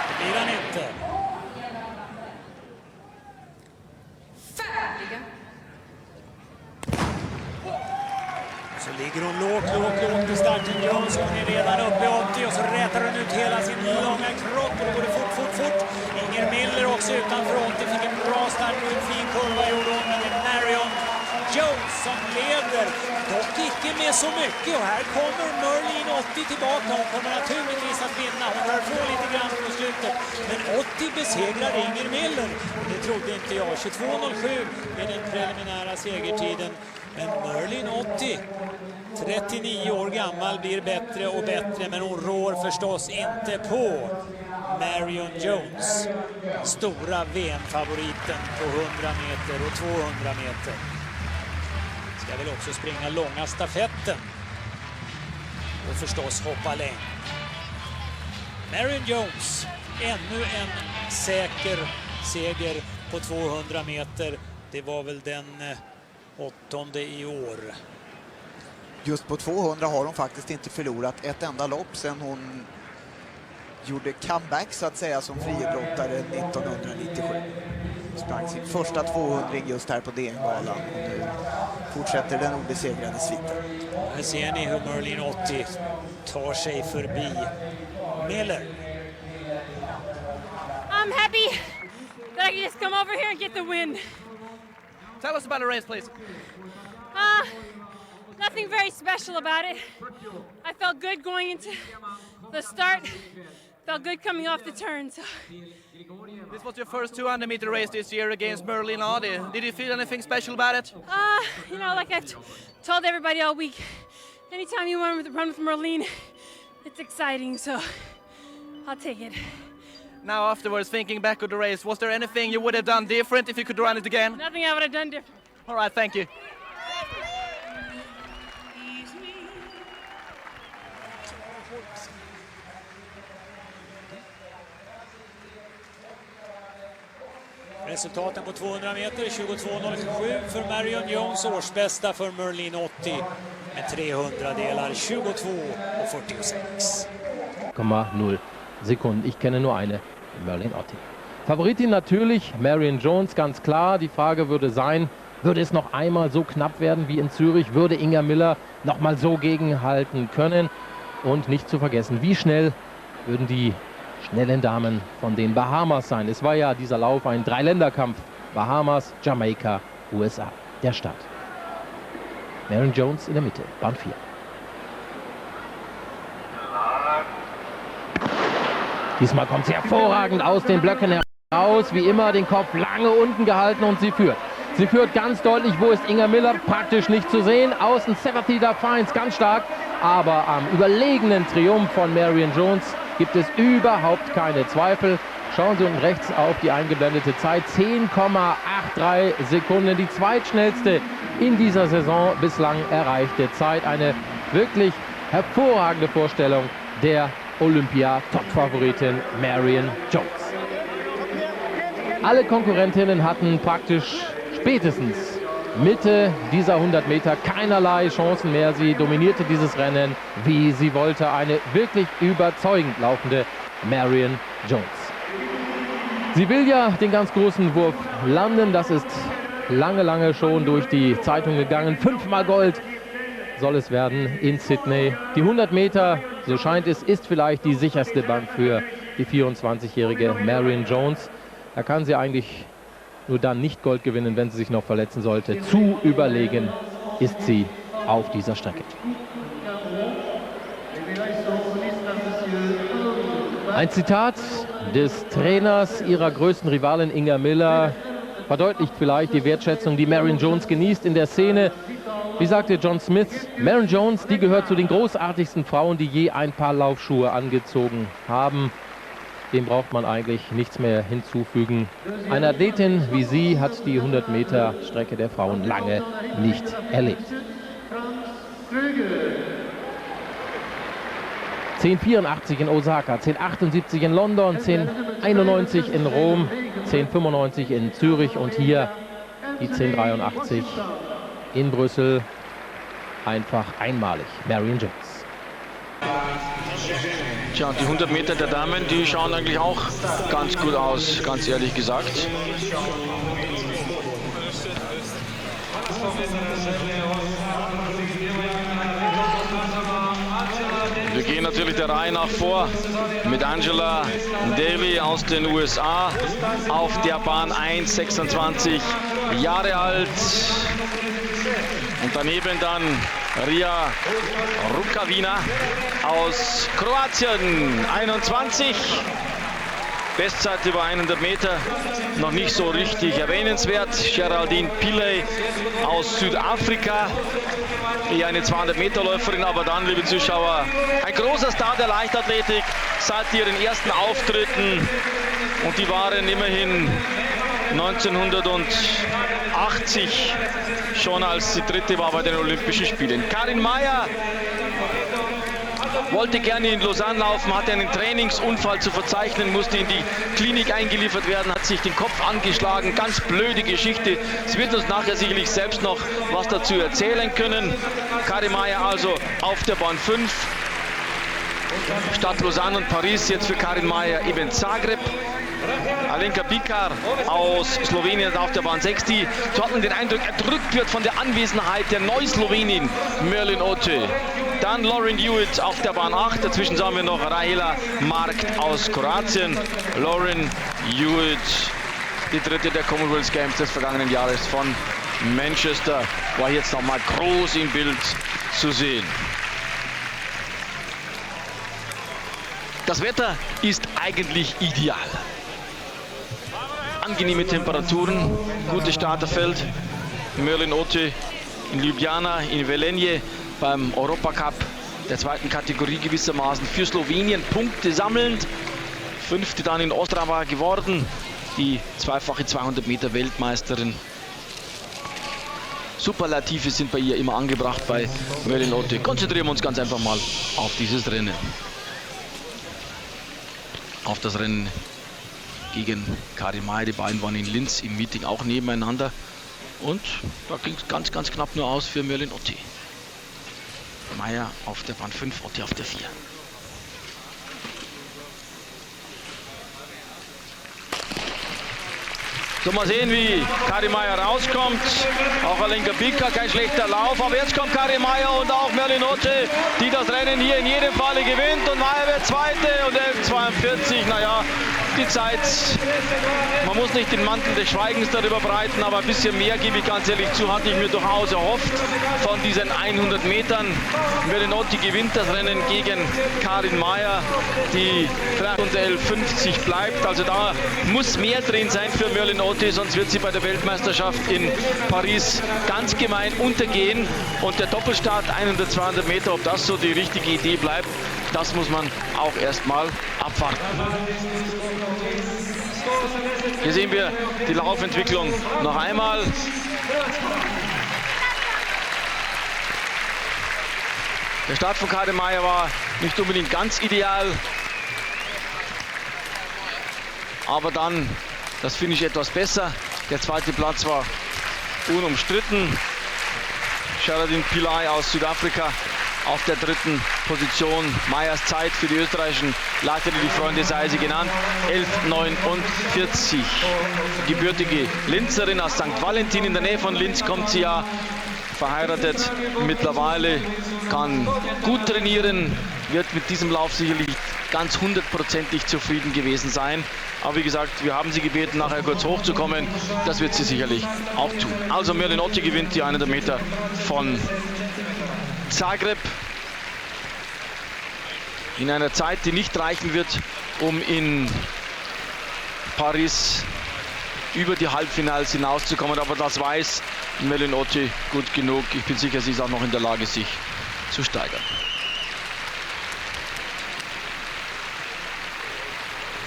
Det blir han inte. Färdiga. Så ligger hon lågt i starten. Johnson är redan uppe i 80 och så rätar hon ut hela sin långa kropp och då går det fort. Inger Miller också utanför 80, fick en bra start och en fin kurva gjorde hon, men det är Marion Jones som leder. Dock icke med så mycket och här kommer Merlene Ottey tillbaka. Hon kommer naturligtvis att vinna. Hon rör på lite grann på slutet. Men Ottey besegrar Inger Miller. Det trodde inte jag. 22:07 är den preliminära segertiden. Men Merlene Ottey, 39 år gammal, blir bättre och bättre, men hon rår förstås inte på Marion Jones, stora VM-favoriten på 100 meter och 200 meter. Ska väl också springa långa stafetten och förstås hoppa längd. Marion Jones, ännu en säker seger på 200 meter. Det var väl den 8:e i år. Just på 200 har hon faktiskt inte förlorat ett enda lopp sedan hon gjorde comeback så att säga som friidrottare 1997. Sprang sin första 200 just här på DN-galan och nu fortsätter den obesegrade sviten. Här ser ni hur Merlene Ottey tar sig förbi Miller. I'm happy that I can just come over here and get the win. Tell us about the race, please. Nothing very special about it. I felt good going into the start. Felt good coming off the turn. So. This was your first 200-meter race this year against Merlene Ottey. Did you feel anything special about it? You know, like I've told everybody all week, anytime you want to run with Merlene, it's exciting, so I'll take it. Now afterwards, thinking back of the race, was there anything you would have done different if you could run it again? Nothing I would have done different. All right, thank you. Resultaten på 200 meter 22.07 för Marion Jones, årsbästa för Merlene Ottey med 300 delar 22:46. 0 Sekunden. Ich kenne nur eine, Merlene Ottey. Favoritin natürlich Marion Jones, ganz klar. Die Frage würde sein, würde es noch einmal so knapp werden wie in Zürich? Würde Inga Miller noch mal so gegenhalten können? Und nicht zu vergessen, wie schnell würden die schnellen Damen von den Bahamas sein. Es war ja dieser Lauf ein Dreiländerkampf. Bahamas, Jamaika, USA. Der Start. Marion Jones in der Mitte, Bahn 4. Diesmal kommt sie hervorragend aus den Blöcken heraus. Wie immer den Kopf lange unten gehalten und sie führt. Sie führt ganz deutlich. Wo ist Inga Miller? Praktisch nicht zu sehen. Außen Sympathy Defiance ganz stark. Aber am überlegenen Triumph von Marion Jones gibt es überhaupt keine Zweifel. Schauen Sie unten rechts auf die eingeblendete Zeit. 10,83 Sekunden. Die zweitschnellste in dieser Saison bislang erreichte Zeit. Eine wirklich hervorragende Vorstellung der Olympia-Top-Favoritin Marion Jones. Alle Konkurrentinnen hatten praktisch spätestens Mitte dieser 100 Meter keinerlei Chancen mehr. Sie dominierte dieses Rennen, wie sie wollte. Eine wirklich überzeugend laufende Marion Jones. Sie will ja den ganz großen Wurf landen. Das ist lange schon durch die Zeitung gegangen. 5-mal Gold soll es werden in Sydney. Die 100 Meter, so scheint es, ist vielleicht die sicherste Bank für die 24-jährige Marion Jones. Da kann sie eigentlich nur dann nicht Gold gewinnen, wenn sie sich noch verletzen sollte. Zu überlegen ist sie auf dieser Strecke. Ein Zitat des Trainers ihrer größten Rivalin Inga Miller verdeutlicht vielleicht die Wertschätzung, die Marion Jones genießt in der Szene. Wie sagte John Smith, Marion Jones, die gehört zu den großartigsten Frauen, die je ein Paar Laufschuhe angezogen haben. Dem braucht man eigentlich nichts mehr hinzufügen. Eine Athletin wie sie hat die 100 Meter Strecke der Frauen lange nicht erlebt. 10,84 in Osaka, 10,78 in London, 10,91 in Rom, 10,95 in Zürich und hier die 10,83 in Brüssel. Einfach einmalig. Marion Jones. Tja, die 100 Meter der Damen, die schauen eigentlich auch ganz gut aus, ganz ehrlich gesagt. Wir gehen natürlich der Reihe nach vor mit Angela Daly aus den USA auf der Bahn 1, 26 Jahre alt. Und daneben dann Ria Rukavina aus Kroatien, 21. Bestzeit über 100 Meter noch nicht so richtig erwähnenswert. Geraldine Pillay aus Südafrika, eher eine 200-Meter-Läuferin, aber dann, liebe Zuschauer, ein großer Star der Leichtathletik seit ihren ersten Auftritten. Und die waren immerhin 1980 schon, als sie dritte war bei den Olympischen Spielen. Karin Maier wollte gerne in Lausanne laufen, hatte einen Trainingsunfall zu verzeichnen, musste in die Klinik eingeliefert werden, hat sich den Kopf angeschlagen. Ganz blöde Geschichte. Sie wird uns nachher sicherlich selbst noch was dazu erzählen können. Karin Maier also auf der Bahn 5. Statt Lausanne und Paris jetzt für Karin Maier eben Zagreb. Alenka Bikar aus Slowenien auf der Bahn 6, die so hat man den Eindruck erdrückt wird von der Anwesenheit der Neuslowenin Merlene Ottey. Dann Lauren Hewitt auf der Bahn 8, dazwischen sahen wir noch Rahela Markt aus Kroatien. Lauren Hewitt, die dritte der Commonwealth Games des vergangenen Jahres von Manchester, war jetzt nochmal groß im Bild zu sehen. Das Wetter ist eigentlich ideal. Angenehme Temperaturen, gutes Starterfeld. Merlene Ottey in Ljubljana, in Velenje beim Europacup der zweiten Kategorie gewissermaßen für Slowenien Punkte sammelnd. Fünfte dann in Ostrava geworden, die zweifache 200 Meter Weltmeisterin. Superlative sind bei ihr immer angebracht bei Merlene Ottey. Konzentrieren wir uns ganz einfach mal auf dieses Rennen. Auf das Rennen gegen Karin Maier. Die beiden waren in Linz im Meeting auch nebeneinander. Und da ging es ganz, ganz knapp nur aus für Merlene Ottey. Maier auf der Bahn 5, Ottey auf der 4. So, mal sehen, wie Karin Maier rauskommt. Auch Alenka Bikar, kein schlechter Lauf. Aber jetzt kommt Karin Maier und auch Merlene Ottey, die das Rennen hier in jedem Falle gewinnt. Und Maier wird Zweite und 11:42. Naja, die Zeit, man muss nicht den Mantel des Schweigens darüber breiten, aber ein bisschen mehr, gebe ich ganz ehrlich zu, hatte ich mir durchaus erhofft von diesen 100 Metern. Merlene Ottey gewinnt das Rennen gegen Karin Maier, die 11:50 bleibt. Also da muss mehr drin sein für Merlene Ottey, sonst wird sie bei der Weltmeisterschaft in Paris ganz gemein untergehen. Und der Doppelstart 100-200 Meter, ob das so die richtige Idee bleibt, das muss man auch erstmal abwarten. Hier sehen wir die Laufentwicklung noch einmal. Der Start von Karin Maier war nicht unbedingt ganz ideal, aber dann das Finish etwas besser. Der zweite Platz war unumstritten. Geraldine Pillay aus Südafrika auf der dritten Position. Maiers Zeit für die österreichischen Leiter, die Freunde sei sie genannt, 11:49. Gebürtige Linzerin aus St. Valentin, in der Nähe von Linz kommt sie ja, verheiratet mittlerweile, kann gut trainieren, wird mit diesem Lauf sicherlich ganz 100%ig zufrieden gewesen sein. Aber wie gesagt, wir haben sie gebeten, nachher kurz hochzukommen. Das wird sie sicherlich auch tun. Also Merlene Ottey gewinnt die 100 Meter von Zagreb in einer Zeit, die nicht reichen wird, um in Paris über die Halbfinals hinauszukommen. Aber das weiß Merlene Ottey gut genug. Ich bin sicher, sie ist auch noch in der Lage, sich zu steigern.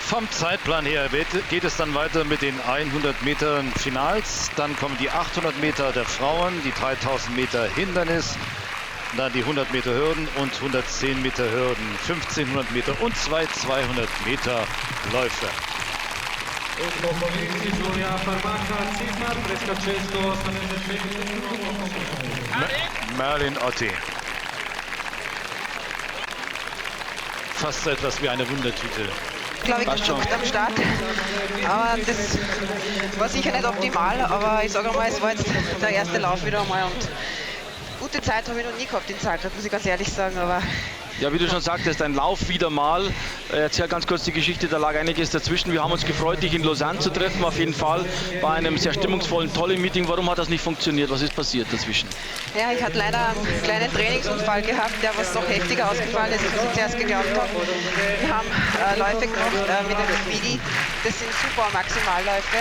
Vom Zeitplan her geht es dann weiter mit den 100 Metern Finals. Dann kommen die 800 Meter der Frauen, die 3000 Meter Hindernis, dann die 100 Meter Hürden und 110 Meter Hürden, 1500 Meter und 200 Meter Läufer. Merlene Ottey. Fast so etwas wie eine Wundertüte. Glaube ich, gezuckt am Start. Aber das war sicher nicht optimal, aber ich sage mal, es war jetzt der erste Lauf wieder einmal und gute Zeit habe ich noch nie gehabt in Zagreb, muss ich ganz ehrlich sagen, aber Ja, wie du schon sagtest, ein Lauf wieder mal. Erzähl ganz kurz die Geschichte, da lag einiges dazwischen. Wir haben uns gefreut, dich in Lausanne zu treffen, auf jeden Fall. Bei einem sehr stimmungsvollen, tollen Meeting. Warum hat das nicht funktioniert? Was ist passiert dazwischen? Ja, ich hatte leider einen kleinen Trainingsunfall gehabt, der was noch heftiger ausgefallen ist, als ich zuerst geglaubt habe. Wir haben Läufe gemacht mit dem Speedy. Das sind super Maximalläufe.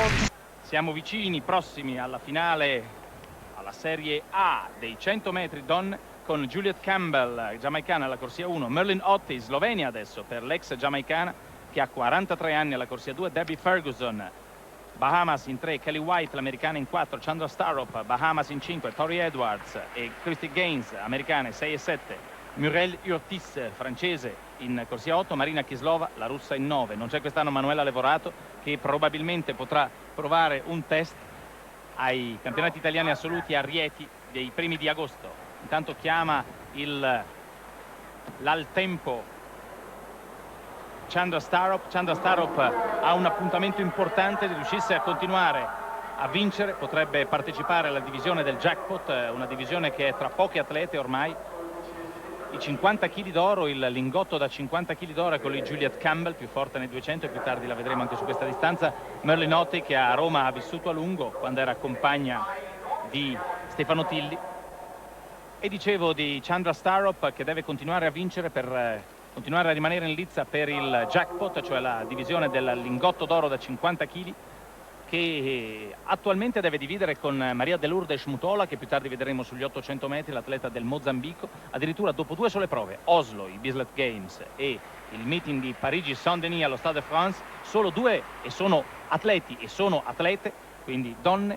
Und siamo vicini, prossimi alla finale, alla Serie A dei 100 metri donne, con Juliet Campbell, giamaicana alla corsia 1, Merlene Ottey, Slovenia adesso per l'ex giamaicana che ha 43 anni alla corsia 2, Debbie Ferguson, Bahamas in 3, Kelly White l'americana in 4, Chandra Starrup, Bahamas in 5, Tori Edwards e Christy Gaines, americane 6 e 7, Muriel Urtis, francese in corsia 8, Marina Kislova, la russa in 9. Non c'è quest'anno Manuela Levorato che probabilmente potrà provare un test ai campionati italiani assoluti a Rieti dei primi di agosto. Intanto chiama l'Altempo Chandra Starrup. Chandra Starrup ha un appuntamento importante, se riuscisse a continuare a vincere potrebbe partecipare alla divisione del jackpot, una divisione che è tra poche atlete ormai. I 50 kg d'oro, il lingotto da 50 kg d'oro è quello di Juliet Campbell, più forte nei 200 e più tardi la vedremo anche su questa distanza. Merlene Ottey, che a Roma ha vissuto a lungo quando era compagna di Stefano Tilli. E dicevo di Chandra Starrup che deve continuare a vincere per continuare a rimanere in lizza per il jackpot, cioè la divisione del lingotto d'oro da 50 kg, che attualmente deve dividere con Maria de Lourdes Mutola, che più tardi vedremo sugli 800 metri, l'atleta del Mozambico. Addirittura dopo 2 sole prove, Oslo, i Bislett Games e il meeting di Parigi Saint-Denis allo Stade de France, solo 2 e sono atleti e sono atlete, quindi donne,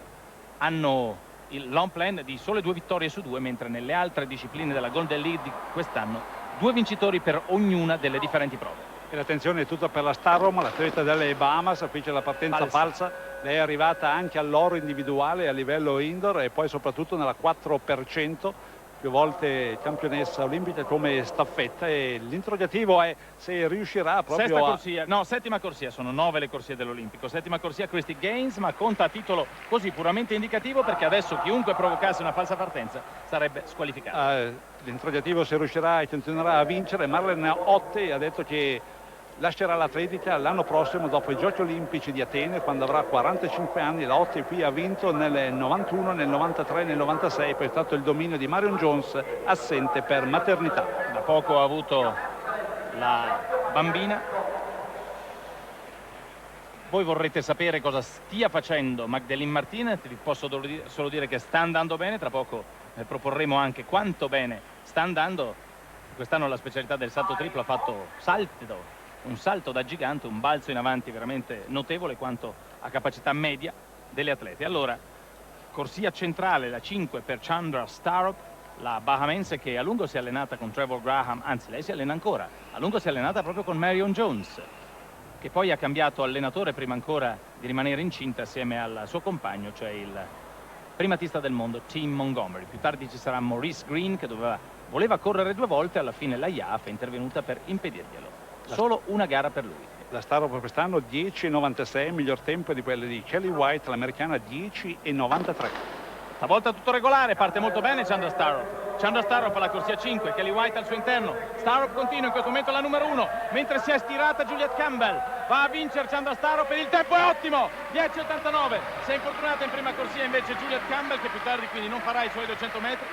hanno il long plan di sole 2 vittorie su 2, mentre nelle altre discipline della Golden League di quest'anno 2 vincitori per ognuna delle differenti prove. E l'attenzione è tutta per la Starrup, l'atleta delle Bahamas, qui c'è la partenza falsa. Lei è arrivata anche all'oro individuale a livello indoor e poi soprattutto nella 4%, più volte campionessa olimpica come staffetta, e l'interrogativo è se riuscirà proprio settima corsia, sono 9 le corsie dell'Olimpico. Settima corsia Christy Gaines, ma conta a titolo così puramente indicativo, perché adesso chiunque provocasse una falsa partenza sarebbe squalificato. L'interrogativo se riuscirà e continuerà a vincere. Marlene Ottey ha detto che lascerà l'atletica l'anno prossimo dopo i Giochi Olimpici di Atene, quando avrà 45 anni. La Ottey qui ha vinto nel 91, nel 93, nel 96, poi è stato il dominio di Marion Jones, assente per maternità. Da poco ha avuto la bambina. Voi vorrete sapere cosa stia facendo Magdalene Martinez, vi posso solo dire che sta andando bene. Tra poco proporremo anche quanto bene sta andando. Quest'anno la specialità del salto triplo, ha fatto un salto da gigante, un balzo in avanti veramente notevole quanto a capacità media delle atlete. Allora, corsia centrale, la 5 per Chandra Starrup, la bahamense che a lungo si è allenata con Trevor Graham, anzi lei si allena ancora, a lungo si è allenata proprio con Marion Jones, che poi ha cambiato allenatore prima ancora di rimanere incinta assieme al suo compagno, cioè il primatista del mondo Tim Montgomery. Più tardi ci sarà Maurice Green, che voleva correre 2 volte, alla fine la IAAF è intervenuta per impedirglielo. Solo una gara per lui. La Starrup quest'anno 10,96, miglior tempo di quelle di Kelly White, l'americana 10,93. Stavolta tutto regolare, parte molto bene Chandra Starrup. Chandra Starrup alla corsia 5, Kelly White al suo interno. Starrup continua in questo momento la numero 1, mentre si è stirata Juliet Campbell. Va a vincere Chandra Starrup e il tempo è ottimo, 10,89. Si è infortunata in prima corsia invece Juliet Campbell, che più tardi quindi non farà i suoi 200 metri.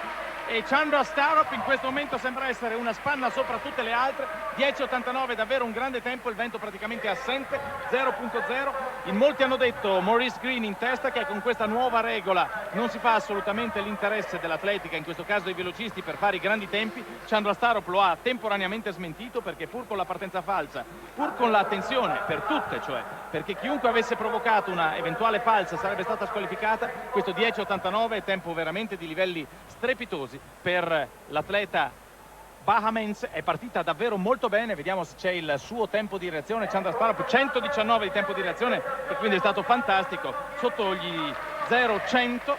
E Chandra Starrup in questo momento sembra essere una spanna sopra tutte le altre. 10,89, davvero un grande tempo, il vento praticamente assente, 0,0. In molti hanno detto Maurice Green in testa, che con questa nuova regola non si fa assolutamente l'interesse dell'atletica, in questo caso dei velocisti, per fare i grandi tempi. Chandra Starrup lo ha temporaneamente smentito, perché pur con la partenza falsa, pur con l'attenzione per tutte, cioè perché chiunque avesse provocato una eventuale falsa sarebbe stata squalificata, questo 10,89 è tempo veramente di livelli strepitosi per l'atleta bahamense. È partita davvero molto bene, vediamo se c'è il suo tempo di reazione. Chandra Starrup 119 di tempo di reazione, e quindi è stato fantastico. Sotto gli 0,100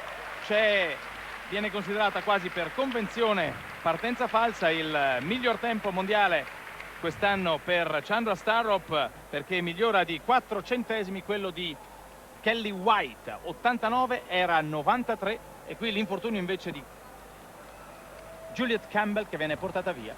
viene considerata quasi per convenzione partenza falsa. Il miglior tempo mondiale quest'anno per Chandra Starrup, perché migliora di 4 centesimi quello di Kelly White, 89 era 93, e qui l'infortunio invece di Juliet Campbell, che viene portata via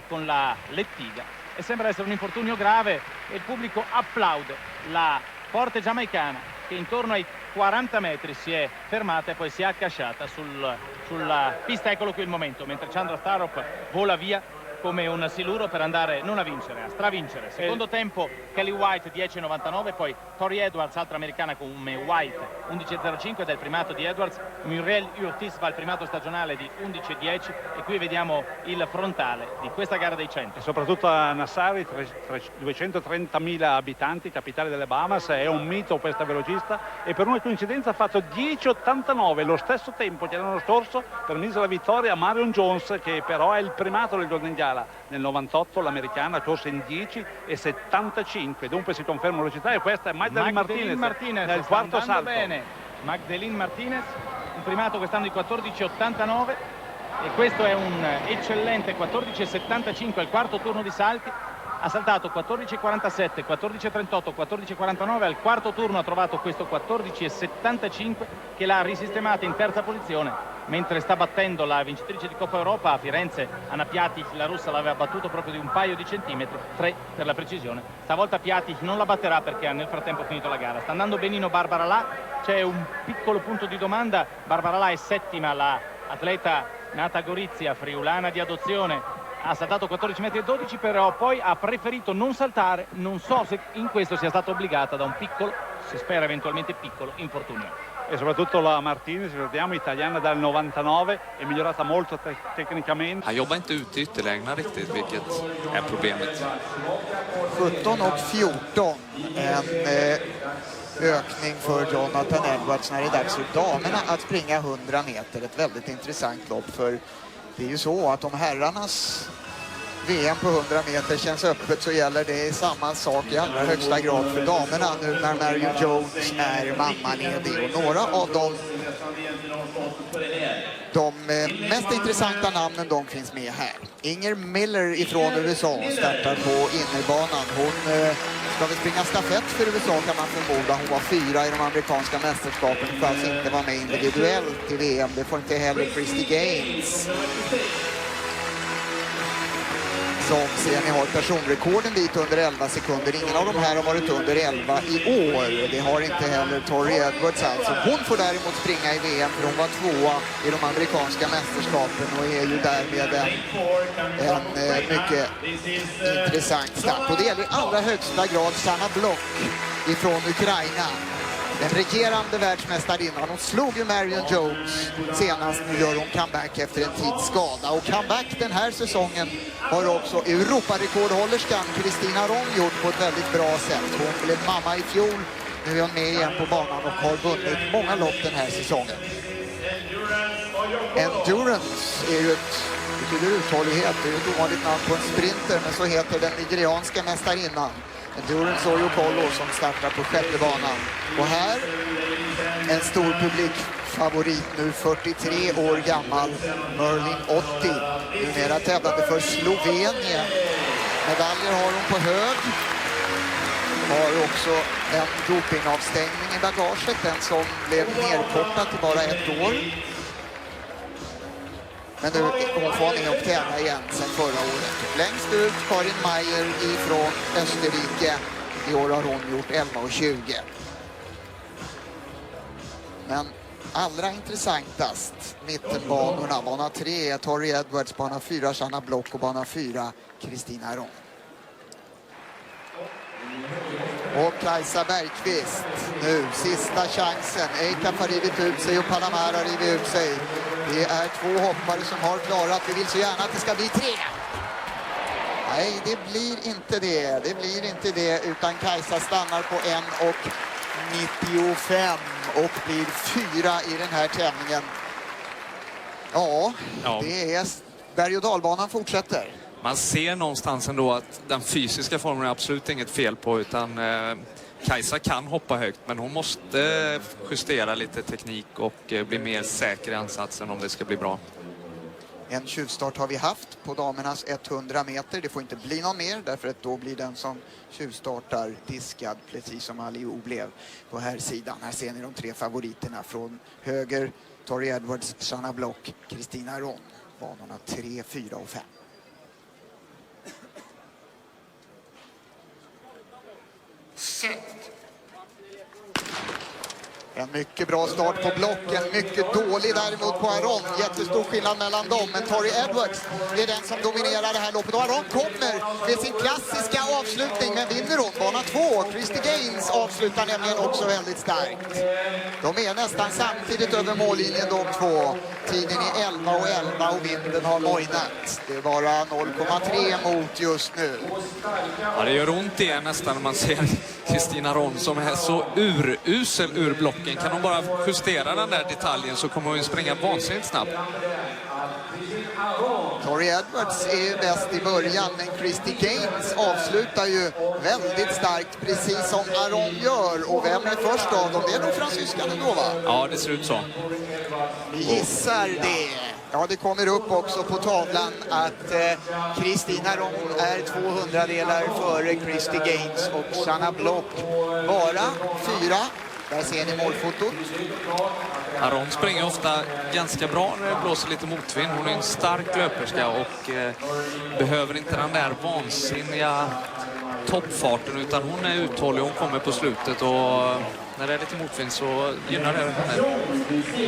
con la lettiga e sembra essere un infortunio grave e il pubblico applaude la forte giamaicana che intorno ai 40 metri si è fermata e poi si è accasciata sulla pista. Eccolo qui il momento, mentre Chandra Starup vola via come un siluro per andare non a vincere, a stravincere. Secondo tempo Kelly White 10.99, poi Tori Edwards, altra americana come White 11.05 del primato di Edwards, Muriel Urtis va al primato stagionale di 11.10 e qui vediamo il frontale di questa gara dei 100. E soprattutto a Nassau, 230.000 abitanti, capitale delle Bahamas, è un mito questa velocista e per una coincidenza ha fatto 10.89, lo stesso tempo che l'anno scorso permise la vittoria a Marion Jones, che però è il primato del Golden Gala. Nel 98 l'americana corse in 10.75, dunque si conferma la velocità e questa è Magdalene Martinez nel quarto salto. Bene, Magdalene Martinez, un primato quest'anno di 14.89 e questo è un eccellente 14.75 al quarto turno di salti. Ha saltato 14.47, 14.38, 14.49, al quarto turno ha trovato questo 14.75 che l'ha risistemata in terza posizione, mentre sta battendo la vincitrice di Coppa Europa a Firenze, Anna Piatich, la russa l'aveva battuto proprio di un paio di centimetri, 3 per la precisione. Stavolta Piatich non la batterà perché ha nel frattempo finito la gara. Sta andando benino Barbara La, c'è un piccolo punto di domanda, Barbara La è settima, la atleta nata a Gorizia, friulana di adozione, ha saltato 14 metri e 12, però poi ha preferito non saltare. Non so se in questo sia stata obbligata da un piccolo, si spera eventualmente piccolo, infortunio. E soprattutto la Martinez, ricordiamo, italiana dal 99, è migliorata molto tecnicamente. Han jobbar inte ut ytterlägena riktigt, vilket är problemet. 17 och 14. En ökning för Jonathan Edwards när det är dags för damerna att springa 100 meter. Ett väldigt intressant lopp, för det är ju så att om herrarnas VM på 100 meter känns öppet så gäller det samma sak i allra högsta grad för damerna nu när Marion Jones är mammaledig. Och några av de mest intressanta namnen, de finns med här. Inger Miller ifrån USA startar på innerbanan. Hon ska väl springa stafett för USA kan man förmoda. Hon var 4 i de amerikanska mästerskapen. Hon får alltså inte vara med individuellt i VM. Det får inte heller Christy Gaines, som ser ni har personrekorden dit under 11 sekunder. Ingen av de här har varit under 11 i år. Det har inte heller Tori Edwards alltså. Hon får däremot springa i VM för hon var 2 i de amerikanska mästerskapen och är ju därmed en mycket intressant start. Och det gäller i allra högsta grad Sanna Block ifrån Ukraina. Den regerande världsmästarinnan. Hon slog ju Marion Jones senast. Nu gör hon comeback efter en tids skada. Och comeback den här säsongen har också Europarekordhållerskan Kristina Ron gjort på ett väldigt bra sätt. Hon blev mamma i fjol. Nu är hon med igen på banan och har vunnit många lopp den här säsongen. Endurance är ju betyder uthållighet. Det är ett ovanligt namn på en sprinter, men så heter den nigerianska mästarinnan. Endurance Oyo Kolo som startar på sjätte banan. Och här en stor publikfavorit nu, 43 år gammal, Merlene Ottey. Numera tävlande för Slovenien. Medaljer har hon på hög. Har också en dopingavstängning i bagaget, den som blev nerkortad till bara 1 år. Men nu hon får ner och tävla igen sen förra året. Längst ut Karin Mayer ifrån Österrike. I år har hon gjort 11.20. Men allra intressantast mittenbanorna. Bana 3 Tori Edwards, bana 4 Sanna Block och bana 4 Kristina Ron. Och Kajsa Bergqvist nu, sista chansen. Eika har rivit ut sig och Palamar har rivit ut sig. Det är 2 hoppare som har klarat. Vi vill så gärna att det ska bli 3. Nej, det blir inte det. Det blir inte det, utan Kajsa stannar på 1.95 och blir 4 i den här tävlingen. Ja, det är berg- och dalbanan fortsätter. Man ser någonstans ändå att den fysiska formen är absolut inget fel på, utan Kajsa kan hoppa högt, men hon måste justera lite teknik och bli mer säker i ansatsen om det ska bli bra. En tjuvstart har vi haft på damernas 100 meter. Det får inte bli någon mer, därför att då blir den som tjuvstartar diskad, precis som Aliou blev på här sidan. Här ser ni de 3 favoriterna från höger. Tori Edwards, Sanna Block, Kristina Ron. Banorna 3, 4 och 5. En mycket bra start på blocken, mycket dålig däremot på Aron. Jättestor skillnad mellan dem, men Tori Edwards är den som dominerar det här loppet. Och Aron kommer med sin klassiska avslutning, men vinner hon bana 2. Christy Gaines avslutar nämligen också väldigt starkt. De är nästan samtidigt över mållinjen de två. Tiden är 11:11 och vinden har mojnat. Det är bara 0,3 mot just nu. Ja, det gör ont igen nästan när man ser Kristina Ron som är så urusel ur blocken. Kan hon bara justera den där detaljen så kommer hon springa vansinnigt snabbt. Tori Edwards är bäst i början, men Christy Gaines avslutar ju väldigt starkt, precis som Aron gör. Och vem är först av dem? Det är nog fransyskan ändå, va? Ja, det ser ut så. Vi gissar det. Ja, det kommer upp också på tavlan att Kristina Ron är 200-delar före Christy Gaines och Sanna Block bara 4. Där ser ni målfotot. Aron springer ofta ganska bra när det blåser lite motvind. Hon är en stark löperska och behöver inte den där vansinniga toppfarten, utan hon är uthållig. Hon kommer på slutet och när det är lite motvind så gynnar det henne.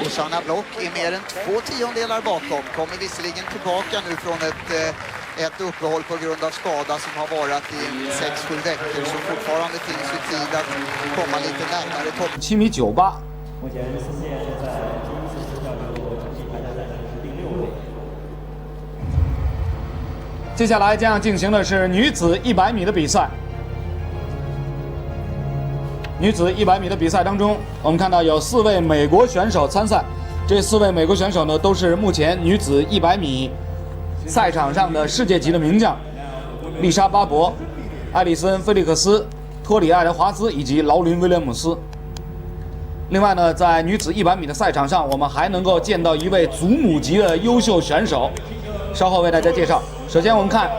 Och Sanna Block är mer än 2/10 bakom. Kommer visserligen tillbaka nu från ett uppehåll på grund av skada som har varit i 6-7 veckor, så fortfarande finns ju tid att komma lite närmare topp. 7.98米。接下来将进行的是女子100米的比赛。女子100米的比赛当中，我们看到有4位美国选手参赛。这4位美国选手呢，都是目前女子100米赛场上的世界级的名将：丽莎·巴伯、艾丽森·菲利克斯、托里·爱德华兹以及劳伦·威廉姆斯。另外呢，在女子100米的赛场上，我们还能够见到一位祖母级的优秀选手，稍后为大家介绍。首先我们看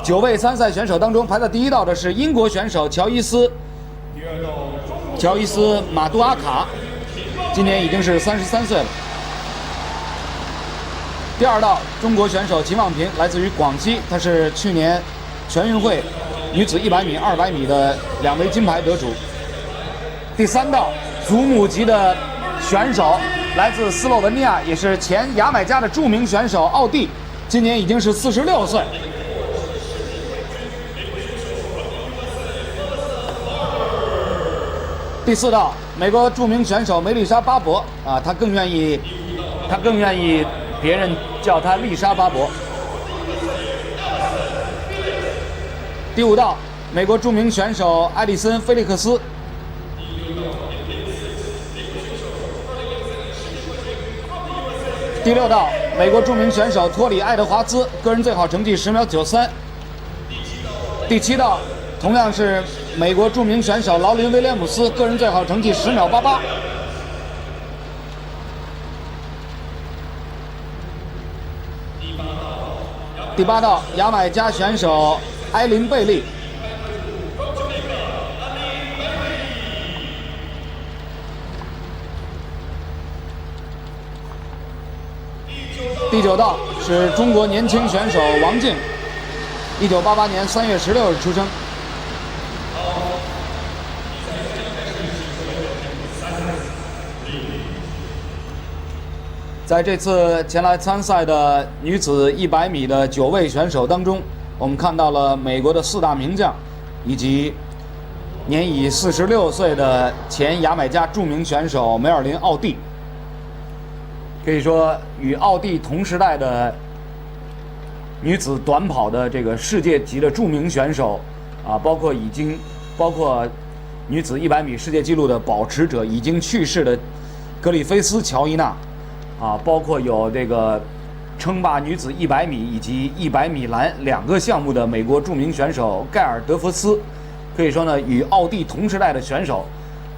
9位参赛选手当中排在第1道的是英国选手乔伊斯·马杜阿卡，今年已经是33岁了。第2道中国选手秦望平，来自于广西，他是去年全运会女子100米、200米的2枚金牌得主。第3道祖母级的选手来自斯洛文尼亚，也是前牙买加的著名选手奥蒂，今年已经是46岁。第4道美国著名选手梅丽莎·巴伯啊，她更愿意别人叫她丽莎·巴伯。第5道美国著名选手艾丽森·菲利克斯。第6道美国著名选手托里·爱德华兹，个人最好成绩10秒93。第7道同样是美国著名选手劳伦·威廉姆斯，个人最好成绩10秒88。第8道牙买加选手埃琳·贝利。第9道是中国年轻选手王静，1988年3月16日出生。在这次前来参赛的女子100米的9位选手当中，我们看到了美国的4大名将，以及年已46岁的前牙买加著名选手梅尔林·奥蒂。可以说，与奥蒂同时代的女子短跑的这个世界级的著名选手啊，包括女子100米世界纪录的保持者已经去世的格里菲斯·乔伊娜啊，包括有这个称霸女子100米以及100米栏2个项目的美国著名选手盖尔·德弗斯，可以说呢，与奥蒂同时代的选手，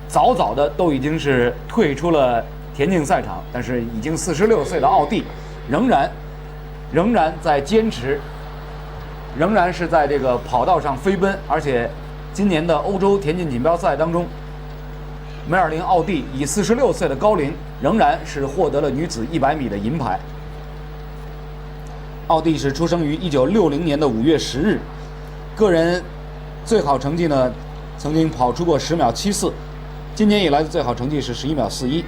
早早的都已经是退出了田径赛场，但是已经46岁的奥蒂仍然在坚持，仍然是在这个跑道上飞奔，而且今年的欧洲田径锦标赛当中，梅尔林·奥蒂以46岁的高龄，仍然是获得了女子100米的银牌。奥蒂是出生于1960年的5月10日，个人最好成绩呢曾经跑出过10秒74，今年以来的最好成绩是11秒41。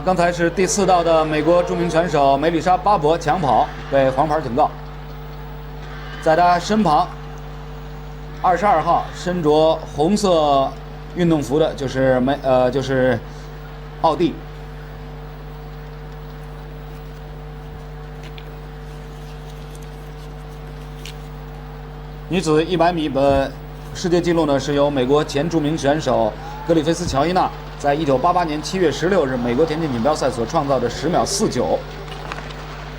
刚才是第4道的美国著名选手梅丽莎·巴伯抢跑被黄牌警告，在他身旁22号身着红色运动服的就是奥蒂。女子100米的世界纪录呢是由美国前著名选手格里菲斯·乔伊娜在1988年7月16日美国田径锦标赛所创造的10秒49。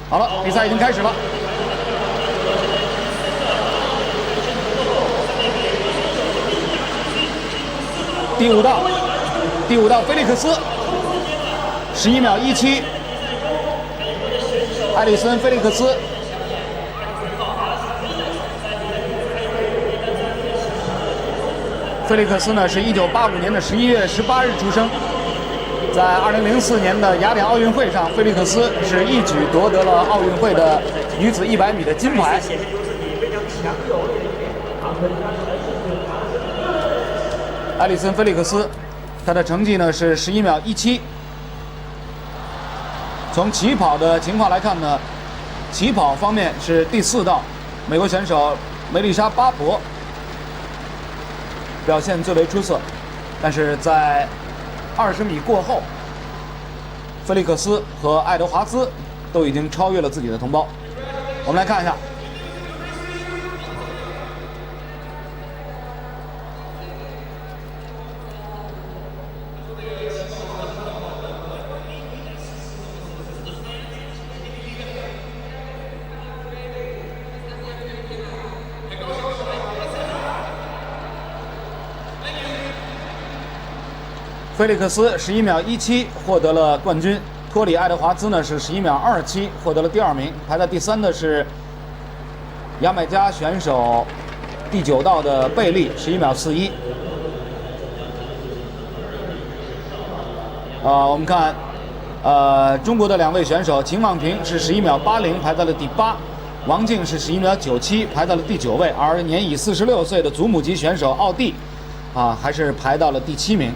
好了，比赛已经开始了。第五道，菲利克斯，11秒17，艾里森·菲利克斯。菲利克斯呢是1985年的11月18日出生，在2004年的雅典奥运会上，菲利克斯是一举夺得了奥运会的女子100米的金牌。艾里森·菲利克斯，她的成绩呢是11秒17。从起跑的情况来看呢，起跑方面是第4道，美国选手梅丽莎·巴伯表现最为出色，但是在20米过后，菲利克斯和爱德华兹都已经超越了自己的同胞。我们来看一下，菲利克斯11秒17获得了冠军，托里爱德华兹呢是11秒27获得了第2名，排在第3的是牙买加选手第9道的贝利11秒41。我们看，中国的2位选手秦望平是11秒80排在了第8，王静是11秒97排在了第9位，而年已46岁的祖母级选手奥蒂还是排到了第7名。